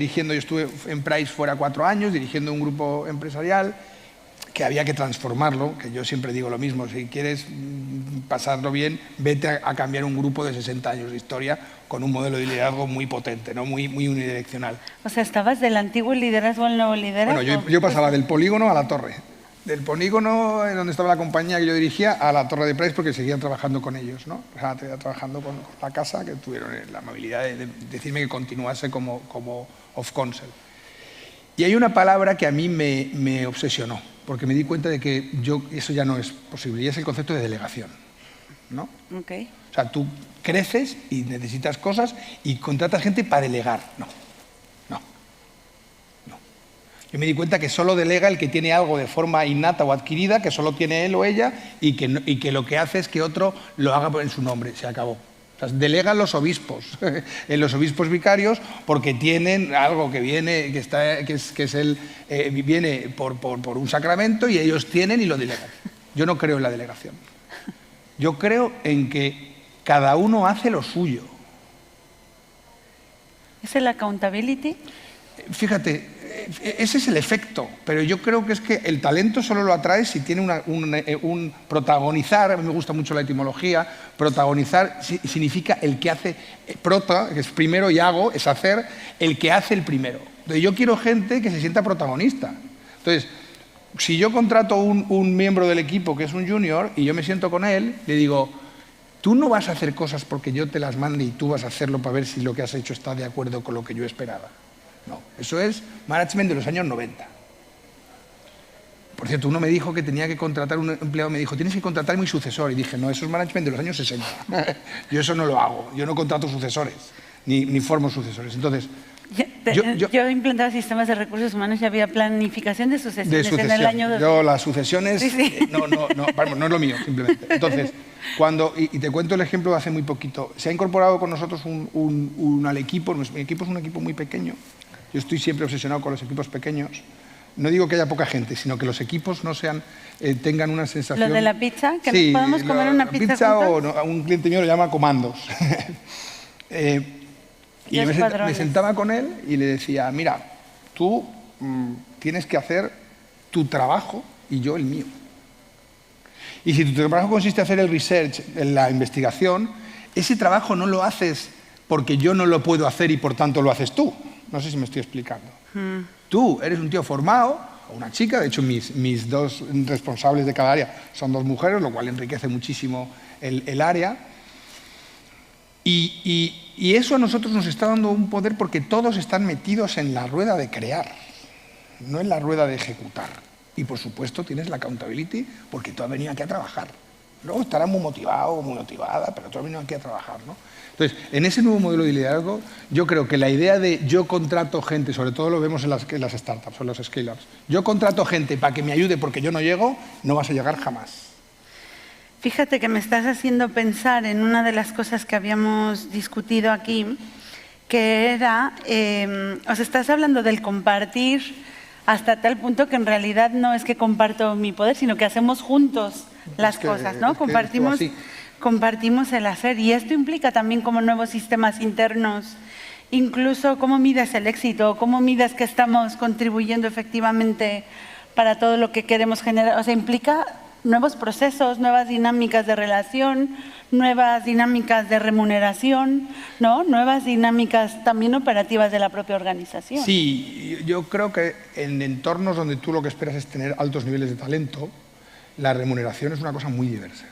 [SPEAKER 12] en Price fuera 4 años, dirigiendo un grupo empresarial que había que transformarlo, que yo siempre digo lo mismo, si quieres pasarlo bien, vete a cambiar un grupo de 60 años de historia con un modelo de liderazgo muy potente, ¿no? muy unidireccional.
[SPEAKER 16] O sea, ¿estabas del antiguo liderazgo al nuevo liderazgo?
[SPEAKER 12] Bueno, yo pasaba del polígono a la torre. Del polígono donde estaba la compañía que yo dirigía a la torre de Price porque seguía trabajando con ellos, ¿no? O sea, trabajando con la casa, que tuvieron la amabilidad de decirme que continuase como of counsel. Y hay una palabra que a mí me obsesionó, porque me di cuenta de que eso ya no es posible, y es el concepto de delegación, ¿no?
[SPEAKER 16] Okay.
[SPEAKER 12] O sea, tú creces y necesitas cosas y contratas gente para delegar. No. Yo me di cuenta que solo delega el que tiene algo de forma innata o adquirida, que solo tiene él o ella, y que lo que hace es que otro lo haga en su nombre. Se acabó. O sea, delegan los obispos, en los obispos vicarios, porque tienen algo que viene, viene por un sacramento y ellos tienen y lo delegan. Yo no creo en la delegación. Yo creo en que cada uno hace lo suyo.
[SPEAKER 16] ¿Es el accountability?
[SPEAKER 12] Fíjate, ese es el efecto, pero yo creo que es que el talento solo lo atrae si tiene un protagonizar. A mí me gusta mucho la etimología. Protagonizar significa el que hace, prota, que es primero, y hago, es hacer, el que hace el primero. Entonces, yo quiero gente que se sienta protagonista. Entonces, si yo contrato un miembro del equipo que es un junior y yo me siento con él, le digo, tú no vas a hacer cosas porque yo te las mande y tú vas a hacerlo para ver si lo que has hecho está de acuerdo con lo que yo esperaba. No, eso es management de los años 90. Por cierto, uno me dijo que tenía que contratar, un empleado me dijo, tienes que contratar mi sucesor. Y dije, no, eso es management de los años 60. Yo eso no lo hago, yo no contrato sucesores, ni formo sucesores. Entonces,
[SPEAKER 16] yo implantaba sistemas de recursos humanos y había planificación de sucesiones en el año 2000.
[SPEAKER 12] Yo las sucesiones,
[SPEAKER 16] sí.
[SPEAKER 12] No es lo mío, simplemente. Entonces, y te cuento el ejemplo de hace muy poquito, se ha incorporado con nosotros al equipo. Mi equipo es un equipo muy pequeño. Yo estoy siempre obsesionado con los equipos pequeños. No digo que haya poca gente, sino que los equipos no tengan una sensación...
[SPEAKER 16] ¿Lo de la pizza? ¿Que
[SPEAKER 12] sí,
[SPEAKER 16] nos podemos comer una pizza juntos?
[SPEAKER 12] O un cliente mío lo llama comandos. Y me sentaba con él y le decía, mira, tú tienes que hacer tu trabajo y yo el mío. Y si tu trabajo consiste en hacer el research, en la investigación, ese trabajo no lo haces porque yo no lo puedo hacer y por tanto lo haces tú. No sé si me estoy explicando. Tú eres un tío formado, o una chica, de hecho mis dos responsables de cada área son 2 mujeres, lo cual enriquece muchísimo el área. Y eso a nosotros nos está dando un poder porque todos están metidos en la rueda de crear, no en la rueda de ejecutar. Y por supuesto tienes la accountability porque tú has venido aquí a trabajar. Luego estará muy motivado, muy motivada, pero tú has venido aquí a trabajar, ¿no? Entonces, en ese nuevo modelo de liderazgo, yo creo que la idea de yo contrato gente, sobre todo lo vemos en las startups o en los scale-ups, yo contrato gente para que me ayude porque yo no llego, no vas a llegar jamás.
[SPEAKER 16] Fíjate que me estás haciendo pensar en una de las cosas que habíamos discutido aquí, que era, os estás hablando del compartir hasta tal punto que en realidad no es que comparto mi poder, sino que hacemos juntos las cosas, ¿no? Compartimos el hacer, y esto implica también como nuevos sistemas internos, incluso cómo mides el éxito, cómo mides que estamos contribuyendo efectivamente para todo lo que queremos generar. O sea, implica nuevos procesos, nuevas dinámicas de relación, nuevas dinámicas de remuneración, ¿no? Nuevas dinámicas también operativas de la propia organización.
[SPEAKER 12] Sí, yo creo que en entornos donde tú lo que esperas es tener altos niveles de talento, la remuneración es una cosa muy diversa.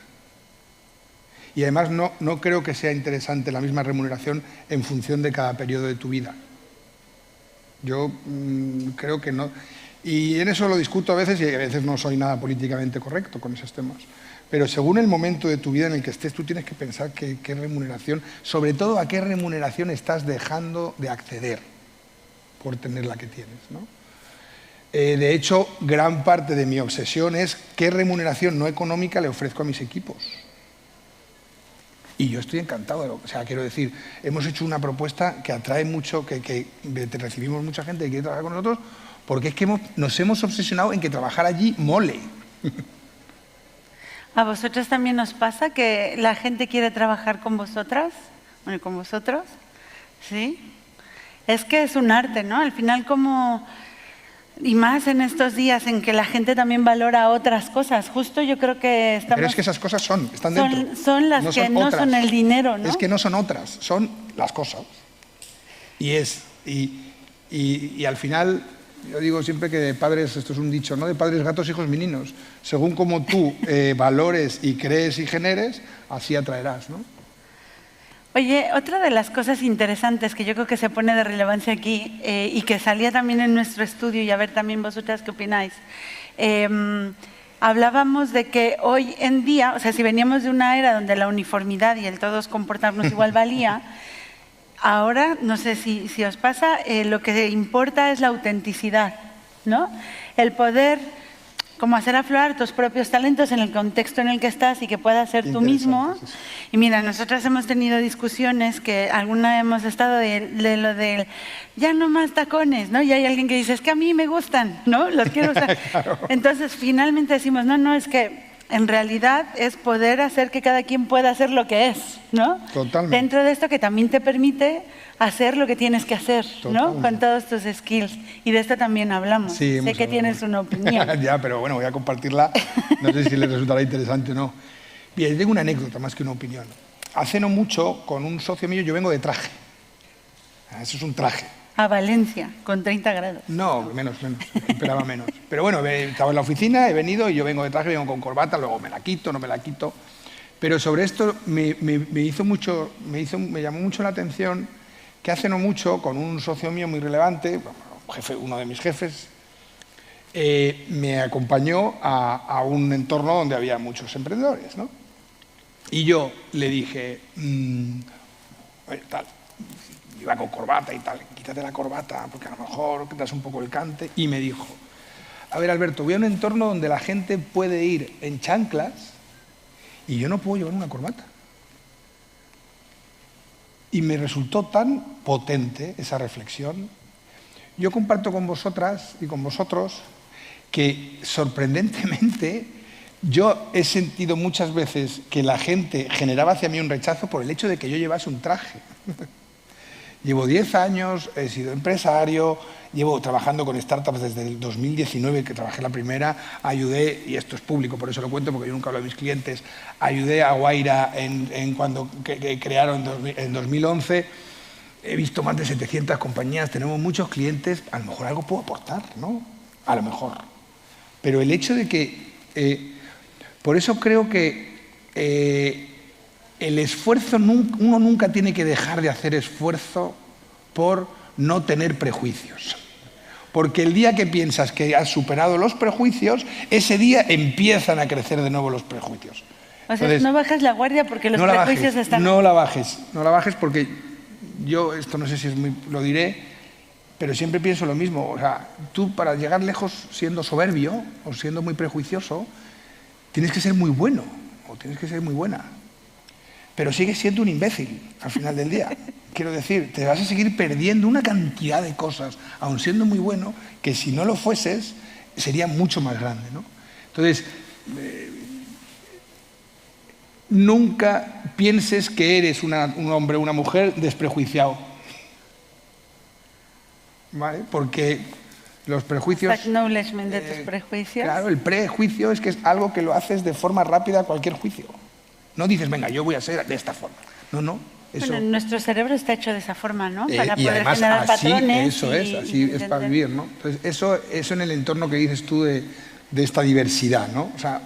[SPEAKER 12] Y además no creo que sea interesante la misma remuneración en función de cada periodo de tu vida. Yo creo que no. Y en eso lo discuto a veces, y a veces no soy nada políticamente correcto con esos temas. Pero según el momento de tu vida en el que estés, tú tienes que pensar qué remuneración, sobre todo a qué remuneración estás dejando de acceder por tener la que tienes, ¿no? De hecho, gran parte de mi obsesión es qué remuneración no económica le ofrezco a mis equipos. Y yo estoy encantado, o sea, quiero decir, hemos hecho una propuesta que atrae mucho, que recibimos mucha gente que quiere trabajar con nosotros, porque es que nos hemos obsesionado en que trabajar allí mole.
[SPEAKER 16] ¿A vosotros también os pasa que la gente quiere trabajar con vosotras? Bueno, ¿con vosotros? ¿Sí? Es que es un arte, ¿no? Al final como... Y más en estos días en que la gente también valora otras cosas. Justo yo creo que estamos...
[SPEAKER 12] Pero es que esas cosas están dentro.
[SPEAKER 16] Son las que no son el dinero, ¿no?
[SPEAKER 12] Es que no son otras, son las cosas. Y al final, yo digo siempre que de padres, esto es un dicho, ¿no? De padres, gatos, hijos, meninos. Según como tú valores y crees y generes, así atraerás, ¿no?
[SPEAKER 16] Oye, otra de las cosas interesantes que yo creo que se pone de relevancia aquí y que salía también en nuestro estudio, y a ver también vosotras qué opináis, hablábamos de que hoy en día, o sea, si veníamos de una era donde la uniformidad y el todos comportarnos igual valía, ahora, no sé si os pasa, lo que importa es la autenticidad, ¿no? El poder como hacer aflorar tus propios talentos en el contexto en el que estás y que puedas ser tú mismo. Sí. Y mira, nosotras hemos tenido discusiones que alguna hemos estado de lo del ya no más tacones, ¿no? Y hay alguien que dice, es que a mí me gustan, ¿no? Los quiero usar. Claro. Entonces, finalmente decimos, no, es que en realidad es poder hacer que cada quien pueda hacer lo que es, ¿no? Totalmente. Dentro de esto que también te permite hacer lo que tienes que hacer, ¿no? Con todos tus skills. Y de esto también hablamos. Sí, sé que tienes una opinión.
[SPEAKER 12] Ya, pero bueno, voy a compartirla. No sé si les resultará interesante o no. Bien, tengo una anécdota más que una opinión. Hace no mucho, con un socio mío, yo vengo de traje. Eso es un traje.
[SPEAKER 16] A Valencia, con 30 grados.
[SPEAKER 12] No, menos, esperaba menos. Pero bueno, estaba en la oficina, he venido y yo vengo de traje, vengo con corbata, luego me la quito, no me la quito. Pero sobre esto me llamó mucho la atención que hace no mucho, con un socio mío muy relevante, uno de mis jefes, me acompañó a un entorno donde había muchos emprendedores, ¿no? Y yo le dije, tal, iba con corbata y tal, quítate la corbata porque a lo mejor das un poco el cante. Y me dijo, a ver Alberto, voy a un entorno donde la gente puede ir en chanclas y yo no puedo llevar una corbata. Y me resultó tan potente esa reflexión. Yo comparto con vosotras y con vosotros que sorprendentemente yo he sentido muchas veces que la gente generaba hacia mí un rechazo por el hecho de que yo llevase un traje. Llevo 10 años, he sido empresario, llevo trabajando con startups desde el 2019, que trabajé la primera, ayudé, y esto es público, por eso lo cuento, porque yo nunca hablo de mis clientes, ayudé a Guaira cuando crearon en 2011, he visto más de 700 compañías, tenemos muchos clientes, a lo mejor algo puedo aportar, ¿no? A lo mejor. Pero el hecho de que, por eso creo que el esfuerzo, uno nunca tiene que dejar de hacer esfuerzo por no tener prejuicios. Porque el día que piensas que has superado los prejuicios, ese día empiezan a crecer de nuevo los prejuicios.
[SPEAKER 16] O sea, entonces, no bajes la guardia porque los prejuicios están...
[SPEAKER 12] No la bajes porque yo, esto no sé si es muy, lo diré, pero siempre pienso lo mismo. O sea, tú para llegar lejos siendo soberbio o siendo muy prejuicioso, tienes que ser muy bueno o tienes que ser muy buena. Pero sigues siendo un imbécil al final del día. Quiero decir, te vas a seguir perdiendo una cantidad de cosas, aun siendo muy bueno, que si no lo fueses, sería mucho más grande, ¿no? Entonces, nunca pienses que eres un hombre o una mujer desprejuiciado, ¿vale? Porque los prejuicios...
[SPEAKER 16] Acknowledgement de tus prejuicios.
[SPEAKER 12] Claro, el prejuicio es que es algo que lo haces de forma rápida a cualquier juicio. No dices, venga, yo voy a ser de esta forma. No. Eso...
[SPEAKER 16] Bueno, nuestro cerebro está hecho de esa forma, ¿no? Para
[SPEAKER 12] y
[SPEAKER 16] poder
[SPEAKER 12] además,
[SPEAKER 16] generar patrones.
[SPEAKER 12] Así es para vivir, ¿no? Entonces, eso en el entorno que dices tú de esta diversidad, ¿no? O sea,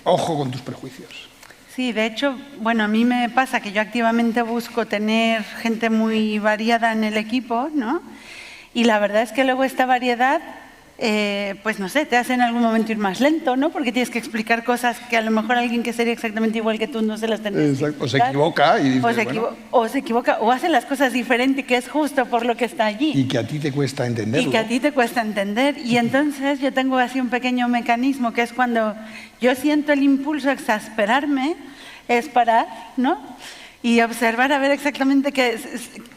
[SPEAKER 12] ojo con tus prejuicios.
[SPEAKER 16] Sí, de hecho, bueno, a mí me pasa que yo activamente busco tener gente muy variada en el equipo, ¿no? Y la verdad es que luego esta variedad, pues no sé, te hace en algún momento ir más lento, ¿no? Porque tienes que explicar cosas que a lo mejor alguien que sería exactamente igual que tú no se las tendría que explicar.
[SPEAKER 12] O se equivoca y dice,
[SPEAKER 16] o se equivoca, o hace las cosas diferente, que es justo por lo que está allí.
[SPEAKER 12] Y que a ti te cuesta entenderlo.
[SPEAKER 16] Y que a ti te cuesta entender. Y entonces yo tengo así un pequeño mecanismo, que es cuando yo siento el impulso a exasperarme, es parar, ¿no? Y observar a ver exactamente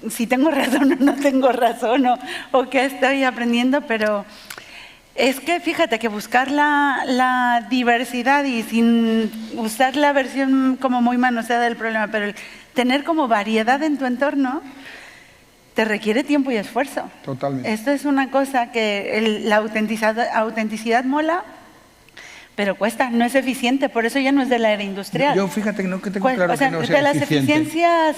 [SPEAKER 16] si tengo razón o no tengo razón o qué estoy aprendiendo, pero es que fíjate que buscar la diversidad y sin usar la versión como muy manoseada del problema, pero el tener como variedad en tu entorno te requiere tiempo y esfuerzo.
[SPEAKER 12] Totalmente.
[SPEAKER 16] Esto es una cosa que la autenticidad mola, pero cuesta, no es eficiente, por eso ya no es de la era industrial.
[SPEAKER 12] Yo fíjate que tengo claro que no sea
[SPEAKER 16] de las
[SPEAKER 12] eficiente.
[SPEAKER 16] eficiencias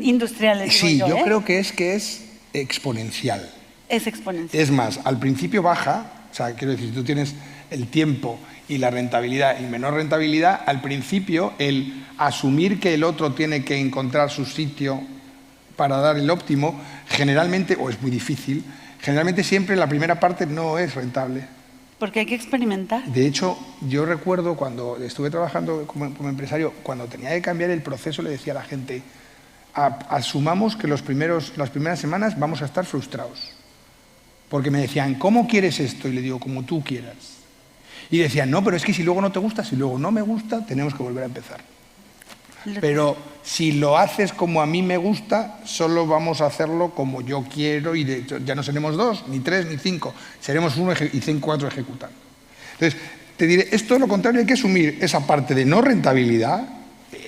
[SPEAKER 16] industriales.
[SPEAKER 12] Sí, yo creo que es exponencial.
[SPEAKER 16] Es exponencial.
[SPEAKER 12] Es más, al principio baja, o sea, quiero decir, si tú tienes el tiempo y la rentabilidad y menor rentabilidad, al principio el asumir que el otro tiene que encontrar su sitio para dar el óptimo, generalmente, o es muy difícil, generalmente siempre la primera parte no es rentable.
[SPEAKER 16] Porque hay que experimentar.
[SPEAKER 12] De hecho, yo recuerdo cuando estuve trabajando como empresario, cuando tenía que cambiar el proceso, le decía a la gente, asumamos que las primeras semanas vamos a estar frustrados. Porque me decían, ¿cómo quieres esto? Y le digo, como tú quieras. Y decían, no, pero es que si luego no te gusta, si luego no me gusta, tenemos que volver a empezar. Pero si lo haces como a mí me gusta, solo vamos a hacerlo como yo quiero y de hecho ya no seremos 2, ni 3, ni 5, seremos 1 y 4 ejecutando. Entonces, te diré, esto es lo contrario, hay que asumir esa parte de no rentabilidad,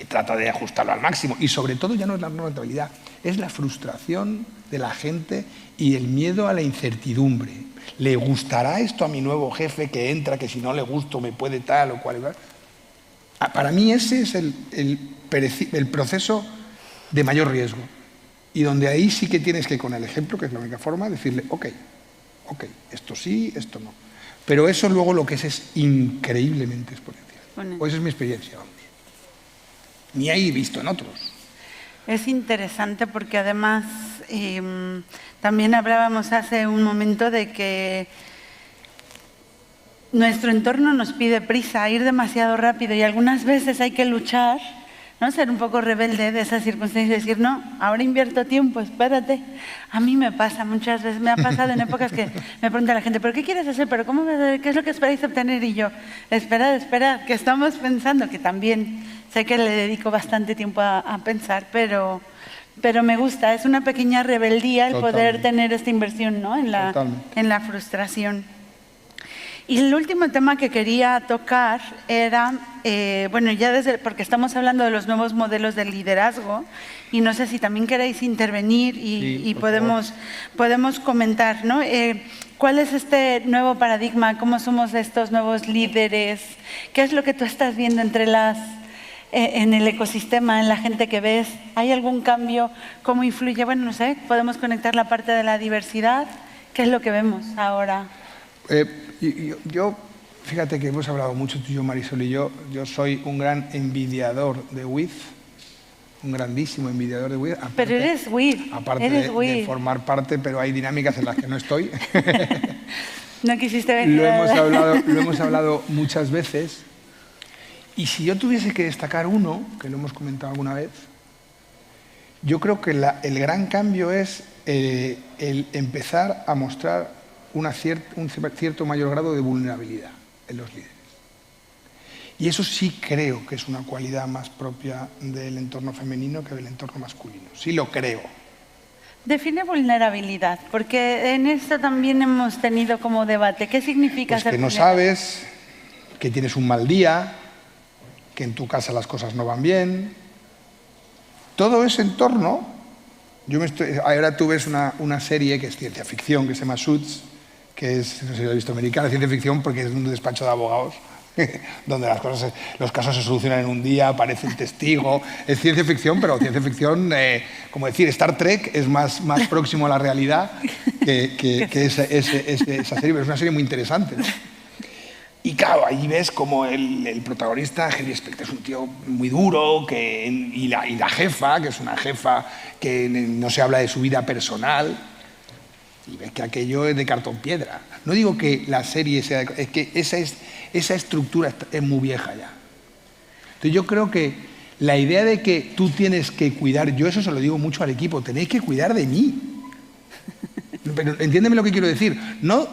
[SPEAKER 12] trata de ajustarlo al máximo y sobre todo ya no es la no rentabilidad, es la frustración de la gente y el miedo a la incertidumbre. ¿Le gustará esto a mi nuevo jefe que entra, que si no le gusto me puede tal o cual? Para mí ese es el proceso de mayor riesgo y donde ahí sí que tienes que, con el ejemplo, que es la única forma, decirle, ok, esto sí, esto no. Pero eso luego lo que es increíblemente exponencial. O esa es mi experiencia, vamos. Ni ahí visto en otros.
[SPEAKER 16] Es interesante porque además también hablábamos hace un momento de que nuestro entorno nos pide prisa, ir demasiado rápido y algunas veces hay que luchar, ¿no? Ser un poco rebelde de esas circunstancias y decir, no, ahora invierto tiempo, espérate. A mí me pasa muchas veces, me ha pasado en épocas que me pregunta la gente, ¿pero qué quieres hacer? ¿Pero qué es lo que esperáis obtener? Y yo, esperad, que estamos pensando, que también sé que le dedico bastante tiempo a pensar, pero me gusta, es una pequeña rebeldía el poder tener esta inversión, ¿no? en la frustración. Y el último tema que quería tocar era, bueno, ya porque estamos hablando de los nuevos modelos de liderazgo y no sé si también queréis intervenir y podemos comentar, ¿no? ¿Cuál es este nuevo paradigma? ¿Cómo somos estos nuevos líderes? ¿Qué es lo que tú estás viendo en el ecosistema, en la gente que ves? ¿Hay algún cambio? ¿Cómo influye? Bueno, no sé, podemos conectar la parte de la diversidad. ¿Qué es lo que vemos ahora?
[SPEAKER 12] Yo, fíjate que hemos hablado mucho tú y yo, Marisol y yo soy un gran envidiador de WIF, un grandísimo envidiador de WIF.
[SPEAKER 16] Pero eres WIF.
[SPEAKER 12] Aparte de formar parte, pero hay dinámicas en las que no estoy.
[SPEAKER 16] No quisiste venir.
[SPEAKER 12] Lo hemos hablado muchas veces. Y si yo tuviese que destacar uno, que lo hemos comentado alguna vez, yo creo que el gran cambio es el empezar a mostrar un cierto mayor grado de vulnerabilidad en los líderes. Y eso sí creo que es una cualidad más propia del entorno femenino que del entorno masculino. Sí lo creo.
[SPEAKER 16] Define vulnerabilidad, porque en esto también hemos tenido como debate. ¿Qué significa
[SPEAKER 12] Pues
[SPEAKER 16] ser
[SPEAKER 12] que no
[SPEAKER 16] vulnerable?
[SPEAKER 12] sabes, que tienes un mal día, que en tu casa las cosas no van bien. Todo ese entorno, ahora tú ves una serie que es ciencia ficción, que se llama Suits, que es, no sé si lo he visto, americana, ciencia ficción, porque es un despacho de abogados, donde los casos se solucionan en un día, aparece un testigo. Es ciencia ficción, pero ciencia ficción, como decir, Star Trek es más próximo a la realidad que esa serie, pero es una serie muy interesante, ¿no? Y claro, ahí ves como el protagonista, Henry Specter, es un tío muy duro, y la jefa, que es una jefa que no se habla de su vida personal, y ves que aquello es de cartón piedra. No digo que la serie sea... Es que esa estructura es muy vieja ya. Entonces yo creo que la idea de que tú tienes que cuidar, yo eso se lo digo mucho al equipo, tenéis que cuidar de mí. Pero entiéndeme lo que quiero decir. No,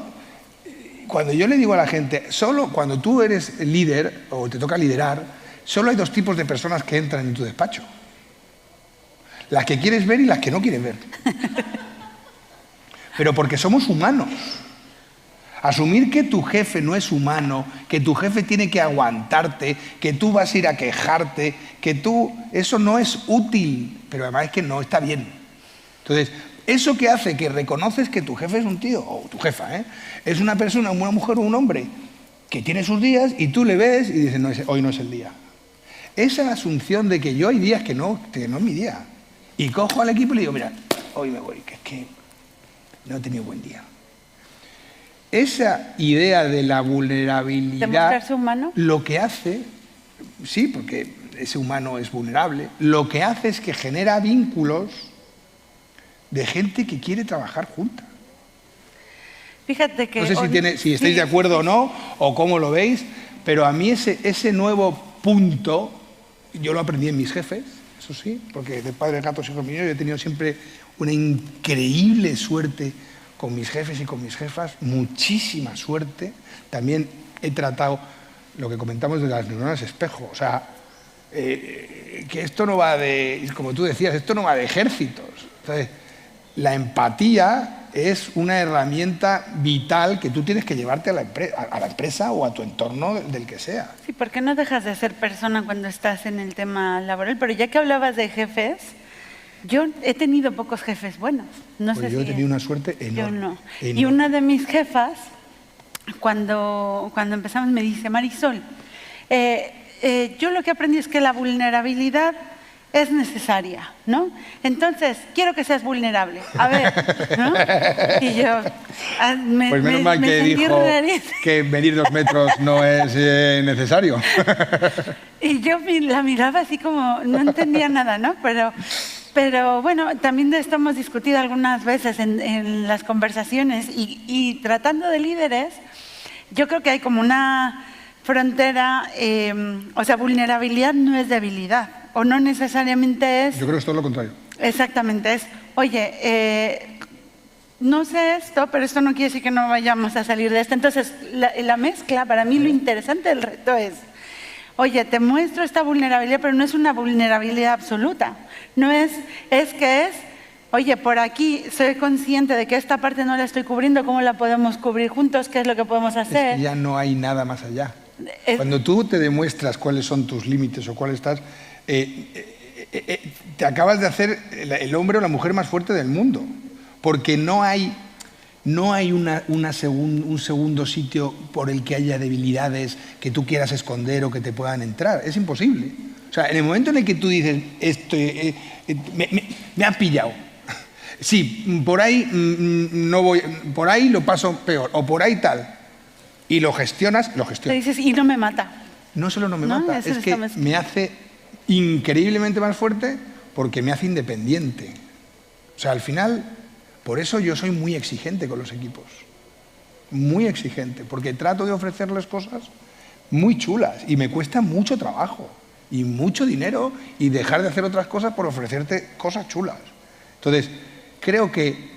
[SPEAKER 12] cuando yo le digo a la gente, solo cuando tú eres líder o te toca liderar, solo hay dos tipos de personas que entran en tu despacho. Las que quieres ver y las que no quieres ver. Pero porque somos humanos. Asumir que tu jefe no es humano, que tu jefe tiene que aguantarte, que tú vas a ir a quejarte, eso no es útil, pero además es que no está bien. Entonces, eso que hace que reconoces que tu jefe es un tío, o tu jefa, es una persona, una mujer o un hombre, que tiene sus días y tú le ves y dices, no, hoy no es el día. Esa asunción de que yo hay días que no es mi día. Y cojo al equipo y le digo, mira, hoy me voy, que es que no he tenido buen día. Esa idea de la vulnerabilidad,
[SPEAKER 16] ¿De mostrarse humano?
[SPEAKER 12] lo que hace, sí, porque ese humano es vulnerable, lo que hace es que genera vínculos de gente que quiere trabajar junta.
[SPEAKER 16] Fíjate que...
[SPEAKER 12] No sé si estáis de acuerdo o no, o cómo lo veis, pero a mí ese nuevo punto, yo lo aprendí en mis jefes, eso sí, porque de padres, gatos, hijos míos, yo he tenido siempre una increíble suerte con mis jefes y con mis jefas, muchísima suerte. También he tratado lo que comentamos de las neuronas espejo, o sea, que esto no va de, como tú decías, esto no va de ejércitos. Entonces, la empatía es una herramienta vital que tú tienes que llevarte a la empresa o a tu entorno del que sea.
[SPEAKER 16] Sí, porque no dejas de ser persona cuando estás en el tema laboral, pero ya que hablabas de jefes, yo he tenido pocos jefes buenos. No sé
[SPEAKER 12] yo
[SPEAKER 16] si
[SPEAKER 12] he tenido una suerte enorme.
[SPEAKER 16] Yo no.
[SPEAKER 12] Enorme.
[SPEAKER 16] Y una de mis jefas, cuando empezamos, me dice, Marisol, yo lo que aprendí es que la vulnerabilidad es necesaria, ¿no? Entonces, quiero que seas vulnerable. A ver, ¿no? Y yo...
[SPEAKER 12] pues menos mal que dijo que medir 2 metros no es necesario.
[SPEAKER 16] Y yo la miraba así como, no entendía nada, ¿no? Pero bueno, también de esto hemos discutido algunas veces en las conversaciones y tratando de líderes, yo creo que hay como una frontera, o sea, vulnerabilidad no es debilidad, o no necesariamente es...
[SPEAKER 12] Yo creo que es todo lo contrario.
[SPEAKER 16] Exactamente, es, oye, no sé esto, pero esto no quiere decir que no vayamos a salir de esto. Entonces, la mezcla, para mí lo interesante del reto es, oye, te muestro esta vulnerabilidad, pero no es una vulnerabilidad absoluta. No es que es, oye, por aquí soy consciente de que esta parte no la estoy cubriendo, ¿cómo la podemos cubrir juntos? ¿Qué es lo que podemos hacer?
[SPEAKER 12] Es que ya no hay nada más allá. Cuando tú te demuestras cuáles son tus límites o cuáles estás, te acabas de hacer el hombre o la mujer más fuerte del mundo. Porque no hay un segundo sitio por el que haya debilidades que tú quieras esconder o que te puedan entrar. Es imposible. O sea, en el momento en el que tú dices, me han pillado. Sí, por ahí no voy, por ahí lo paso peor, o por ahí tal. Y lo gestionas.
[SPEAKER 16] Te dices, y no me mata.
[SPEAKER 12] No solo no me mata, es que me hace increíblemente más fuerte porque me hace independiente. O sea, al final, por eso yo soy muy exigente con los equipos. muy exigente, porque trato de ofrecerles cosas muy chulas y me cuesta mucho trabajo y mucho dinero y dejar de hacer otras cosas por ofrecerte cosas chulas. Entonces, creo que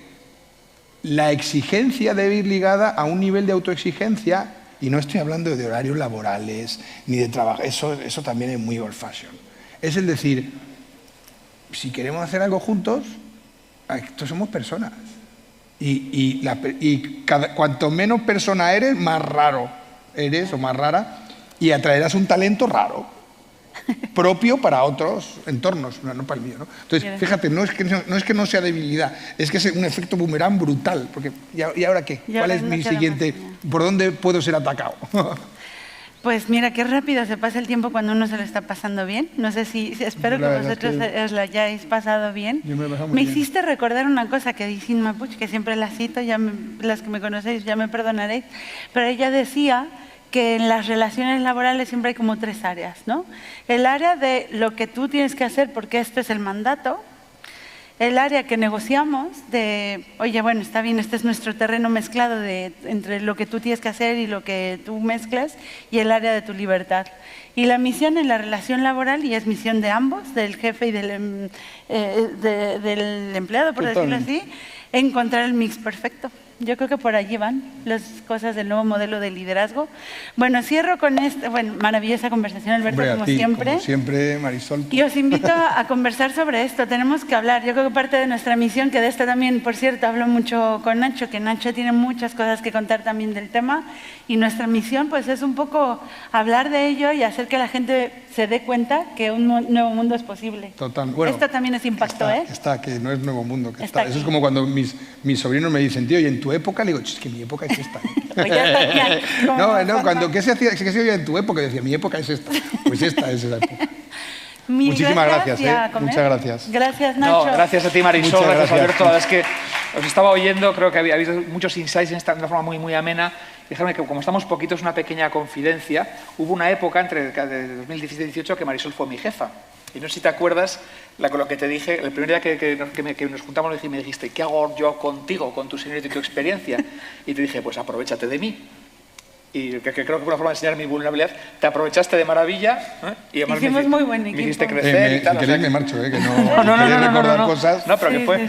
[SPEAKER 12] la exigencia debe ir ligada a un nivel de autoexigencia, y no estoy hablando de horarios laborales ni de trabajo, eso también es muy old fashion. Es el decir, si queremos hacer algo juntos, todos somos personas. Cuanto menos persona eres, más raro eres o más rara, y atraerás un talento raro, propio para otros entornos, no para el mío, ¿no? Entonces, fíjate, no es que no sea debilidad, es que es un efecto boomerang brutal, porque ¿y ahora qué? ¿Cuál es mi siguiente? ¿Por dónde puedo ser atacado?
[SPEAKER 16] Pues mira, qué rápido se pasa el tiempo cuando uno se lo está pasando bien. No sé espero que vosotros os lo hayáis pasado bien.
[SPEAKER 12] Yo
[SPEAKER 16] me hiciste recordar una cosa que dice Mapuche, que siempre la cito, las que me conocéis ya me perdonaréis, pero ella decía que en las relaciones laborales siempre hay como 3 áreas, ¿no? El área de lo que tú tienes que hacer porque este es el mandato, el área que negociamos de, oye, bueno, está bien, este es nuestro terreno mezclado entre lo que tú tienes que hacer y lo que tú mezclas, y el área de tu libertad. Y la misión en la relación laboral, y es misión de ambos, del jefe y del empleado, por decirlo así, encontrar el mix perfecto. Yo creo que por allí van las cosas del nuevo modelo de liderazgo. Bueno, cierro con esta maravillosa conversación, Alberto, como siempre.
[SPEAKER 12] Como siempre, Marisol.
[SPEAKER 16] Y os invito a conversar sobre esto. Tenemos que hablar. Yo creo que parte de nuestra misión, que de esto también, por cierto, hablo mucho con Nacho, que Nacho tiene muchas cosas que contar también del tema, y nuestra misión pues es un poco hablar de ello y hacer que la gente se dé cuenta que un nuevo mundo es posible.
[SPEAKER 12] Total. Bueno,
[SPEAKER 16] esto también es impacto,
[SPEAKER 12] que no es nuevo mundo.
[SPEAKER 16] Está
[SPEAKER 12] Eso es como cuando mis sobrinos me dicen, tío, ¿y en tu época? Le digo, es que mi época es esta. ¿Qué se hacía en tu época? Decía, mi época es esta. Pues esta es esa época. Muchísimas gracias. Muchas gracias.
[SPEAKER 16] Gracias, Nacho.
[SPEAKER 1] No, gracias a ti, Marisol. Gracias, Alberto. La verdad es que os estaba oyendo, creo que había habido muchos insights de una forma muy amena. Dejadme que, como estamos poquitos, una pequeña confidencia. Hubo una época, entre 2017 y 2018, que Marisol fue mi jefa. Y no sé si te acuerdas lo que te dije, el primer día que nos juntamos me dijiste, ¿qué hago yo contigo, con tu seniority y tu experiencia? Y te dije, pues aprovechate de mí. Y que creo que fue una forma de enseñar mi vulnerabilidad. Te aprovechaste de maravilla. Y además
[SPEAKER 16] hicimos muy buen equipo.
[SPEAKER 1] Me hiciste crecer y tal.
[SPEAKER 12] Si queréis me marcho, que no recordar cosas.
[SPEAKER 1] No, pero que fue...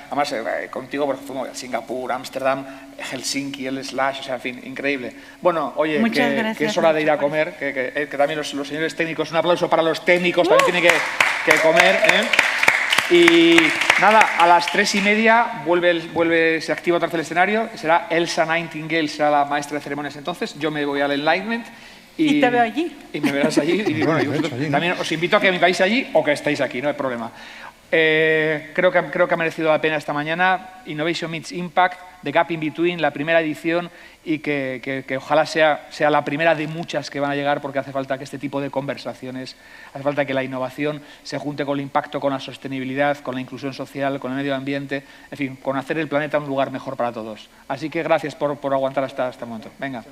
[SPEAKER 1] Además, contigo porque fuimos a Singapur, Ámsterdam, Helsinki, el Slash, o sea, en fin, increíble. Bueno, oye, que es hora de ir a comer, que también los señores técnicos, un aplauso para los técnicos, también tienen que comer, Y nada, a las 3:30 se activa otra vez el escenario, será Elsa Nightingale, será la maestra de ceremonias entonces, yo me voy al Enlightenment.
[SPEAKER 16] Y te veo allí.
[SPEAKER 1] Y me verás allí. Y también os invito a que me veáis allí o que estéis aquí, no hay problema. Creo que ha merecido la pena esta mañana. Innovation Meets Impact, The Gap in Between, la primera edición, y que ojalá sea la primera de muchas que van a llegar, porque hace falta que este tipo de conversaciones, hace falta que la innovación se junte con el impacto, con la sostenibilidad, con la inclusión social, con el medio ambiente, en fin, con hacer el planeta un lugar mejor para todos. Así que gracias por aguantar hasta este momento. Venga.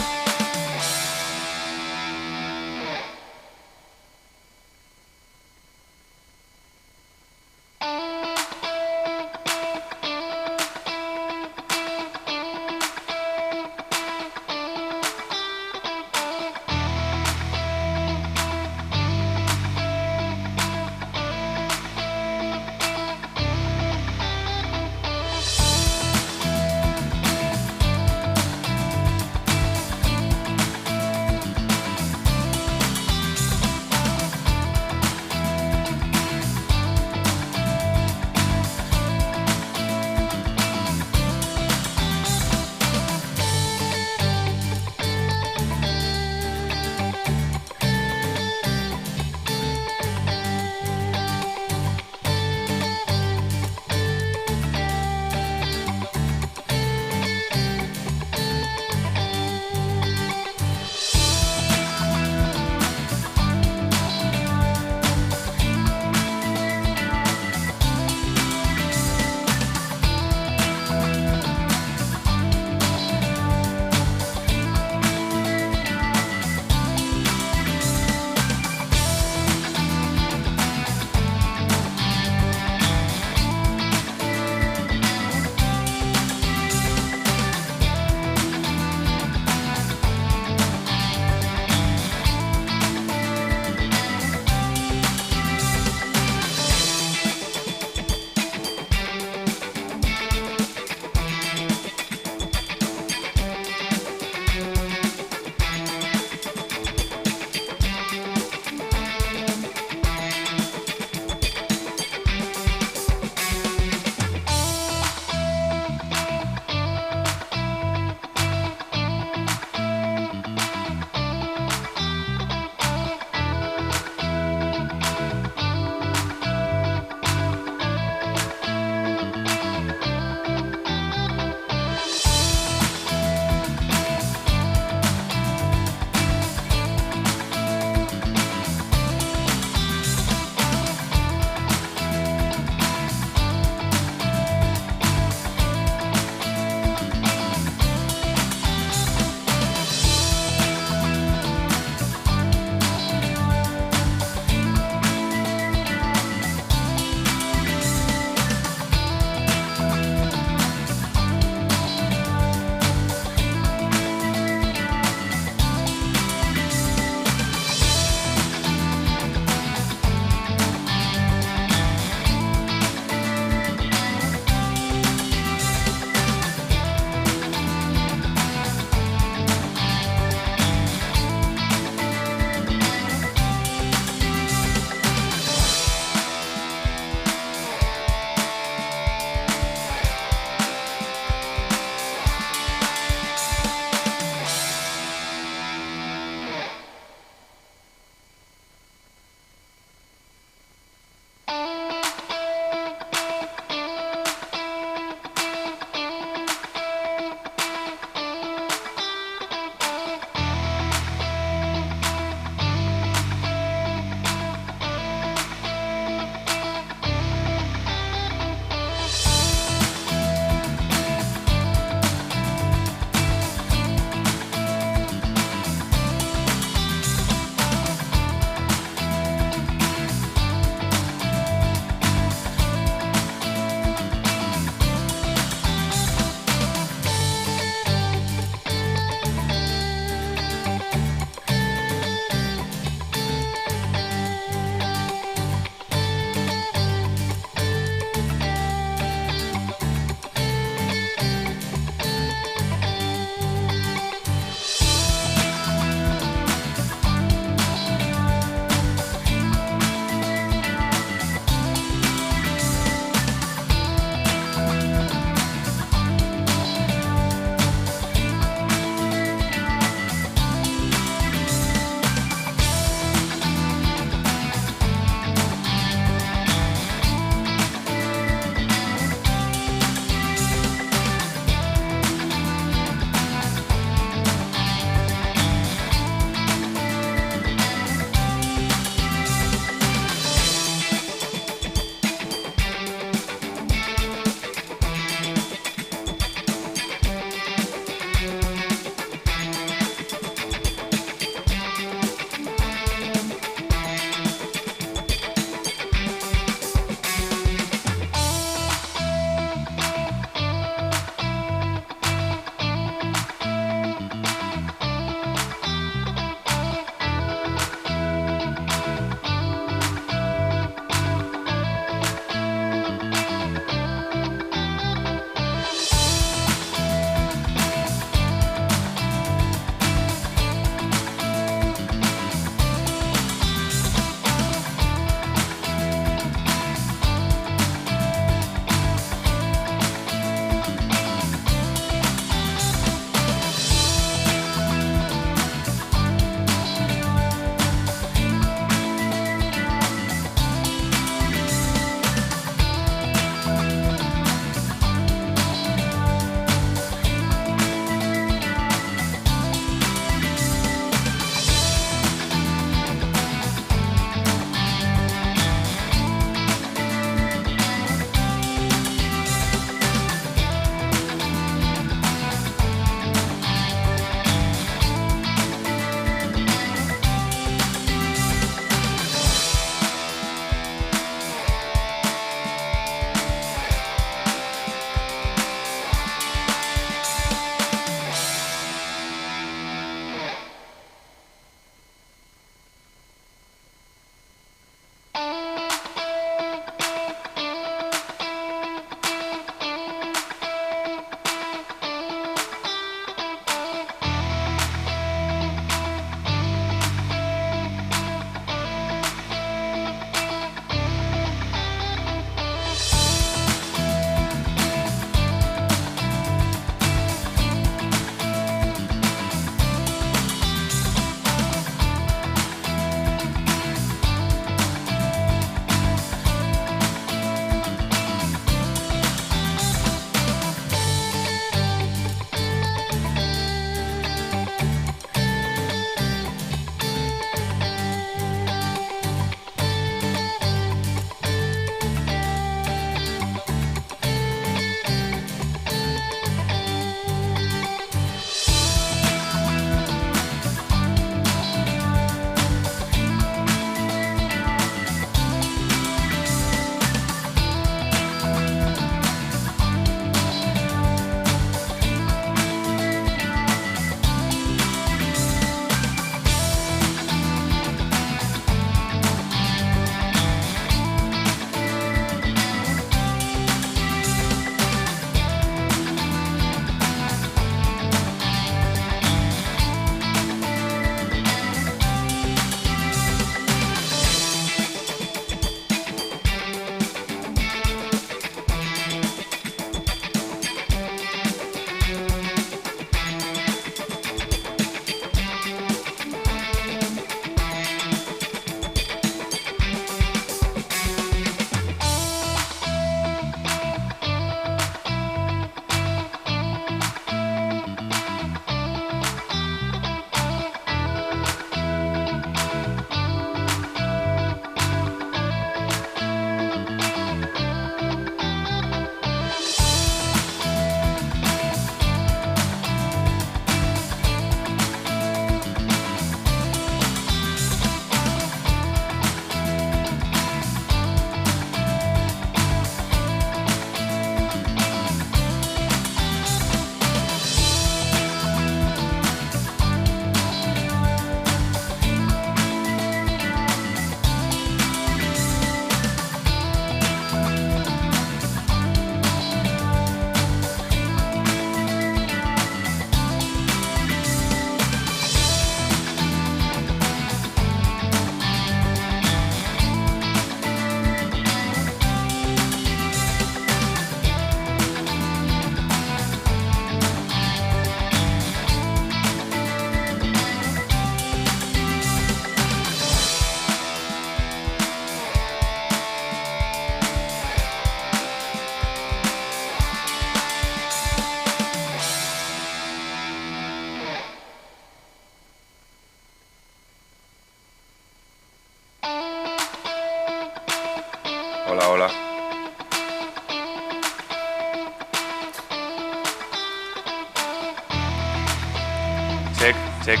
[SPEAKER 17] check,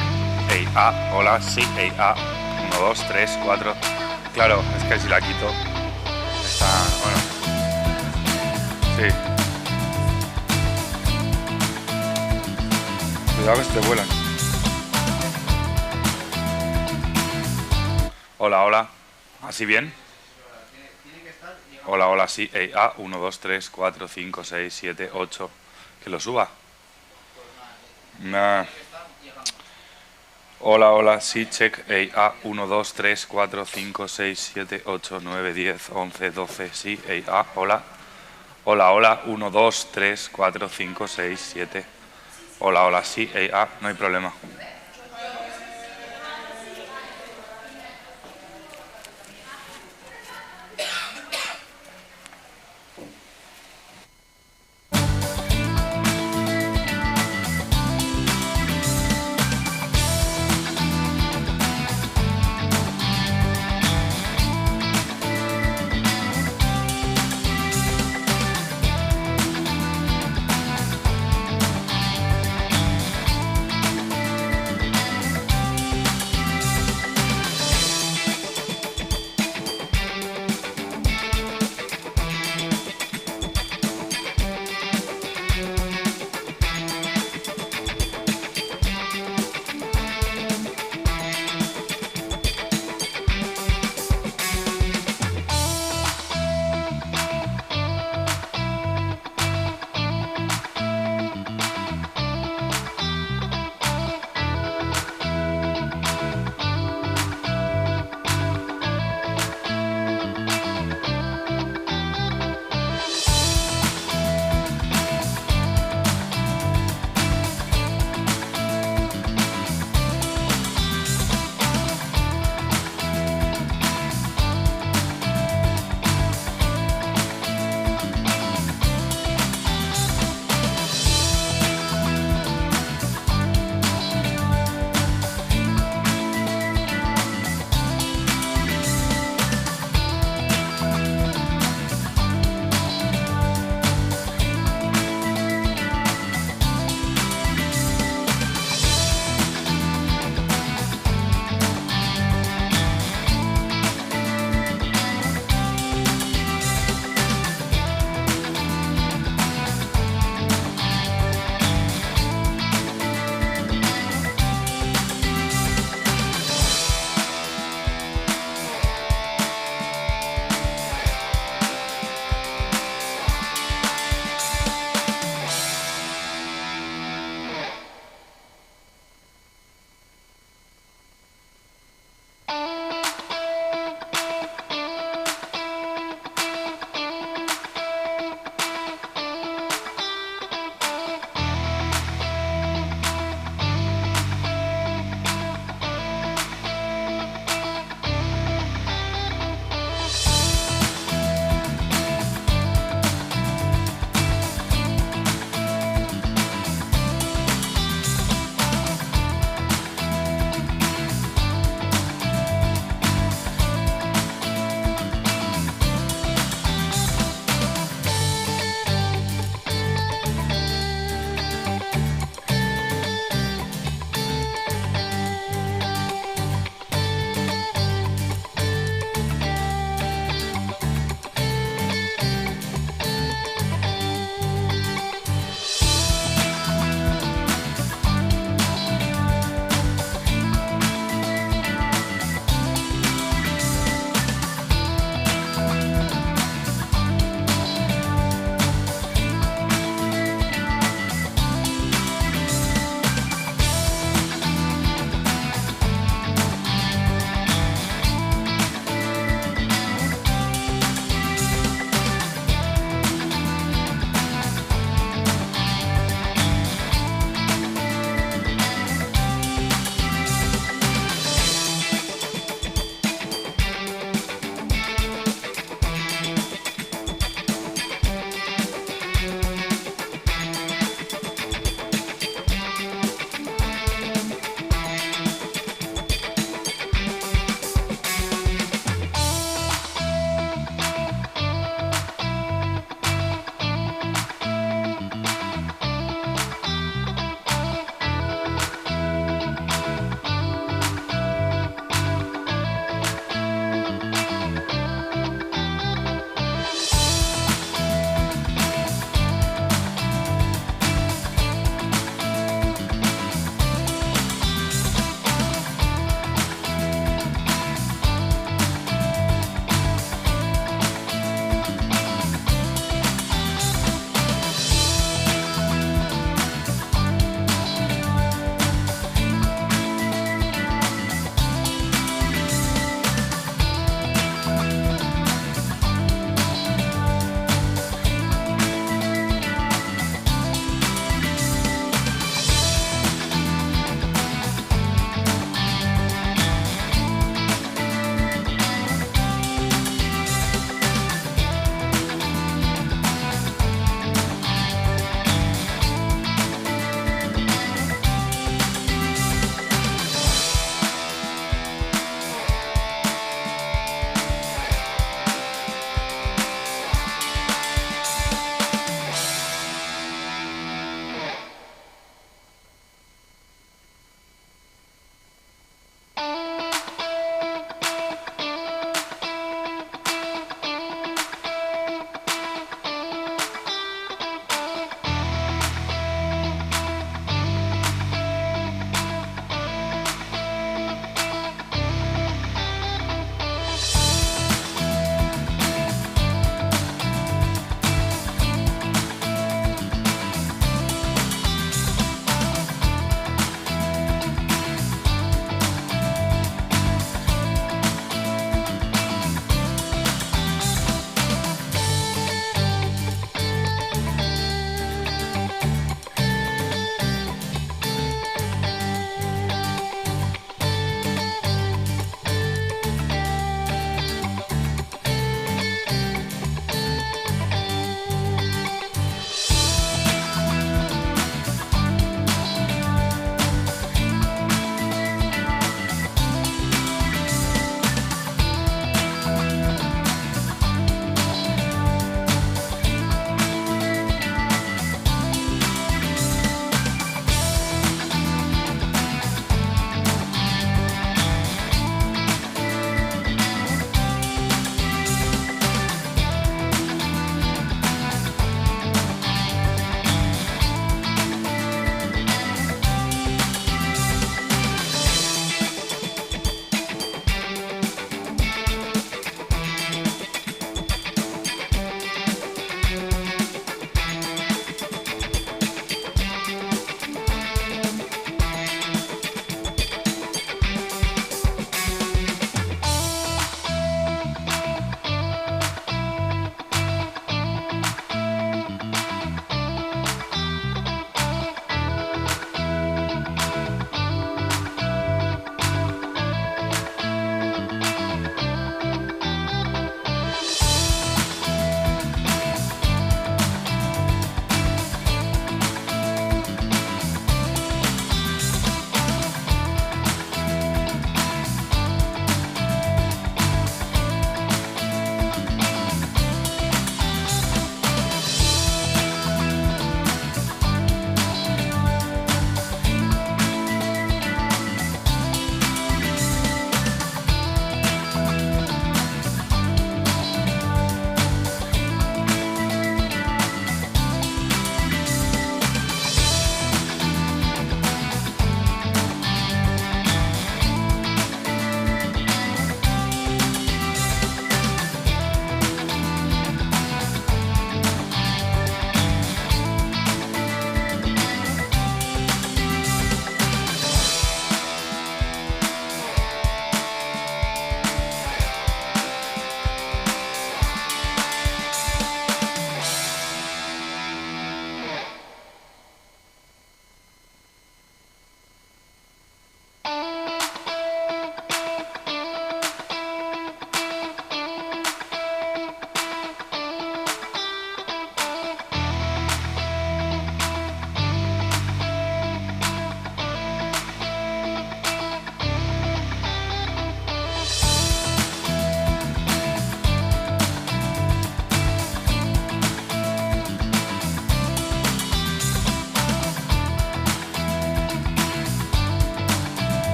[SPEAKER 17] A, hola, sí, A, 1, 2, 3, 4. Claro, es que si la quito, está, bueno, sí. Cuidado que se te vuelan. Hola, hola, ¿así bien? Hola, hola, sí, A, 1, 2, 3, 4, 5, 6, 7, 8. Que lo suba. Nah. Hola, hola, sí, check, A, 1, 2, 3, 4, 5, 6, 7, 8, 9, 10, 11, 12, sí, A, hola. Hola, hola, 1, 2, 3, 4, 5, 6, 7. Hola, hola, sí, A, no hay problema.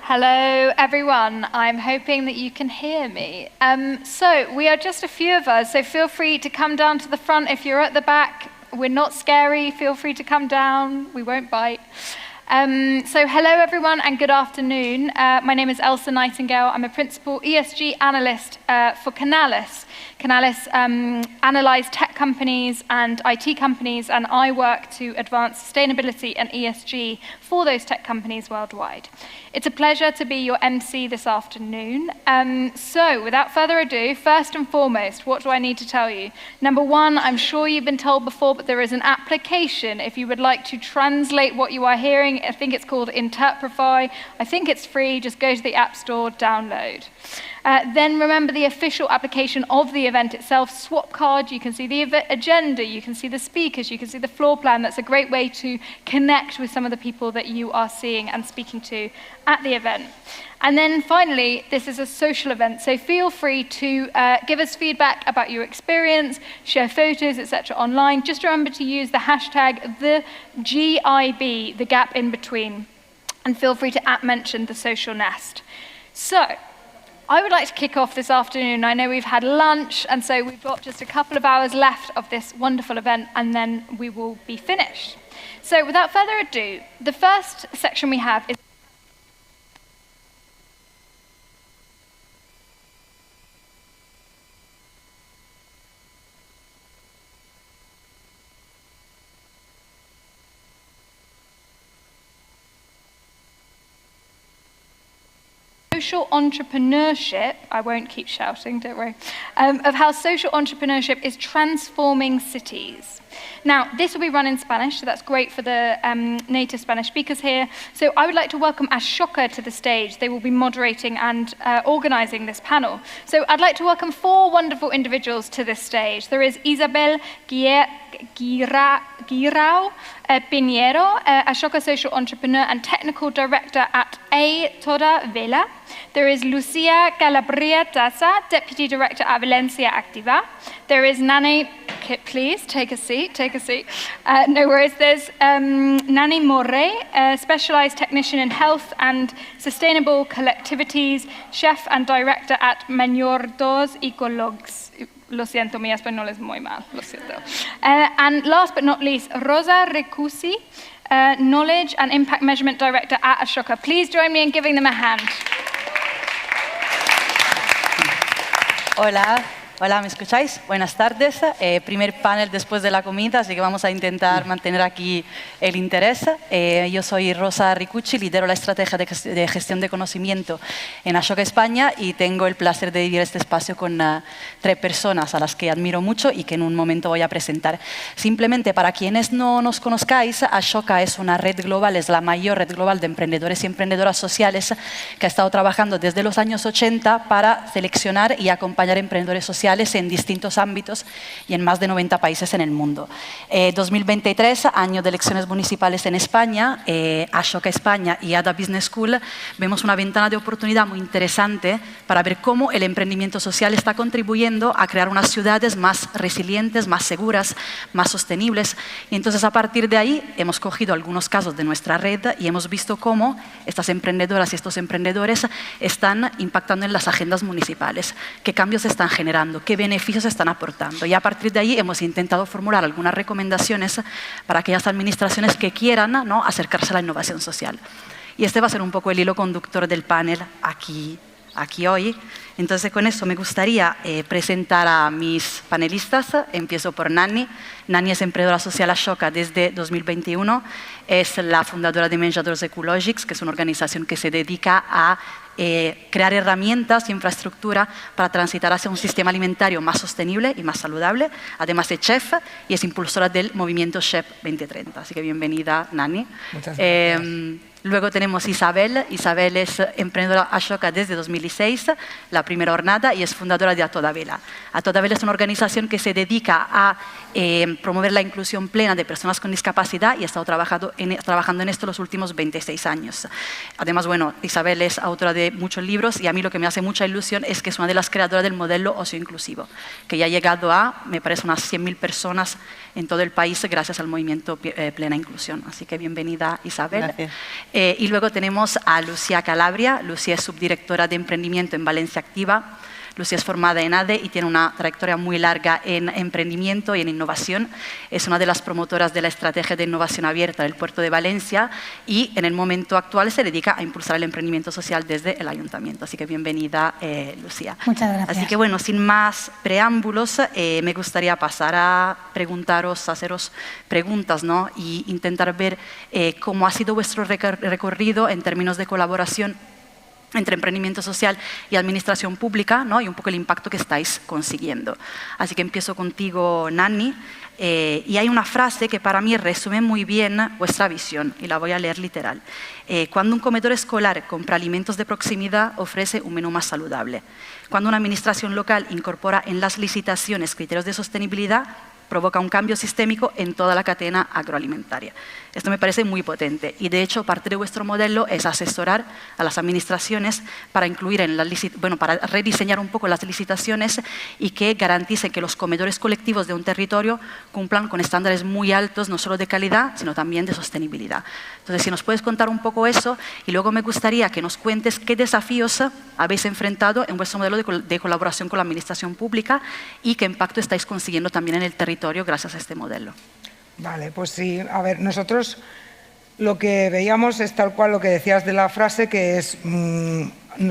[SPEAKER 18] Hello, everyone. I'm hoping that you can hear me. So we are just a few of us, so feel free to come down to the front if you're at the back. We're not scary. Feel free to come down. We won't bite. So hello, everyone, and good afternoon. My name is Elsa Nightingale. I'm a principal ESG analyst for Finalists. Finalists analyze tech companies and IT companies, and I work to advance sustainability and ESG for those tech companies worldwide. It's a pleasure to be your MC this afternoon. So without further ado, first and foremost, what do I need to tell you? Number one, I'm sure you've been told before, but there is an application if you would like to translate what you are hearing. I think it's called Interprify. I think it's free. Just go to the App Store, download. Then remember the official application of the event itself, Swap Card. You can see the agenda, you can see the speakers, you can see the floor plan. That's a great way to connect with some of the people that you are seeing and speaking to at the event. And then finally, this is a social event, so feel free to give us feedback about your experience, share photos, etc. online. Just remember to use the hashtag the GIB, the gap in between, and feel free to @mention the social nest. So, I would like to kick off this afternoon. I know we've had lunch, and so we've got just a couple of hours left of this wonderful event, and then we will be finished. So without further ado, the first section we have is social entrepreneurship, I won't keep shouting, don't worry, of how social entrepreneurship is transforming cities. Now, this will be run in Spanish, so that's great for the native Spanish speakers here. So I would like to welcome Ashoka to the stage. They will be moderating and organizing this panel. So I'd like to welcome 4 wonderful individuals to this stage. There is Isabel Guirao Pinheiro, Ashoka social entrepreneur and technical director at A Toda Vela. There is Lucia Calabria Tasa, deputy director at Valencia Activa. There is Nani, please take a seat, take a seat. No worries. There's Nani Morey, a specialized technician in health and sustainable collectivities, chef and director at Mañordos Ecologs. Lo siento, mi español es muy mal, lo siento. And last but not least, Rosa Recusi, Knowledge and Impact Measurement Director at Ashoka. Please join me in giving them a hand.
[SPEAKER 20] Hola. Hola, ¿me escucháis? Buenas tardes. Primer panel después de la comida, así que vamos a intentar mantener aquí el interés. Yo soy Rosa Ricucci, lidero la estrategia de gestión de conocimiento en Ashoka España y tengo el placer de vivir este espacio con 3 personas a las que admiro mucho y que en un momento voy a presentar. Simplemente para quienes no nos conozcáis, Ashoka es una red global, es la mayor red global de emprendedores y emprendedoras sociales que ha estado trabajando desde los años 80 para seleccionar y acompañar emprendedores sociales en distintos ámbitos y en más de 90 países en el mundo. 2023, año de elecciones municipales en España, Ashoka España y Ada Business School, vemos una ventana de oportunidad muy interesante para ver cómo el emprendimiento social está contribuyendo a crear unas ciudades más resilientes, más seguras, más sostenibles. Y entonces a partir de ahí hemos cogido algunos casos de nuestra red y hemos visto cómo estas emprendedoras y estos emprendedores están impactando en las agendas municipales, qué cambios están generando, qué beneficios están aportando. Y a partir de ahí hemos intentado formular algunas recomendaciones para aquellas administraciones que quieran, ¿no?, acercarse a la innovación social. Y este va a ser un poco el hilo conductor del panel aquí hoy. Entonces, con eso me gustaría presentar a mis panelistas. Empiezo por Nani. Nani es emprendedora social Ashoka desde 2021. Es la fundadora de Menjadors Ecològics, que es una organización que se dedica a crear herramientas y infraestructura para transitar hacia un sistema alimentario más sostenible y más saludable. Además es chef y es impulsora del movimiento Chef 2030. Así que bienvenida, Nani.
[SPEAKER 21] Muchas gracias.
[SPEAKER 20] Luego tenemos Isabel. Isabel es emprendedora Ashoka desde 2006, la primera jornada y es fundadora de A Toda Vela. A Toda Vela es una organización que se dedica a promover la inclusión plena de personas con discapacidad y ha estado trabajando en esto los últimos 26 años. Además, bueno, Isabel es autora de muchos libros y a mí lo que me hace mucha ilusión es que es una de las creadoras del modelo ocio inclusivo, que ya ha llegado a, me parece, unas 100.000 personas en todo el país gracias al movimiento Plena Inclusión. Así que bienvenida, Isabel. Y luego tenemos a Lucía Calabria. Lucía es subdirectora de emprendimiento en Valencia Activa. Lucía es formada en ADE y tiene una trayectoria muy larga en emprendimiento y en innovación. Es una de las promotoras de la estrategia de innovación abierta del puerto de Valencia y en el momento actual se dedica a impulsar el emprendimiento social desde el ayuntamiento. Así que bienvenida, Lucía.
[SPEAKER 2] Muchas gracias.
[SPEAKER 20] Así que bueno, sin más preámbulos, me gustaría pasar a haceros preguntas, ¿no? Y intentar ver cómo ha sido vuestro recorrido en términos de colaboración entre emprendimiento social y administración pública, ¿no? Y un poco el impacto que estáis consiguiendo. Así que empiezo contigo, Nanni, y hay una frase que para mí resume muy bien vuestra visión, y la voy a leer literal. Cuando un comedor escolar compra alimentos de proximidad, ofrece un menú más saludable. Cuando una administración local incorpora en las licitaciones criterios de sostenibilidad, provoca un cambio sistémico en toda la cadena agroalimentaria. Esto me parece muy potente y, de hecho, parte de vuestro modelo es asesorar a las administraciones para incluir para rediseñar un poco las licitaciones y que garanticen que los comedores colectivos de un territorio cumplan con estándares muy altos, no solo de calidad, sino también de sostenibilidad. Entonces, si nos puedes contar un poco eso, y luego me gustaría que nos cuentes qué desafíos habéis enfrentado en vuestro modelo de colaboración con la administración pública y qué impacto estáis consiguiendo también en el territorio gracias a este modelo.
[SPEAKER 2] Vale, pues sí. A ver, nosotros lo que veíamos es tal cual lo que decías de la frase, que es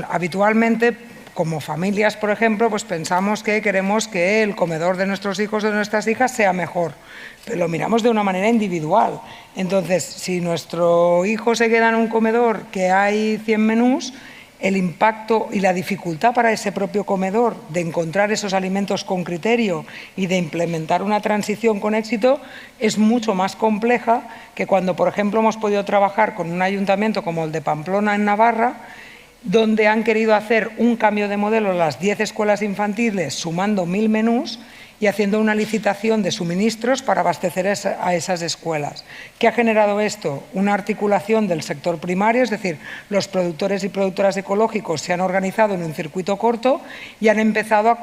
[SPEAKER 2] habitualmente, como familias, por ejemplo, pues pensamos que queremos que el comedor de nuestros hijos o de nuestras hijas sea mejor, pero lo miramos de una manera individual. Entonces, si nuestro hijo se queda en un comedor que hay 100 menús, el impacto y la dificultad para ese propio comedor de encontrar esos alimentos con criterio y de implementar una transición con éxito es mucho más compleja que cuando, por ejemplo, hemos podido trabajar con un ayuntamiento como el de Pamplona en Navarra, donde han querido hacer un cambio de modelo en las 10 escuelas infantiles sumando 1000 menús y haciendo una licitación de suministros para abastecer a esas escuelas. ¿Qué ha generado esto? Una articulación del sector primario, es decir, los productores y productoras ecológicos se han organizado en un circuito corto y han empezado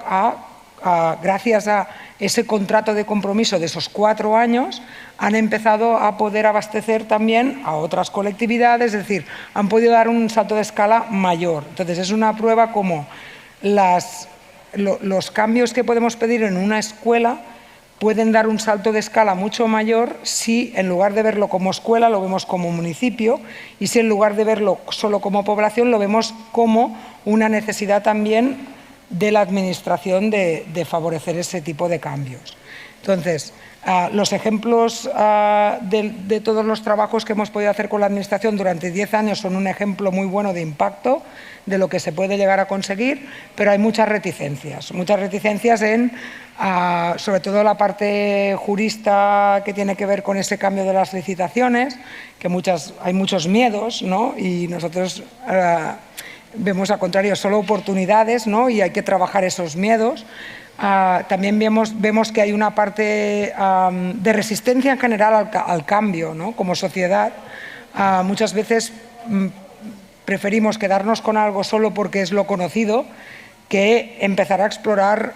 [SPEAKER 2] gracias a ese contrato de compromiso de esos 4 años, han empezado a poder abastecer también a otras colectividades, es decir, han podido dar un salto de escala mayor. Entonces, es una prueba como los cambios que podemos pedir en una escuela pueden dar un salto de escala mucho mayor si en lugar de verlo como escuela lo vemos como municipio y si en lugar de verlo solo como población lo vemos como una necesidad también de la administración de favorecer ese tipo de cambios. Entonces, los ejemplos de todos los trabajos que hemos podido hacer con la administración durante 10 años son un ejemplo muy bueno de impacto de lo que se puede llegar a conseguir, pero hay muchas reticencias en, sobre todo la parte jurista que tiene que ver con ese cambio de las licitaciones, que hay muchos miedos, ¿no? Y nosotros vemos al contrario solo oportunidades, ¿no? Y hay que trabajar esos miedos. También vemos que hay una parte de resistencia en general al cambio, ¿no? Como sociedad. Muchas veces preferimos quedarnos con algo solo porque es lo conocido que empezar a explorar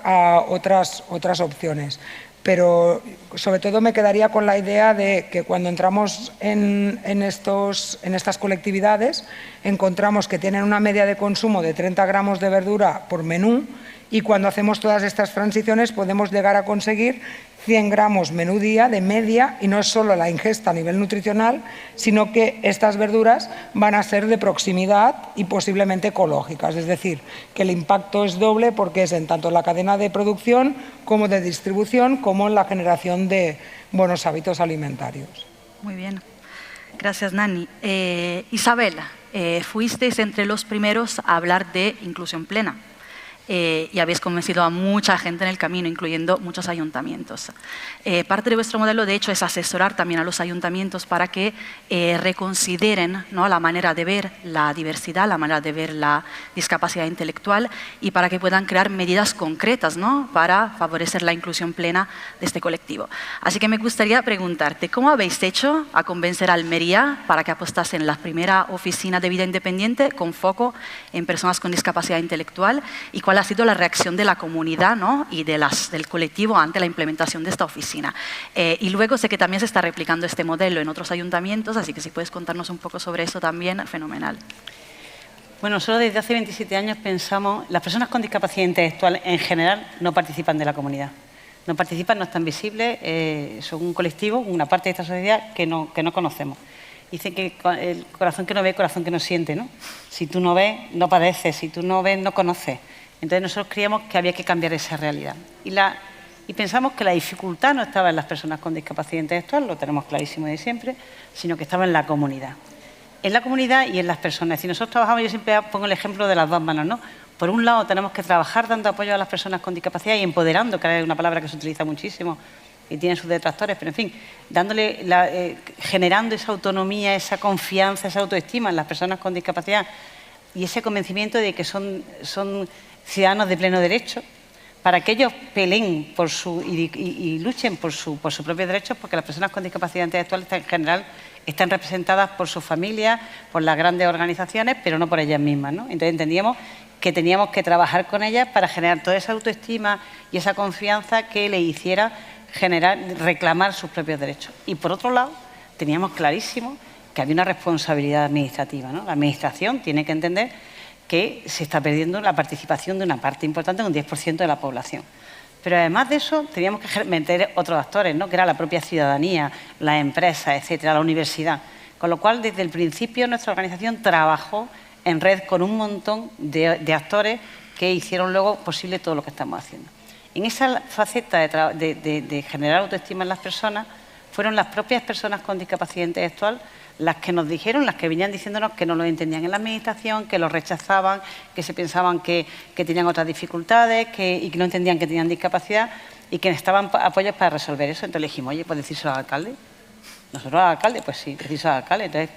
[SPEAKER 2] otras opciones. Pero sobre todo me quedaría con la idea de que cuando entramos en estas colectividades encontramos que tienen una media de consumo de 30 gramos de verdura por menú y cuando hacemos todas estas transiciones podemos llegar a conseguir 100 gramos menú día de media y no es solo la ingesta a nivel nutricional, sino que estas verduras van a ser de proximidad y posiblemente ecológicas. Es decir, que el impacto es doble porque es en tanto la cadena de producción como de distribución como en la generación de buenos hábitos alimentarios.
[SPEAKER 20] Muy bien. Gracias, Nanni. Isabel, fuisteis entre los primeros a hablar de inclusión plena. y habéis convencido a mucha gente en el camino, incluyendo muchos ayuntamientos. Parte de vuestro modelo, de hecho, es asesorar también a los ayuntamientos para que reconsideren, ¿no?, la manera de ver la diversidad, la manera de ver la discapacidad intelectual y para que puedan crear medidas concretas, ¿no?, para favorecer la inclusión plena de este colectivo. Así que me gustaría preguntarte, ¿cómo habéis hecho a convencer a Almería para que apostase en la primera oficina de vida independiente con foco en personas con discapacidad intelectual y cuál ha sido la reacción de la comunidad, ¿no?, y del colectivo ante la implementación de esta oficina? Y luego sé que también se está replicando este modelo en otros ayuntamientos, así que si puedes contarnos un poco sobre eso también, fenomenal.
[SPEAKER 4] Bueno, nosotros desde hace 27 años pensamos, las personas con discapacidad intelectual en general no participan de la comunidad. No participan, no están visibles, son un colectivo, una parte de esta sociedad que no conocemos. Dicen que el corazón que no ve, corazón que no siente, ¿no? Si tú no ves, no padeces, si tú no ves, no conoces. Entonces nosotros creíamos que había que cambiar esa realidad. Y pensamos que la dificultad no estaba en las personas con discapacidad intelectual, lo tenemos clarísimo de siempre, sino que estaba en la comunidad. En la comunidad y en las personas. Si nosotros trabajamos, yo siempre pongo el ejemplo de las dos manos, ¿no? Por un lado, tenemos que trabajar dando apoyo a las personas con discapacidad y empoderando, que es una palabra que se utiliza muchísimo y tiene sus detractores, pero en fin, generando esa autonomía, esa confianza, esa autoestima en las personas con discapacidad y ese convencimiento de que son ciudadanos de pleno derecho, para que ellos peleen y luchen por sus propios derechos, porque las personas con discapacidad intelectual en general están representadas por sus familias, por las grandes organizaciones, pero no por ellas mismas, ¿no? Entonces entendíamos que teníamos que trabajar con ellas para generar toda esa autoestima y esa confianza que le hiciera reclamar sus propios derechos. Y por otro lado, teníamos clarísimo que había una responsabilidad administrativa, ¿no? La administración tiene que entender que se está perdiendo la participación de una parte importante, un 10% de la población. Pero además de eso, teníamos que meter otros actores, ¿no?, que era la propia ciudadanía, las empresas, etcétera, la universidad. Con lo cual, desde el principio, nuestra organización trabajó en red con un montón de actores que hicieron luego posible todo lo que estamos haciendo. En esa faceta de generar autoestima en las personas, fueron las propias personas con discapacidad intelectual las que nos dijeron, las que venían diciéndonos que no lo entendían en la administración, que lo rechazaban, que se pensaban que tenían otras dificultades y que no entendían que tenían discapacidad y que necesitaban apoyos para resolver eso. Entonces le dijimos, oye, pues decírselo al alcalde. ¿Nosotros al alcalde? Pues sí, decírselo al alcalde. Entonces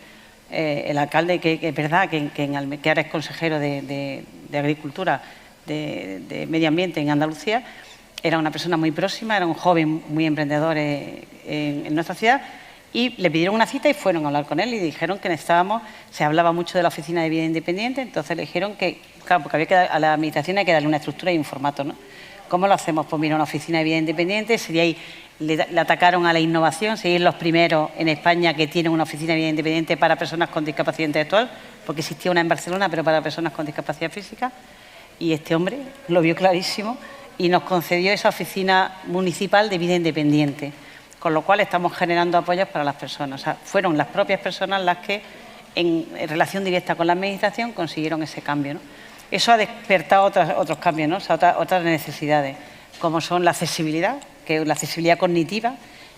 [SPEAKER 4] el alcalde, que es verdad que ahora es consejero de Agricultura, de Medio Ambiente en Andalucía, era una persona muy próxima, era un joven muy emprendedor en nuestra ciudad, y le pidieron una cita y fueron a hablar con él y dijeron que necesitábamos, se hablaba mucho de la oficina de vida independiente, entonces le dijeron que, claro, porque a la administración hay que darle una estructura y un formato, ¿no? ¿Cómo lo hacemos? Pues mira, una oficina de vida independiente, le atacaron a la innovación, serían los primeros en España que tienen una oficina de vida independiente para personas con discapacidad intelectual, porque existía una en Barcelona, pero para personas con discapacidad física, y este hombre lo vio clarísimo y nos concedió esa oficina municipal de vida independiente, con lo cual estamos generando apoyos para las personas. O sea, fueron las propias personas las que, en relación directa con la administración, consiguieron ese cambio, ¿no? Eso ha despertado otros cambios, ¿no? O sea, otras necesidades, como son la accesibilidad, que es la accesibilidad cognitiva.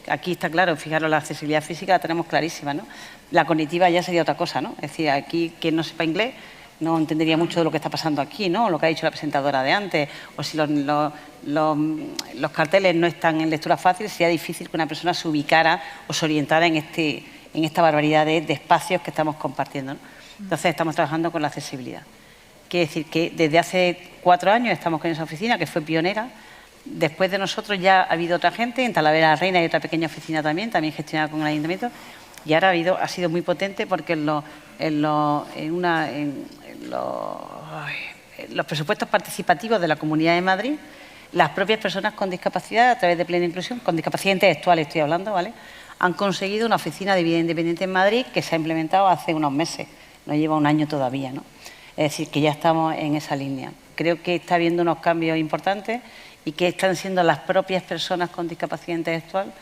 [SPEAKER 4] Aquí está claro, fijaros, la accesibilidad física la tenemos clarísima, ¿no? La cognitiva ya sería otra cosa, ¿no? Es decir, aquí quien no sepa inglés no entendería mucho de lo que está pasando aquí, ¿no? Lo que ha dicho la presentadora de antes, o si los carteles no están en lectura fácil, sería difícil que una persona se ubicara o se orientara en esta barbaridad de espacios que estamos compartiendo, ¿no? Entonces estamos trabajando con la accesibilidad. Quiere decir que desde hace 4 años estamos con esa oficina, que fue pionera. Después de nosotros ya ha habido otra gente, en Talavera la Reina hay otra pequeña oficina también gestionada con el ayuntamiento, y ahora ha sido muy potente porque en los presupuestos participativos de la Comunidad de Madrid, las propias personas con discapacidad, a través de plena inclusión, con discapacidad intelectual estoy hablando, ¿vale?, han conseguido una oficina de vida independiente en Madrid que se ha implementado hace unos meses, no lleva un año todavía, ¿no? Es decir, que ya estamos en esa línea. Creo que está habiendo unos cambios importantes y que están siendo las propias personas con discapacidad intelectual,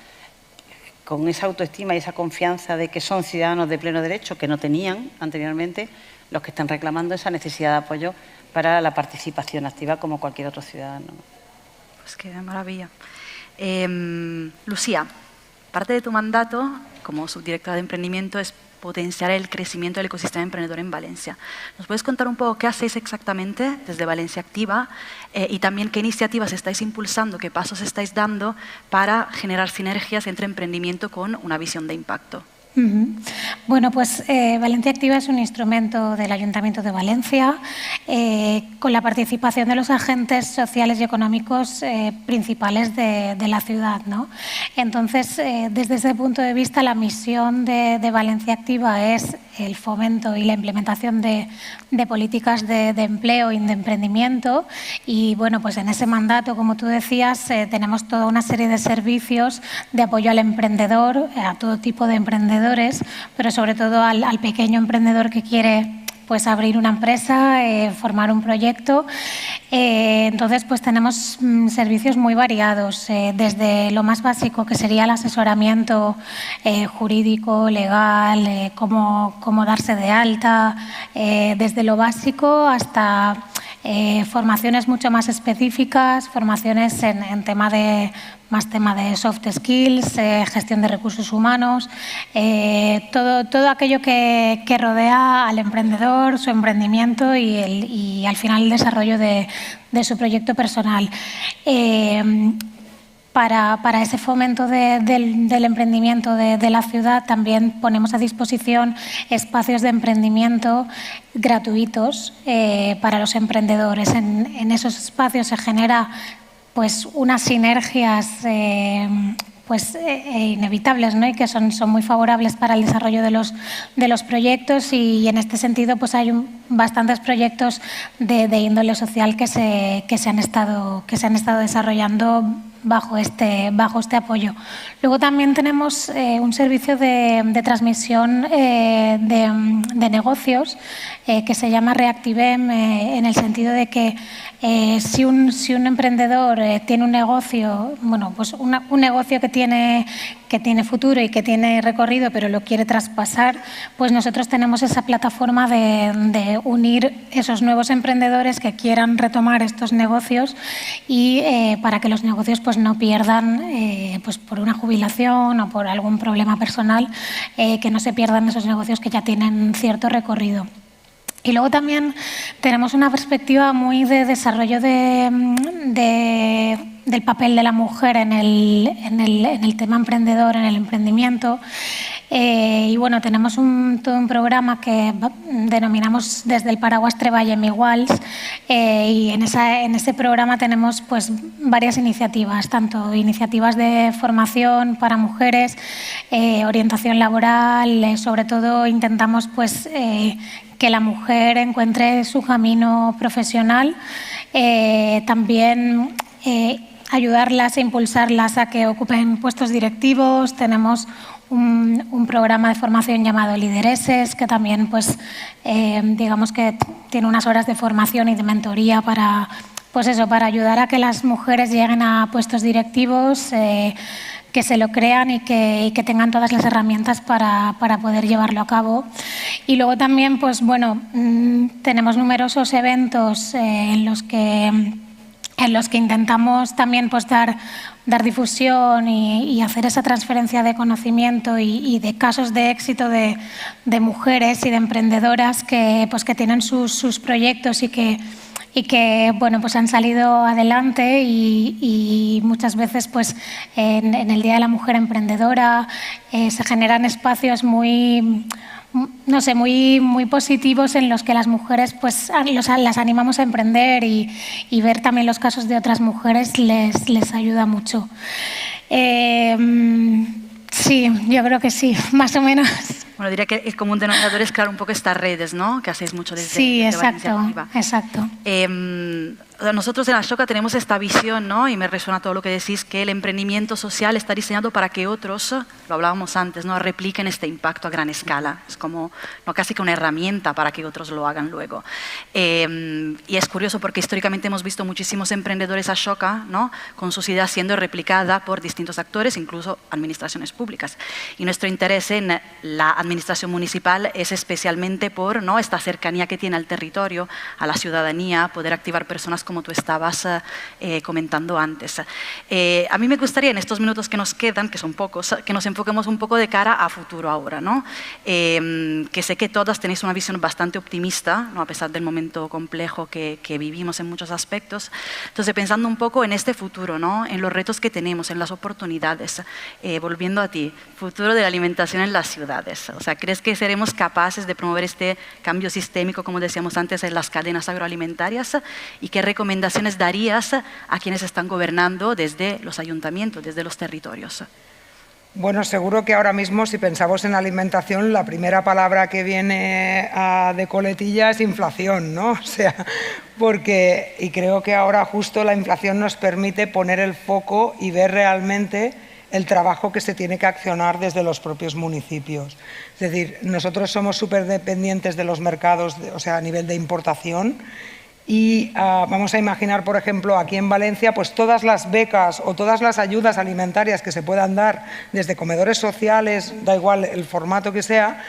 [SPEAKER 4] con esa autoestima y esa confianza de que son ciudadanos de pleno derecho, que no tenían anteriormente, los que están reclamando esa necesidad de apoyo para la participación activa como cualquier otro ciudadano.
[SPEAKER 20] Pues qué maravilla. Lucía, parte de tu mandato como subdirectora de emprendimiento es potenciar el crecimiento del ecosistema emprendedor en Valencia. ¿Nos puedes contar un poco qué hacéis exactamente desde Valencia Activa y también qué iniciativas estáis impulsando, qué pasos estáis dando para generar sinergias entre emprendimiento con una visión de impacto?
[SPEAKER 7] Bueno, pues Valencia Activa es un instrumento del Ayuntamiento de Valencia con la participación de los agentes sociales y económicos principales de la ciudad, ¿no? Entonces, desde ese punto de vista, la misión de Valencia Activa es el fomento y la implementación de políticas de empleo y de emprendimiento. Y bueno, pues en ese mandato, como tú decías, tenemos toda una serie de servicios de apoyo al emprendedor, a todo tipo de emprendedores, pero sobre todo al pequeño emprendedor que quiere pues abrir una empresa, formar un proyecto. Entonces, pues tenemos servicios muy variados, desde lo más básico, que sería el asesoramiento jurídico, legal, cómo darse de alta, desde lo básico hasta formaciones mucho más específicas, formaciones en tema de soft skills, gestión de recursos humanos, todo aquello que rodea al emprendedor, su emprendimiento y al final el desarrollo de su proyecto personal. Para ese fomento del emprendimiento de la ciudad también ponemos a disposición espacios de emprendimiento gratuitos para los emprendedores. En esos espacios se genera pues unas sinergias inevitables, ¿no? Y que son muy favorables para el desarrollo de los proyectos, y en este sentido pues hay bastantes proyectos de índole social que se han estado desarrollando bajo este apoyo. Luego también tenemos un servicio de transmisión de negocios que se llama Reactivem, en el sentido de que si un emprendedor tiene un negocio, bueno, pues un negocio que tiene futuro y que tiene recorrido, pero lo quiere traspasar, pues nosotros tenemos esa plataforma de unir esos nuevos emprendedores que quieran retomar estos negocios y para que los negocios pues no pierdan, pues por una jubilación o por algún problema personal, que no se pierdan esos negocios que ya tienen cierto recorrido. Y luego también tenemos una perspectiva muy de desarrollo del papel de la mujer en el tema emprendedor, en el emprendimiento. Y bueno, tenemos todo un programa que denominamos desde el paraguas Treballem Iguals, y en ese programa tenemos pues varias iniciativas, tanto iniciativas de formación para mujeres, orientación laboral, sobre todo intentamos pues que la mujer encuentre su camino profesional, también ayudarlas e impulsarlas a que ocupen puestos directivos. Tenemos un programa de formación llamado Lidereses, que también pues, digamos que tiene unas horas de formación y de mentoría para ayudar a que las mujeres lleguen a puestos directivos, que se lo crean y que tengan todas las herramientas para poder llevarlo a cabo. Y luego también, pues bueno, tenemos numerosos eventos en los que intentamos también pues dar difusión y hacer esa transferencia de conocimiento y de casos de éxito de mujeres y de emprendedoras que tienen sus proyectos y que bueno, pues han salido adelante, y muchas veces pues en el Día de la Mujer Emprendedora se generan espacios muy positivos en los que las mujeres pues las animamos a emprender, y ver también los casos de otras mujeres les ayuda mucho. Sí, yo creo que sí, más o menos.
[SPEAKER 20] Bueno, diría que el común denominador es crear un poco estas redes, ¿no? Que hacéis mucho desde
[SPEAKER 7] Sí,
[SPEAKER 20] Valencia Activa.
[SPEAKER 7] exacto.
[SPEAKER 20] Nosotros en Ashoka tenemos esta visión, ¿no? Y me resuena todo lo que decís, que el emprendimiento social está diseñado para que otros, lo hablábamos antes, ¿no? Repliquen este impacto a gran escala. Es como casi que una herramienta para que otros lo hagan luego. Y es curioso porque históricamente hemos visto muchísimos emprendedores Ashoka, ¿no? Con sus ideas siendo replicadas por distintos actores, incluso administraciones públicas. Y nuestro interés en la administración administración municipal es especialmente por, ¿no?, esta cercanía que tiene al territorio, a la ciudadanía, poder activar personas como tú estabas comentando antes. A mí me gustaría en estos minutos que nos quedan, que son pocos, que nos enfoquemos un poco de cara a futuro ahora, ¿no? Que sé que todas tenéis una visión bastante optimista, ¿no?, a pesar del momento complejo que vivimos en muchos aspectos. Entonces, pensando un poco en este futuro, ¿no?, en los retos que tenemos, en las oportunidades, volviendo a ti, futuro de la alimentación en las ciudades. O sea, ¿crees que seremos capaces de promover este cambio sistémico, como decíamos antes, en las cadenas agroalimentarias? ¿Y qué recomendaciones darías a quienes están gobernando desde los ayuntamientos, desde los territorios?
[SPEAKER 2] Bueno, seguro que ahora mismo, si pensamos en alimentación, la primera palabra que viene de coletilla es inflación, ¿no? O sea, y creo que ahora justo la inflación nos permite poner el foco y ver realmente el trabajo que se tiene que accionar desde los propios municipios. Es decir, nosotros somos súper dependientes de los mercados, o sea, a nivel de importación. Y vamos a imaginar, por ejemplo, aquí en Valencia, pues todas las becas o todas las ayudas alimentarias que se puedan dar desde comedores sociales, da igual el formato que sea,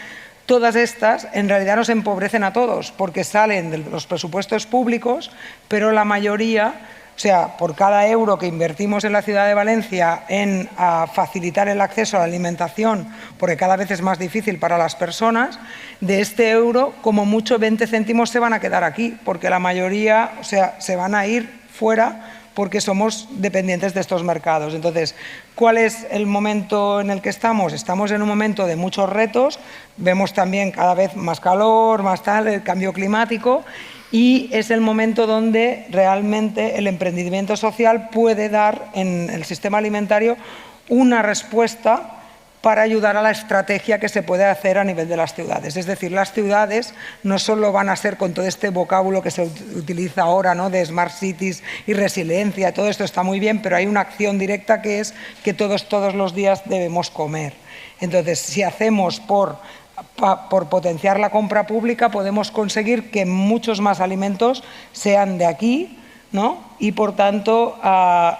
[SPEAKER 2] todas estas en realidad nos empobrecen a todos porque salen de los presupuestos públicos, pero la mayoría, o sea, por cada euro que invertimos en la ciudad de Valencia en facilitar el acceso a la alimentación, porque cada vez es más difícil para las personas, de este euro, como mucho 20 céntimos se van a quedar aquí, porque la mayoría, o sea, se van a ir fuera porque somos dependientes de estos mercados. Entonces, ¿cuál es el momento en el que estamos? Estamos en un momento de muchos retos, vemos también cada vez más calor, más tal, el cambio climático, y es el momento donde realmente el emprendimiento social puede dar en el sistema alimentario una respuesta para ayudar a la estrategia que se puede hacer a nivel de las ciudades. Es decir, las ciudades no solo van a ser con todo este vocábulo que se utiliza ahora, ¿no?, de Smart Cities y resiliencia, todo esto está muy bien, pero hay una acción directa que es que todos los días debemos comer. Entonces, si hacemos por potenciar la compra pública, podemos conseguir que muchos más alimentos sean de aquí, ¿no? Y por tanto,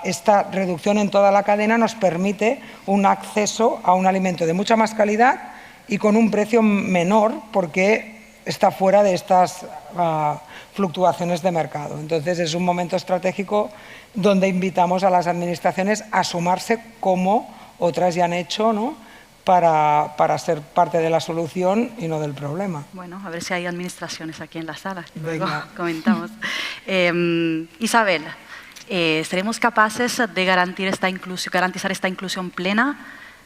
[SPEAKER 2] esta reducción en toda la cadena nos permite un acceso a un alimento de mucha más calidad y con un precio menor porque está fuera de estas fluctuaciones de mercado. Entonces, es un momento estratégico donde invitamos a las administraciones a sumarse como otras ya han hecho, ¿no?, para ser parte de la solución y no del problema.
[SPEAKER 20] Bueno, a ver si hay administraciones aquí en la sala.
[SPEAKER 2] Venga.
[SPEAKER 20] Luego comentamos. Isabel, ¿seremos capaces de garantizar esta inclusión plena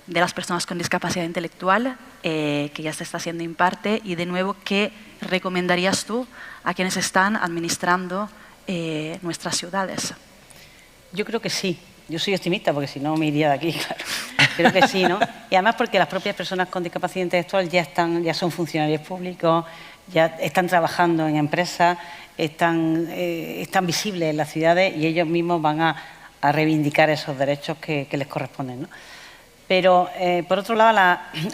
[SPEAKER 20] de las personas con discapacidad intelectual, que ya se está haciendo en parte? Y de nuevo, ¿qué recomendarías tú a quienes están administrando nuestras ciudades?
[SPEAKER 4] Yo creo que sí. Yo soy optimista porque si no me iría de aquí, claro. Creo que sí, ¿no? Y además porque las propias personas con discapacidad intelectual ya son funcionarios públicos, ya están trabajando en empresas, están visibles en las ciudades y ellos mismos van a reivindicar esos derechos que les corresponden, ¿no? Pero, por otro lado,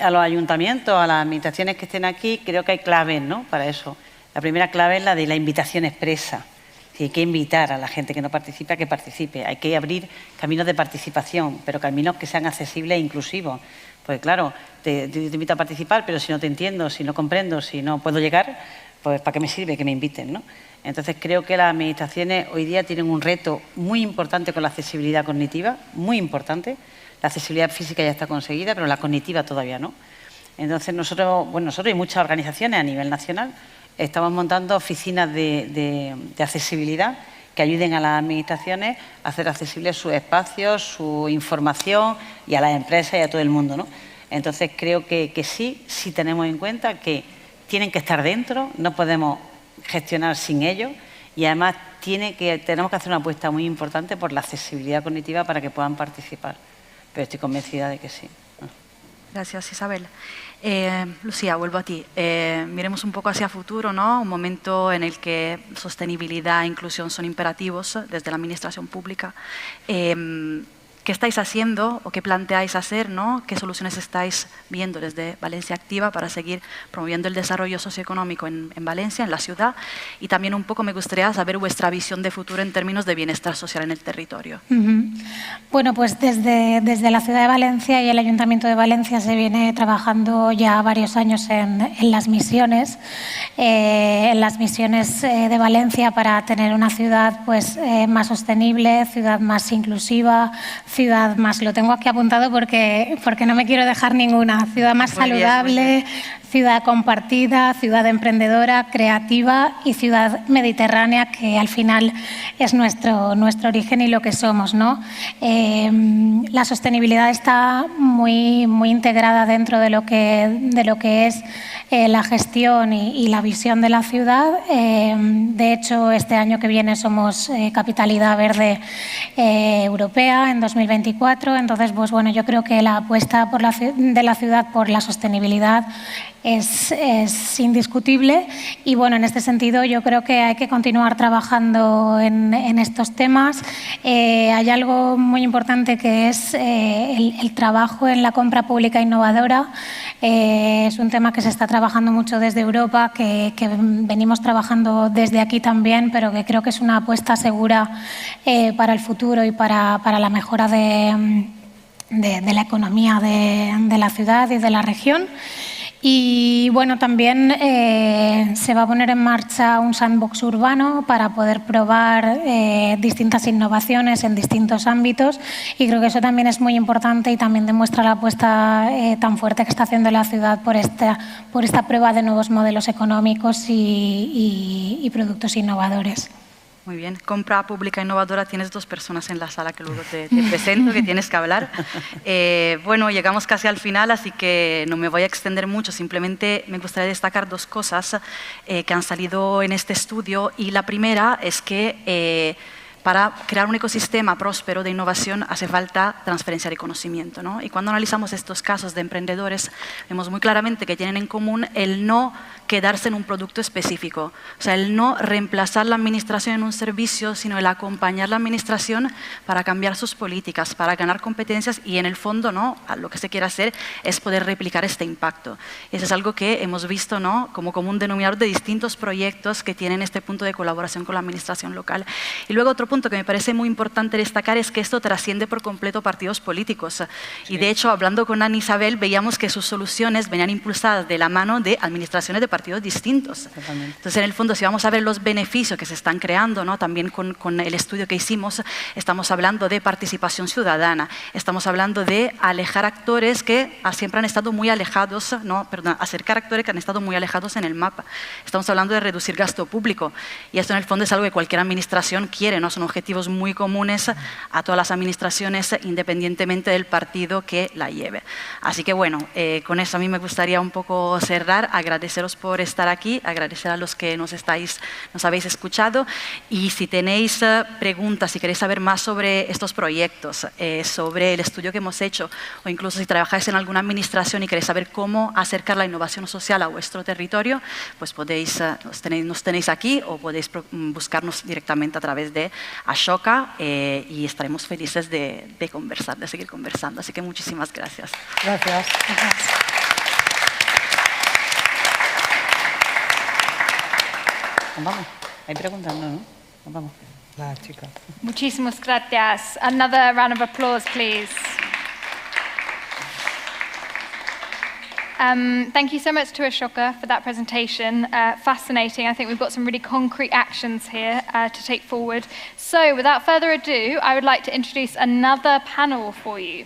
[SPEAKER 4] a los ayuntamientos, a las administraciones que estén aquí, creo que hay claves, ¿no?, para eso. La primera clave es la de la invitación expresa. Hay que invitar a la gente que no participe a que participe. Hay que abrir caminos de participación, pero caminos que sean accesibles e inclusivos. Pues claro, te invito a participar, pero si no te entiendo, si no comprendo, si no puedo llegar, pues ¿para qué me sirve que me inviten, ¿no? Entonces creo que las administraciones hoy día tienen un reto muy importante con la accesibilidad cognitiva, muy importante. La accesibilidad física ya está conseguida, pero la cognitiva todavía no. Entonces nosotros y muchas organizaciones a nivel nacional estamos montando oficinas de accesibilidad que ayuden a las administraciones a hacer accesibles sus espacios, su información y a las empresas y a todo el mundo, ¿no? Entonces creo que sí tenemos en cuenta que tienen que estar dentro, no podemos gestionar sin ellos y además tenemos que hacer una apuesta muy importante por la accesibilidad cognitiva para que puedan participar. Pero estoy convencida de que sí.
[SPEAKER 20] Gracias, Isabel. Lucía, vuelvo a ti. Miremos un poco hacia futuro, ¿no? Un momento en el que sostenibilidad e inclusión son imperativos desde la administración pública. qué estáis haciendo o qué planteáis hacer, ¿no? Qué soluciones estáis viendo desde Valencia Activa para seguir promoviendo el desarrollo socioeconómico en Valencia, en la ciudad, y también un poco me gustaría saber vuestra visión de futuro en términos de bienestar social en el territorio.
[SPEAKER 7] Bueno, pues desde la ciudad de Valencia y el Ayuntamiento de Valencia se viene trabajando ya varios años en las misiones de Valencia para tener una ciudad pues, más sostenible, ciudad más inclusiva, ciudad más, lo tengo aquí apuntado porque no me quiero dejar ninguna, ciudad más saludable, ciudad compartida, ciudad emprendedora, creativa y ciudad mediterránea, que al final es nuestro origen y lo que somos, ¿no? La sostenibilidad está muy integrada dentro de lo que es la gestión y la visión de la ciudad. De hecho, este año que viene somos Capitalidad Verde Europea en 2024. Entonces, pues bueno, yo creo que la apuesta de la ciudad por la sostenibilidad es indiscutible y bueno, en este sentido yo creo que hay que continuar trabajando en estos temas. Hay algo muy importante que es el trabajo en la compra pública innovadora. Es un tema que se está trabajando mucho desde Europa, que venimos trabajando desde aquí también, pero que creo que es una apuesta segura para el futuro y para la mejora de la economía de la ciudad y de la región. Y bueno, también se va a poner en marcha un sandbox urbano para poder probar distintas innovaciones en distintos ámbitos y creo que eso también es muy importante y también demuestra la apuesta tan fuerte que está haciendo la ciudad por esta prueba de nuevos modelos económicos y productos innovadores.
[SPEAKER 20] Muy bien. Compra pública innovadora. Tienes dos personas en la sala que luego te presento, que tienes que hablar. Bueno, llegamos casi al final, así que no me voy a extender mucho. Simplemente me gustaría destacar dos cosas que han salido en este estudio. Y la primera es que para crear un ecosistema próspero de innovación hace falta transferencia de conocimiento, ¿no? Y cuando analizamos estos casos de emprendedores, vemos muy claramente que tienen en común el no quedarse en un producto específico, o sea, el no reemplazar la administración en un servicio, sino el acompañar la administración para cambiar sus políticas, para ganar competencias y en el fondo, ¿no? Lo que se quiere hacer es poder replicar este impacto. Y eso es algo que hemos visto, ¿no? Como común denominador de distintos proyectos que tienen este punto de colaboración con la administración local. Y luego otro punto que me parece muy importante destacar es que esto trasciende por completo partidos políticos. Y de hecho, hablando con Ana Isabel, veíamos que sus soluciones venían impulsadas de la mano de administraciones de partidos distintos. Totalmente. Entonces, en el fondo, si vamos a ver los beneficios que se están creando, ¿no? También con el estudio que hicimos, estamos hablando de participación ciudadana, estamos hablando de alejar actores que siempre han estado muy alejados, acercar actores que han estado muy alejados en el mapa. Estamos hablando de reducir gasto público y esto en el fondo es algo que cualquier administración quiere, ¿no? Son objetivos muy comunes a todas las administraciones independientemente del partido que la lleve. Así que bueno, con eso a mí me gustaría un poco cerrar, agradeceros por estar aquí, agradecer a los que nos habéis escuchado y si tenéis preguntas, si queréis saber más sobre estos proyectos, sobre el estudio que hemos hecho o incluso si trabajáis en alguna administración y queréis saber cómo acercar la innovación social a vuestro territorio, pues nos tenéis aquí o podéis buscarnos directamente a través de Ashoka y estaremos felices de conversar, de seguir conversando. Así que muchísimas gracias.
[SPEAKER 2] Gracias.
[SPEAKER 4] Vamos, ahí preguntando, ¿no? Vamos.
[SPEAKER 2] La chica.
[SPEAKER 18] Muchísimas gracias. Another round of applause, please. Thank you so much to Ashoka for that presentation. Fascinating. I think we've got some really concrete actions here to take forward. So without further ado, I would like to introduce another panel for you.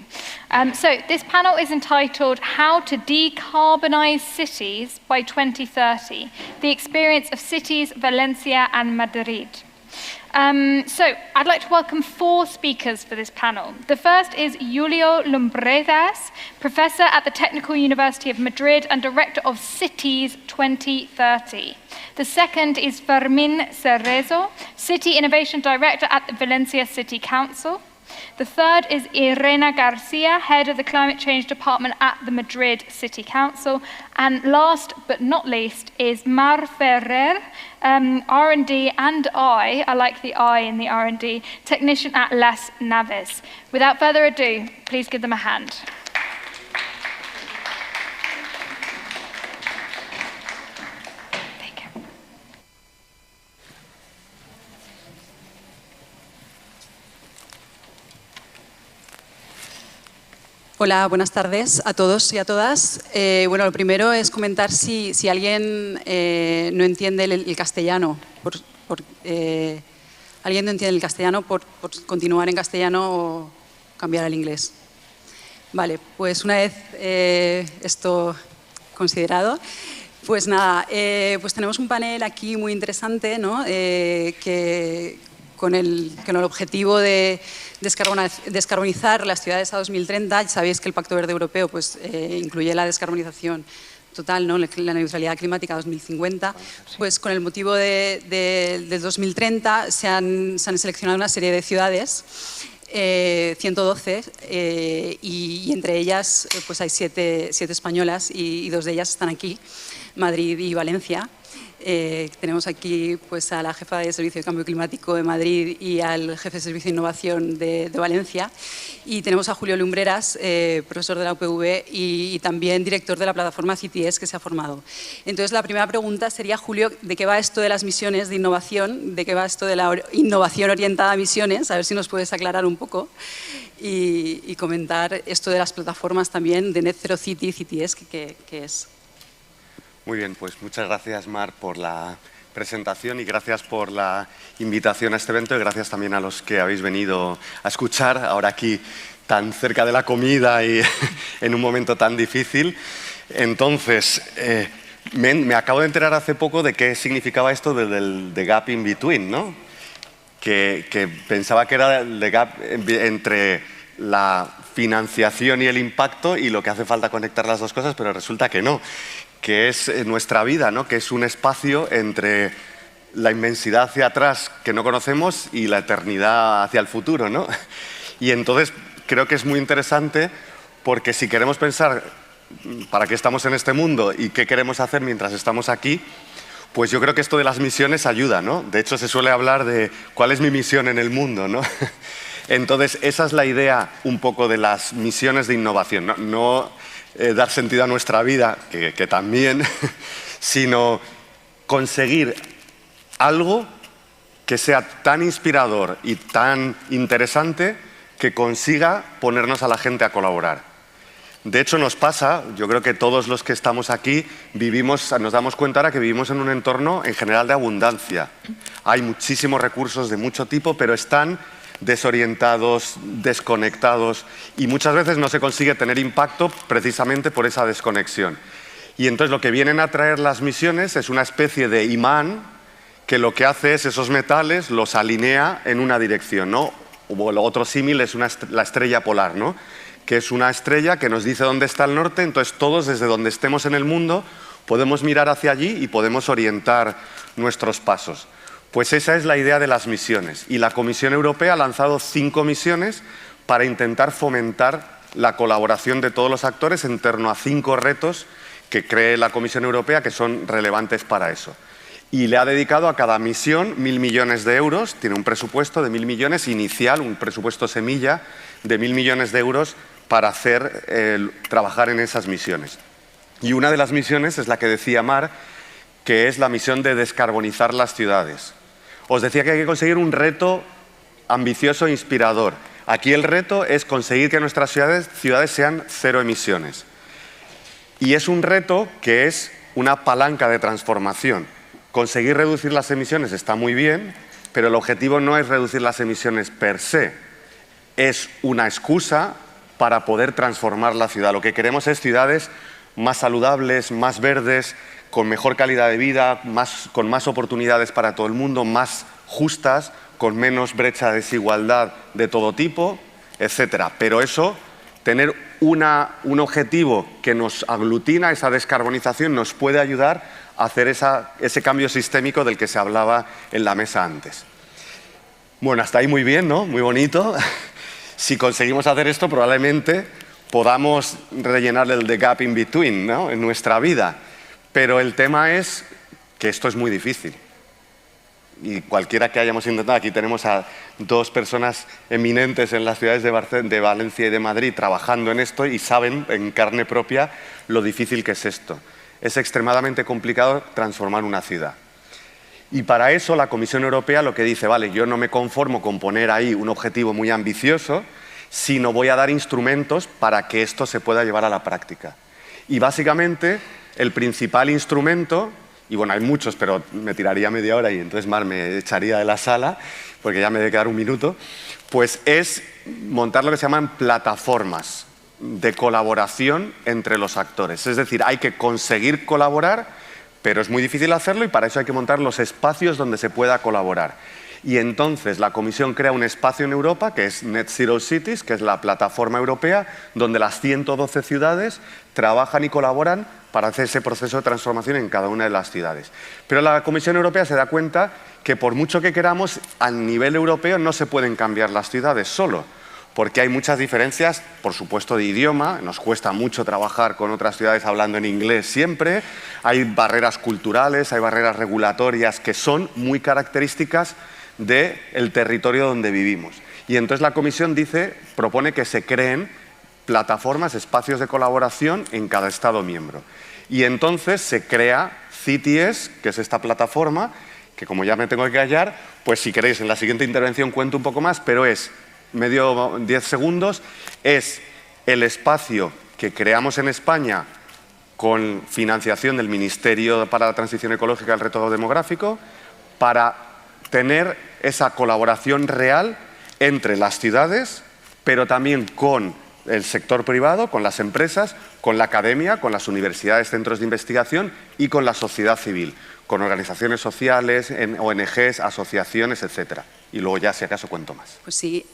[SPEAKER 18] So this panel is entitled How to Decarbonize Cities by 2030, The Experience of Cities, Valencia and Madrid. So I'd like to welcome 4 speakers for this panel. The first is Julio Lumbreras, Professor at the Technical University of Madrid and Director of Cities 2030. The second is Fermín Cerezo, City Innovation Director at the Valencia City Council. The third is Irene García, Head of the Climate Change Department at the Madrid City Council. And last but not least is Mar Ferrer, R&D&i, I like the I in the R&D, technician at Las Naves. Without further ado, please give them a hand.
[SPEAKER 10] Hola, buenas tardes a todos y a todas. Bueno, lo primero es comentar si alguien no entiende el castellano. ¿Alguien no entiende el castellano por continuar en castellano o cambiar al inglés? Vale, pues una vez esto considerado, pues nada, pues tenemos un panel aquí muy interesante, ¿no? Con el objetivo de descarbonizar las ciudades a 2030. Ya sabéis que el Pacto Verde Europeo pues, incluye la descarbonización total, ¿no? La neutralidad climática a 2050. Pues con el motivo del 2030 se han seleccionado una serie de ciudades, 112, y entre ellas pues hay 7 españolas y 2 de ellas están aquí, Madrid y Valencia. Tenemos aquí pues, a la jefa de Servicio de Cambio Climático de Madrid y al jefe de Servicio de Innovación de Valencia. Y tenemos a Julio Lumbreras, profesor de la UPV y también director de la plataforma CTS que se ha formado. Entonces, la primera pregunta sería, Julio, ¿de qué va esto de las misiones de innovación? ¿De qué va esto de la innovación orientada a misiones? A ver si nos puedes aclarar un poco y comentar esto de las plataformas también de Net Zero City, CTS, ¿qué es?
[SPEAKER 19] Muy bien, pues muchas gracias, Mar, por la presentación y gracias por la invitación a este evento y gracias también a los que habéis venido a escuchar ahora aquí tan cerca de la comida y en un momento tan difícil. Entonces, me acabo de enterar hace poco de qué significaba esto del gap in between, ¿no? Que pensaba que era el gap entre la financiación y el impacto y lo que hace falta conectar las dos cosas, pero resulta que no, que es nuestra vida, ¿no? Que es un espacio entre la inmensidad hacia atrás que no conocemos y la eternidad hacia el futuro, ¿no? Y entonces creo que es muy interesante porque si queremos pensar para qué estamos en este mundo y qué queremos hacer mientras estamos aquí, pues yo creo que esto de las misiones ayuda, ¿no? De hecho, se suele hablar de cuál es mi misión en el mundo, ¿no? Entonces, esa es la idea un poco de las misiones de innovación, no dar sentido a nuestra vida, que también, sino conseguir algo que sea tan inspirador y tan interesante que consiga ponernos a la gente a colaborar. De hecho, nos pasa, yo creo que todos los que estamos aquí nos damos cuenta ahora que vivimos en un entorno en general de abundancia. Hay muchísimos recursos de mucho tipo, pero están desorientados, desconectados y muchas veces no se consigue tener impacto precisamente por esa desconexión. Y entonces lo que vienen a traer las misiones es una especie de imán que lo que hace es esos metales los alinea en una dirección, ¿no? O lo otro símil es la estrella polar, ¿no? Que es una estrella que nos dice dónde está el norte, entonces todos desde donde estemos en el mundo podemos mirar hacia allí y podemos orientar nuestros pasos. Pues esa es la idea de las misiones y la Comisión Europea ha lanzado 5 misiones para intentar fomentar la colaboración de todos los actores en torno a 5 retos que cree la Comisión Europea que son relevantes para eso. Y le ha dedicado a cada misión 1.000 millones de euros, tiene un presupuesto de 1.000 millones inicial, un presupuesto semilla de 1.000 millones de euros para trabajar en esas misiones. Y una de las misiones es la que decía Mar, que es la misión de descarbonizar las ciudades. Os decía que hay que conseguir un reto ambicioso e inspirador. Aquí el reto es conseguir que nuestras ciudades sean 0 emisiones. Y es un reto que es una palanca de transformación. Conseguir reducir las emisiones está muy bien, pero el objetivo no es reducir las emisiones per se. Es una excusa para poder transformar la ciudad. Lo que queremos es ciudades más saludables, más verdes, con mejor calidad de vida, con más oportunidades para todo el mundo, más justas, con menos brecha de desigualdad de todo tipo, etcétera. Pero eso, tener un objetivo que nos aglutina, esa descarbonización, nos puede ayudar a hacer ese cambio sistémico del que se hablaba en la mesa antes. Bueno, hasta ahí muy bien, ¿no? Muy bonito. si conseguimos hacer esto, probablemente podamos rellenar el the gap in between, ¿no?, en nuestra vida. Pero el tema es que esto es muy difícil. Y cualquiera que hayamos intentado, aquí tenemos a dos personas eminentes en las ciudades de Valencia y de Madrid trabajando en esto y saben en carne propia lo difícil que es esto. Es extremadamente complicado transformar una ciudad. Y para eso la Comisión Europea lo que dice, vale, yo no me conformo con poner ahí un objetivo muy ambicioso, sino voy a dar instrumentos para que esto se pueda llevar a la práctica. Y básicamente el principal instrumento, y bueno, hay muchos, pero me tiraría media hora y entonces Mar me echaría de la sala, porque ya me debe quedar un minuto, pues es montar lo que se llaman plataformas de colaboración entre los actores. Es decir, hay que conseguir colaborar, pero es muy difícil hacerlo y para eso hay que montar los espacios donde se pueda colaborar. Y entonces la Comisión crea un espacio en Europa, que es Net Zero Cities, que es la plataforma europea, donde las 112 ciudades trabajan y colaboran para hacer ese proceso de transformación en cada una de las ciudades. Pero la Comisión Europea se da cuenta que por mucho que queramos, a nivel europeo no se pueden cambiar las ciudades solo, porque hay muchas diferencias, por supuesto, de idioma, nos cuesta mucho trabajar con otras ciudades hablando en inglés siempre, hay barreras culturales, hay barreras regulatorias que son muy características del territorio donde vivimos. Y entonces la Comisión propone que se creen plataformas, espacios de colaboración en cada Estado miembro. Y entonces se crea CITES, que es esta plataforma, que como ya me tengo que callar, pues si queréis en la siguiente intervención cuento un poco más, pero es 10 segundos, es el espacio que creamos en España con financiación del Ministerio para la Transición Ecológica y el Reto Demográfico, para tener esa colaboración real entre las ciudades, pero también con el sector privado, con las empresas, con la academia, con las universidades, centros de investigación y con la sociedad civil, con organizaciones sociales, ONGs, asociaciones, etcétera. Y luego ya, si acaso, cuento más.
[SPEAKER 10] Pues sí,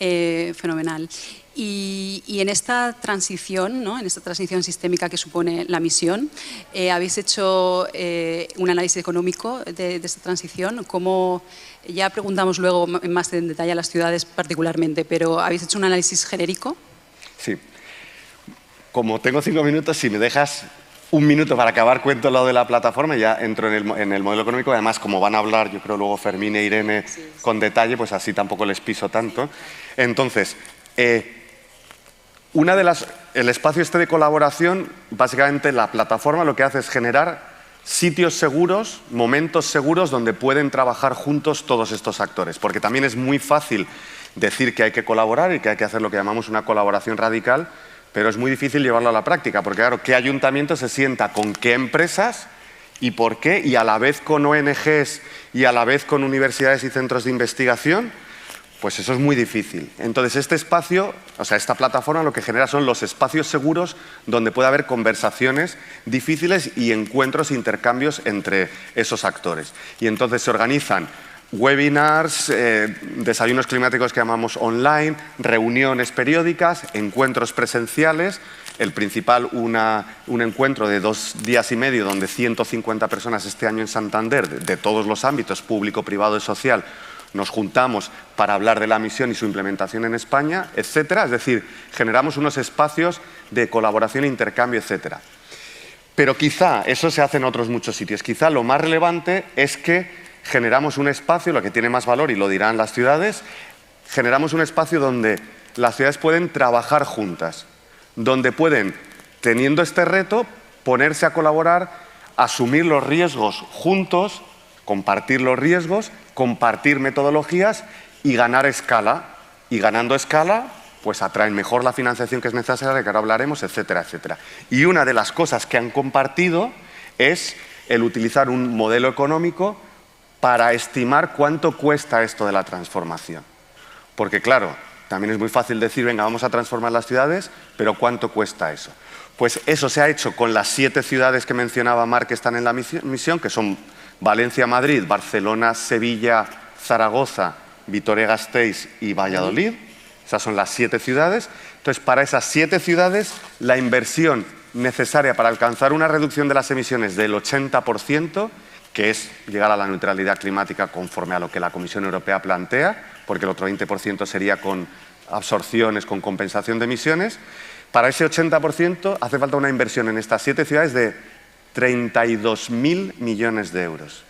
[SPEAKER 10] fenomenal. Y en esta transición, ¿no?, en esta transición sistémica que supone la misión, habéis hecho un análisis económico de esta transición. ¿Cómo? Ya preguntamos luego más en detalle a las ciudades particularmente, pero ¿habéis hecho un análisis genérico?
[SPEAKER 19] Sí. Como tengo 5 minutos, si me dejas un minuto para acabar, cuento lo de la plataforma y ya entro en el modelo económico. Además, como van a hablar, yo creo, luego Fermín e Irene con detalle, pues así tampoco les piso tanto. Entonces, el espacio este de colaboración, básicamente la plataforma lo que hace es generar sitios seguros, momentos seguros donde pueden trabajar juntos todos estos actores. Porque también es muy fácil decir que hay que colaborar y que hay que hacer lo que llamamos una colaboración radical, pero es muy difícil llevarlo a la práctica, porque claro, ¿qué ayuntamiento se sienta con qué empresas y por qué? Y a la vez con ONGs y a la vez con universidades y centros de investigación, pues eso es muy difícil. Entonces este espacio, o sea, esta plataforma lo que genera son los espacios seguros donde puede haber conversaciones difíciles y encuentros, intercambios entre esos actores. Y entonces se organizan webinars, desayunos climáticos que llamamos online, reuniones periódicas, encuentros presenciales. El principal, un encuentro de 2 días y medio donde 150 personas este año en Santander, de todos los ámbitos, público, privado y social, nos juntamos para hablar de la misión y su implementación en España, etcétera. Es decir, generamos unos espacios de colaboración, intercambio, etcétera. Pero quizá, eso se hace en otros muchos sitios, quizá lo más relevante es que generamos un espacio, lo que tiene más valor y lo dirán las ciudades, generamos un espacio donde las ciudades pueden trabajar juntas, donde pueden, teniendo este reto, ponerse a colaborar, asumir los riesgos juntos, compartir los riesgos, compartir metodologías y ganar escala. Y ganando escala, pues atraen mejor la financiación que es necesaria, que ahora hablaremos, etcétera, etcétera. Y una de las cosas que han compartido es el utilizar un modelo económico para estimar cuánto cuesta esto de la transformación. Porque claro, también es muy fácil decir, venga, vamos a transformar las ciudades, pero ¿cuánto cuesta eso? Pues eso se ha hecho con las 7 ciudades que mencionaba Marc que están en la misión, que son Valencia, Madrid, Barcelona, Sevilla, Zaragoza, Vitoria-Gasteiz y Valladolid. Esas son las 7 ciudades. Entonces, para esas 7 ciudades, la inversión necesaria para alcanzar una reducción de las emisiones del 80%, que es llegar a la neutralidad climática conforme a lo que la Comisión Europea plantea, porque el otro 20% sería con absorciones con compensación de emisiones. Para ese 80% hace falta una inversión en estas 7 ciudades de 32.000 millones de euros.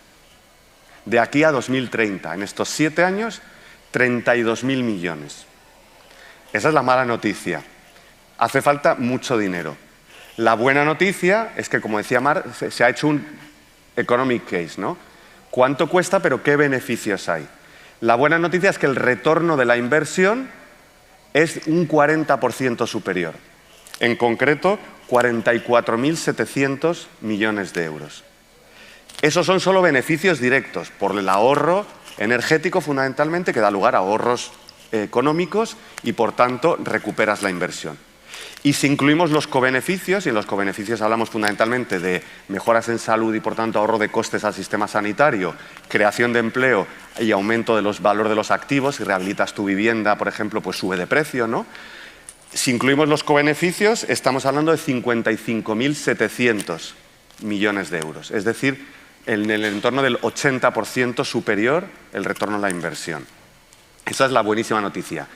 [SPEAKER 19] De aquí a 2030, en estos 7 años, 32.000 millones. Esa es la mala noticia. Hace falta mucho dinero. La buena noticia es que, como decía Mar, se ha hecho un economic case, ¿no? ¿Cuánto cuesta, pero qué beneficios hay? La buena noticia es que el retorno de la inversión es un 40% superior. En concreto, 44.700 millones de euros. Esos son solo beneficios directos por el ahorro energético, fundamentalmente, que da lugar a ahorros económicos y, por tanto, recuperas la inversión. Y si incluimos los cobeneficios, y en los cobeneficios hablamos fundamentalmente de mejoras en salud y, por tanto, ahorro de costes al sistema sanitario, creación de empleo y aumento de los valores de los activos, si rehabilitas tu vivienda, por ejemplo, pues sube de precio, ¿no? Si incluimos los cobeneficios, estamos hablando de 55.700 millones de euros. Es decir, en el entorno del 80% superior el retorno a la inversión. Esa es la buenísima noticia.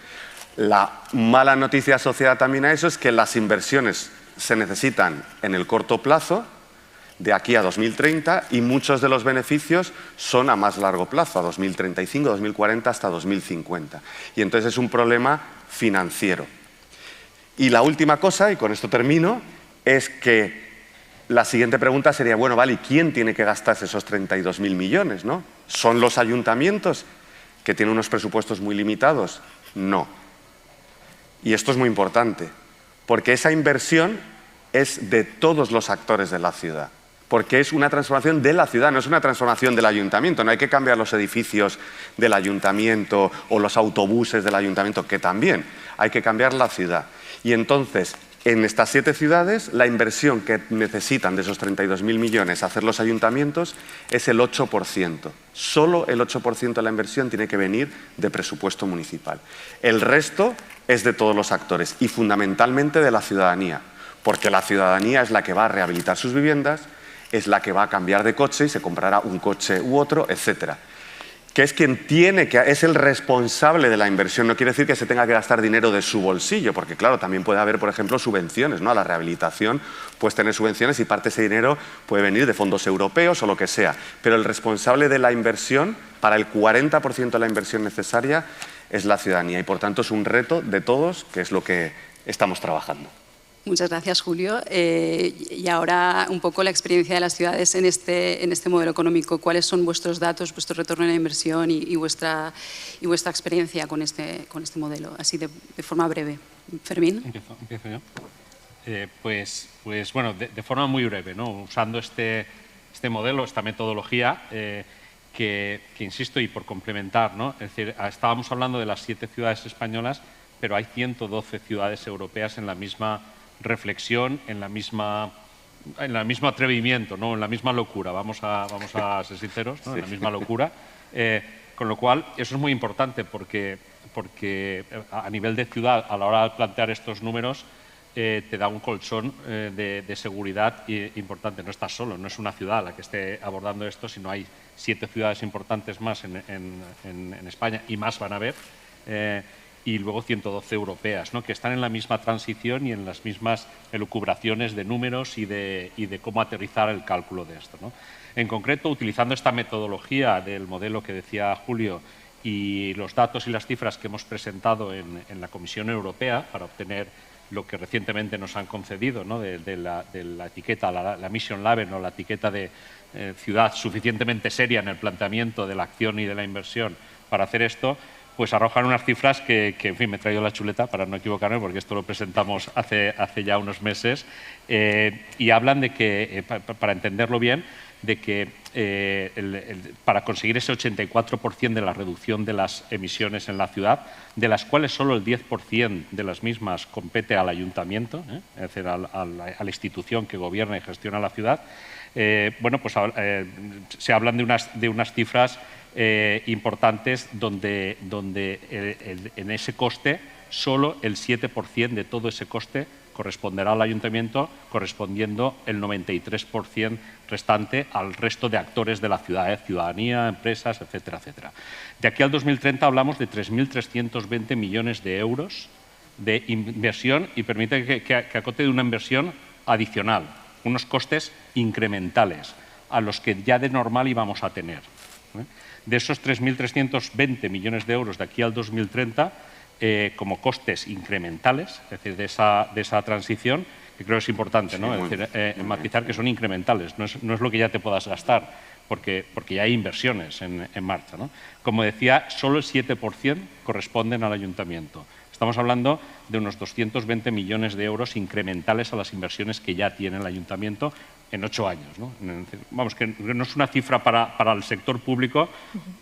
[SPEAKER 19] La mala noticia asociada también a eso es que las inversiones se necesitan en el corto plazo, de aquí a 2030, y muchos de los beneficios son a más largo plazo, a 2035, 2040, hasta 2050. Y entonces es un problema financiero. Y la última cosa, y con esto termino, es que la siguiente pregunta sería, bueno, vale, ¿y quién tiene que gastarse esos 32.000 millones, ¿no? ¿Son los ayuntamientos, que tienen unos presupuestos muy limitados? No. Y esto es muy importante, porque esa inversión es de todos los actores de la ciudad, porque es una transformación de la ciudad, no es una transformación del ayuntamiento. No hay que cambiar los edificios del ayuntamiento o los autobuses del ayuntamiento, que también hay que cambiar la ciudad. Y entonces, en estas 7 ciudades, la inversión que necesitan de esos 32.000 millones hacer los ayuntamientos es el 8%. Solo el 8% de la inversión tiene que venir de presupuesto municipal. El resto es de todos los actores y fundamentalmente de la ciudadanía, porque la ciudadanía es la que va a rehabilitar sus viviendas, es la que va a cambiar de coche y se comprará un coche u otro, etcétera. Que es quien es el responsable de la inversión. No quiere decir que se tenga que gastar dinero de su bolsillo, porque claro, también puede haber, por ejemplo, subvenciones, ¿no? A la rehabilitación puedes tener subvenciones y parte de ese dinero puede venir de fondos europeos o lo que sea. Pero el responsable de la inversión, para el 40% de la inversión necesaria, es la ciudadanía. Y por tanto es un reto de todos, que es lo que estamos trabajando.
[SPEAKER 10] Muchas gracias, Julio. Y ahora un poco la experiencia de las ciudades en este modelo económico. ¿Cuáles son vuestros datos, vuestro retorno en la inversión y vuestra experiencia con este modelo? Así de forma breve. Fermín.
[SPEAKER 5] Empiezo yo. Pues bueno, de forma muy breve, ¿no? Usando este modelo, esta metodología, que insisto, y por complementar, ¿no? Es decir, estábamos hablando de las 7 ciudades españolas, pero hay 112 ciudades europeas en la misma reflexión, en el mismo atrevimiento, ¿no? En la misma locura, vamos a ser sinceros, ¿no? Sí. En la misma locura. Con lo cual, eso es muy importante porque a nivel de ciudad, a la hora de plantear estos números, te da un colchón de seguridad importante. No estás solo, no es una ciudad la que esté abordando esto, sino hay 7 ciudades importantes más en España y más van a haber. Y luego 112 europeas, ¿no? Que están en la misma transición y en las mismas elucubraciones de números y de cómo aterrizar el cálculo de esto, ¿no? En concreto, utilizando esta metodología del modelo que decía Julio y los datos y las cifras que hemos presentado en la Comisión Europea para obtener lo que recientemente nos han concedido, ¿no? de la etiqueta, la Mission Label, ¿no? La etiqueta de ciudad suficientemente seria en el planteamiento de la acción y de la inversión para hacer esto, pues arrojan unas cifras que, en fin, me he traído la chuleta para no equivocarme, porque esto lo presentamos hace ya unos meses, y hablan de que, para entenderlo bien, de que para conseguir ese 84% de la reducción de las emisiones en la ciudad, de las cuales solo el 10% de las mismas compete al ayuntamiento, es decir, a la institución que gobierna y gestiona la ciudad, bueno, pues se hablan de unas cifras importantes donde en ese coste solo el 7% de todo ese coste corresponderá al ayuntamiento, correspondiendo el 93% restante al resto de actores de la ciudad, ciudadanía, empresas, etcétera, etcétera. De aquí al 2030 hablamos de 3.320 millones de euros de inversión, y permite que acote de una inversión adicional, unos costes incrementales a los que ya de normal íbamos a tener. De esos 3.320 millones de euros de aquí al 2030, como costes incrementales, es decir, de esa transición, que creo que es importante, ¿no? Es decir, matizar que son incrementales, no es lo que ya te puedas gastar, porque ya hay inversiones en marcha, ¿no? Como decía, solo el 7% corresponden al ayuntamiento. Estamos hablando de unos 220 millones de euros incrementales a las inversiones que ya tiene el ayuntamiento en 8 años, ¿no? Vamos, que no es una cifra para el sector público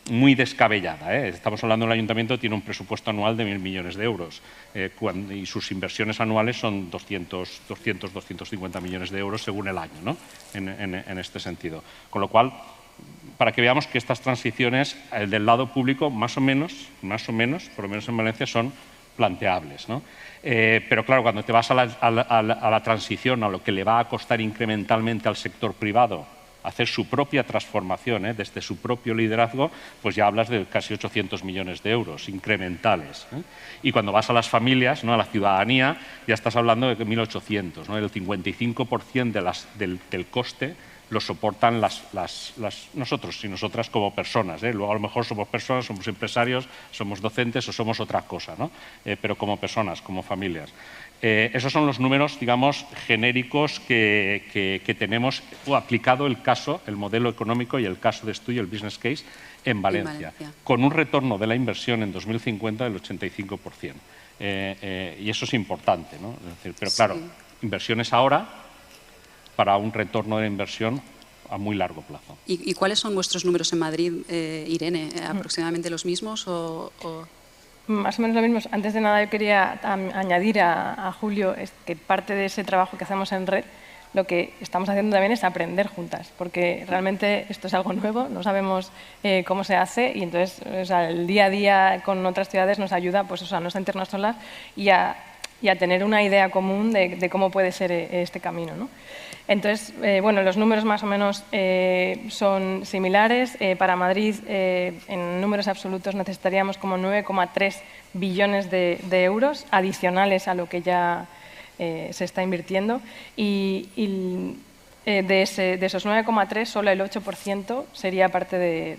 [SPEAKER 5] muy descabellada, ¿eh? Estamos hablando del ayuntamiento, tiene un presupuesto anual de 1.000 millones de euros y sus inversiones anuales son 250 millones de euros según el año, ¿no? En este sentido. Con lo cual, para que veamos que estas transiciones, el del lado público, más o menos, por lo menos en Valencia, son planteables, ¿no? Pero claro, cuando te vas a la transición, a lo que le va a costar incrementalmente al sector privado hacer su propia transformación, desde su propio liderazgo, pues ya hablas de casi 800 millones de euros incrementales. Y cuando vas a las familias, ¿no? A la ciudadanía, ya estás hablando de 1.800, ¿no? El 55% del coste lo soportan nosotros y nosotras como personas, ¿eh? Luego a lo mejor somos personas, somos empresarios, somos docentes o somos otra cosa, ¿no? Pero como personas, como familias. Esos son los números, digamos, genéricos que tenemos aplicado el modelo económico y el caso de estudio, el business case, en Valencia, con un retorno de la inversión en 2050 del 85%. Y eso es importante, ¿no? Es decir, pero claro, inversiones ahora para un retorno de la inversión a muy largo plazo.
[SPEAKER 10] ¿Y cuáles son vuestros números en Madrid, Irene? ¿Aproximadamente los mismos o...?
[SPEAKER 3] Más o menos lo mismo. Antes de nada yo quería añadir a Julio que parte de ese trabajo que hacemos en red, lo que estamos haciendo también es aprender juntas, porque realmente esto es algo nuevo, no sabemos cómo se hace y entonces el día a día con otras ciudades nos ayuda pues, a no sentirnos solas y a tener una idea común de cómo puede ser este camino, ¿no? Entonces, bueno, los números más o menos son similares. Para Madrid, en números absolutos, necesitaríamos como 9,3 billones de euros adicionales a lo que ya se está invirtiendo. Y de esos 9,3, solo el 8% sería parte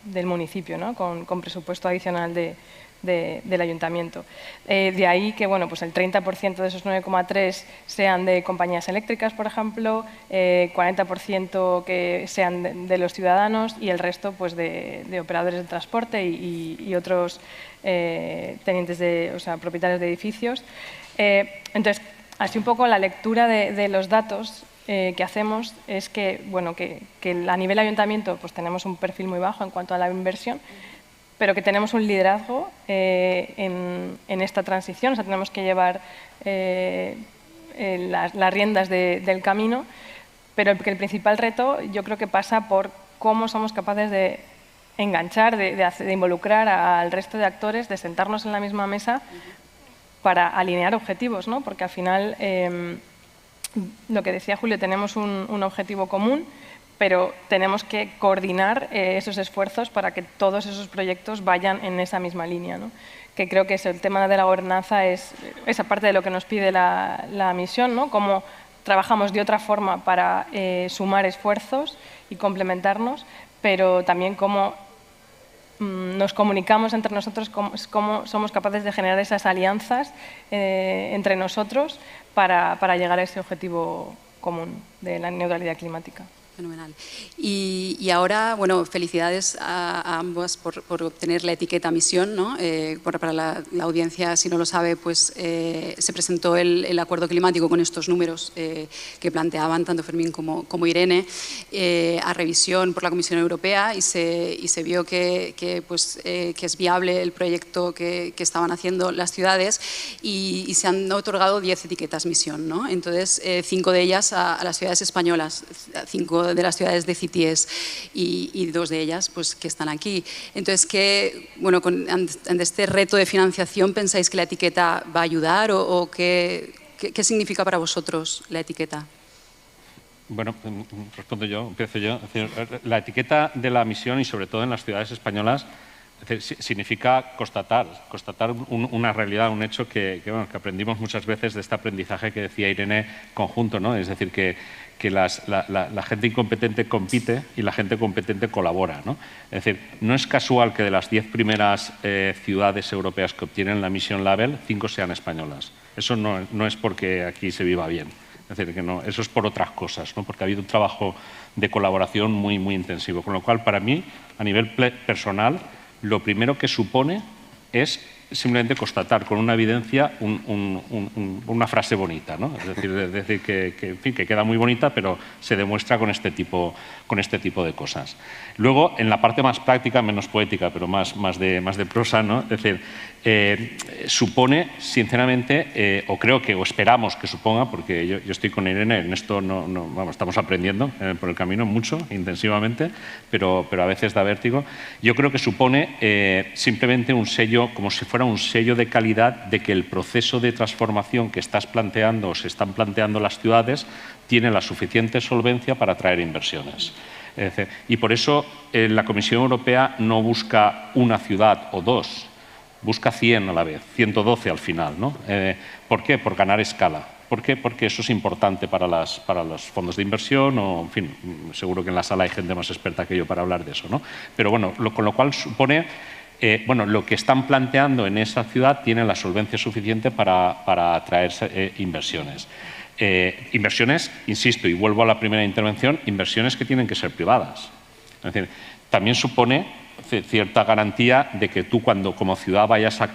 [SPEAKER 3] del municipio, ¿no? Con presupuesto adicional del ayuntamiento. De ahí que bueno, pues el 30% de esos 9,3 sean de compañías eléctricas, por ejemplo, 40% que sean de los ciudadanos y el resto pues de operadores de transporte y otros tenientes propietarios de edificios. Entonces, así un poco la lectura de los datos que hacemos es que, bueno, que a nivel ayuntamiento pues tenemos un perfil muy bajo en cuanto a la inversión, pero que tenemos un liderazgo en esta transición, o sea, tenemos que llevar las riendas del camino, pero que el principal reto yo creo que pasa por cómo somos capaces de enganchar, de involucrar al resto de actores, de sentarnos en la misma mesa para alinear objetivos, ¿no? Porque al final, lo que decía Julio, tenemos un objetivo común, pero tenemos que coordinar esos esfuerzos para que todos esos proyectos vayan en esa misma línea, ¿no? Que creo que el tema de la gobernanza es esa parte de lo que nos pide la misión, ¿no? Cómo trabajamos de otra forma para sumar esfuerzos y complementarnos, pero también cómo nos comunicamos entre nosotros, cómo somos capaces de generar esas alianzas entre nosotros para llegar a ese objetivo común de la neutralidad climática.
[SPEAKER 10] Fenomenal. Y ahora, bueno, felicidades a ambos por obtener la etiqueta misión, ¿no? Para la audiencia, si no lo sabe, pues se presentó el acuerdo climático con estos números que planteaban tanto Fermín como Irene a revisión por la Comisión Europea y se vio que es viable el proyecto que estaban haciendo las ciudades y se han otorgado 10 etiquetas misión, ¿no? Entonces, 5 de ellas a las ciudades españolas, 5 de las ciudades de CITES y 2 de ellas pues, que están aquí. Entonces, ante este reto de financiación, ¿pensáis que la etiqueta va a ayudar o qué ¿Qué significa para vosotros la etiqueta?
[SPEAKER 5] Bueno, respondo yo, empiezo yo. Es decir, la etiqueta de la misión, y sobre todo en las ciudades españolas, es decir, significa constatar una realidad, un hecho que aprendimos muchas veces de este aprendizaje que decía Irene conjunto, ¿no? Es decir, que la gente incompetente compite y la gente competente colabora, ¿no? Es decir, no es casual que de las 10 primeras ciudades europeas que obtienen la Mission Label, 5 sean españolas. Eso no es porque aquí se viva bien. Es decir, que no, eso es por otras cosas, ¿no? Porque ha habido un trabajo de colaboración muy, muy intensivo. Con lo cual, para mí, a nivel personal, lo primero que supone es simplemente constatar con una evidencia una frase bonita, ¿no? Es decir, en fin, que queda muy bonita, pero se demuestra con este tipo de cosas. Luego, en la parte más práctica, menos poética, pero más de prosa, ¿no? Es decir, supone, sinceramente, o esperamos que suponga, porque yo estoy con Irene, en esto vamos, estamos aprendiendo por el camino mucho, intensivamente, pero a veces da vértigo. Yo creo que supone simplemente un sello, como si fuera un sello de calidad de que el proceso de transformación que estás planteando o se están planteando las ciudades tiene la suficiente solvencia para atraer inversiones. Y por eso la Comisión Europea no busca una ciudad o dos, busca 100 a la vez, 112 al final, ¿no? ¿Por qué? Por ganar escala. ¿Por qué? Porque eso es importante para los fondos de inversión o, en fin, seguro que en la sala hay gente más experta que yo para hablar de eso, ¿no? Pero bueno, con lo cual supone, lo que están planteando en esa ciudad tiene la solvencia suficiente para atraer inversiones. Inversiones, insisto, y vuelvo a la primera intervención, inversiones que tienen que ser privadas. Es decir, también supone cierta garantía de que tú cuando como ciudad vayas a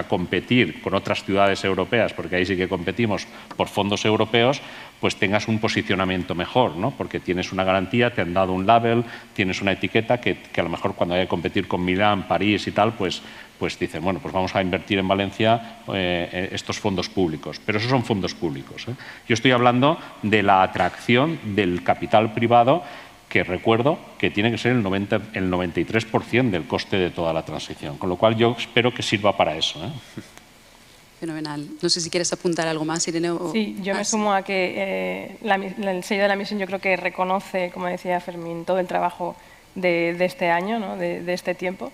[SPEAKER 5] competir con otras ciudades europeas, porque ahí sí que competimos por fondos europeos, pues tengas un posicionamiento mejor, ¿no? Porque tienes una garantía, te han dado un label, tienes una etiqueta que a lo mejor cuando haya que competir con Milán, París y tal, pues dicen, bueno, pues vamos a invertir en Valencia estos fondos públicos. Pero esos son fondos públicos, ¿eh? Yo estoy hablando de la atracción del capital privado, que recuerdo que tiene que ser el 93% del coste de toda la transición. Con lo cual yo espero que sirva para eso, ¿eh?
[SPEAKER 10] Fenomenal. No sé si quieres apuntar algo más, Irene.
[SPEAKER 3] Sí, yo me sumo a que el sello de la misión yo creo que reconoce, como decía Fermín, todo el trabajo de este año, ¿no? de este tiempo.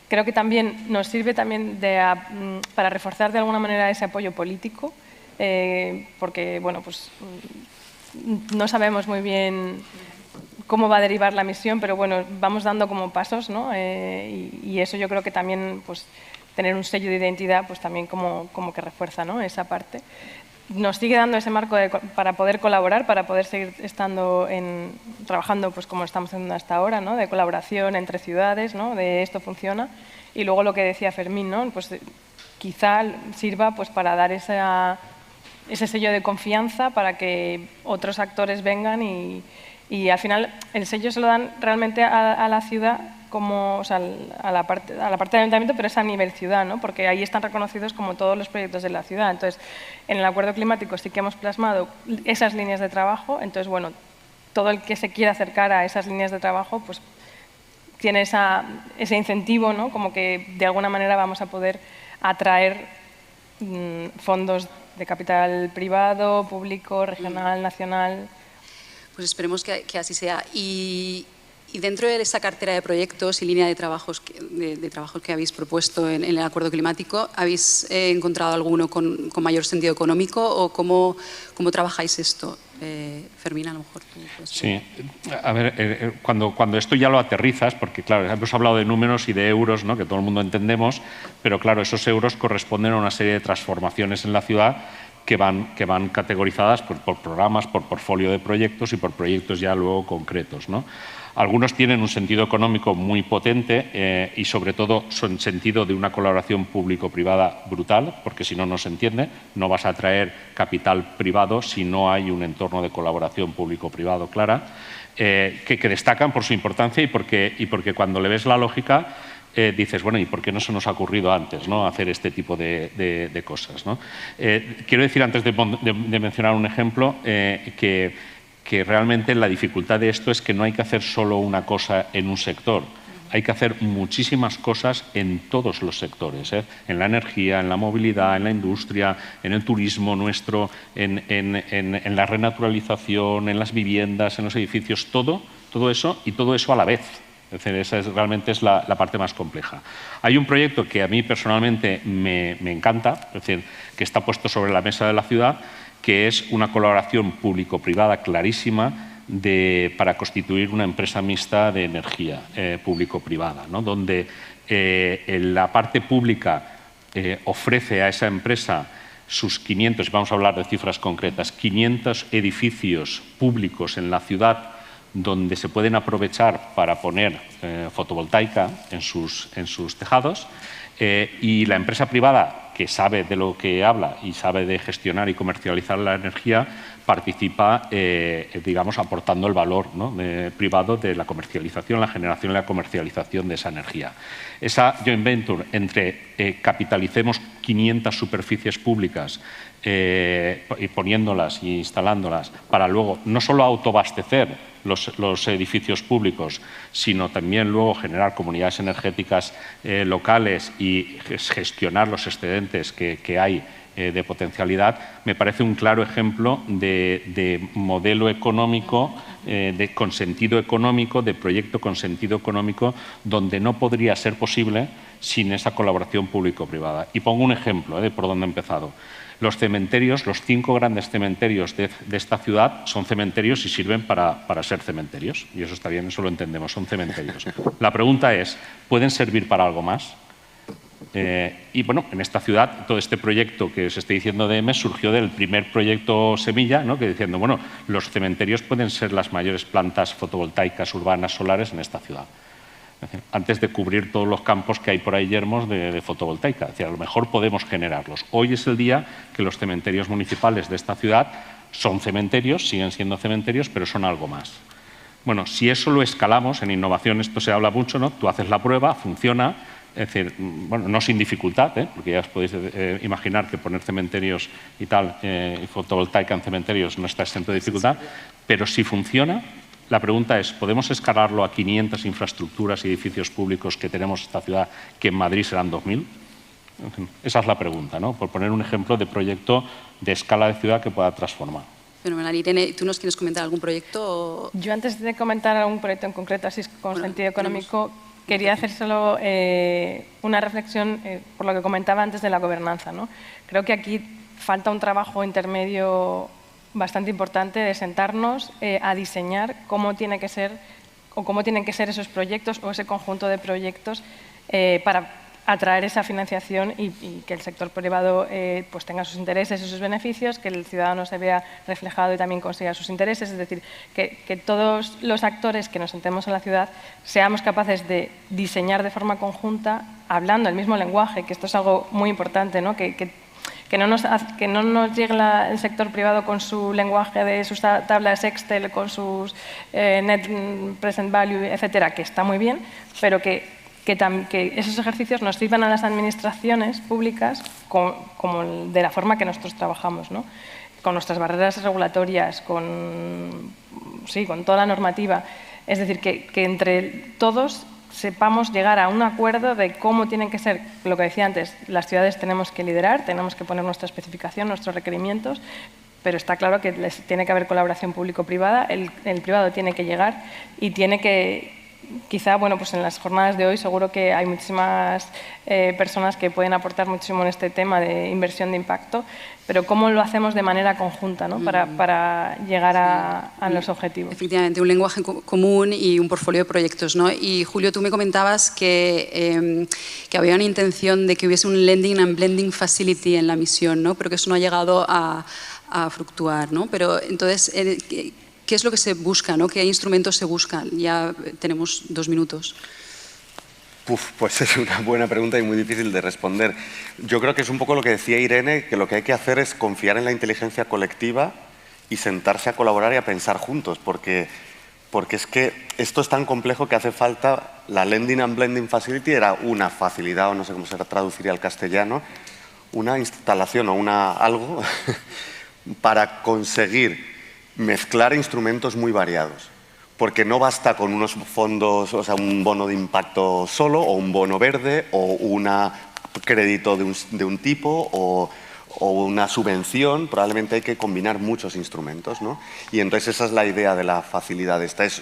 [SPEAKER 3] Creo que también nos sirve también para reforzar de alguna manera ese apoyo político, porque bueno, pues no sabemos muy bien cómo va a derivar la misión, pero bueno, vamos dando como pasos, ¿no? Y eso yo creo que también, pues, tener un sello de identidad, pues también como que refuerza, ¿no? Esa parte. Nos sigue dando ese marco para poder colaborar, para poder seguir trabajando pues como estamos haciendo hasta ahora, ¿no? De colaboración entre ciudades, ¿no? De esto funciona. Y luego lo que decía Fermín, ¿no? Pues quizá sirva pues para dar ese sello de confianza para que otros actores vengan y al final el sello se lo dan realmente a la ciudad, como, o sea, a la parte del ayuntamiento, pero es a nivel ciudad, ¿no? Porque ahí están reconocidos como todos los proyectos de la ciudad. Entonces, en el acuerdo climático sí que hemos plasmado esas líneas de trabajo. Entonces, bueno, todo el que se quiera acercar a esas líneas de trabajo, pues tiene ese incentivo, ¿no? Como que de alguna manera vamos a poder atraer fondos de capital privado, público, regional, nacional.
[SPEAKER 10] Pues esperemos que así sea. Y dentro de esa cartera de proyectos y línea de trabajos que habéis propuesto en el acuerdo climático, ¿habéis encontrado alguno con mayor sentido económico o cómo trabajáis esto? Fermín, a lo mejor tú puedes...
[SPEAKER 5] Sí, a ver, cuando esto ya lo aterrizas, porque claro, hemos hablado de números y de euros, ¿no? Que todo el mundo entendemos, pero claro, esos euros corresponden a una serie de transformaciones en la ciudad que van categorizadas por programas, por portfolio de proyectos y por proyectos ya luego concretos, ¿no? Algunos tienen un sentido económico muy potente y sobre todo son sentido de una colaboración público-privada brutal, porque si no, no se entiende. No vas a atraer capital privado si no hay un entorno de colaboración público-privado clara, que destacan por su importancia y porque cuando le ves la lógica dices, bueno, ¿y por qué no se nos ha ocurrido antes, ¿no? Hacer este tipo de cosas, ¿no? Quiero decir, antes de mencionar un ejemplo, que realmente la dificultad de esto es que no hay que hacer solo una cosa en un sector. hay que hacer muchísimas cosas en todos los sectores, en la energía, en la movilidad, en la industria, en el turismo nuestro, en la renaturalización, en las viviendas, en los edificios, todo eso y todo eso a la vez. Es decir, esa realmente es la parte más compleja. Hay un proyecto que a mí personalmente me encanta, es decir, que está puesto sobre la mesa de la ciudad, que es una colaboración público-privada clarísima para constituir una empresa mixta de energía público-privada, ¿no? Donde la parte pública ofrece a esa empresa sus 500, vamos a hablar de cifras concretas, 500 edificios públicos en la ciudad donde se pueden aprovechar para poner fotovoltaica en sus tejados, y la empresa privada, que sabe de lo que habla y sabe de gestionar y comercializar la energía, participa, digamos, aportando el valor, ¿no?, privado de la comercialización, la generación y la comercialización de esa energía. Esa joint venture entre capitalicemos 500 superficies públicas y poniéndolas e instalándolas para luego no solo autoabastecer los edificios públicos, sino también luego generar comunidades energéticas locales y gestionar los excedentes que hay de potencialidad, me parece un claro ejemplo de modelo económico, con sentido económico, de proyecto con sentido económico, donde no podría ser posible sin esa colaboración público-privada. Y pongo un ejemplo de por dónde he empezado. Los cementerios, los 5 grandes cementerios de esta ciudad son cementerios y sirven para ser cementerios. Y eso está bien, eso lo entendemos, son cementerios. La pregunta es, ¿pueden servir para algo más? Y bueno, en esta ciudad todo este proyecto que os estoy diciendo de EMES surgió del primer proyecto Semilla, ¿no?, que diciendo, bueno, los cementerios pueden ser las mayores plantas fotovoltaicas urbanas solares en esta ciudad. Antes de cubrir todos los campos que hay por ahí yermos de fotovoltaica. Es decir, a lo mejor podemos generarlos. Hoy es el día que los cementerios municipales de esta ciudad son cementerios, siguen siendo cementerios, pero son algo más. Bueno, si eso lo escalamos, en innovación esto se habla mucho, ¿no? Tú haces la prueba, funciona, es decir, bueno, no sin dificultad, porque ya os podéis imaginar que poner cementerios y tal, y fotovoltaica en cementerios no está exento de dificultad, pero si funciona, la pregunta es, ¿podemos escalarlo a 500 infraestructuras y edificios públicos que tenemos en esta ciudad, que en Madrid serán 2.000? Esa es la pregunta, ¿no? Por poner un ejemplo de proyecto de escala de ciudad que pueda transformar.
[SPEAKER 10] Fenomenal. Irene, ¿tú nos quieres comentar algún proyecto?
[SPEAKER 3] Yo, antes de comentar algún proyecto en concreto, así con sentido económico, quería hacer solo una reflexión por lo que comentaba antes de la gobernanza, ¿no? Creo que aquí falta un trabajo intermedio bastante importante de sentarnos a diseñar cómo tiene que ser o cómo tienen que ser esos proyectos o ese conjunto de proyectos para atraer esa financiación y que el sector privado pues tenga sus intereses y sus beneficios, que el ciudadano se vea reflejado y también consiga sus intereses. Es decir, que todos los actores que nos sentemos en la ciudad seamos capaces de diseñar de forma conjunta, hablando el mismo lenguaje, que esto es algo muy importante, ¿no? Que no nos llegue el sector privado con su lenguaje de sus tablas Excel, con sus net present value, etcétera, que está muy bien, pero que esos ejercicios nos sirvan a las administraciones públicas como de la forma que nosotros trabajamos, ¿no? Con nuestras barreras regulatorias, con toda la normativa. Es decir, que entre todos sepamos llegar a un acuerdo de cómo tienen que ser, lo que decía antes, las ciudades tenemos que liderar, tenemos que poner nuestra especificación, nuestros requerimientos, pero está claro que tiene que haber colaboración público-privada, el privado tiene que llegar y tiene que... Quizá, bueno, pues en las jornadas de hoy seguro que hay muchísimas personas que pueden aportar muchísimo en este tema de inversión de impacto, pero ¿cómo lo hacemos de manera conjunta, ¿no? para llegar a los objetivos?
[SPEAKER 10] Efectivamente, un lenguaje común y un portfolio de proyectos, ¿no? Y Julio, tú me comentabas que había una intención de que hubiese un lending and blending facility en la misión, ¿no? Pero que eso no ha llegado a fructuar, ¿no? Pero entonces... ¿qué es lo que se busca, ¿no? ¿Qué instrumentos se buscan? Ya tenemos 2 minutos.
[SPEAKER 19] Pues es una buena pregunta y muy difícil de responder. Yo creo que es un poco lo que decía Irene, que lo que hay que hacer es confiar en la inteligencia colectiva y sentarse a colaborar y a pensar juntos, porque es que esto es tan complejo que hace falta, la Lending and Blending Facility era una facilidad, o no sé cómo se traduciría al castellano, una instalación o algo para conseguir mezclar instrumentos muy variados. Porque no basta con unos fondos, o sea, un bono de impacto solo, o un bono verde, o un crédito de un tipo, o una subvención. Probablemente hay que combinar muchos instrumentos, ¿no? Y entonces esa es la idea de la facilidad. Esta es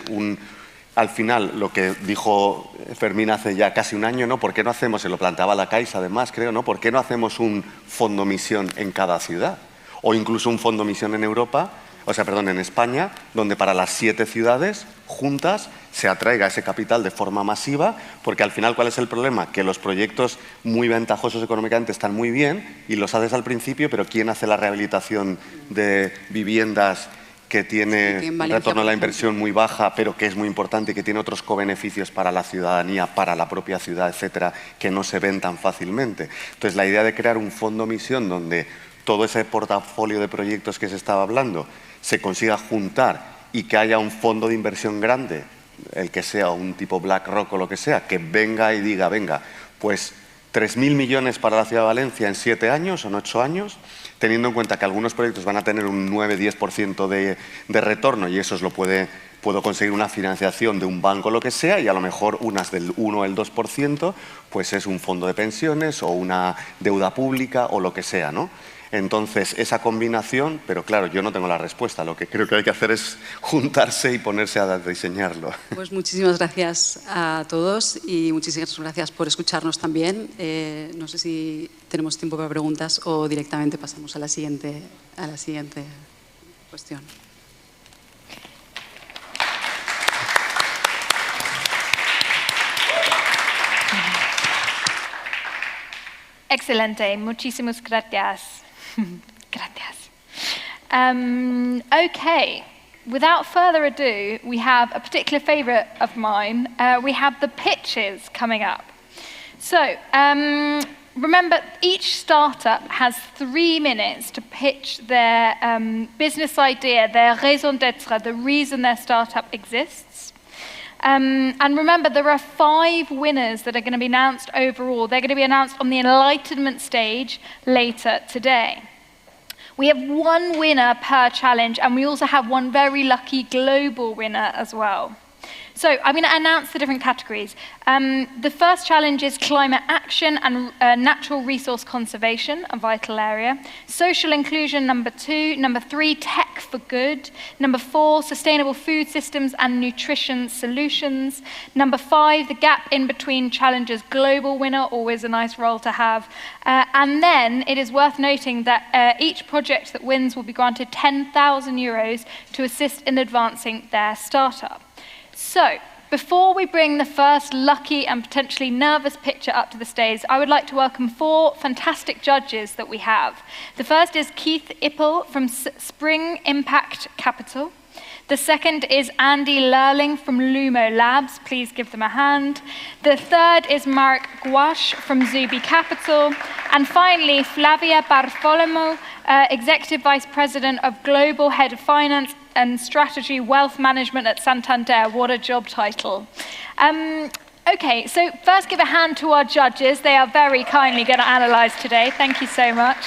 [SPEAKER 19] al final, lo que dijo Fermín hace ya casi un año, ¿no? ¿Por qué no hacemos, se lo planteaba la Caixa además, creo, ¿no? ¿Por qué no hacemos un fondo misión en cada ciudad? O incluso un fondo misión en Europa, o sea, perdón, en España, donde para las 7 ciudades juntas se atraiga ese capital de forma masiva, porque al final, ¿cuál es el problema? Que los proyectos muy ventajosos económicamente están muy bien y los haces al principio, pero ¿quién hace la rehabilitación de viviendas que tiene retorno a la inversión muy baja, pero que es muy importante y que tiene otros cobeneficios para la ciudadanía, para la propia ciudad, etcétera, que no se ven tan fácilmente? Entonces, la idea de crear un fondo misión donde todo ese portafolio de proyectos que se estaba hablando se consiga juntar y que haya un fondo de inversión grande, el que sea, un tipo BlackRock o lo que sea, que venga y diga, venga, pues 3.000 millones para la ciudad de Valencia en 7 años o en 8 años, teniendo en cuenta que algunos proyectos van a tener un 9-10% de retorno y eso puedo conseguir una financiación de un banco o lo que sea, y a lo mejor unas del 1 o el 2%, pues es un fondo de pensiones o una deuda pública o lo que sea, ¿no? Entonces, esa combinación, pero claro, yo no tengo la respuesta. Lo que creo que hay que hacer es juntarse y ponerse a diseñarlo.
[SPEAKER 10] Pues muchísimas gracias a todos y muchísimas gracias por escucharnos también. No sé si tenemos tiempo para preguntas o directamente pasamos a la siguiente cuestión.
[SPEAKER 18] Excelente, muchísimas gracias. Gracias. Okay, without further ado, we have a particular favourite of mine. We have the pitches coming up. So, remember, each startup has 3 minutes to pitch their business idea, their raison d'être, the reason their startup exists. And remember, there are 5 winners that are going to be announced overall. They're going to be announced on the enlightenment stage later today. We have 1 winner per challenge, and we also have 1 very lucky global winner as well. So I'm going to announce the different categories. The first challenge is climate action and natural resource conservation, a vital area. Social inclusion, number 2. Number 3, tech for good. Number 4, sustainable food systems and nutrition solutions. Number 5, the gap in between challenges, global winner, always a nice role to have. And then it is worth noting that each project that wins will be granted €10,000 to assist in advancing their startup. So, before we bring the first lucky and potentially nervous pitcher up to the stage, I would like to welcome 4 fantastic judges that we have. The first is Keith Ippel from Spring Impact Capital. The second is Andy Lerling from Lumo Labs. Please give them a hand. The third is Mark Gouache from Zuby Capital. And finally, Flavia Bartholomew, Executive Vice President of Global Head of Finance and Strategy Wealth Management at Santander. What a job title. Okay, so first give a hand to our judges. They are very kindly going to analyse today. Thank you so much.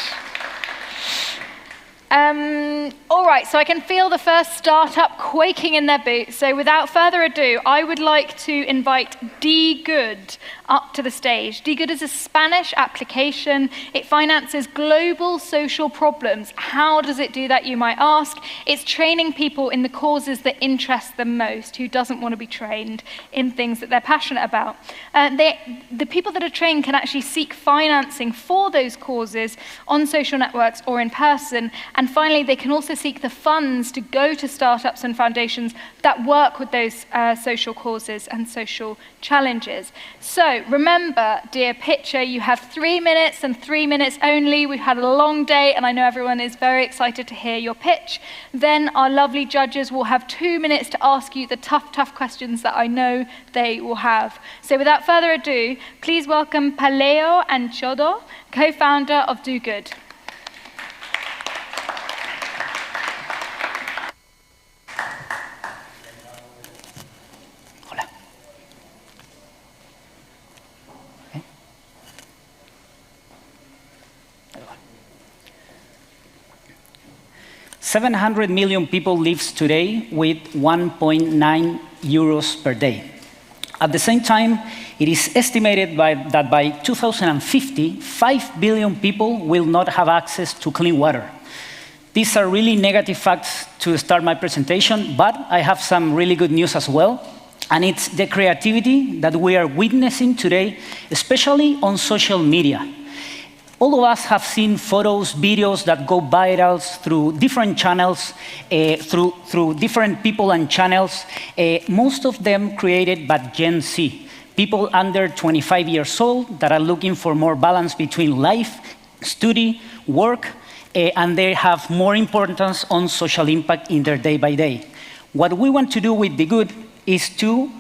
[SPEAKER 18] All right, so I can feel the first startup quaking in their boots. So without further ado, I would like to invite D Good up to the stage. D Good is a Spanish application. It finances global social problems. How does it do that, you might ask? It's training people in the causes that interest them most. Who doesn't want to be trained in things that they're passionate about? The people that are trained can actually seek financing for those causes on social networks or in person. And finally, they can also seek the funds to go to startups and foundations that work with those social causes and social challenges. So remember, dear pitcher, you have 3 minutes and 3 minutes only. We've had a long day, and I know everyone is very excited to hear your pitch. Then our lovely judges will have 2 minutes to ask you the tough questions that I know they will have. So without further ado, please welcome Paleo and Chodo, co-founder of Do Good.
[SPEAKER 14] 700 million people live today with 1.9 euros per day. At the same time, it is estimated that by 2050, 5 billion people will not have access to clean water. These are really negative facts to start my presentation, but I have some really good news as well. And it's the creativity that we are witnessing today, especially on social media. All of us have seen photos, videos that go viral through different channels, through different people and channels, most of them created by Gen Z, people under 25 years old that are looking for more balance between life, study, work, and they have more importance on social impact in their day by day. What we want to do with the good is to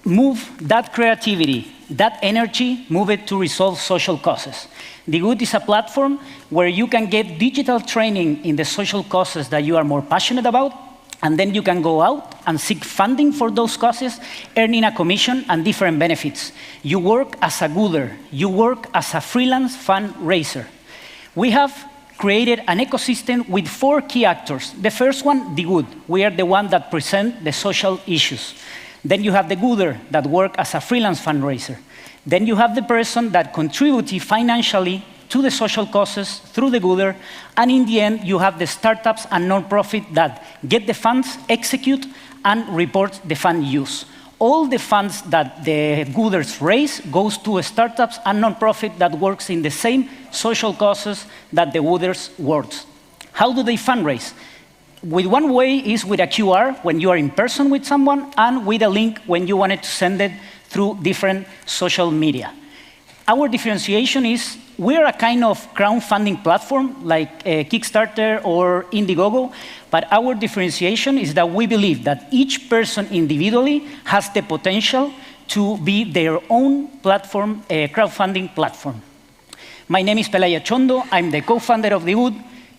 [SPEAKER 14] move that creativity, that energy, move it to resolve social causes. The Good is a platform where you can get digital training in the social causes that you are more passionate about, and then you can go out and seek funding for those causes, earning a commission and different benefits. You work as a gooder. You work as a freelance fundraiser. We have created an ecosystem with 4 key actors. The first one, the good. We are the one that present the social issues. Then you have the gooder that work as a freelance fundraiser. Then you have the person that contributes financially to the social causes through the gooder. And in the end, you have the startups and non-profit that get the funds, execute, and report the fund use. All the funds that the gooders raise goes to startups and non-profit that works in the same social causes that the gooders works. How do they fundraise? With one way is with a QR when you are in person with someone, and with a link when you wanted to send it through different social media. Our differentiation is we're a kind of crowdfunding platform like Kickstarter or Indiegogo, but our differentiation is that we believe that each person individually has the potential to be their own platform, crowdfunding platform. My name is Pelaya Chondo. I'm the co-founder of The Good.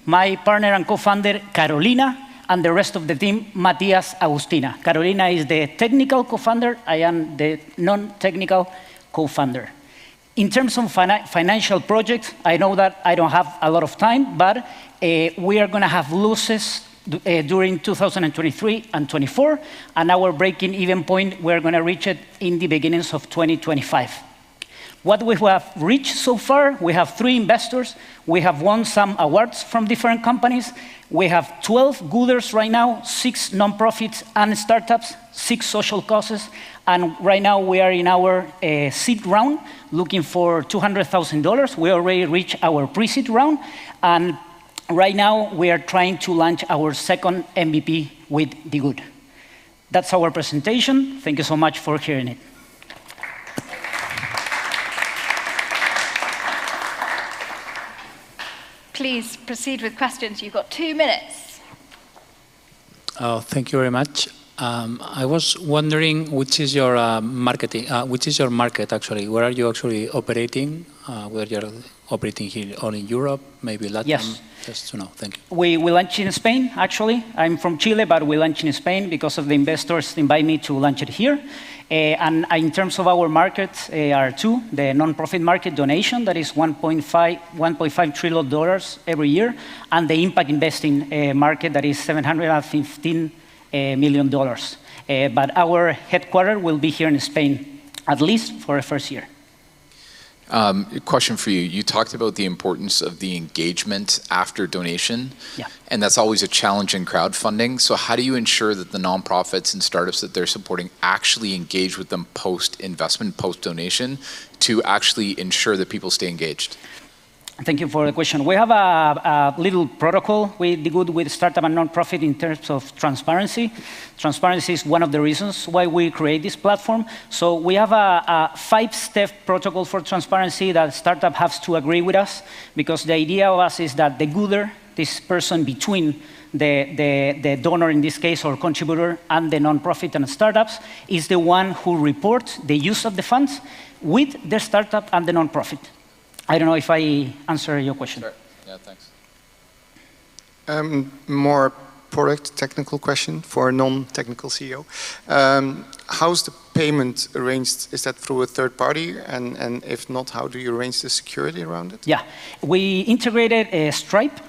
[SPEAKER 14] My partner and co-founder, Carolina, and the rest of the team, Matias Agustina. Carolina is the technical co-founder. I am the non-technical co-founder. In terms of financial projects, I know that I don't have a lot of time, but we are going to have losses during 2023 and 24, and our breaking even point, we're going to reach it in the beginnings of 2025. What we have reached so far, we have 3 investors. We have won some awards from different companies. We have 12 gooders right now, 6 nonprofits and startups, 6 social causes, and right now we are in our seed round looking for $200,000. We already reached our pre-seed round, and right now we are trying to launch our second MVP with The Good. That's our presentation. Thank you so much for hearing it.
[SPEAKER 18] Please proceed with questions. You've got 2 minutes.
[SPEAKER 21] Thank you very much. I was wondering which is your market actually? Where are you actually operating? Where you're operating here, or in Europe, maybe LATAM?
[SPEAKER 14] Yes.
[SPEAKER 21] Just to know. Thank you.
[SPEAKER 14] We launched in Spain, actually. I'm from Chile, but we launched in Spain because of the investors invite me to launch it here. And in terms of our markets, are 2. The non-profit market donation, that is $1.5 trillion every year, and the impact investing market, that is $715 million. But our headquarters will be here in Spain, at least for the first year.
[SPEAKER 22] Question for you. You talked about the importance of the engagement after donation, and that's always a challenge in crowdfunding. So how do you ensure that the nonprofits and startups that they're supporting actually engage with them post-investment, post-donation, to actually ensure that people stay engaged?
[SPEAKER 14] Thank you for the question. We have a little protocol with The Good, with startup and nonprofit in terms of transparency. Transparency is one of the reasons why we create this platform. So we have a 5-step protocol for transparency that startup has to agree with us, because the idea of us is that the gooder, this person between the donor in this case, or contributor, and the nonprofit and startups, is the one who reports the use of the funds with the startup and the nonprofit. I don't know if I answer your question.
[SPEAKER 22] Sure. Yeah, thanks.
[SPEAKER 23] More product technical question for a non-technical CEO. How's the payment arranged? Is that through a third party? And if not, how do you arrange the security around it?
[SPEAKER 14] Yeah, we integrated Stripe.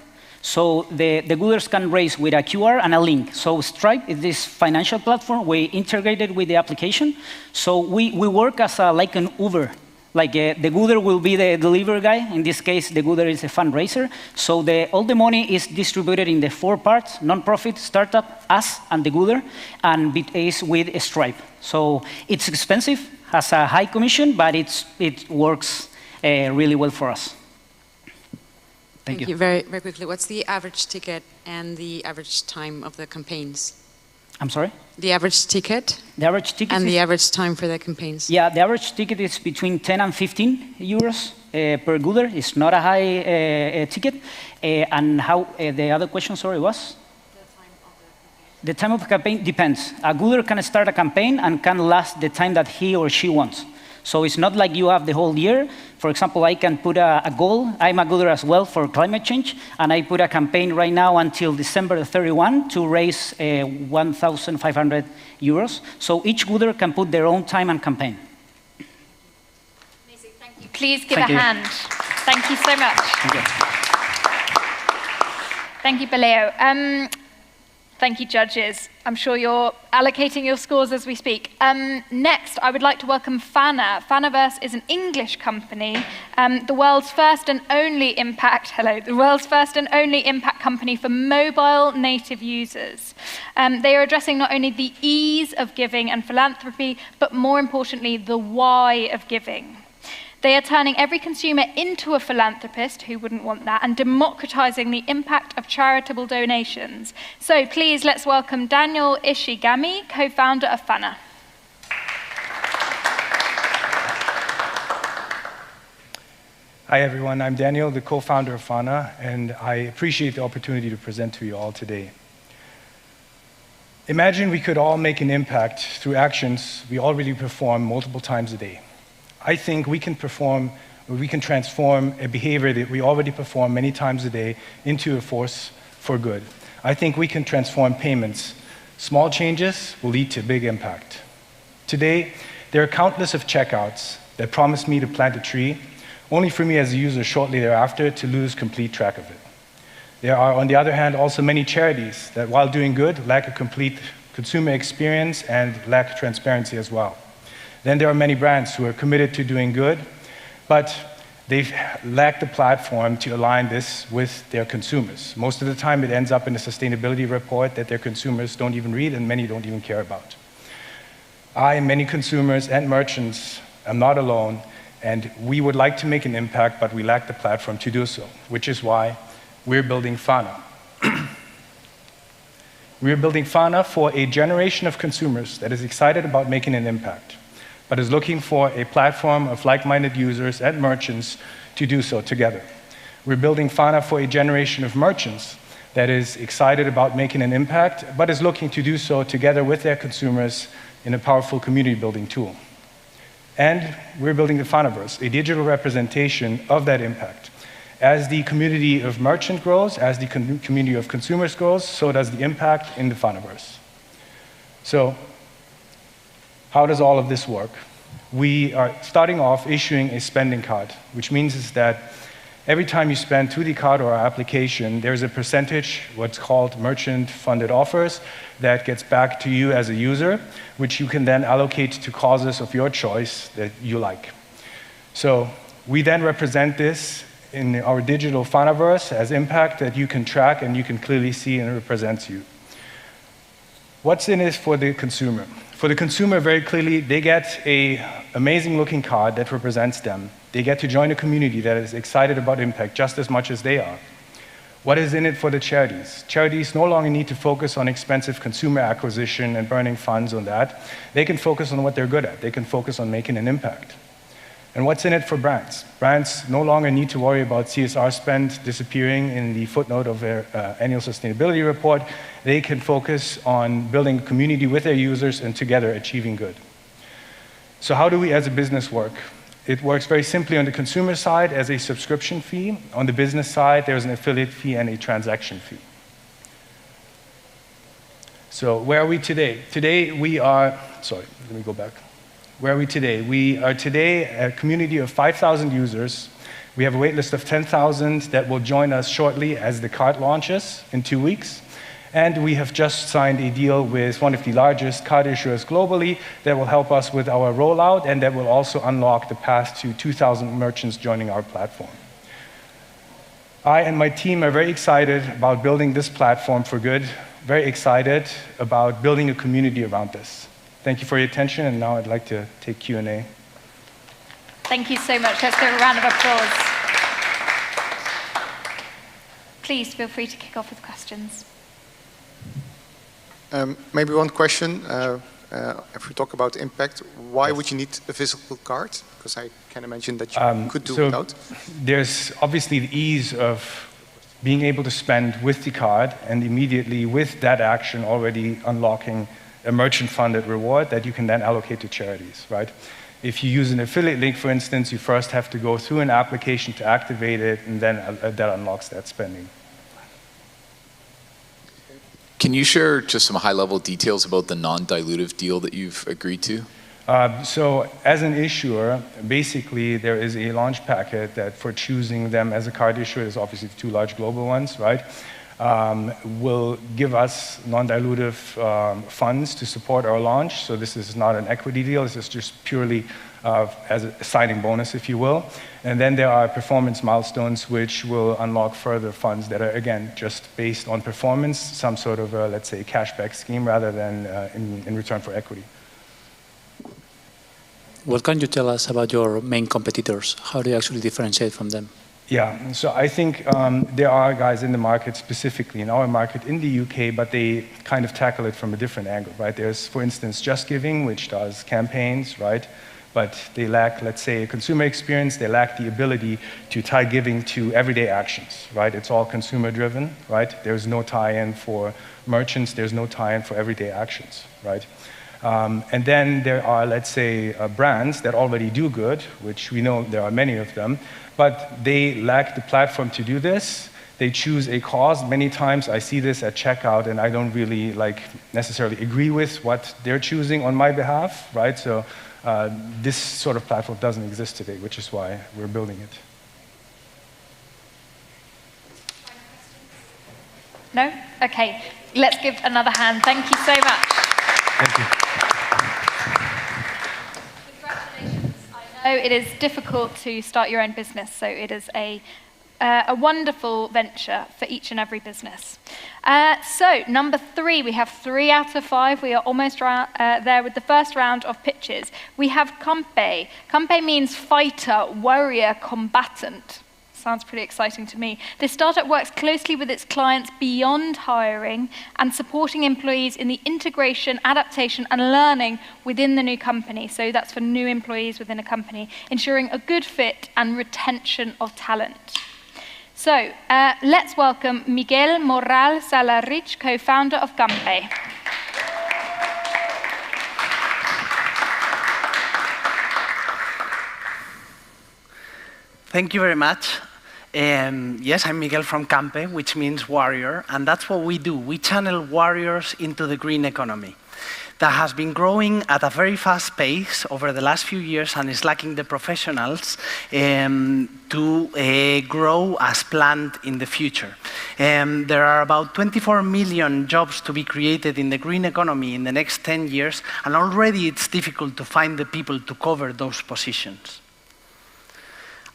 [SPEAKER 14] So the Gooders can raise with a QR and a link. So Stripe is this financial platform we integrated with the application. So we work as like an Uber. Like the Gooder will be the delivery guy. In this case, the Gooder is a fundraiser. So all the money is distributed in the 4 parts: non-profit, startup, us, and the Gooder, and it is with Stripe. So it's expensive, has a high commission, but it works really well for us. Thank you.
[SPEAKER 8] Very, very quickly, what's the average ticket and the average time of the campaigns?
[SPEAKER 14] I'm sorry?
[SPEAKER 8] The average ticket?
[SPEAKER 14] The average ticket
[SPEAKER 8] and the average time for the campaigns?
[SPEAKER 14] Yeah, the average ticket is between 10 and 15 euros per Gooder. It's not a high ticket. And how, the other question, sorry, was? The time of the campaign depends. A Gooder can start a campaign and can last the time that he or she wants. So it's not like you have the whole year. For example, I can put a goal. I'm a Gooder as well for climate change, and I put a campaign right now until December 31 to raise 1,500 euros. So each Gooder can put their own time and campaign.
[SPEAKER 18] Amazing, thank you. Please give a hand. Thank you so much.
[SPEAKER 14] Thank you.
[SPEAKER 18] Thank you, Baleo. Thank you, judges. I'm sure you're allocating your scores as we speak. Next, I would like to welcome Fana. Fanaverse is an English company, the world's first and only impact company for mobile native users. They are addressing not only the ease of giving and philanthropy, but more importantly, the why of giving. They are turning every consumer into a philanthropist, who wouldn't want that, and democratizing the impact of charitable donations. So please, let's welcome Daniel Ishigami, co-founder of Fana.
[SPEAKER 11] Hi everyone, I'm Daniel, the co-founder of Fana, and I appreciate the opportunity to present to you all today. Imagine we could all make an impact through actions we already perform multiple times a day. I think we can transform a behavior that we already perform many times a day into a force for good. I think we can transform payments. Small changes will lead to big impact. Today, there are countless of checkouts that promise me to plant a tree, only for me as a user shortly thereafter to lose complete track of it. There are, on the other hand, also many charities that, while doing good, lack a complete consumer experience and lack transparency as well. Then there are many brands who are committed to doing good, but they've lacked the platform to align this with their consumers. Most of the time, it ends up in a sustainability report that their consumers don't even read and many don't even care about. I and many consumers and merchants am not alone, and we would like to make an impact, but we lack the platform to do so, which is why we're building Fana. We're building Fana for a generation of consumers that is excited about making an impact, but is looking for a platform of like-minded users and merchants to do so together. We're building Fana for a generation of merchants that is excited about making an impact, but is looking to do so together with their consumers in a powerful community-building tool. And we're building the Fanaverse, a digital representation of that impact. As the community of merchant grows, as the community of consumers grows, so does the impact in the Fanaverse. So, how does all of this work? We are starting off issuing a spending card, which means that every time you spend through the card or our application, there's a percentage, what's called merchant-funded offers, that gets back to you as a user, which you can then allocate to causes of your choice that you like. So we then represent this in our digital Fanaverse as impact that you can track and you can clearly see and it represents you. What's in it for the consumer? For the consumer, very clearly, they get an amazing-looking card that represents them. They get to join a community that is excited about impact just as much as they are. What is in it for the charities? Charities no longer need to focus on expensive consumer acquisition and burning funds on that. They can focus on what they're good at. They can focus on making an impact. And what's in it for brands? Brands no longer need to worry about CSR spend disappearing in the footnote of their annual sustainability report. They can focus on building a community with their users and together achieving good. So how do we as a business work? It works very simply on the consumer side as a subscription fee. On the business side, there's an affiliate fee and a transaction fee. So where are we today? Today we are, sorry, let me go back. Where are we today? We are today a community of 5,000 users We have a wait list of 10,000 that will join us shortly as the card launches in 2 weeks. And we have just signed a deal with one of the largest card issuers globally that will help us with our rollout and that will also unlock the path to 2,000 merchants joining our platform. I and my team are very excited about building this platform for good, very excited about building a community around this. Thank you for your attention, and now I'd like to take Q&A.
[SPEAKER 18] Thank you so much. Let's give a round of applause. Please feel free to kick off with questions.
[SPEAKER 23] Maybe one question. If we talk about impact, why would you need a physical card? Because I can imagine that you could do without.
[SPEAKER 11] There's obviously the ease of being able to spend with the card and immediately with that action already unlocking a merchant-funded reward that you can then allocate to charities, right? If you use an affiliate link, for instance, you first have to go through an application to activate it, and then that unlocks that spending.
[SPEAKER 22] Can you share just some high-level details about the non-dilutive deal that you've agreed to?
[SPEAKER 11] So as an issuer, basically there is a launch packet that for choosing them as a card issuer, there's obviously the two large global ones, right? Will give us non-dilutive funds to support our launch. So this is not an equity deal, this is just purely as a signing bonus, if you will. And then there are performance milestones which will unlock further funds that are, again, just based on performance, some sort of, let's say, cashback scheme rather than in return for equity.
[SPEAKER 21] What can you tell us about your main competitors? How do you actually differentiate from them?
[SPEAKER 11] Yeah, so I think there are guys in the market, specifically in our market in the UK, but they kind of tackle it from a different angle, right? There's, for instance, Just Giving, which does campaigns, right? But they lack, let's say, a consumer experience. They lack the ability to tie giving to everyday actions, right? It's all consumer-driven, right? There's no tie-in for merchants. There's no tie-in for everyday actions, right? And then there are, let's say, brands that already do good, which we know there are many of them, but they lack the platform to do this. They choose a cause. Many times I see this at checkout, and I don't really necessarily agree with what they're choosing on my behalf, right? So this sort of platform doesn't exist today, which is why we're building it.
[SPEAKER 18] No? Okay. Let's give another hand. Thank you so much.
[SPEAKER 11] Thank you.
[SPEAKER 18] Congratulations. I know it is difficult to start your own business, so it is a wonderful venture for each and every business. So, number 3, we have 3 out of 5. We are almost there with the first round of pitches. We have Campe. Campe means fighter, warrior, combatant. Sounds pretty exciting to me. This startup works closely with its clients beyond hiring and supporting employees in the integration, adaptation, and learning within the new company. So that's for new employees within a company, ensuring a good fit and retention of talent. So let's welcome Miguel Morral Salarich, co-founder of Campe.
[SPEAKER 6] Thank you very much. Yes, I'm Miguel from Campe, which means warrior, and that's what we do. We channel warriors into the green economy that has been growing at a very fast pace over the last few years and is lacking the professionals to grow as planned in the future. There are about 24 million jobs to be created in the green economy in the next 10 years, and already it's difficult to find the people to cover those positions.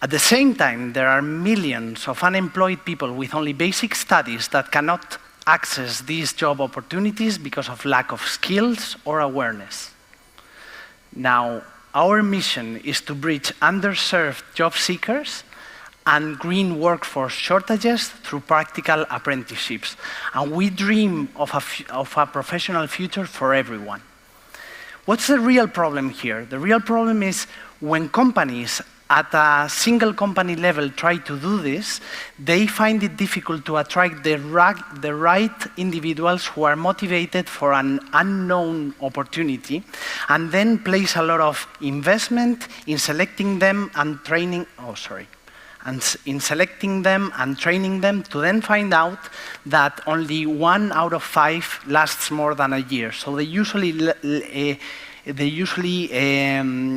[SPEAKER 6] At the same time, there are millions of unemployed people with only basic studies that cannot access these job opportunities because of lack of skills or awareness. Now, our mission is to bridge underserved job seekers and green workforce shortages through practical apprenticeships. And we dream of a professional future for everyone. What's the real problem here? The real problem is when companies at a single company level try to do this, they find it difficult to attract the right individuals who are motivated for an unknown opportunity, and then place a lot of investment in selecting them and training, in selecting them and training them to then find out that only 1 out of 5 lasts more than a year. So they usually they usually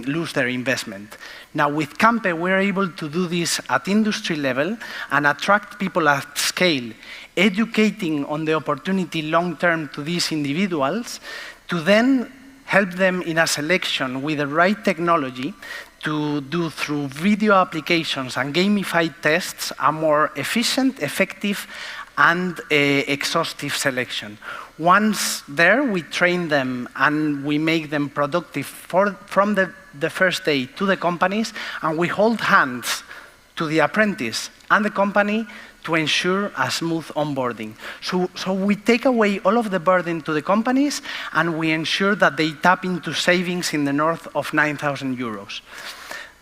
[SPEAKER 6] lose their investment. Now with Campe, we're able to do this at industry level and attract people at scale, educating on the opportunity long-term to these individuals, to then help them in a selection with the right technology to do through video applications and gamified tests a more efficient, effective, and exhaustive selection. Once there, we train them and we make them productive from the first day to the companies, and we hold hands to the apprentice and the company to ensure a smooth onboarding. So we take away all of the burden to the companies, and we ensure that they tap into savings in the north of 9,000 euros.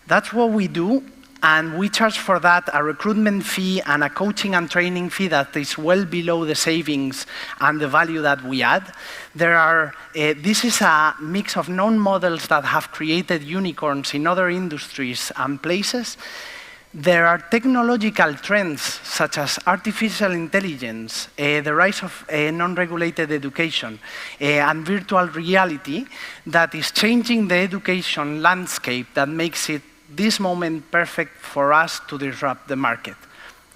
[SPEAKER 6] That's what we do, and we charge for that a recruitment fee and a coaching and training fee that is well below the savings and the value that we add. This is a mix of known models that have created unicorns in other industries and places. There are technological trends such as artificial intelligence, the rise of non-regulated education, and virtual reality that is changing the education landscape that makes it this moment perfect for us to disrupt the market.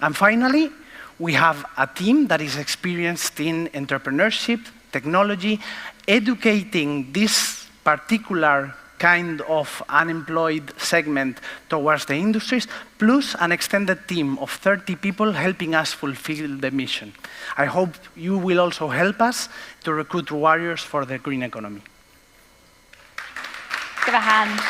[SPEAKER 6] And finally, we have a team that is experienced in entrepreneurship, technology, educating this particular kind of unemployed segment towards the industries, plus an extended team of 30 people helping us fulfill the mission. I hope you will also help us to recruit warriors for the green economy.
[SPEAKER 18] Give a hand.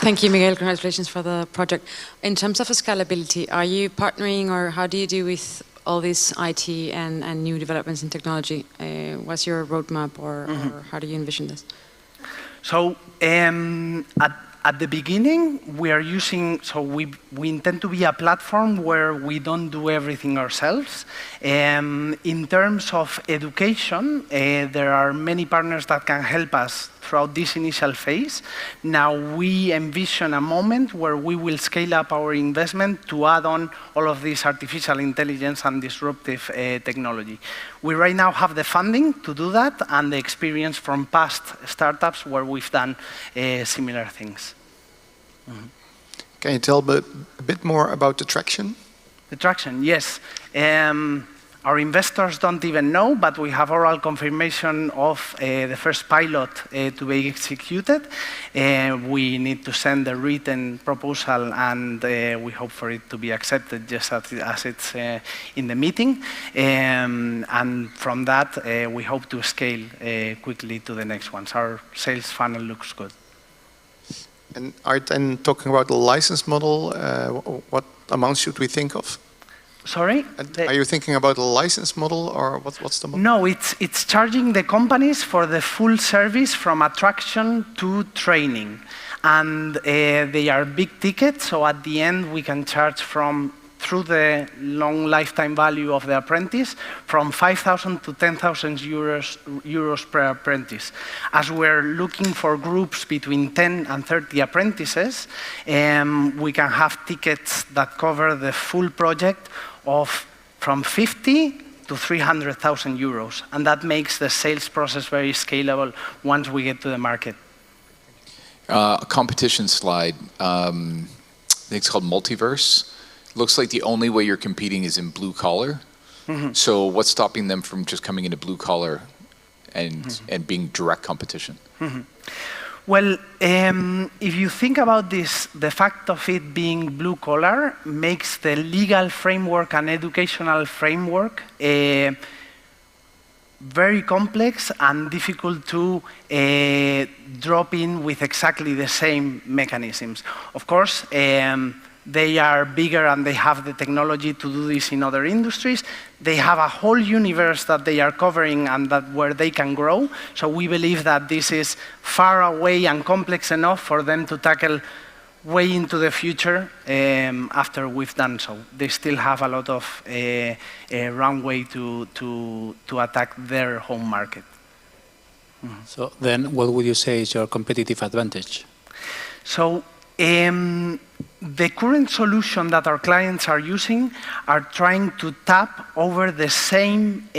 [SPEAKER 8] Thank you, Miguel. Congratulations for the project. In terms of scalability, are you partnering, or how do you do with all this IT and new developments in technology? What's your roadmap, or how do you envision this?
[SPEAKER 6] So at the beginning, we are using, so we intend to be a platform where we don't do everything ourselves. In terms of education, there are many partners that can help us throughout this initial phase. Now we envision a moment where we will scale up our investment to add on all of this artificial intelligence and disruptive technology. We right now have the funding to do that and the experience from past startups where we've done similar things.
[SPEAKER 23] Can you tell a bit more about the traction?
[SPEAKER 6] The traction, yes. Our investors don't even know, but we have oral confirmation of the first pilot to be executed. We need to send a written proposal, and we hope for it to be accepted just as it's in the meeting. And from that, we hope to scale quickly to the next ones. Our sales funnel looks good.
[SPEAKER 23] And are you then talking about the license model? What amounts should we think of?
[SPEAKER 6] Sorry?
[SPEAKER 23] Are you thinking about a license model, or what's the model?
[SPEAKER 6] No, it's charging the companies for the full service from attraction to training. And they are big tickets, so at the end we can charge through the long lifetime value of the apprentice, from 5,000 to 10,000 euros per apprentice. As we're looking for groups between 10 and 30 apprentices, we can have tickets that cover the full project of from 50 to 300,000 euros. And that makes the sales process very scalable once we get to the market.
[SPEAKER 22] A competition slide, I think it's called Multiverse. Looks like the only way you're competing is in blue collar. So what's stopping them from just coming into blue collar and being direct competition?
[SPEAKER 6] Well, if you think about this, the fact of it being blue collar makes the legal framework and educational framework very complex and difficult to drop in with exactly the same mechanisms. Of course, they are bigger and they have the technology to do this in other industries. They have a whole universe that they are covering and where they can grow. So we believe that this is far away and complex enough for them to tackle way into the future after we've done so. They still have a lot of runway to attack their home market.
[SPEAKER 21] So then what would you say is your competitive advantage?
[SPEAKER 6] So the current solution that our clients are using are trying to tap over the same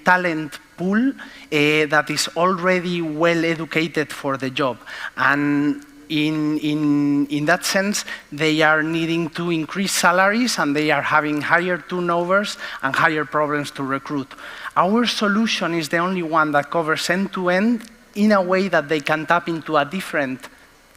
[SPEAKER 6] talent pool that is already well educated for the job. And in that sense, they are needing to increase salaries and they are having higher turnovers and higher problems to recruit. Our solution is the only one that covers end-to-end in a way that they can tap into a different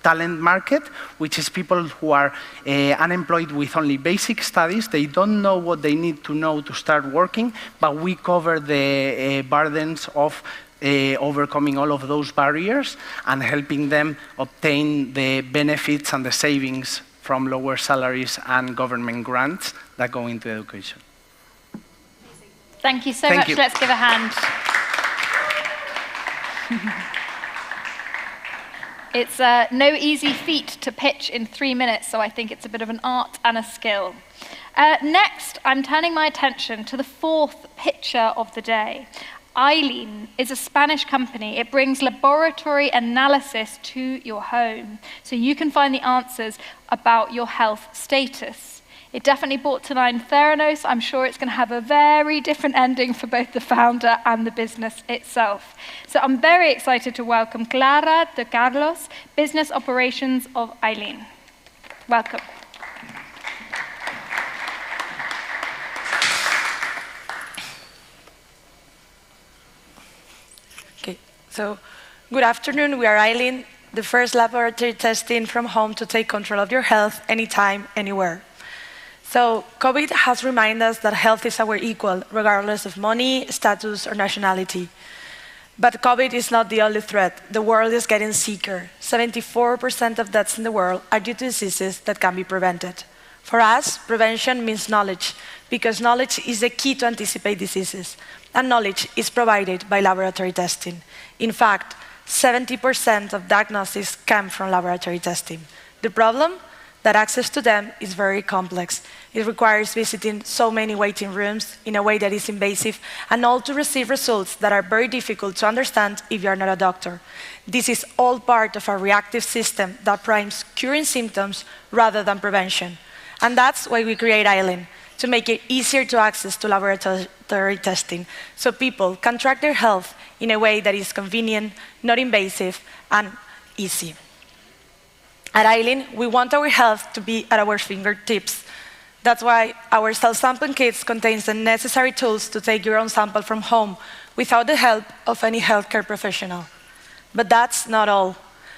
[SPEAKER 6] talent market, which is people who are unemployed with only basic studies. They don't know what they need to know to start working, but we cover the burdens of overcoming all of those barriers and helping them obtain the benefits and the savings from lower salaries and government grants that go into education.
[SPEAKER 18] Thank you so much. Let's give a hand. It's no easy feat to pitch in 3 minutes, so I think it's a bit of an art and a skill. Next, I'm turning my attention to the fourth pitcher of the day. Aileen is a Spanish company. It brings laboratory analysis to your home, so you can find the answers about your health status. It definitely brought to mind Theranos. I'm sure it's going to have a very different ending for both the founder and the business itself. So I'm very excited to welcome Clara de Carlos, Business Operations of Aileen. Welcome.
[SPEAKER 9] Okay, so good afternoon. We are Aileen, the first laboratory testing from home to take control of your health anytime, anywhere. So COVID has reminded us that health is our equal, regardless of money, status, or nationality. But COVID is not the only threat. The world is getting sicker. 74% of deaths in the world are due to diseases that can be prevented. For us, prevention means knowledge, because knowledge is the key to anticipate diseases, and knowledge is provided by laboratory testing. In fact, 70% of diagnoses come from laboratory testing. The problem? That access to them is very complex. It requires visiting so many waiting rooms in a way that is invasive, and all to receive results that are very difficult to understand if you are not a doctor. This is all part of a reactive system that primes curing symptoms rather than prevention. And that's why we create Aileen, to make it easier to access to laboratory testing, so people can track their health in a way that is convenient, not invasive, and easy. At Aileen, we want our health to be at our fingertips. That's why our self-sampling kits contains the necessary tools to take your own sample from home without the help of any healthcare professional. But that's not all.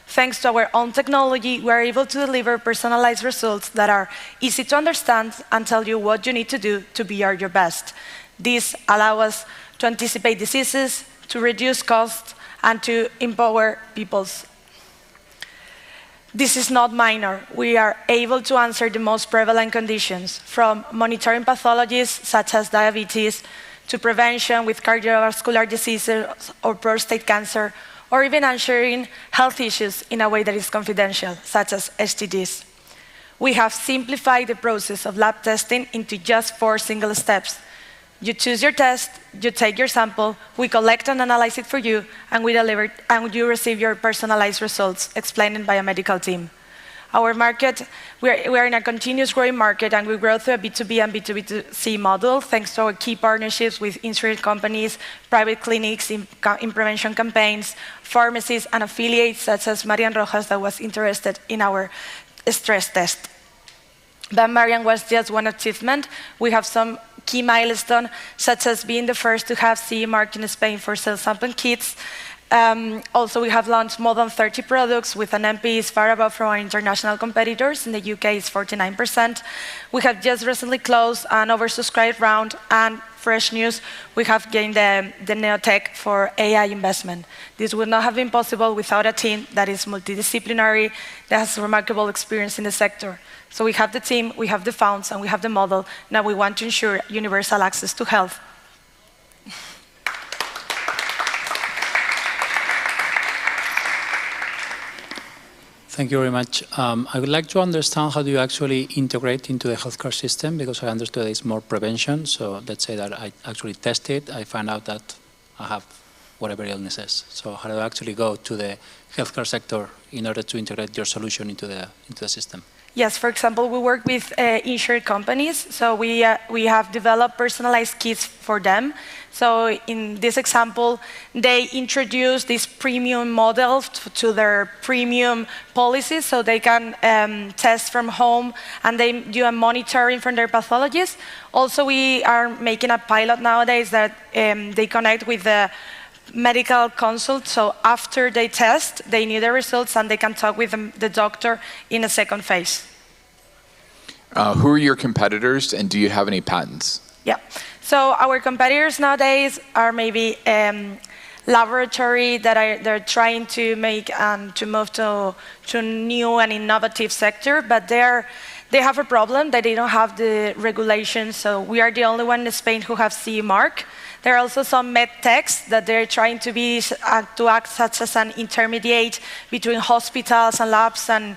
[SPEAKER 9] Thanks to our own technology, we are able to deliver personalized results that are easy to understand and tell you what you need to do to be at your best. These allow us to anticipate diseases, to reduce costs, and to empower people's. This is not minor. We are able to answer the most prevalent conditions, from monitoring pathologies such as diabetes, to prevention with cardiovascular diseases or prostate cancer, or even answering health issues in a way that is confidential, such as STDs. We have simplified the process of lab testing into just 4 single steps. You choose your test, you take your sample, we collect and analyze it for you, and we deliver, and you receive your personalized results explained by a medical team. Our market, we are in a continuous growing market, and we grow through a B2B and B2B2C model thanks to our key partnerships with insurance companies, private clinics in prevention campaigns, pharmacies, and affiliates such as Marian Rojas that was interested in our stress test. But Marian was just one achievement. We have some key milestones, such as being the first to have CE mark in Spain for self-sampling kits. Also, we have launched more than 30 products with an NPS far above from our international competitors. In the UK, it's 49%. We have just recently closed an oversubscribed round, and fresh news, we have gained the Neotech for AI investment. This would not have been possible without a team that is multidisciplinary, that has remarkable experience in the sector. So we have the team, we have the funds, and we have the model. Now we want to ensure universal access to health.
[SPEAKER 21] Thank you very much. I would like to understand how do you actually integrate into the healthcare system, because I understood it's more prevention. So let's say that I actually test it, I find out that I have whatever illness is. So how do I actually go to the healthcare sector in order to integrate your solution into the system?
[SPEAKER 9] Yes, for example, we work with insurance companies, so we have developed personalized kits for them. So in this example, they introduce this premium model to their premium policies, so they can test from home and they do a monitoring from their pathologists. Also, we are making a pilot nowadays that they connect with the medical consult, so after they test, they knew the results and they can talk with the doctor in a second phase.
[SPEAKER 22] Who are your competitors and do you have any patents?
[SPEAKER 9] Yeah, so our competitors nowadays are maybe laboratory that they're trying to make to move to a new and innovative sector, but they have a problem that they don't have the regulations, so we are the only one in Spain who have CE mark. There are also some med techs that they're trying to act such as an intermediate between hospitals and labs and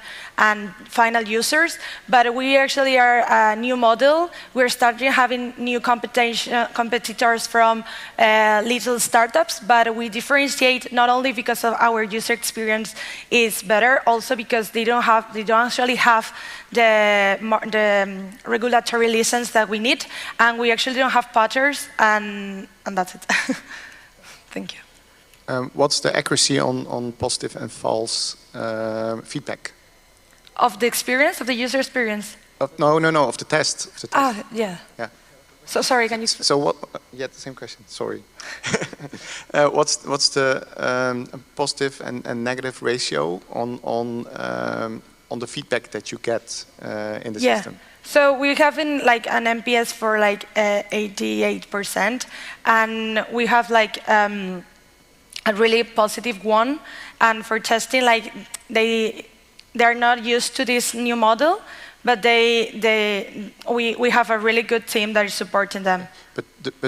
[SPEAKER 9] final users. But we actually are a new model. We're starting having new competitors from little startups, but we differentiate not only because of our user experience is better, also because they don't actually have the regulatory license that we need, and we actually don't have patterns, and that's it. Thank you.
[SPEAKER 23] What's the accuracy on positive and false feedback?
[SPEAKER 9] Of the experience, of the user experience?
[SPEAKER 23] No, of the test.
[SPEAKER 9] Yeah.
[SPEAKER 23] Yeah.
[SPEAKER 9] So sorry, can you?
[SPEAKER 23] So what? Yeah, the same question. Sorry. What's the positive and negative ratio on the feedback that you get in the system?
[SPEAKER 9] So we have an NPS for 88%, and we have a really positive one. And for testing, they're not used to this new model, but we have a really good team that is supporting them.
[SPEAKER 23] But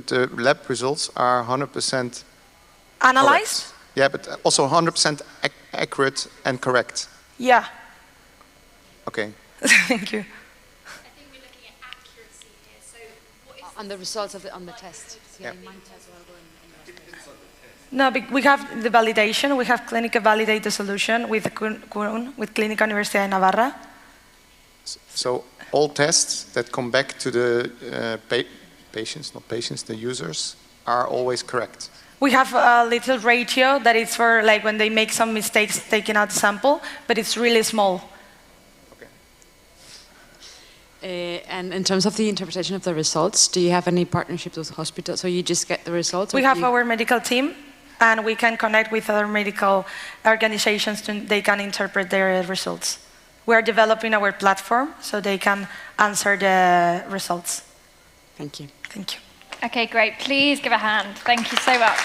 [SPEAKER 23] the lab results are 100%
[SPEAKER 9] analyzed?
[SPEAKER 23] Correct. Yeah, but also 100% accurate and correct.
[SPEAKER 9] Yeah.
[SPEAKER 23] Okay.
[SPEAKER 9] Thank you.
[SPEAKER 8] I think we're looking at accuracy here. So what is on the results on the test?
[SPEAKER 23] Yeah.
[SPEAKER 9] No, we have the validation. We have clinical validated solution with Clínica Universidad de Navarra.
[SPEAKER 23] So all tests that come back to the patients, not patients, the users, are always correct.
[SPEAKER 9] We have a little ratio that is for when they make some mistakes taking out the sample, but it's really small.
[SPEAKER 8] And in terms of the interpretation of the results, do you have any partnerships with hospitals? So you just get the results?
[SPEAKER 9] We have our medical team, and we can connect with other medical organizations they can interpret their results. We are developing our platform so they can answer the results.
[SPEAKER 8] Thank you.
[SPEAKER 9] Thank you.
[SPEAKER 18] Okay, great. Please give a hand. Thank you so much.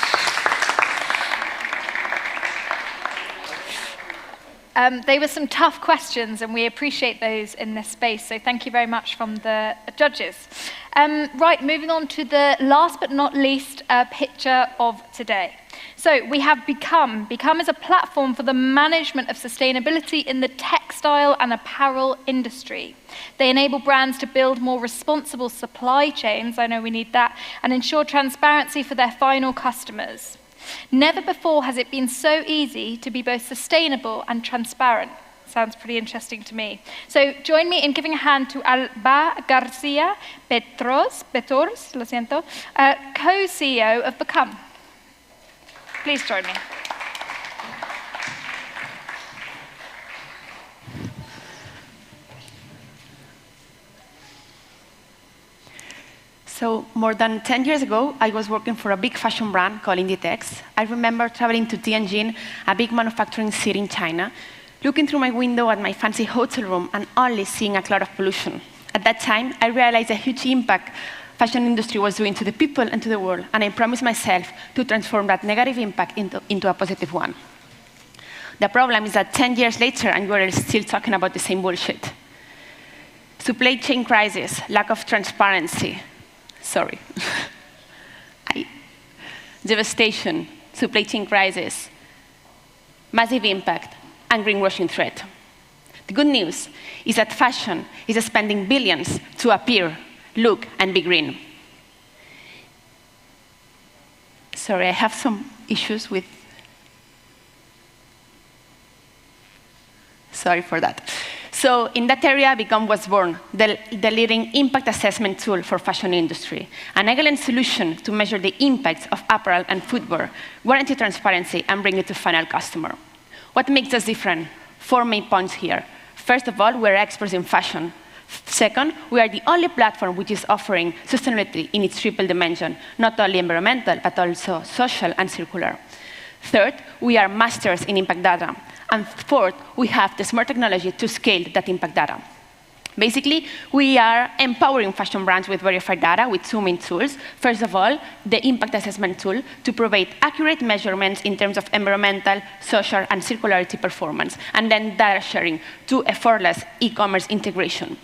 [SPEAKER 18] They were some tough questions, and we appreciate those in this space, so thank you very much from the judges. Right, moving on to the last but not least picture of today. So we have Become. Become is a platform for the management of sustainability in the textile and apparel industry. They enable brands to build more responsible supply chains, I know we need that, and ensure transparency for their final customers. Never before has it been so easy to be both sustainable and transparent. Sounds pretty interesting to me. So join me in giving a hand to Alba García Petors, lo siento, co-CEO of Become. Please join me.
[SPEAKER 12] So more than 10 years ago, I was working for a big fashion brand called Inditex. I remember traveling to Tianjin, a big manufacturing city in China, looking through my window at my fancy hotel room and only seeing a cloud of pollution. At that time, I realized a huge impact fashion industry was doing to the people and to the world, and I promised myself to transform that negative impact into a positive one. The problem is that 10 years later, and we're still talking about the same bullshit. Supply chain crisis, lack of transparency, devastation, supply chain crisis, massive impact, and greenwashing threat. The good news is that fashion is spending billions to appear, look, and be green. Sorry, I have some issues with... Sorry for that. So in that area, Become was born, the leading impact assessment tool for fashion industry, an excellent solution to measure the impacts of apparel and footwear, guarantee transparency, and bring it to final customer. What makes us different? 4 main points here. First of all, we're experts in fashion. Second, we are the only platform which is offering sustainability in its triple dimension, not only environmental, but also social and circular. Third, we are masters in impact data. And fourth, we have the smart technology to scale that impact data. Basically, we are empowering fashion brands with verified data with 2 main tools. First of all, the impact assessment tool to provide accurate measurements in terms of environmental, social, and circularity performance, and then data sharing to effortless e-commerce integration.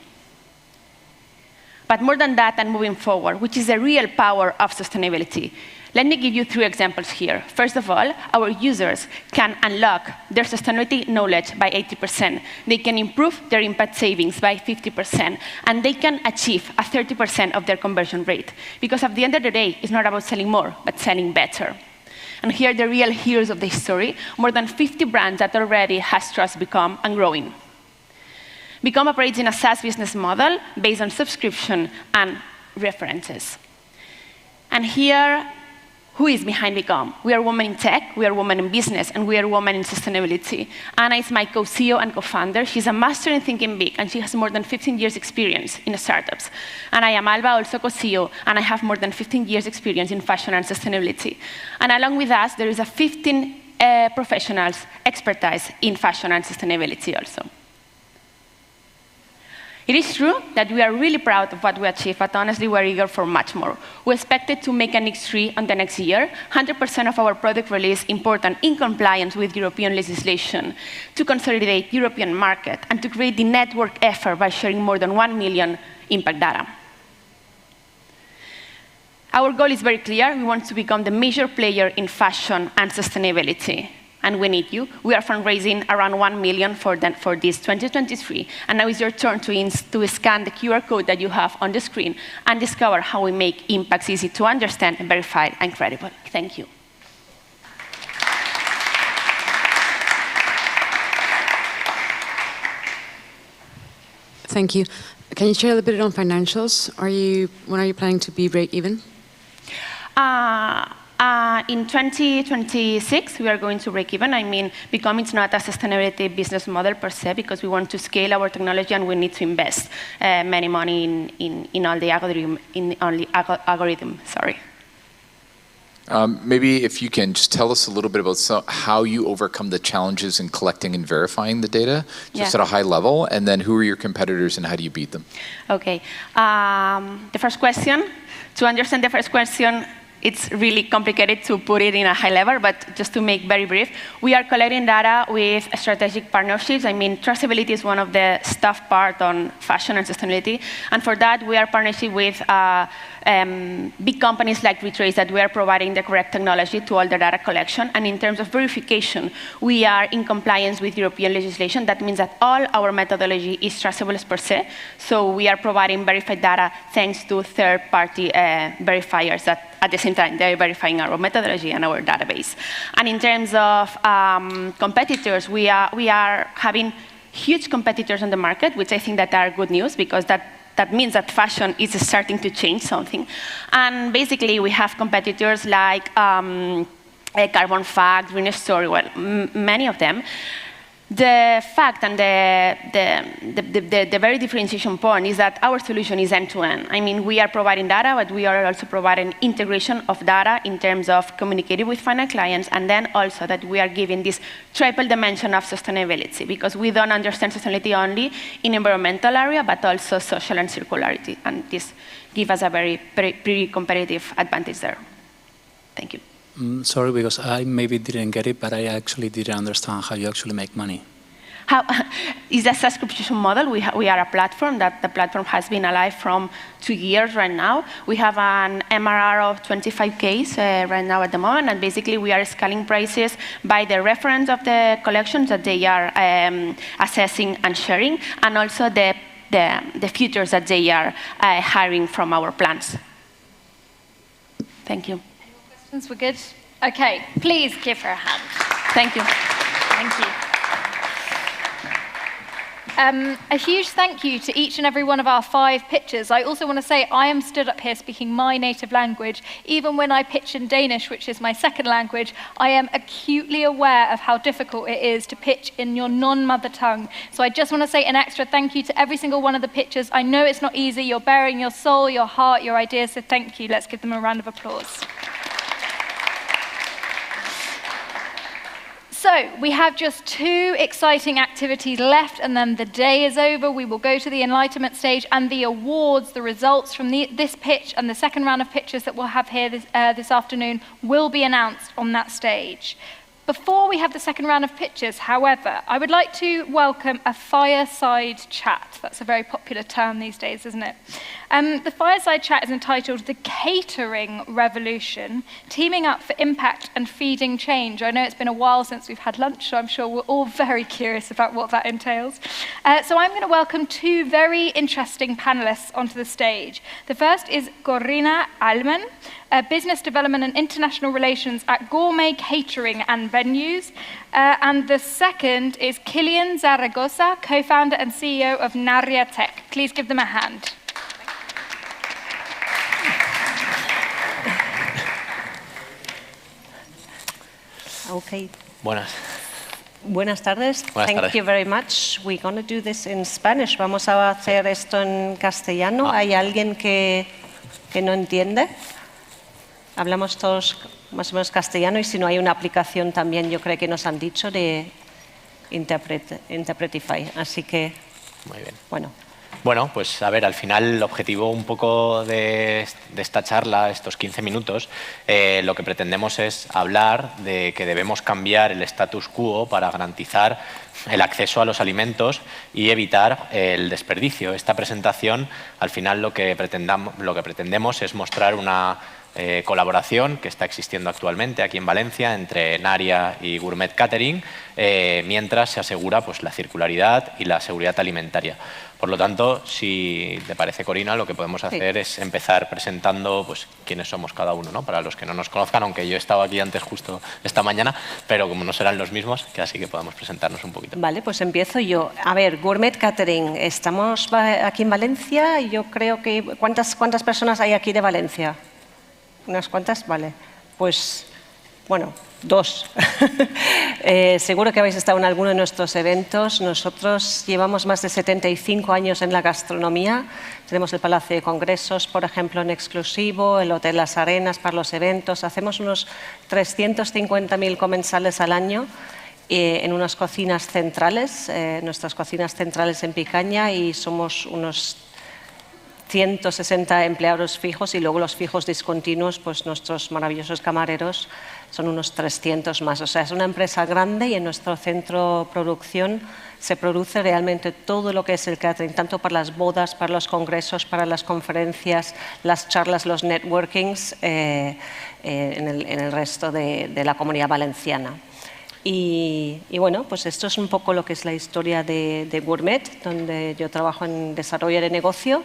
[SPEAKER 12] But more than that, and moving forward, which is the real power of sustainability. Let me give you 3 examples here. First of all, our users can unlock their sustainability knowledge by 80%. They can improve their impact savings by 50%. And they can achieve a 30% of their conversion rate. Because at the end of the day, it's not about selling more, but selling better. And here are the real heroes of the story. More than 50 brands that already has trust Become and growing. Become operates in a SaaS business model based on subscription and references. And here, who is behind Become? We are women in tech, we are women in business, and we are women in sustainability. Anna is my co-CEO and co-founder. She's a master in thinking big, and she has more than 15 years experience in startups. And I am Alba, also co-CEO, and I have more than 15 years experience in fashion and sustainability. And along with us, there is a 15 professionals expertise in fashion and sustainability also. It is true that we are really proud of what we achieved, but honestly, we're eager for much more. We expected to make an X3 on the next year, 100% of our product release important in compliance with European legislation, to consolidate European market, and to create the network effort by sharing more than 1 million impact data. Our goal is very clear. We want to become the major player in fashion and sustainability. And we need you. We are fundraising around 1 million for this 2023. And now it's your turn to scan the QR code that you have on the screen and discover how we make impacts easy to understand, verified, and credible. Thank you.
[SPEAKER 8] Thank you. Can you share a little bit on financials? When are you planning to be break even?
[SPEAKER 12] In 2026, we are going to break even. I mean, Become is not a sustainability business model per se, because we want to scale our technology and we need to invest many money in all the algorithm. Sorry.
[SPEAKER 22] Maybe if you can just tell us a little bit about how you overcome the challenges in collecting and verifying the data, just at a high level, and then who are your competitors and how do you beat them?
[SPEAKER 12] Okay. The first question, to understand the first question, it's really complicated to put it in a high level, but just to make very brief, we are collecting data with strategic partnerships. I mean, traceability is one of the tough part on fashion and sustainability. And for that, we are partnering with big companies like Retrace that we are providing the correct technology to all the data collection. And in terms of verification, we are in compliance with European legislation. That means that all our methodology is traceable per se. So we are providing verified data thanks to third-party verifiers that at the same time, they're verifying our methodology and our database. And in terms of competitors, we are having huge competitors on the market, which I think that are good news, because that means that fashion is starting to change something. And basically, we have competitors like Carbon Fact, Green Story, well, many of them. The fact and the very differentiation point is that our solution is end-to-end. I mean, we are providing data, but we are also providing integration of data in terms of communicating with final clients, and then also that we are giving this triple dimension of sustainability, because we don't understand sustainability only in environmental area, but also social and circularity, and this gives us a very pretty competitive advantage there. Thank you.
[SPEAKER 21] Sorry, because I maybe didn't get it, but I actually didn't understand how you actually make money.
[SPEAKER 12] It's a subscription model. We are a platform. The platform has been alive from 2 years right now. We have an MRR of 25K right now at the moment, and basically we are scaling prices by the reference of the collections that they are assessing and sharing, and also the features that they are hiring from our plans. Thank you.
[SPEAKER 18] We're good? Okay, please give her a hand.
[SPEAKER 12] Thank you.
[SPEAKER 18] Thank you. A huge thank you to each and every one of our 5 pitchers. I also want to say I am stood up here speaking my native language. Even when I pitch in Danish, which is my second language, I am acutely aware of how difficult it is to pitch in your non-mother tongue. So I just want to say an extra thank you to every single one of the pitchers. I know it's not easy. You're bearing your soul, your heart, your ideas, so thank you. Let's give them a round of applause. So we have just 2 exciting activities left, and then the day is over. We will go to the enlightenment stage, and the awards, the results from this pitch and the second round of pitches that we'll have here this afternoon will be announced on that stage. Before we have the second round of pitches, however, I would like to welcome a fireside chat. That's a very popular term these days, isn't it? The fireside chat is entitled The Catering Revolution, Teaming Up for Impact and Feeding Change. I know it's been a while since we've had lunch, so I'm sure we're all very curious about what that entails. So I'm going to welcome 2 very interesting panelists onto the stage. The first is Corina Alman, Business Development and International Relations at Gourmet Catering and Venues. And the second is Kilian Zaragoza, co-founder and CEO of Naria Tech. Please give them a hand.
[SPEAKER 13] Okay.
[SPEAKER 15] Buenas tardes.
[SPEAKER 13] Thank you very much. We're going to do this in Spanish. Vamos a hacer esto en castellano. ¿Hay alguien que no entiende? Hablamos todos más o menos castellano y si no hay una aplicación también, yo creo que nos han dicho de Interpretify. Así que,
[SPEAKER 15] muy bien.
[SPEAKER 13] Bueno,
[SPEAKER 15] pues a ver, al final el objetivo un poco de esta charla, estos 15 minutos, lo que pretendemos es hablar de que debemos cambiar el status quo para garantizar el acceso a los alimentos y evitar el desperdicio. Esta presentación, al final lo que pretendemos es mostrar una colaboración que está existiendo actualmente aquí en Valencia entre Naria y Gourmet Catering, mientras se asegura pues, la circularidad y la seguridad alimentaria. Por lo tanto, si te parece, Corina, lo que podemos hacer es empezar presentando pues, quiénes somos cada uno, ¿no? Para los que no nos conozcan, aunque yo he estado aquí antes justo esta mañana, pero como no serán los mismos, que así que podamos presentarnos un poquito.
[SPEAKER 13] Vale, pues empiezo yo. A ver, Gourmet Catering, estamos aquí en Valencia y yo creo que... ¿Cuántas personas hay aquí de Valencia? ¿Unas cuantas? Vale. Pues, bueno, 2. Seguro que habéis estado en alguno de nuestros eventos. Nosotros llevamos más de 75 años en la gastronomía. Tenemos el Palacio de Congresos, por ejemplo, en exclusivo, el Hotel Las Arenas para los eventos. Hacemos unos 350.000 comensales al año en unas cocinas centrales, nuestras cocinas centrales en Picaña, y somos unos 160 empleados fijos y luego los fijos discontinuos, pues nuestros maravillosos camareros son unos 300 más. O sea, es una empresa grande y en nuestro centro de producción se produce realmente todo lo que es el catering, tanto para las bodas, para los congresos, para las conferencias, las charlas, los networkings en el resto de la comunidad valenciana. Y bueno, pues esto es un poco lo que es la historia de Gourmet, donde yo trabajo en desarrollo de negocio.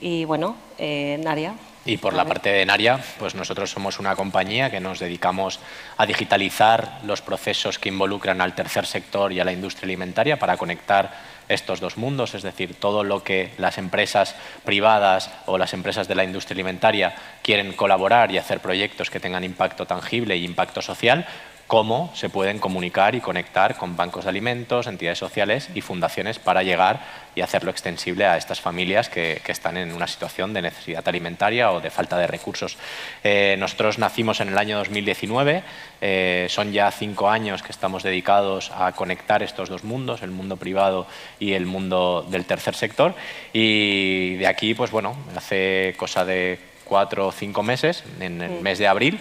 [SPEAKER 13] Y bueno, Naria.
[SPEAKER 15] Y por la parte de Naria, pues nosotros somos una compañía que nos dedicamos a digitalizar los procesos que involucran al tercer sector y a la industria alimentaria para conectar estos dos mundos, es decir, todo lo que las empresas privadas o las empresas de la industria alimentaria quieren colaborar y hacer proyectos que tengan impacto tangible y impacto social, cómo se pueden comunicar y conectar con bancos de alimentos, entidades sociales y fundaciones para llegar y hacerlo extensible a estas familias que están en una situación de necesidad alimentaria o de falta de recursos. Nosotros nacimos en el año 2019, son ya 5 años que estamos dedicados a conectar estos dos mundos, el mundo privado y el mundo del tercer sector, y de aquí, pues bueno, hace cosa de 4 o 5 meses, en el mes de abril,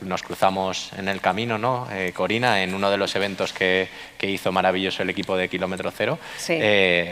[SPEAKER 15] nos cruzamos en el camino, ¿no? Corina, en uno de los eventos que hizo maravilloso el equipo de Kilómetro Cero, sí.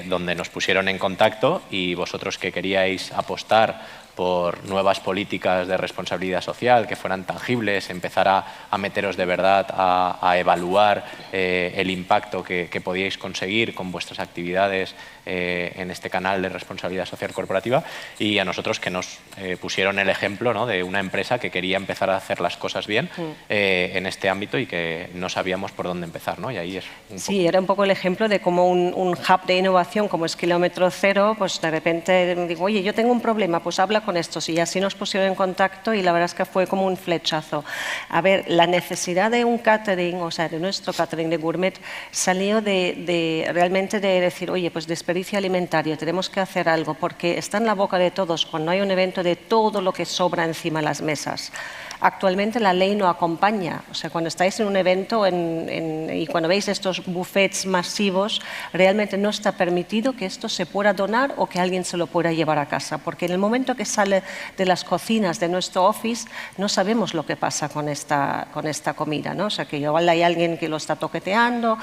[SPEAKER 15] Donde nos pusieron en contacto y vosotros que queríais apostar por nuevas políticas de responsabilidad social que fueran tangibles, empezar a meteros de verdad, a evaluar el impacto que podíais conseguir con vuestras actividades en este canal de responsabilidad social corporativa, y a nosotros que nos pusieron el ejemplo, ¿no?, de una empresa que quería empezar a hacer las cosas bien en este ámbito y que no sabíamos por dónde empezar, ¿no? Y ahí es un poco...
[SPEAKER 13] Sí, era un poco el ejemplo de cómo un hub de innovación como es Kilómetro Cero, pues de repente digo, oye, yo tengo un problema, pues habla con estos, y así nos pusieron en contacto, y la verdad es que fue como un flechazo. A ver, la necesidad de un catering, o sea, de nuestro catering de gourmet, salió realmente de decir, oye, pues desperdicio alimentario, tenemos que hacer algo, porque está en la boca de todos cuando hay un evento de todo lo que sobra encima de las mesas. Actualmente la ley no acompaña, o sea, cuando estáis en un evento y cuando veis estos buffets masivos, realmente no está permitido que esto se pueda donar o que alguien se lo pueda llevar a casa, porque en el momento que sale de las cocinas de nuestro office no sabemos lo que pasa con esta comida, ¿no? O sea, que igual hay alguien que lo está toqueteando.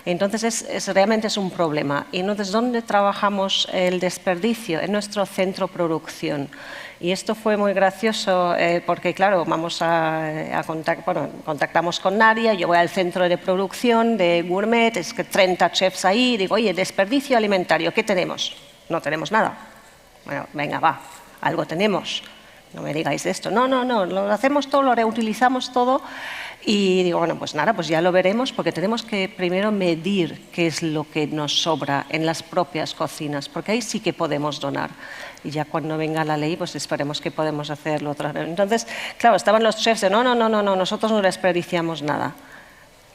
[SPEAKER 13] Entonces, realmente es un problema. Y entonces, ¿dónde trabajamos el desperdicio? En nuestro centro producción. Y esto fue muy gracioso porque, claro, contactamos con Nadia, yo voy al centro de producción de gourmet, es que 30 chefs ahí, digo, oye, desperdicio alimentario, ¿qué tenemos? No tenemos nada. Bueno, venga, va, algo tenemos. No me digáis esto. No, lo hacemos todo, lo reutilizamos todo. Y digo, bueno, pues nada, pues ya lo veremos, porque tenemos que primero medir qué es lo que nos sobra en las propias cocinas, porque ahí sí que podemos donar. Y ya cuando venga la ley, pues esperemos que podemos hacerlo otra vez. Entonces, claro, estaban los chefs de no, nosotros no desperdiciamos nada.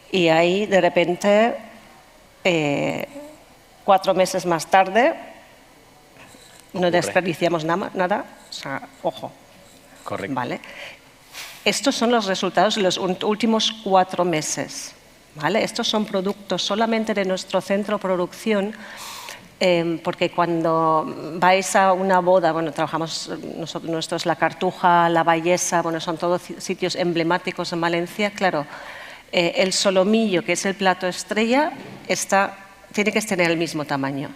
[SPEAKER 13] Y ahí, de repente, 4 meses más tarde, no desperdiciamos nada. O sea, ojo.
[SPEAKER 15] Correcto.
[SPEAKER 13] ¿Vale? Estos son los resultados de los últimos 4 meses. ¿Vale? Estos son productos solamente de nuestro centro de producción, porque cuando vais a una boda, bueno, trabajamos nosotros la Cartuja, la Ballesa, bueno, son todos sitios emblemáticos en Valencia, claro, el solomillo, que es el plato estrella, tiene que tener el mismo tamaño.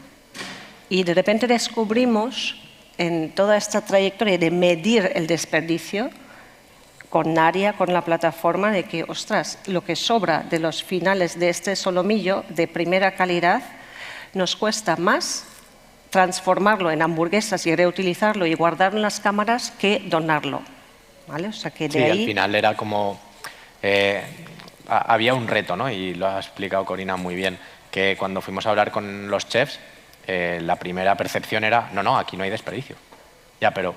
[SPEAKER 13] Y de repente descubrimos en toda esta trayectoria de medir el desperdicio, con Nadia, con la plataforma, de que, ostras, lo que sobra de los finales de este solomillo de primera calidad nos cuesta más transformarlo en hamburguesas y reutilizarlo y guardarlo en las cámaras que donarlo. ¿Vale? O sea que de ahí...
[SPEAKER 15] al final era como... había un reto, ¿no? Y lo ha explicado Corina muy bien, que cuando fuimos a hablar con los chefs, la primera percepción era, no, aquí no hay desperdicio. Ya, pero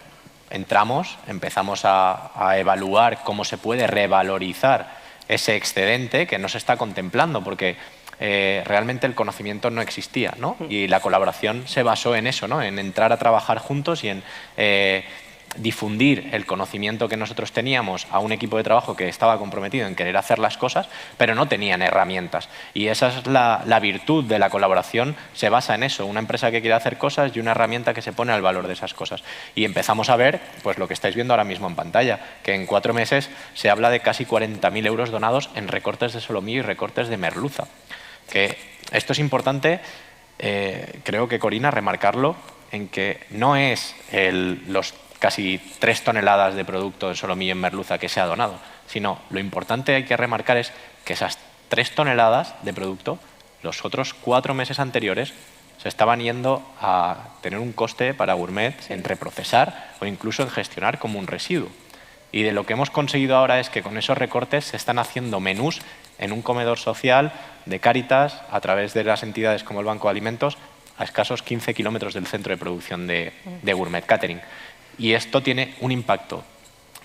[SPEAKER 15] entramos, empezamos a evaluar cómo se puede revalorizar ese excedente que no se está contemplando, porque realmente el conocimiento no existía, ¿no? Y la colaboración se basó en eso, ¿no? En entrar a trabajar juntos y en difundir el conocimiento que nosotros teníamos a un equipo de trabajo que estaba comprometido en querer hacer las cosas, pero no tenían herramientas. Y esa es la virtud de la colaboración, se basa en eso, una empresa que quiere hacer cosas y una herramienta que se pone al valor de esas cosas. Y empezamos a ver, pues lo que estáis viendo ahora mismo en pantalla, que en 4 meses se habla de casi 40.000 euros donados en recortes de solomillo y recortes de merluza. Que esto es importante, creo que Corina, remarcarlo, en que no es los casi 3 toneladas de producto de solomillo en merluza que se ha donado, sino lo importante hay que remarcar es que esas 3 toneladas de producto, los otros 4 meses anteriores, se estaban yendo a tener un coste para gourmet en reprocesar o incluso en gestionar como un residuo. Y de lo que hemos conseguido ahora es que con esos recortes se están haciendo menús en un comedor social de Cáritas a través de las entidades como el Banco de Alimentos a escasos 15 kilómetros del centro de producción de Gourmet Catering. Y esto tiene un impacto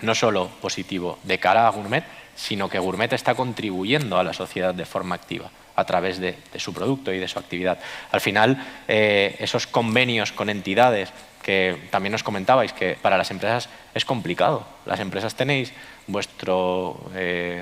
[SPEAKER 15] no solo positivo de cara a Gourmet, sino que Gourmet está contribuyendo a la sociedad de forma activa a través de su producto y de su actividad. Al final, esos convenios con entidades que también nos comentabais que para las empresas es complicado. Las empresas tenéis vuestro,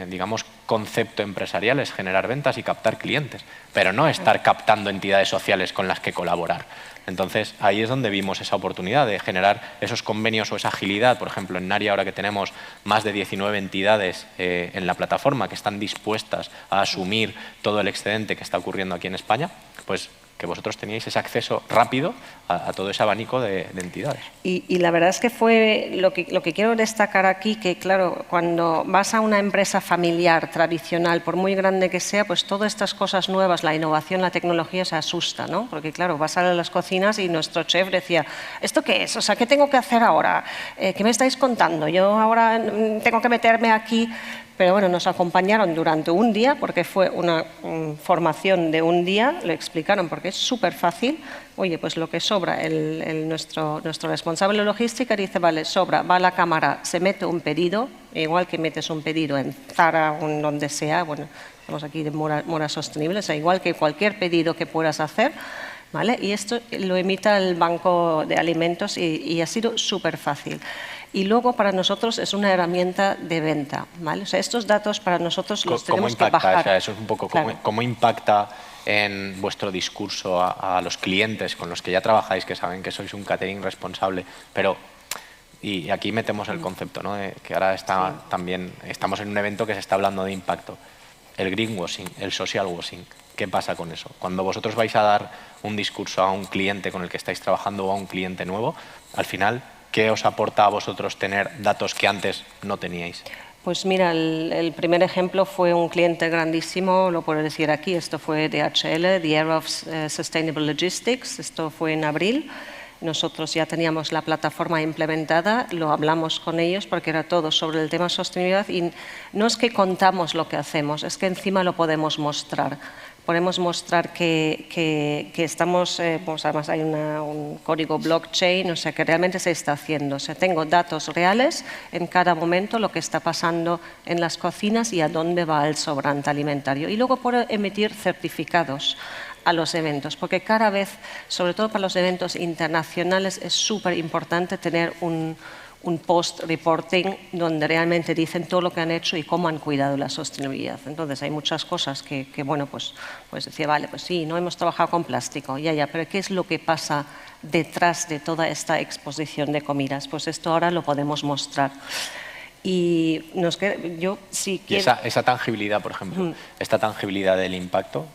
[SPEAKER 15] digamos, concepto empresarial es generar ventas y captar clientes, pero no estar captando entidades sociales con las que colaborar. Entonces, ahí es donde vimos esa oportunidad de generar esos convenios o esa agilidad. Por ejemplo, en Naria, ahora que tenemos más de 19 entidades en la plataforma que están dispuestas a asumir todo el excedente que está ocurriendo aquí en España, pues que vosotros teníais ese acceso rápido a todo ese abanico de entidades.
[SPEAKER 13] Y la verdad es que fue lo que quiero destacar aquí, que claro, cuando vas a una empresa familiar tradicional, por muy grande que sea, pues todas estas cosas nuevas, la innovación, la tecnología se asusta, ¿no? Porque claro, vas a las cocinas y nuestro chef decía, ¿esto qué es? O sea, ¿qué tengo que hacer ahora? ¿Qué me estáis contando? Yo ahora tengo que meterme aquí. Pero bueno, nos acompañaron durante un día, porque fue una formación de un día, lo explicaron, porque es súper fácil. Oye, pues lo que sobra, nuestro responsable de logística dice, vale, sobra, va a la cámara, se mete un pedido, igual que metes un pedido en Zara o en donde sea, bueno, estamos aquí de Mora Sostenible, o sea, igual que cualquier pedido que puedas hacer, ¿vale? Y esto lo emite el banco de alimentos y ha sido súper fácil. Y luego para nosotros es una herramienta de venta, ¿vale? O sea, estos datos para nosotros los tenemos que bajar.
[SPEAKER 15] O sea, eso es un poco
[SPEAKER 13] claro.
[SPEAKER 15] ¿Cómo impacta en vuestro discurso a los clientes con los que ya trabajáis, que saben que sois un catering responsable, pero y aquí metemos el concepto, ¿no? Que ahora también estamos en un evento que se está hablando de impacto. El greenwashing, el social washing, ¿qué pasa con eso? Cuando vosotros vais a dar un discurso a un cliente con el que estáis trabajando o a un cliente nuevo, al final, ¿qué os aporta a vosotros tener datos que antes no teníais?
[SPEAKER 13] Pues mira, el primer ejemplo fue un cliente grandísimo, lo puedo decir aquí, esto fue DHL, The Era of Sustainable Logistics, esto fue en abril. Nosotros ya teníamos la plataforma implementada, lo hablamos con ellos porque era todo sobre el tema sostenibilidad y no es que contamos lo que hacemos, es que encima lo podemos mostrar. Podemos mostrar que estamos, pues además hay un código blockchain, o sea que realmente se está haciendo. O sea, tengo datos reales en cada momento, lo que está pasando en las cocinas y a dónde va el sobrante alimentario. Y luego puedo emitir certificados a los eventos, porque cada vez, sobre todo para los eventos internacionales, es súper importante tener un post-reporting donde realmente dicen todo lo que han hecho y cómo han cuidado la sostenibilidad. Entonces hay muchas cosas que bueno, pues decía, vale, pues sí, no hemos trabajado con plástico, ya, pero ¿qué es lo que pasa detrás de toda esta exposición de comidas? Pues esto ahora lo podemos mostrar. Y yo sí quiero...
[SPEAKER 15] Y esa tangibilidad, por ejemplo, esta tangibilidad del impacto,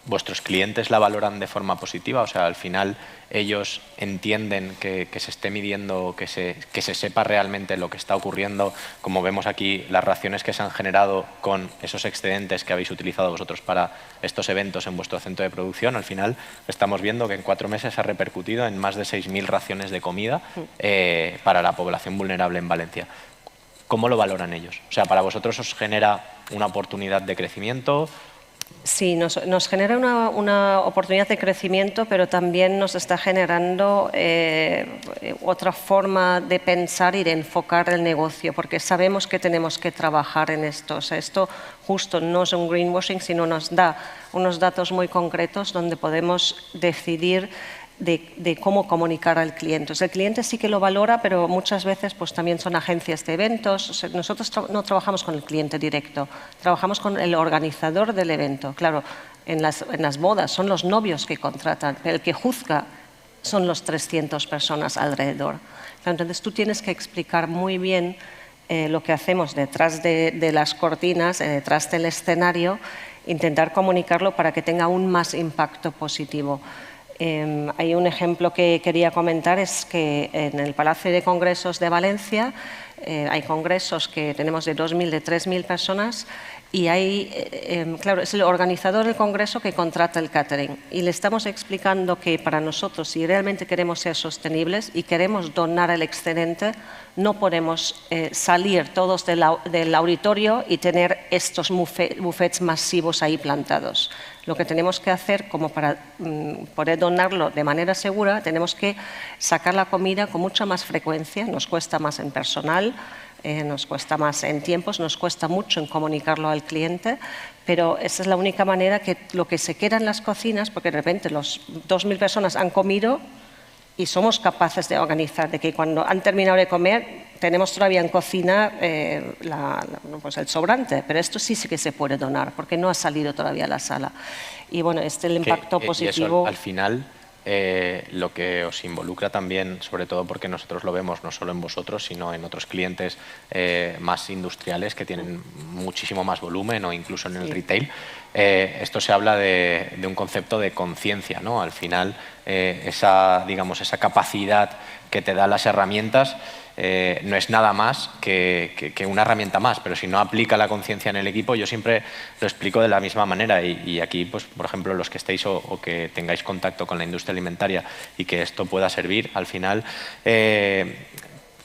[SPEAKER 15] ¿vuestros clientes la valoran de forma positiva? O sea, al final ellos entienden que se esté midiendo, que se sepa realmente lo que está ocurriendo, como vemos aquí, las raciones que se han generado con esos excedentes que habéis utilizado vosotros para estos eventos en vuestro centro de producción. Al final estamos viendo que en 4 meses ha repercutido en más de 6.000 raciones de comida para la población vulnerable en Valencia. ¿Cómo lo valoran ellos? O sea, ¿para vosotros os genera una oportunidad de crecimiento?
[SPEAKER 13] Sí, nos genera una oportunidad de crecimiento, pero también nos está generando otra forma de pensar y de enfocar el negocio, porque sabemos que tenemos que trabajar en esto. O sea, esto justo no es un greenwashing, sino nos da unos datos muy concretos donde podemos decidir de cómo comunicar al cliente. O sea, el cliente sí que lo valora, pero muchas veces pues, también son agencias de eventos. O sea, nosotros no trabajamos con el cliente directo, trabajamos con el organizador del evento. Claro, en las bodas son los novios que contratan, pero el que juzga son los 300 personas alrededor. Claro, entonces tú tienes que explicar muy bien lo que hacemos detrás de las cortinas, detrás del escenario, intentar comunicarlo para que tenga aún más impacto positivo. Hay un ejemplo que quería comentar, es que en el Palacio de Congresos de Valencia hay congresos que tenemos de 2.000, de 3.000 personas y claro, es el organizador del congreso que contrata el catering y le estamos explicando que para nosotros, si realmente queremos ser sostenibles y queremos donar el excedente, no podemos salir todos del auditorio y tener estos buffets masivos ahí plantados. Lo que tenemos que hacer, como para poder donarlo de manera segura, tenemos que sacar la comida con mucha más frecuencia, nos cuesta más en personal, nos cuesta más en tiempos, nos cuesta mucho en comunicarlo al cliente, pero esa es la única manera que lo que se queda en las cocinas, porque de repente los 2.000 personas han comido y somos capaces de organizar, de que cuando han terminado de comer tenemos todavía en cocina pues el sobrante, pero esto sí que se puede donar porque no ha salido todavía a la sala. Y bueno, el impacto positivo...
[SPEAKER 15] Y eso, al final, lo que os involucra también, sobre todo porque nosotros lo vemos no solo en vosotros, sino en otros clientes más industriales que tienen muchísimo más volumen o incluso en el retail. Esto se habla de un concepto de conciencia, ¿no? Al final, esa capacidad que te dan las herramientas no es nada más que una herramienta más, pero si no aplica la conciencia en el equipo, yo siempre lo explico de la misma manera y aquí, pues, por ejemplo, los que estéis o que tengáis contacto con la industria alimentaria y que esto pueda servir, al final,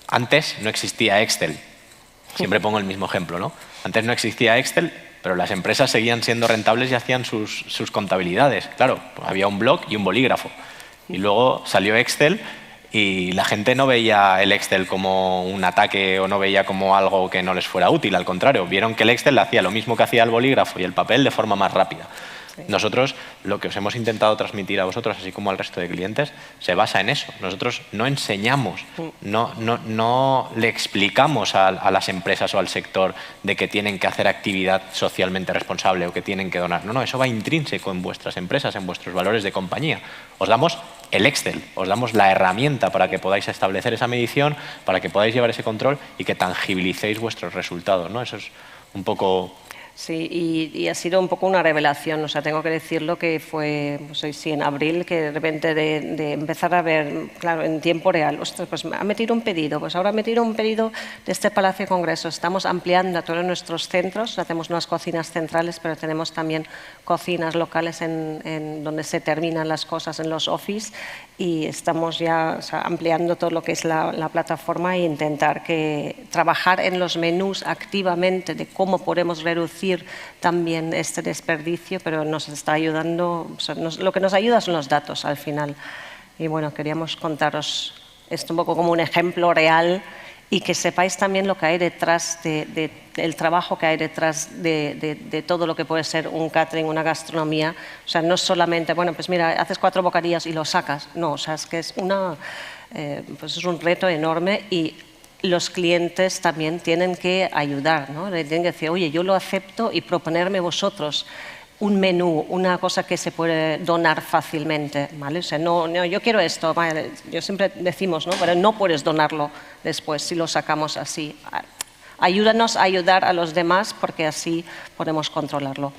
[SPEAKER 15] antes no existía Excel, siempre pongo el mismo ejemplo, ¿no? Antes no existía Excel, pero las empresas seguían siendo rentables y hacían sus contabilidades. Claro, pues había un blog y un bolígrafo. Y luego salió Excel y la gente no veía el Excel como un ataque o no veía como algo que no les fuera útil. Al contrario, vieron que el Excel hacía lo mismo que hacía el bolígrafo y el papel de forma más rápida. Nosotros, lo que os hemos intentado transmitir a vosotros, así como al resto de clientes, se basa en eso. Nosotros no enseñamos, no le explicamos a las empresas o al sector de que tienen que hacer actividad socialmente responsable o que tienen que donar. No, eso va intrínseco en vuestras empresas, en vuestros valores de compañía. Os damos el Excel, os damos la herramienta para que podáis establecer esa medición, para que podáis llevar ese control y que tangibilicéis vuestros resultados, ¿no? Eso es un poco...
[SPEAKER 13] Sí, y ha sido un poco una revelación, o sea, tengo que decirlo que fue, pues sí, en abril, que de repente de empezar a ver, claro, en tiempo real, ostras, pues ha metido un pedido, pues ahora ha metido un pedido de este Palacio de Congresos, estamos ampliando a todos nuestros centros, hacemos unas cocinas centrales, pero tenemos también cocinas locales en donde se terminan las cosas en los office y estamos ya, o sea, ampliando todo lo que es la plataforma e intentar trabajar en los menús activamente de cómo podemos reducir también este desperdicio, pero nos está ayudando, o sea, lo que nos ayuda son los datos al final. Y bueno, queríamos contaros esto un poco como un ejemplo real y que sepáis también lo que hay detrás del trabajo que hay detrás de todo lo que puede ser un catering, una gastronomía. O sea, no solamente, bueno, pues mira, haces 4 bocadillas y lo sacas. No, o sea, es que es pues es un reto enorme y los clientes también tienen que ayudar, ¿no? Le tienen que decir, oye, yo lo acepto y proponerme vosotros un menú, una cosa que se puede donar fácilmente, ¿vale? O sea, no, yo quiero esto, vale, yo siempre decimos, ¿no? Pero no puedes donarlo después si lo sacamos así. Ayúdanos a ayudar a los demás porque así podemos controlarlo.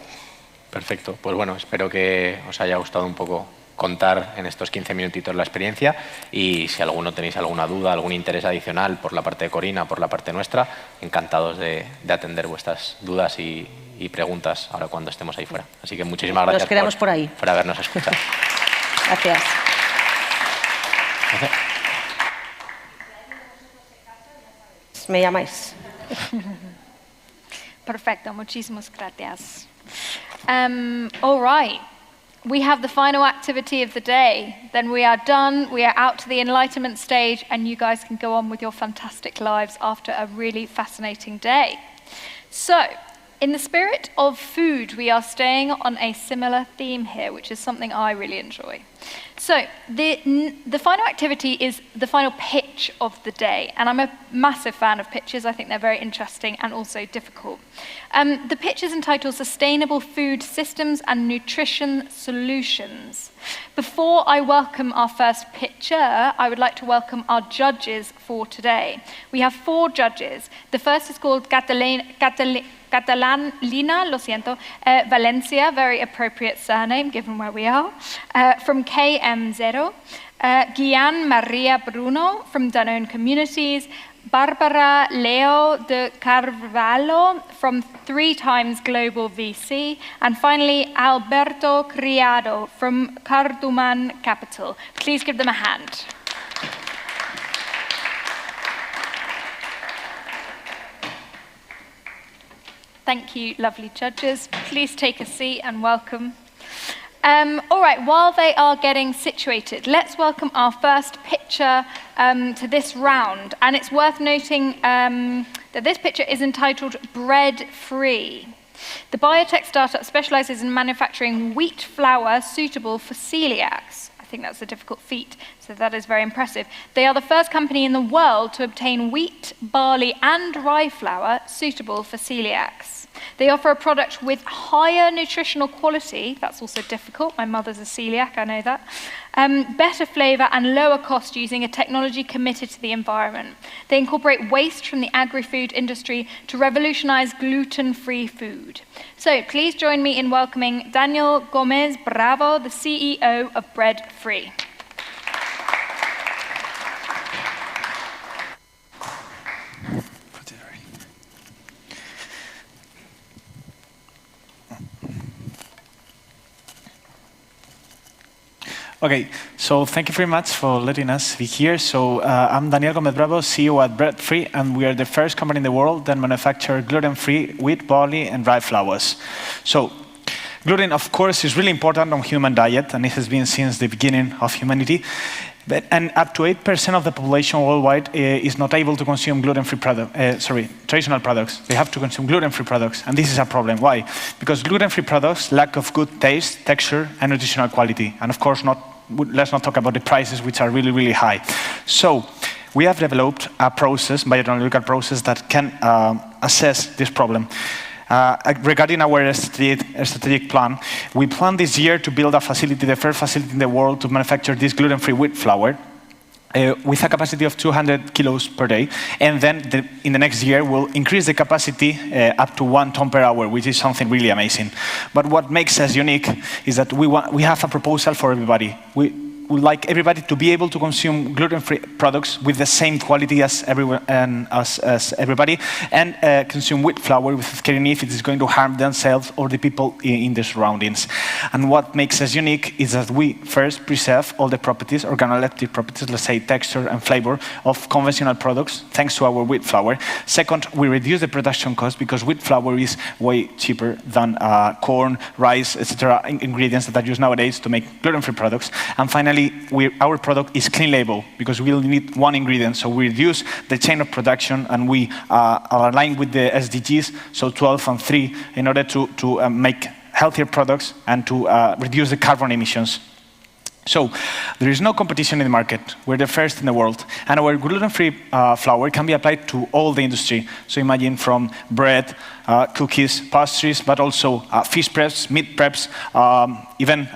[SPEAKER 15] Perfecto, pues bueno, espero que os haya gustado un poco contar en estos 15 minutitos la experiencia y si tenéis alguna duda, algún interés adicional por la parte de Corina, por la parte nuestra, encantados de atender vuestras dudas y preguntas ahora cuando estemos ahí fuera. Así que muchísimas gracias.
[SPEAKER 13] Nos quedamos por ahí.
[SPEAKER 15] Por habernos escuchado.
[SPEAKER 13] Gracias. Me llamáis.
[SPEAKER 18] Perfecto, muchísimas gracias. All right. We have the final activity of the day. Then we are done, we are out to the enlightenment stage, and you guys can go on with your fantastic lives after a really fascinating day. So, in the spirit of food, we are staying on a similar theme here, which is something I really enjoy. So, the final activity is the final pitch of the day, and I'm a massive fan of pitches. I think they're very interesting and also difficult. The pitch is entitled Sustainable Food Systems and Nutrition Solutions. Before I welcome our first pitcher, I would like to welcome our judges for today. We have 4 judges. The first is called Catalina, lo siento, Valencia, very appropriate surname given where we are, from KM0, Gian Maria Bruno from Danone Communities, Barbara Leo de Carvalho from 3 times Global VC, and finally Alberto Criado from Carduman Capital. Please give them a hand. Thank you, lovely judges. Please take a seat and welcome. All right, while they are getting situated, let's welcome our first pitcher to this round. And it's worth noting that this pitcher is entitled Bread Free. The biotech startup specializes in manufacturing wheat flour suitable for celiacs. I think that's a difficult feat. So that is very impressive. They are the first company in the world to obtain wheat, barley, and rye flour suitable for celiacs. They offer a product with higher nutritional quality. That's also difficult. My mother's a celiac, I know that. Better flavor and lower cost using a technology committed to the environment. They incorporate waste from the agri-food industry to revolutionize gluten-free food. So please join me in welcoming Daniel Gomez Bravo, the CEO of Bread Free.
[SPEAKER 1] Okay, so thank you very much for letting us be here. So I'm Daniel Gomez Bravo, CEO at Bread Free, and we are the first company in the world that manufacture gluten-free wheat, barley, and rye flours. So gluten, of course, is really important on human diet, and it has been since the beginning of humanity. And up to 8% of the population worldwide is not able to consume gluten-free traditional products. They have to consume gluten-free products, and this is a problem. Why? Because gluten-free products lack of good taste, texture, and nutritional quality. And of course, let's not talk about the prices, which are really, really high. So we have developed a process, biotechnological process, that can assess this problem. Regarding our strategic plan, we plan this year to build a facility, the first facility in the world to manufacture this gluten-free wheat flour with a capacity of 200 kilos per day. And then in the next year, we'll increase the capacity up to 1 ton per hour, which is something really amazing. But what makes us unique is that we have a proposal for everybody. We would like everybody to be able to consume gluten-free products with the same quality as everybody, and consume wheat flour without caring if it is going to harm themselves or the people in the surroundings. And what makes us unique is that we first preserve all the properties, organoleptic properties, let's say texture and flavor, of conventional products, thanks to our wheat flour. Second, we reduce the production cost because wheat flour is way cheaper than corn, rice, etc. ingredients that are used nowadays to make gluten-free products. And finally, our product is clean label because we only need one ingredient. So we reduce the chain of production, and we are aligned with the SDGs, so 12 and 3, in order to make healthier products and to reduce the carbon emissions. So there is no competition in the market. We're the first in the world. And our gluten-free flour can be applied to all the industry. So imagine from bread, cookies, pastries, but also fish preps, meat preps, even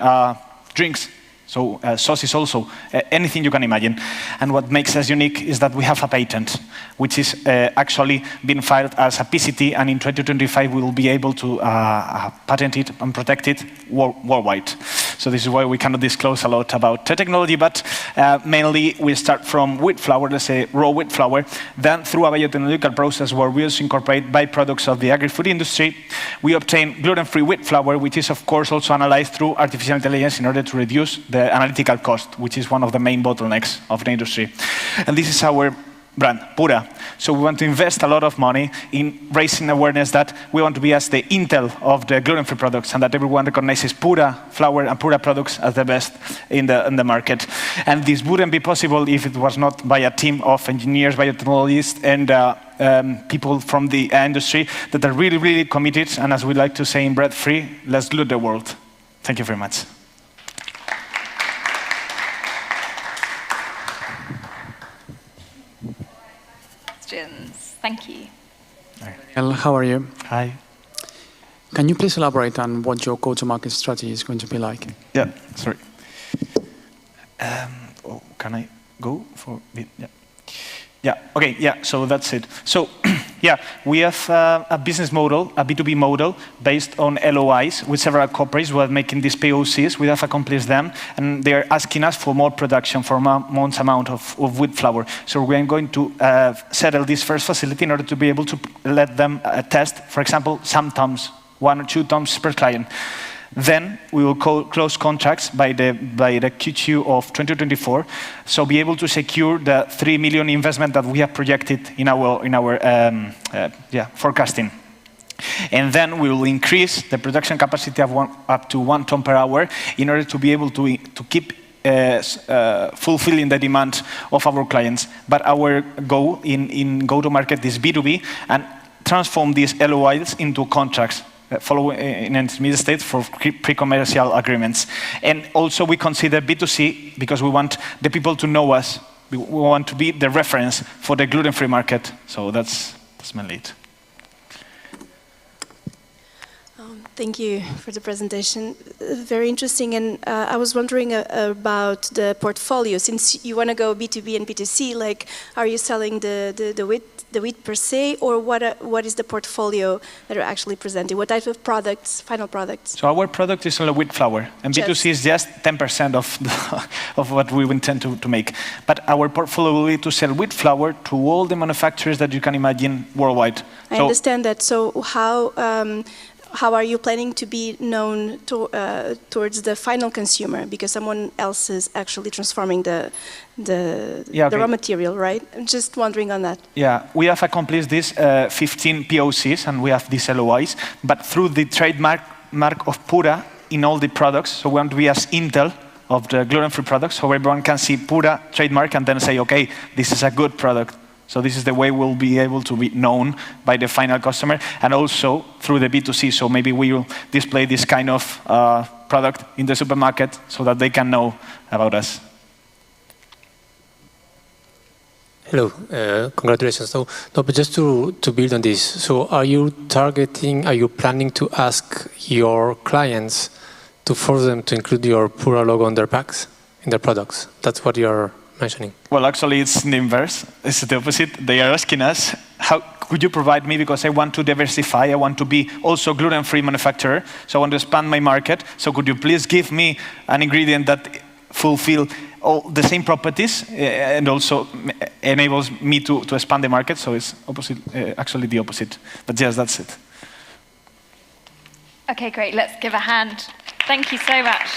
[SPEAKER 1] drinks. So sauces also, anything you can imagine. And what makes us unique is that we have a patent, which is actually being filed as a PCT, and in 2025 we will be able to patent it and protect it worldwide. So this is why we cannot disclose a lot about the technology, but mainly we start from wheat flour, let's say raw wheat flour, then through a biotechnological process where we also incorporate byproducts of the agri-food industry, we obtain gluten-free wheat flour, which is of course also analyzed through artificial intelligence in order to reduce the analytical cost, which is one of the main bottlenecks of the industry. And this is our brand, Pura. So we want to invest a lot of money in raising awareness that we want to be as the Intel of the gluten-free products, and that everyone recognizes Pura flour and Pura products as the best in the market. And this wouldn't be possible if it was not by a team of engineers, biotechnologists, and people from the industry that are really, really committed. And as we like to say in Bread Free, let's glue the world. Thank you very much.
[SPEAKER 18] Thank you.
[SPEAKER 16] Daniel, how are you?
[SPEAKER 1] Hi.
[SPEAKER 16] Can you please elaborate on what your go-to-market strategy is going to be like?
[SPEAKER 1] Yeah, sorry. Can I go for it? Yeah. Yeah, okay, yeah, so that's it. So, yeah, we have a business model, a B2B model, based on LOIs with several corporates who are making these POCs. We have accomplished them, and they're asking us for more production, for more amount of wheat flour. So we're going to settle this first facility in order to be able to let them test, for example, some tons, 1 or 2 tons per client. Then we will close contracts by the Q2 of 2024, so be able to secure the 3 million investment that we have projected in our forecasting. And then we will increase the production capacity of up to 1 ton per hour in order to be able to keep fulfilling the demand of our clients. But our goal in go-to-market is B2B and transform these LOIs into contracts. follow in intermediate stage for pre-commercial agreements. And also we consider B2C because we want the people to know us. We want to be the reference for the gluten-free market. So that's mainly it.
[SPEAKER 7] Thank you for the presentation. Very interesting. And I was wondering about the portfolio. Since you want to go B2B and B2C, like, are you selling the wheat per se, or what is the portfolio that you're actually presenting? What type of products, final products?
[SPEAKER 1] So our product is only wheat flour, and B2C is just 10% of what we intend to make. But our portfolio will be to sell wheat flour to all the manufacturers that you can imagine worldwide.
[SPEAKER 7] I understand that. So how are you planning to be known towards the final consumer? Because someone else is actually transforming the raw material, right? I'm just wondering on that.
[SPEAKER 1] Yeah, we have accomplished this 15 POCs, and we have these LOIs, but through the trademark of Pura in all the products. So we want to be as Intel of the gluten-free products, so everyone can see Pura trademark and then say, okay, this is a good product. So this is the way we'll be able to be known by the final customer, and also through the B2C. So maybe we will display this kind of product in the supermarket so that they can know about us.
[SPEAKER 17] Hello, congratulations. So, no, but just to build on this, so are you planning to ask your clients to force them to include your Pura logo on their packs, in their products? That's what you're mentioning.
[SPEAKER 1] Well, actually, it's the inverse. It's the opposite. They are asking us, how could you provide me, because I want to diversify, I want to be also gluten-free manufacturer, so I want to expand my market, so could you please give me an ingredient that fulfill all the same properties and also enables me to expand the market? So it's opposite, actually the opposite. But yes, that's it.
[SPEAKER 18] Okay, great. Let's give a hand. Thank you so much.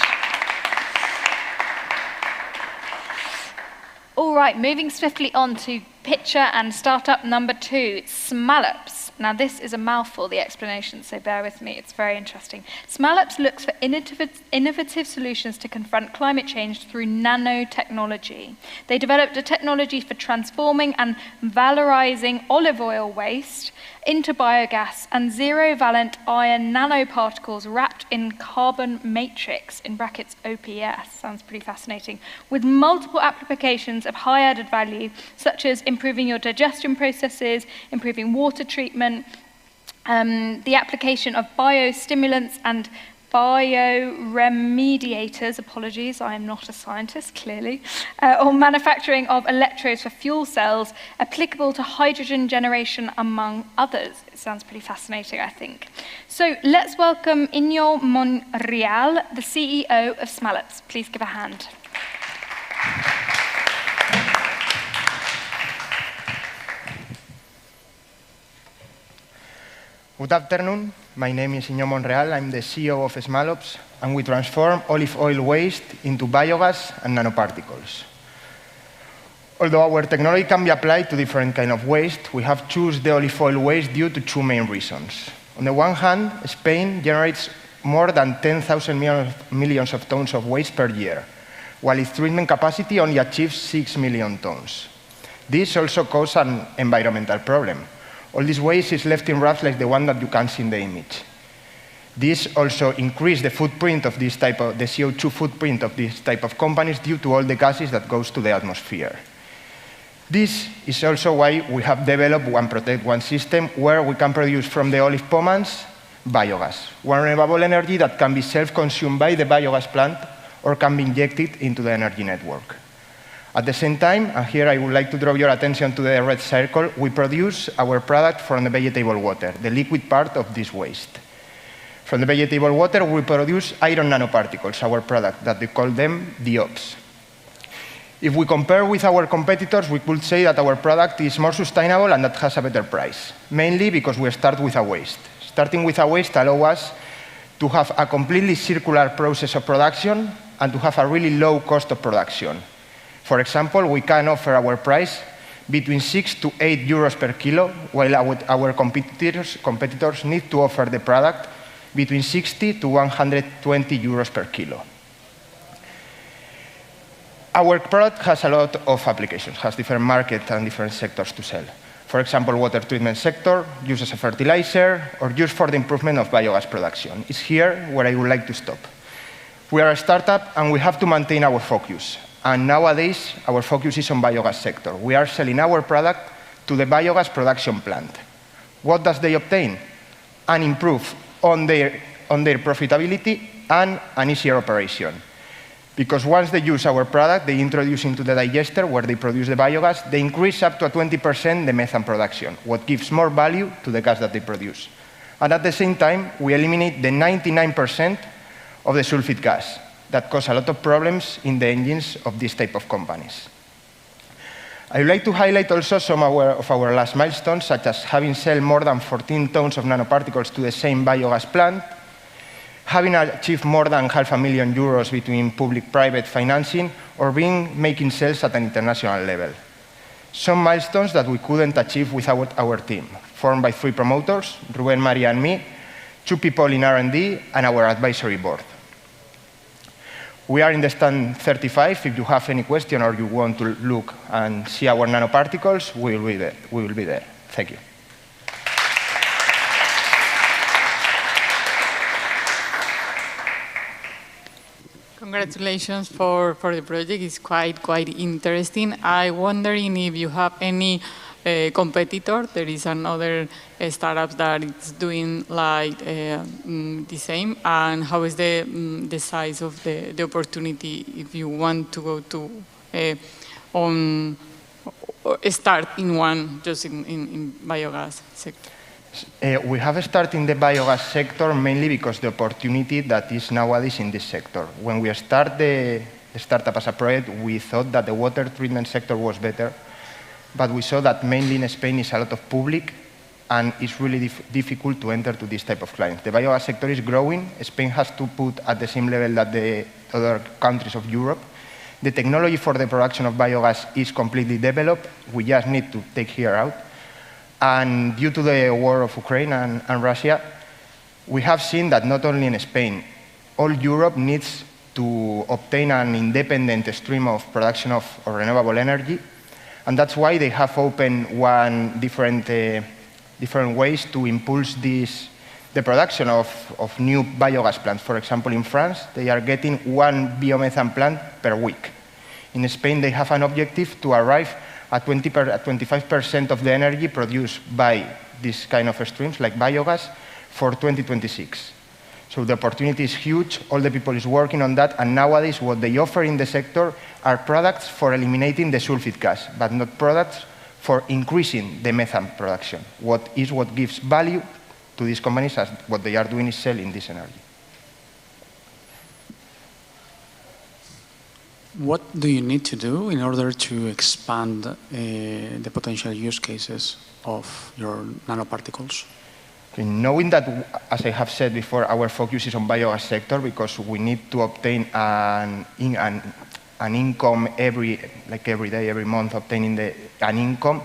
[SPEAKER 18] All right, moving swiftly on to picture and startup number 2, Smallops. Now this is a mouthful, the explanation, so bear with me, it's very interesting. Smallops looks for innovative solutions to confront climate change through nanotechnology. They developed a technology for transforming and valorizing olive oil waste into biogas and zero-valent iron nanoparticles wrapped in carbon matrix, in brackets OPS, sounds pretty fascinating, with multiple applications of high added value, such as improving your digestion processes, improving water treatment, the application of biostimulants and bioremediators, apologies, I am not a scientist, clearly, or manufacturing of electrodes for fuel cells applicable to hydrogen generation, among others. It sounds pretty fascinating, I think. So let's welcome Iñigo Monreal, the CEO of Smallops. Please give a hand.
[SPEAKER 20] Good afternoon. My name is Iñigo Monreal. I'm the CEO of Smallops, and we transform olive oil waste into biogas and nanoparticles. Although our technology can be applied to different kinds of waste, we have chosen the olive oil waste due to 2 main reasons. On the one hand, Spain generates more than 10,000 millions of tons of waste per year, while its treatment capacity only achieves 6 million tons. This also causes an environmental problem. All this waste is left in rafts like the one that you can see in the image. This also increases the footprint of this type of, the CO2 footprint of this type of companies due to all the gases that goes to the atmosphere. This is also why we have developed One Protect One system where we can produce from the olive pomans biogas, one renewable energy that can be self-consumed by the biogas plant or can be injected into the energy network. At the same time, and here I would like to draw your attention to the red circle, we produce our product from the vegetable water, the liquid part of this waste. From the vegetable water, we produce iron nanoparticles, our product, that we call them DIOPS. If we compare with our competitors, we could say that our product is more sustainable and that has a better price, mainly because we start with a waste. Starting with a waste allows us to have a completely circular process of production and to have a really low cost of production. For example, we can offer our price between 6 to 8 euros per kilo, while our competitors need to offer the product between 60 to 120 euros per kilo. Our product has a lot of applications, has different markets and different sectors to sell. For example, water treatment sector, use as a fertilizer, or use for the improvement of biogas production. It's here where I would like to stop. We are a startup and we have to maintain our focus. And nowadays, our focus is on biogas sector. We are selling our product to the biogas production plant. What does they obtain? An improve on their profitability and an easier operation. Because once they use our product, they introduce into the digester where they produce the biogas, they increase up to 20% the methane production, what gives more value to the gas that they produce. And at the same time, we eliminate the 99% of the sulfate gas that cause a lot of problems in the engines of this type of companies. I would like to highlight also some of our last milestones, such as having sold more than 14 tons of nanoparticles to the same biogas plant, having achieved more than €500,000 between public-private financing, or making sales at an international level. Some milestones that we couldn't achieve without our team, formed by 3 promoters, Ruben, Maria, and me, 2 people in R&D, and our advisory board. We are in the stand 35. If you have any question or you want to look and see our nanoparticles, we will be there. Thank you.
[SPEAKER 2] Congratulations for the project. It's quite interesting. I'm wondering if you have any competitor. There is another startup that is doing like the same. And how is the size of the opportunity if you want to go to start in one just in biogas sector?
[SPEAKER 20] We have started in the biogas sector mainly because the opportunity that is nowadays in this sector. When we start the startup as a project, we thought that the water treatment sector was better, but we saw that mainly in Spain is a lot of public, and it's really difficult to enter to this type of clients. The biogas sector is growing. Spain has to put at the same level that the other countries of Europe. The technology for the production of biogas is completely developed. We just need to take here out. And due to the war of Ukraine and Russia, we have seen that not only in Spain, all Europe needs to obtain an independent stream of production of renewable energy. And that's why they have opened different ways to impulse the production of new biogas plants. For example, in France, they are getting 1 biomethane plant per week. In Spain, they have an objective to arrive at 25% of the energy produced by this kind of streams, like biogas, for 2026. So the opportunity is huge. All the people is working on that. And nowadays, what they offer in the sector are products for eliminating the sulfate gas, but not products for increasing the methane production. What gives value to these companies, as what they are doing is selling this energy.
[SPEAKER 16] What do you need to do in order to expand the potential use cases of your nanoparticles?
[SPEAKER 20] Okay, knowing that, as I have said before, our focus is on biogas sector because we need to obtain an income every day, every month, obtaining an income,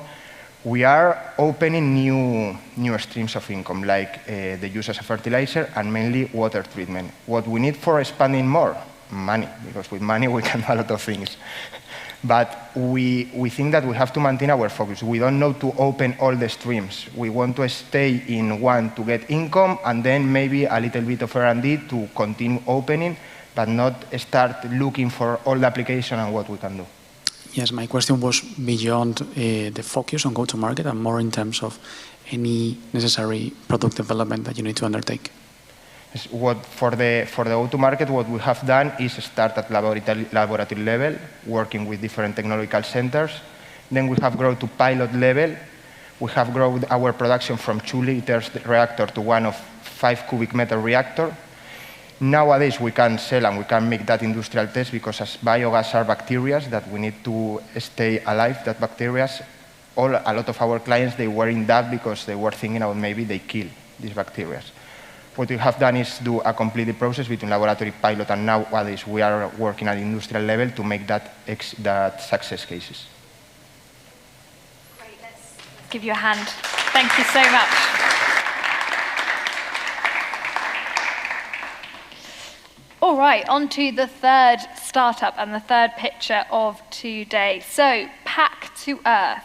[SPEAKER 20] we are opening new streams of income, like the use as a fertilizer and mainly water treatment. What we need for expanding more? Money, because with money we can do a lot of things. But we think that we have to maintain our focus. We don't know to open all the streams. We want to stay in one to get income and then maybe a little bit of R&D to continue opening, but not start looking for all the application and what we can do.
[SPEAKER 16] Yes, my question was beyond the focus on go-to-market and more in terms of any necessary product development that you need to undertake.
[SPEAKER 20] For the go-to-market, what we have done is start at laboratory level, working with different technological centers. Then we have grown to pilot level. We have grown our production from 2 liters reactor to one of 5 cubic meter reactor. Nowadays, we can sell and we can make that industrial test because as biogas are bacteria that we need to stay alive, that bacteria. A lot of our clients, they were in that because they were thinking about maybe they kill these bacteria. What we have done is do a complete process between laboratory pilot and nowadays we are working at industrial level to make that success cases.
[SPEAKER 18] Great, let's give you a hand. Thank you so much. All right, on to the third startup and the third picture of today. So, Pack to Earth.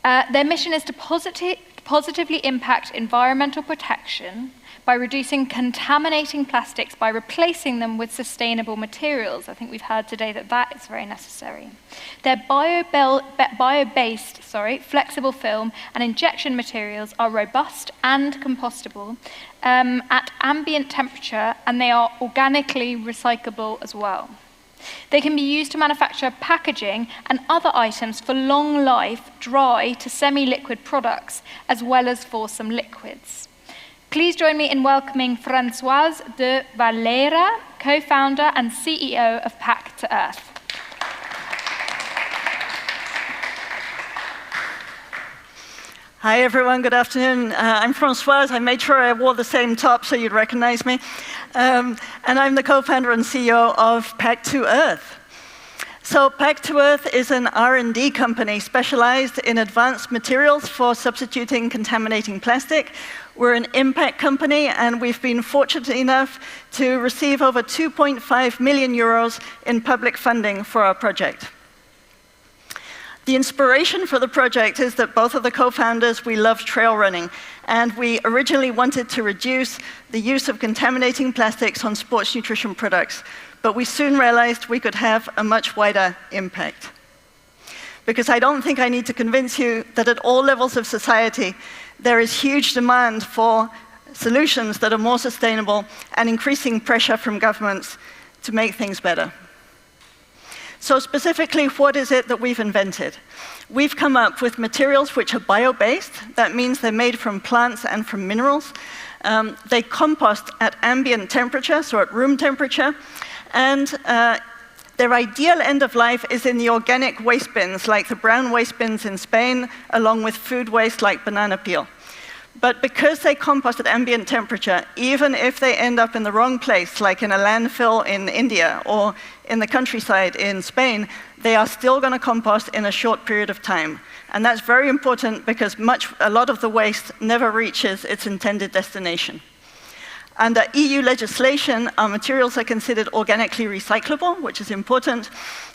[SPEAKER 18] Their mission is to positively impact environmental protection by reducing contaminating plastics by replacing them with sustainable materials. I think we've heard today that that is very necessary. Their bio-based, flexible film and injection materials are robust and compostable at ambient temperature, and they are organically recyclable as well. They can be used to manufacture packaging and other items for long life, dry to semi-liquid products, as well as for some liquids. Please join me in welcoming Françoise de Valera, co-founder and CEO of Pack2Earth.
[SPEAKER 3] Hi everyone, good afternoon. I'm Françoise. I made sure I wore the same top so you'd recognize me. And I'm the co-founder and CEO of Pack2Earth. So Pack2Earth is an R&D company specialized in advanced materials for substituting contaminating plastic. We're an impact company, and we've been fortunate enough to receive over 2.5 million euros in public funding for our project. The inspiration for the project is that both of the co-founders, we love trail running, and we originally wanted to reduce the use of contaminating plastics on sports nutrition products, but we soon realized we could have a much wider impact. Because I don't think I need to convince you that at all levels of society, there is huge demand for solutions that are more sustainable and increasing pressure from governments to make things better. So specifically, what is it that we've invented? We've come up with materials which are bio-based. That means they're made from plants and from minerals. They compost at ambient temperature, so at room temperature, and their ideal end of life is in the organic waste bins, like the brown waste bins in Spain, along with food waste like banana peel. But because they compost at ambient temperature, even if they end up in the wrong place, like in a landfill in India or in the countryside in Spain, they are still going to compost in a short period of time. And that's very important because a lot of the waste never reaches its intended destination. Under EU legislation, our materials are considered organically recyclable, which is important.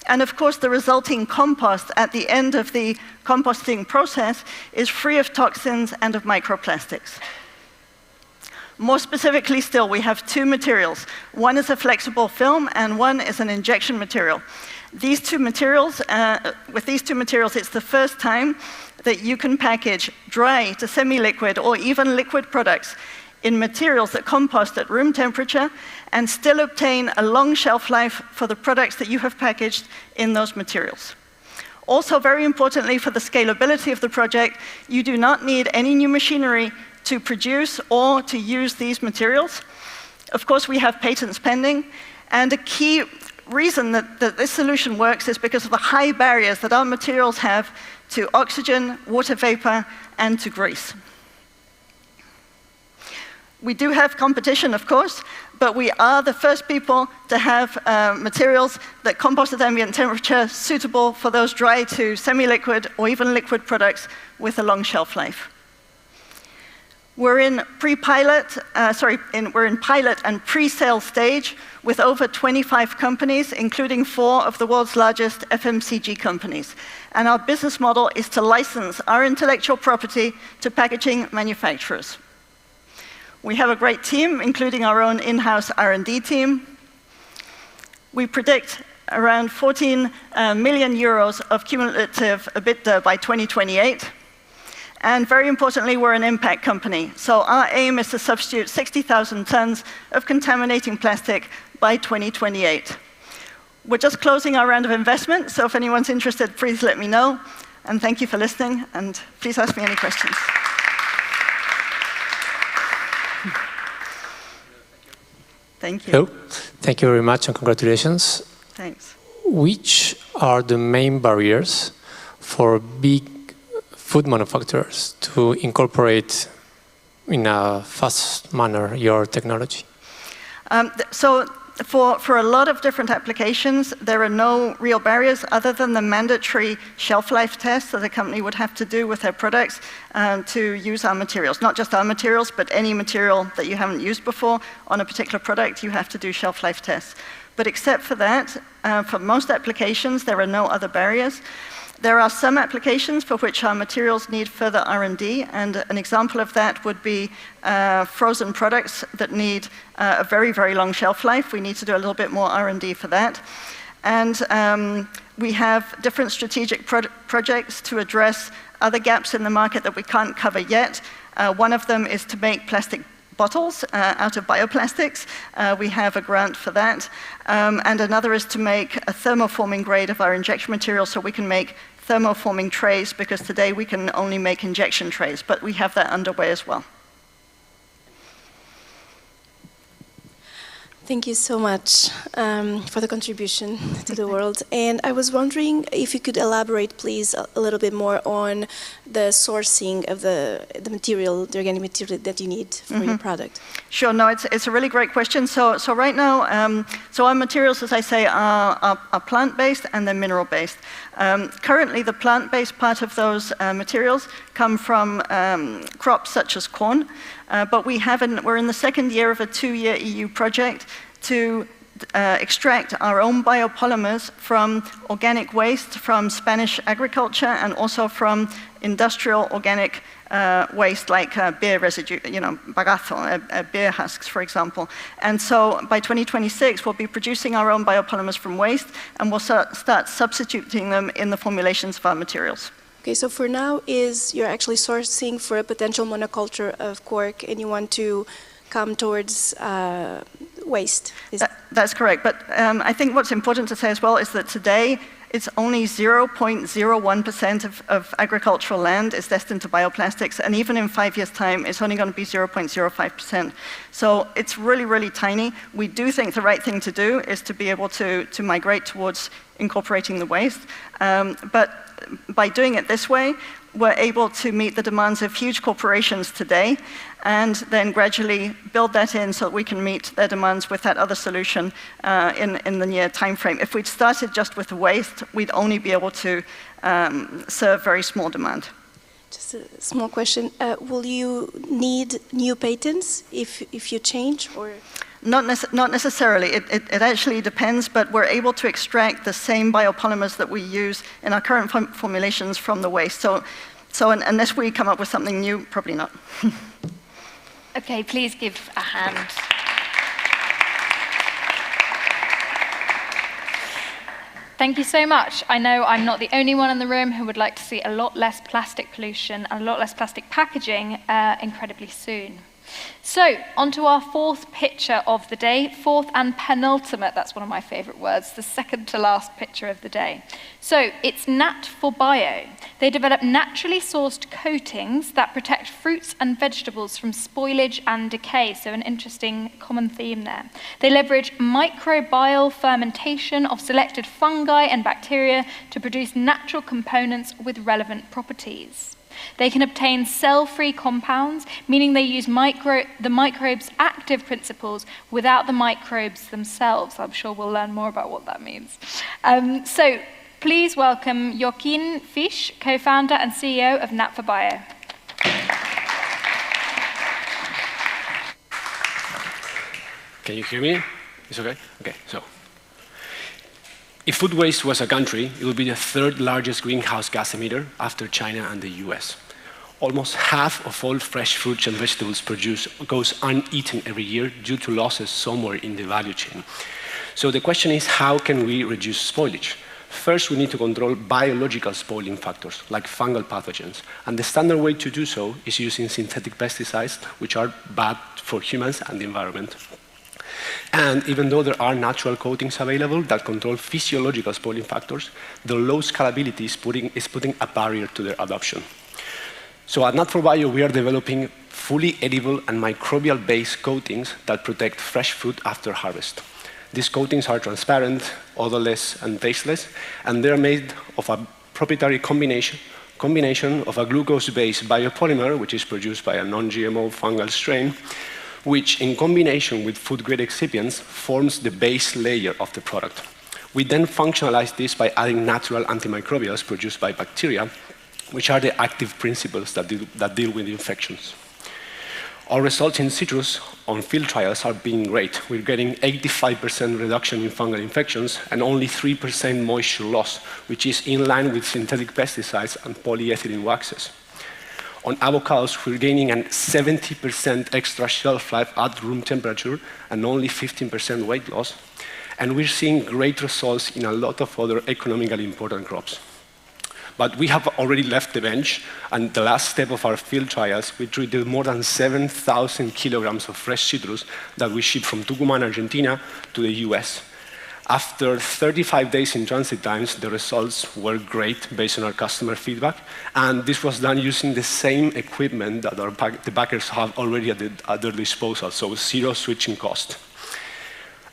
[SPEAKER 3] And of course, the resulting compost at the end of the composting process is free of toxins and of microplastics. More specifically still, we have two materials. One is a flexible film, and one is an injection material. These two materials, with these two materials, it's the first time that you can package dry to semi-liquid or even liquid products in materials that compost at room temperature and still obtain a long shelf life for the products that you have packaged in those materials. Also, very importantly, for the scalability of the project, you do not need any new machinery to produce or to use these materials. Of course, we have patents pending, and a key reason that this solution works is because of the high barriers that our materials have to oxygen, water vapor, and to grease. We do have competition, of course, but we are the first people to have materials that compost at ambient temperature suitable for those dry to semi-liquid or even liquid products with a long shelf life. We're in pilot and pre-sale stage with over 25 companies, including 4 of the world's largest FMCG companies. And our business model is to license our intellectual property to packaging manufacturers. We have a great team, including our own in-house R&D team. We predict around 14 million euros of cumulative EBITDA by 2028. And very importantly, we're an impact company. So our aim is to substitute 60,000 tons of contaminating plastic by 2028. We're just closing our round of investment, so if anyone's interested, please let me know. And thank you for listening, and please ask me any questions. Thank you.
[SPEAKER 17] Hello. Thank you very much and congratulations.
[SPEAKER 3] Thanks.
[SPEAKER 17] Which are the main barriers for big food manufacturers to incorporate in a fast manner your technology?
[SPEAKER 3] So for a lot of different applications, there are no real barriers other than the mandatory shelf life tests that a company would have to do with their products to use our materials. Not just our materials, but any material that you haven't used before on a particular product, you have to do shelf life tests. But except for that, for most applications, there are no other barriers. There are some applications for which our materials need further R&D, and an example of that would be frozen products that need a very, very long shelf life. We need to do a little bit more R&D for that. And we have different strategic projects to address other gaps in the market that we can't cover yet. One of them is to make plastic bottles out of bioplastics. We have a grant for that. And another is to make a thermoforming grade of our injection material so we can make thermoforming trays, because today we can only make injection trays, but we have that underway as well.
[SPEAKER 7] Thank you so much for the contribution to the world. And I was wondering if you could elaborate, please, a little bit more on the sourcing of the material, the organic material that you need for your product.
[SPEAKER 3] Sure, no, it's a really great question. So right now, so our materials, as I say, are plant-based and they're mineral-based. Currently, the plant-based part of those materials come from crops such as corn, but we're in the second year of a 2-year EU project to extract our own biopolymers from organic waste from Spanish agriculture and also from industrial organic waste like beer residue, bagazo, beer husks, for example. And so by 2026, we'll be producing our own biopolymers from waste, and we'll start substituting them in the formulations of our materials.
[SPEAKER 7] Okay, so for now, you're actually sourcing for a potential monoculture of cork, and you want to come towards waste.
[SPEAKER 3] That's correct, but I think what's important to say as well is that today it's only 0.01% of agricultural land is destined to bioplastics, and even in 5 years' time, it's only going to be 0.05%. So it's really, really tiny. We do think the right thing to do is to be able to migrate towards incorporating the waste, but by doing it this way, we're able to meet the demands of huge corporations today and then gradually build that in so that we can meet their demands with that other solution in the near time frame. If we'd started just with the waste, we'd only be able to serve very small demand.
[SPEAKER 7] Just a small question. Will you need new patents if you change, or?
[SPEAKER 3] Not necessarily. It actually depends, but we're able to extract the same biopolymers that we use in our current formulations from the waste. So unless we come up with something new, probably not.
[SPEAKER 18] Okay, please give a hand. Thank you so much. I know I'm not the only one in the room who would like to see a lot less plastic pollution and a lot less plastic packaging incredibly soon. So, on to our fourth picture of the day, fourth and penultimate, that's one of my favorite words, the second to last picture of the day. So, it's Nat for Bio. They develop naturally sourced coatings that protect fruits and vegetables from spoilage and decay, so an interesting common theme there. They leverage microbial fermentation of selected fungi and bacteria to produce natural components with relevant properties. They can obtain cell-free compounds, meaning they use the microbes' active principles without the microbes themselves. I'm sure we'll learn more about what that means. So please welcome Joaquin Fisch, co-founder and CEO of Nat for Bio.
[SPEAKER 4] Can you hear me? It's okay? Okay, so. If food waste was a country, it would be the third largest greenhouse gas emitter after China and the US. Almost half of all fresh fruits and vegetables produced goes uneaten every year due to losses somewhere in the value chain. So the question is, how can we reduce spoilage? First, we need to control biological spoiling factors, like fungal pathogens. And the standard way to do so is using synthetic pesticides, which are bad for humans and the environment. And even though there are natural coatings available that control physiological spoiling factors, the low scalability is putting a barrier to their adoption. So at Nat4Bio, we are developing fully edible and microbial-based coatings that protect fresh fruit after harvest. These coatings are transparent, odorless, and tasteless, and they're made of a proprietary combination of a glucose-based biopolymer, which is produced by a non-GMO fungal strain, which in combination with food-grade excipients forms the base layer of the product. We then functionalize this by adding natural antimicrobials produced by bacteria, which are the active principles that deal with infections. Our results in citrus on field trials are being great. We're getting 85% reduction in fungal infections and only 3% moisture loss, which is in line with synthetic pesticides and polyethylene waxes. On avocados, we're gaining a 70% extra shelf life at room temperature and only 15% weight loss. And we're seeing great results in a lot of other economically important crops. But we have already left the bench, and the last step of our field trials, we treated more than 7,000 kilograms of fresh citrus that we shipped from Tucumán, Argentina, to the US. After 35 days in transit times, the results were great based on our customer feedback, and this was done using the same equipment that the packers have already at their disposal, so zero switching cost.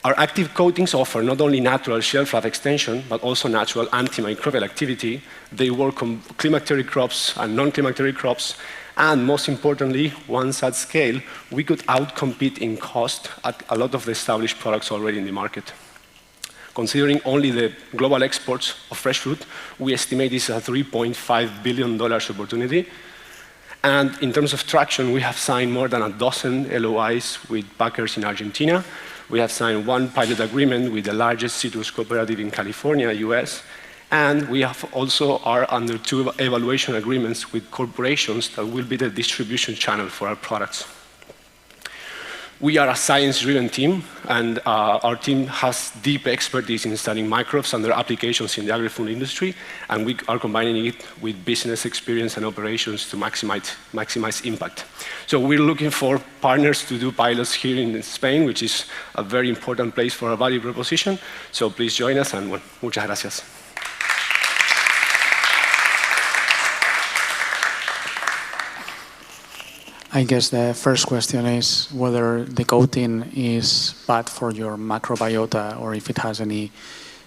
[SPEAKER 4] Our active coatings offer not only natural shelf life extension, but also natural antimicrobial activity. They work on climacteric crops and non-climacteric crops, and most importantly, once at scale, we could outcompete in cost at a lot of the established products already in the market. Considering only the global exports of fresh fruit, we estimate this as a $3.5 billion opportunity. And in terms of traction, we have signed more than a dozen LOIs with packers in Argentina. We have signed one pilot agreement with the largest citrus cooperative in California, US, and we have also are under 2 evaluation agreements with corporations that will be the distribution channel for our products. We are a science-driven team, and our team has deep expertise in studying microbes and their applications in the agri-food industry, and we are combining it with business experience and operations to maximize impact. So we're looking for partners to do pilots here in Spain, which is a very important place for our value proposition. So please join us, and well, muchas gracias.
[SPEAKER 16] I guess the first question is whether the coating is bad for your macrobiota or if it has any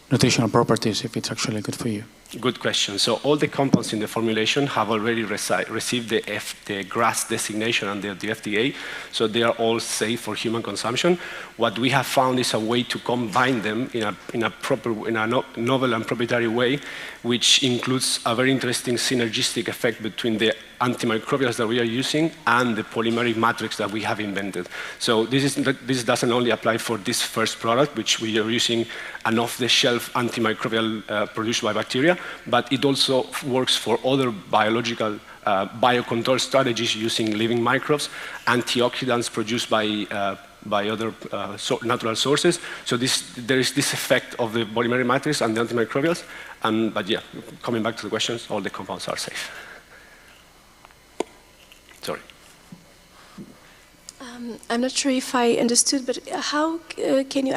[SPEAKER 16] nutritional properties, if it's actually good for you.
[SPEAKER 4] Good question. So all the compounds in the formulation have already received the GRAS designation under the FDA, so they are all safe for human consumption. What we have found is a way to combine them in a novel and proprietary way, which includes a very interesting synergistic effect between the antimicrobials that we are using and the polymeric matrix that we have invented. So this doesn't only apply for this first product, which we are using an off-the-shelf antimicrobial produced by bacteria, but it also works for other biological biocontrol strategies using living microbes, antioxidants produced by other natural sources. So there is this effect of the polymeric matrix and the antimicrobials. But yeah, coming back to the questions, all the compounds are safe. Sorry.
[SPEAKER 7] I'm not sure if I understood, but how can you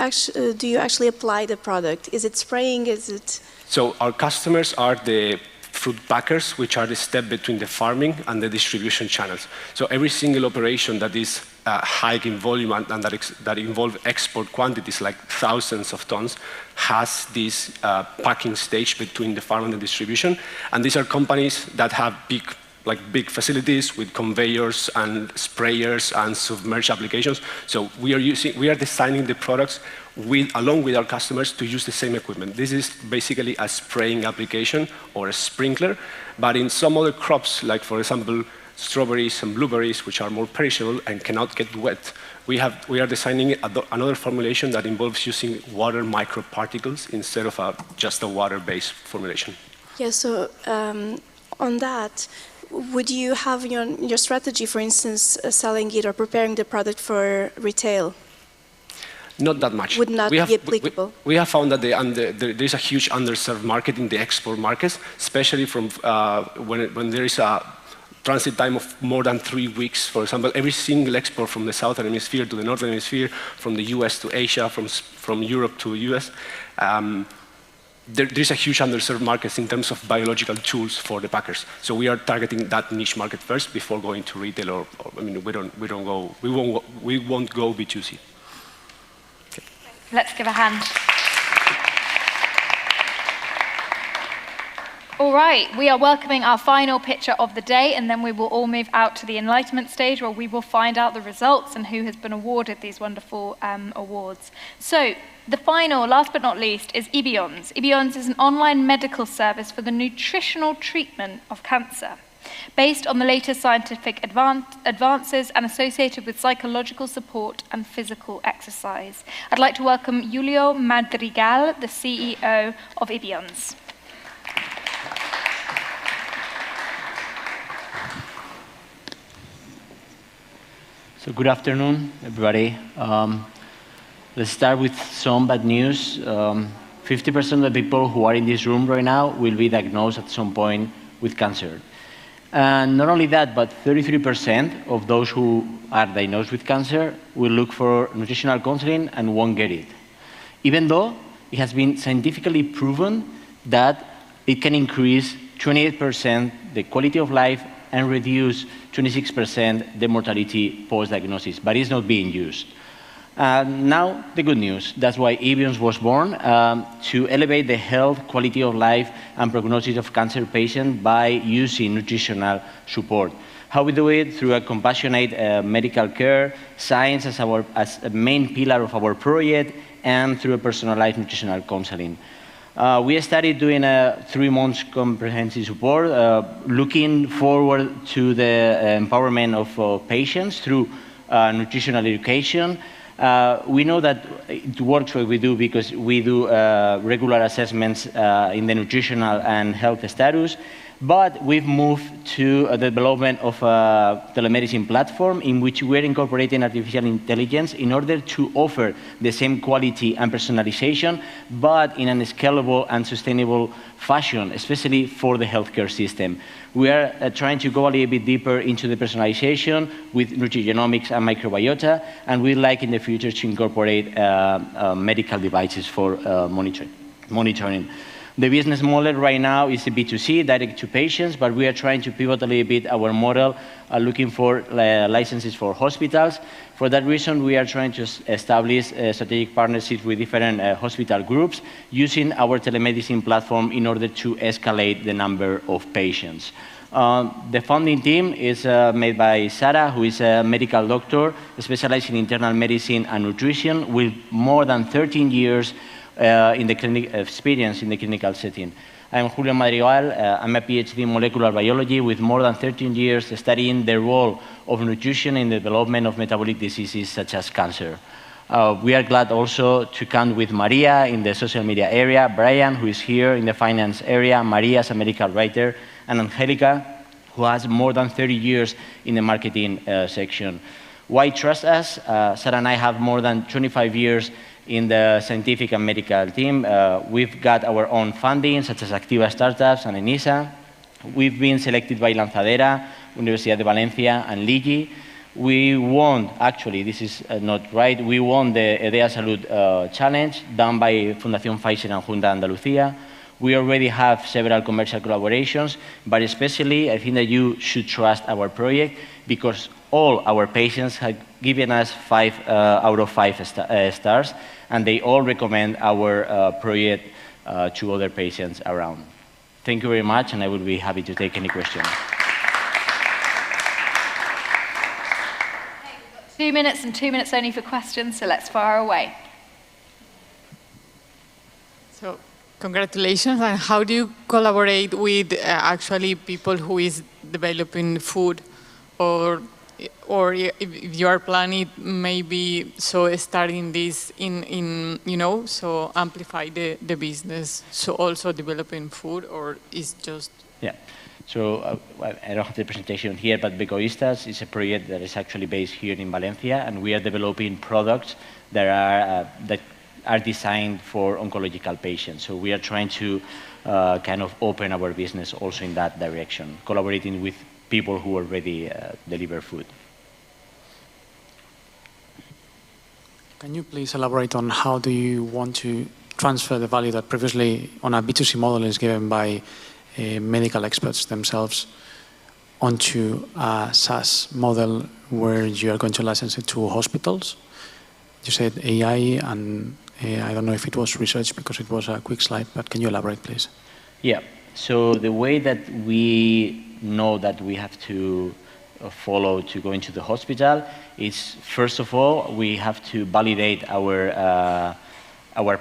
[SPEAKER 7] do you actually apply the product? Is it spraying? Is it?
[SPEAKER 4] So our customers are the fruit packers, which are the step between the farming and the distribution channels. So every single operation that is high in volume and that involve export quantities like thousands of tons has this packing stage between the farm and the distribution. And these are companies that have big facilities with conveyors and sprayers and submerged applications. So we are designing the products along with our customers to use the same equipment. This is basically a spraying application or a sprinkler, but in some other crops, like for example, strawberries and blueberries, which are more perishable and cannot get wet, we are designing another formulation that involves using water microparticles instead of just a water-based formulation.
[SPEAKER 7] Yeah, so on that, would you have your strategy, for instance, selling it or preparing the product for retail?
[SPEAKER 4] Not that much.
[SPEAKER 7] Would not be applicable.
[SPEAKER 4] We have found that there is a huge underserved market in the export markets, especially from when there is a transit time of more than 3 weeks. For example, every single export from the southern hemisphere to the northern hemisphere, from the US to Asia, from Europe to US, there is a huge underserved market in terms of biological tools for the packers. So we are targeting that niche market first before going to retail, we won't go B2C. Okay.
[SPEAKER 18] Let's give a hand. All right, we are welcoming our final pitcher of the day, and then we will all move out to the enlightenment stage where we will find out the results and who has been awarded these wonderful awards. So the final, last but not least, is Ibionz. Ibionz is an online medical service for the nutritional treatment of cancer. based on the latest scientific advances and associated with psychological support and physical exercise. I'd like to welcome Julio Madrigal, the CEO of Ibions.
[SPEAKER 5] So good afternoon, everybody. Let's start with some bad news. 50% of the people who are in this room right now will be diagnosed at some point with cancer. And not only that, but 33% of those who are diagnosed with cancer will look for nutritional counseling and won't get it. Even though it has been scientifically proven that it can increase 28% the quality of life and reduce 26% the mortality post-diagnosis, but it's not being used. Now, the good news. That's why Ibions was born, to elevate the health, quality of life, and prognosis of cancer patients by using nutritional support. How we do it? Through a compassionate medical care, science as a main pillar of our project, and through a personalized nutritional counseling. We started doing a 3-month comprehensive support, looking forward to the empowerment of patients through nutritional education. We know that it works what we do because we do regular assessments in the nutritional and health status, but we've moved to the development of a telemedicine platform in which we're incorporating artificial intelligence in order to offer the same quality and personalization, but in a scalable and sustainable fashion, especially for the healthcare system. We are trying to go a little bit deeper into the personalization with nutrigenomics and microbiota, and we'd like in the future to incorporate medical devices for monitoring. The business model right now is a B2C, direct to patients, but we are trying to pivot a little bit our model, looking for licenses for hospitals. For that reason, we are trying to establish strategic partnerships with different hospital groups using our telemedicine platform in order to escalate the number of patients. The founding team is made by Sarah, who is a medical doctor specialized in internal medicine and nutrition with more than 13 years in the clinic experience in the clinical setting. I'm Julio Madrigal. I'm a PhD in molecular biology with more than 13 years studying the role of nutrition in the development of metabolic diseases such as cancer. We are glad also to count with Maria in the social media area, Brian, who is here in the finance area, Maria is a medical writer, and Angelica, who has more than 30 years in the marketing section. Why trust us? Sarah and I have more than 25 years in the scientific and medical team. We've got our own funding, such as Activa Startups and ENISA. We've been selected by Lanzadera, Universidad de Valencia, and LIGI. We won, actually, this is not right, we won the Idea Salud Challenge done by Fundación Pfizer and Junta Andalucía. We already have several commercial collaborations, but especially I think that you should trust our project because all our patients have given us 5 out of 5 stars, and they all recommend our project to other patients around. Thank you very much, and I will be happy to take any questions.
[SPEAKER 18] 2 minutes and 2 minutes only for questions, so let's fire away.
[SPEAKER 2] So, congratulations. And how do you collaborate with actually people who is developing food, or if you are planning maybe starting this in so amplify the business, so also developing food, or is just?
[SPEAKER 5] Yeah. So I don't have the presentation here, but Becoistas is a project that is actually based here in Valencia, and we are developing products that are designed for oncological patients. So we are trying to kind of open our business also in that direction, collaborating with people who already deliver food.
[SPEAKER 16] Can you please elaborate on how do you want to transfer the value that previously on a B2C model is given by medical experts themselves onto a SaaS model where you are going to license it to hospitals? You said AI, and I don't know if it was research because it was a quick slide, but can you elaborate, please?
[SPEAKER 5] Yeah. So the way that we know that we have to follow to go into the hospital is, first of all, we have to validate our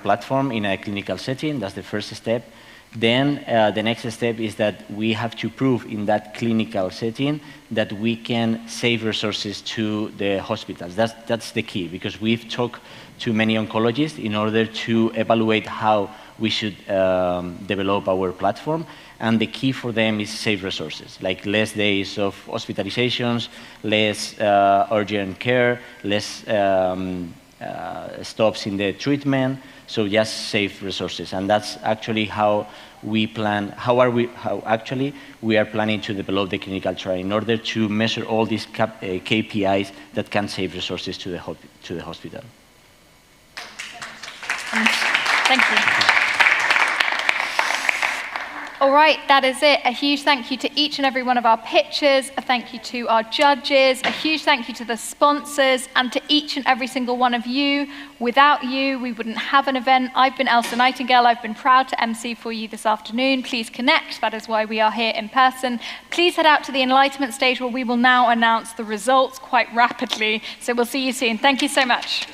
[SPEAKER 5] platform in a clinical setting. That's the first step. Then the next step is that we have to prove in that clinical setting that we can save resources to the hospitals. That's the key, because we've talked to many oncologists in order to evaluate how we should develop our platform. And the key for them is save resources, like less days of hospitalizations, less urgent care, less stops in the treatment. So just save resources, and that's actually how we plan. How actually we are planning to develop the clinical trial in order to measure all these KPIs that can save resources to the hospital.
[SPEAKER 18] Thank you. All right, that is it. A huge thank you to each and every one of our pitchers, a thank you to our judges, a huge thank you to the sponsors, and to each and every single one of you. Without you, we wouldn't have an event. I've been Elsa Nightingale. I've been proud to MC for you this afternoon. Please connect. That is why we are here in person. Please head out to the enlightenment stage where we will now announce the results quite rapidly. So we'll see you soon. Thank you so much.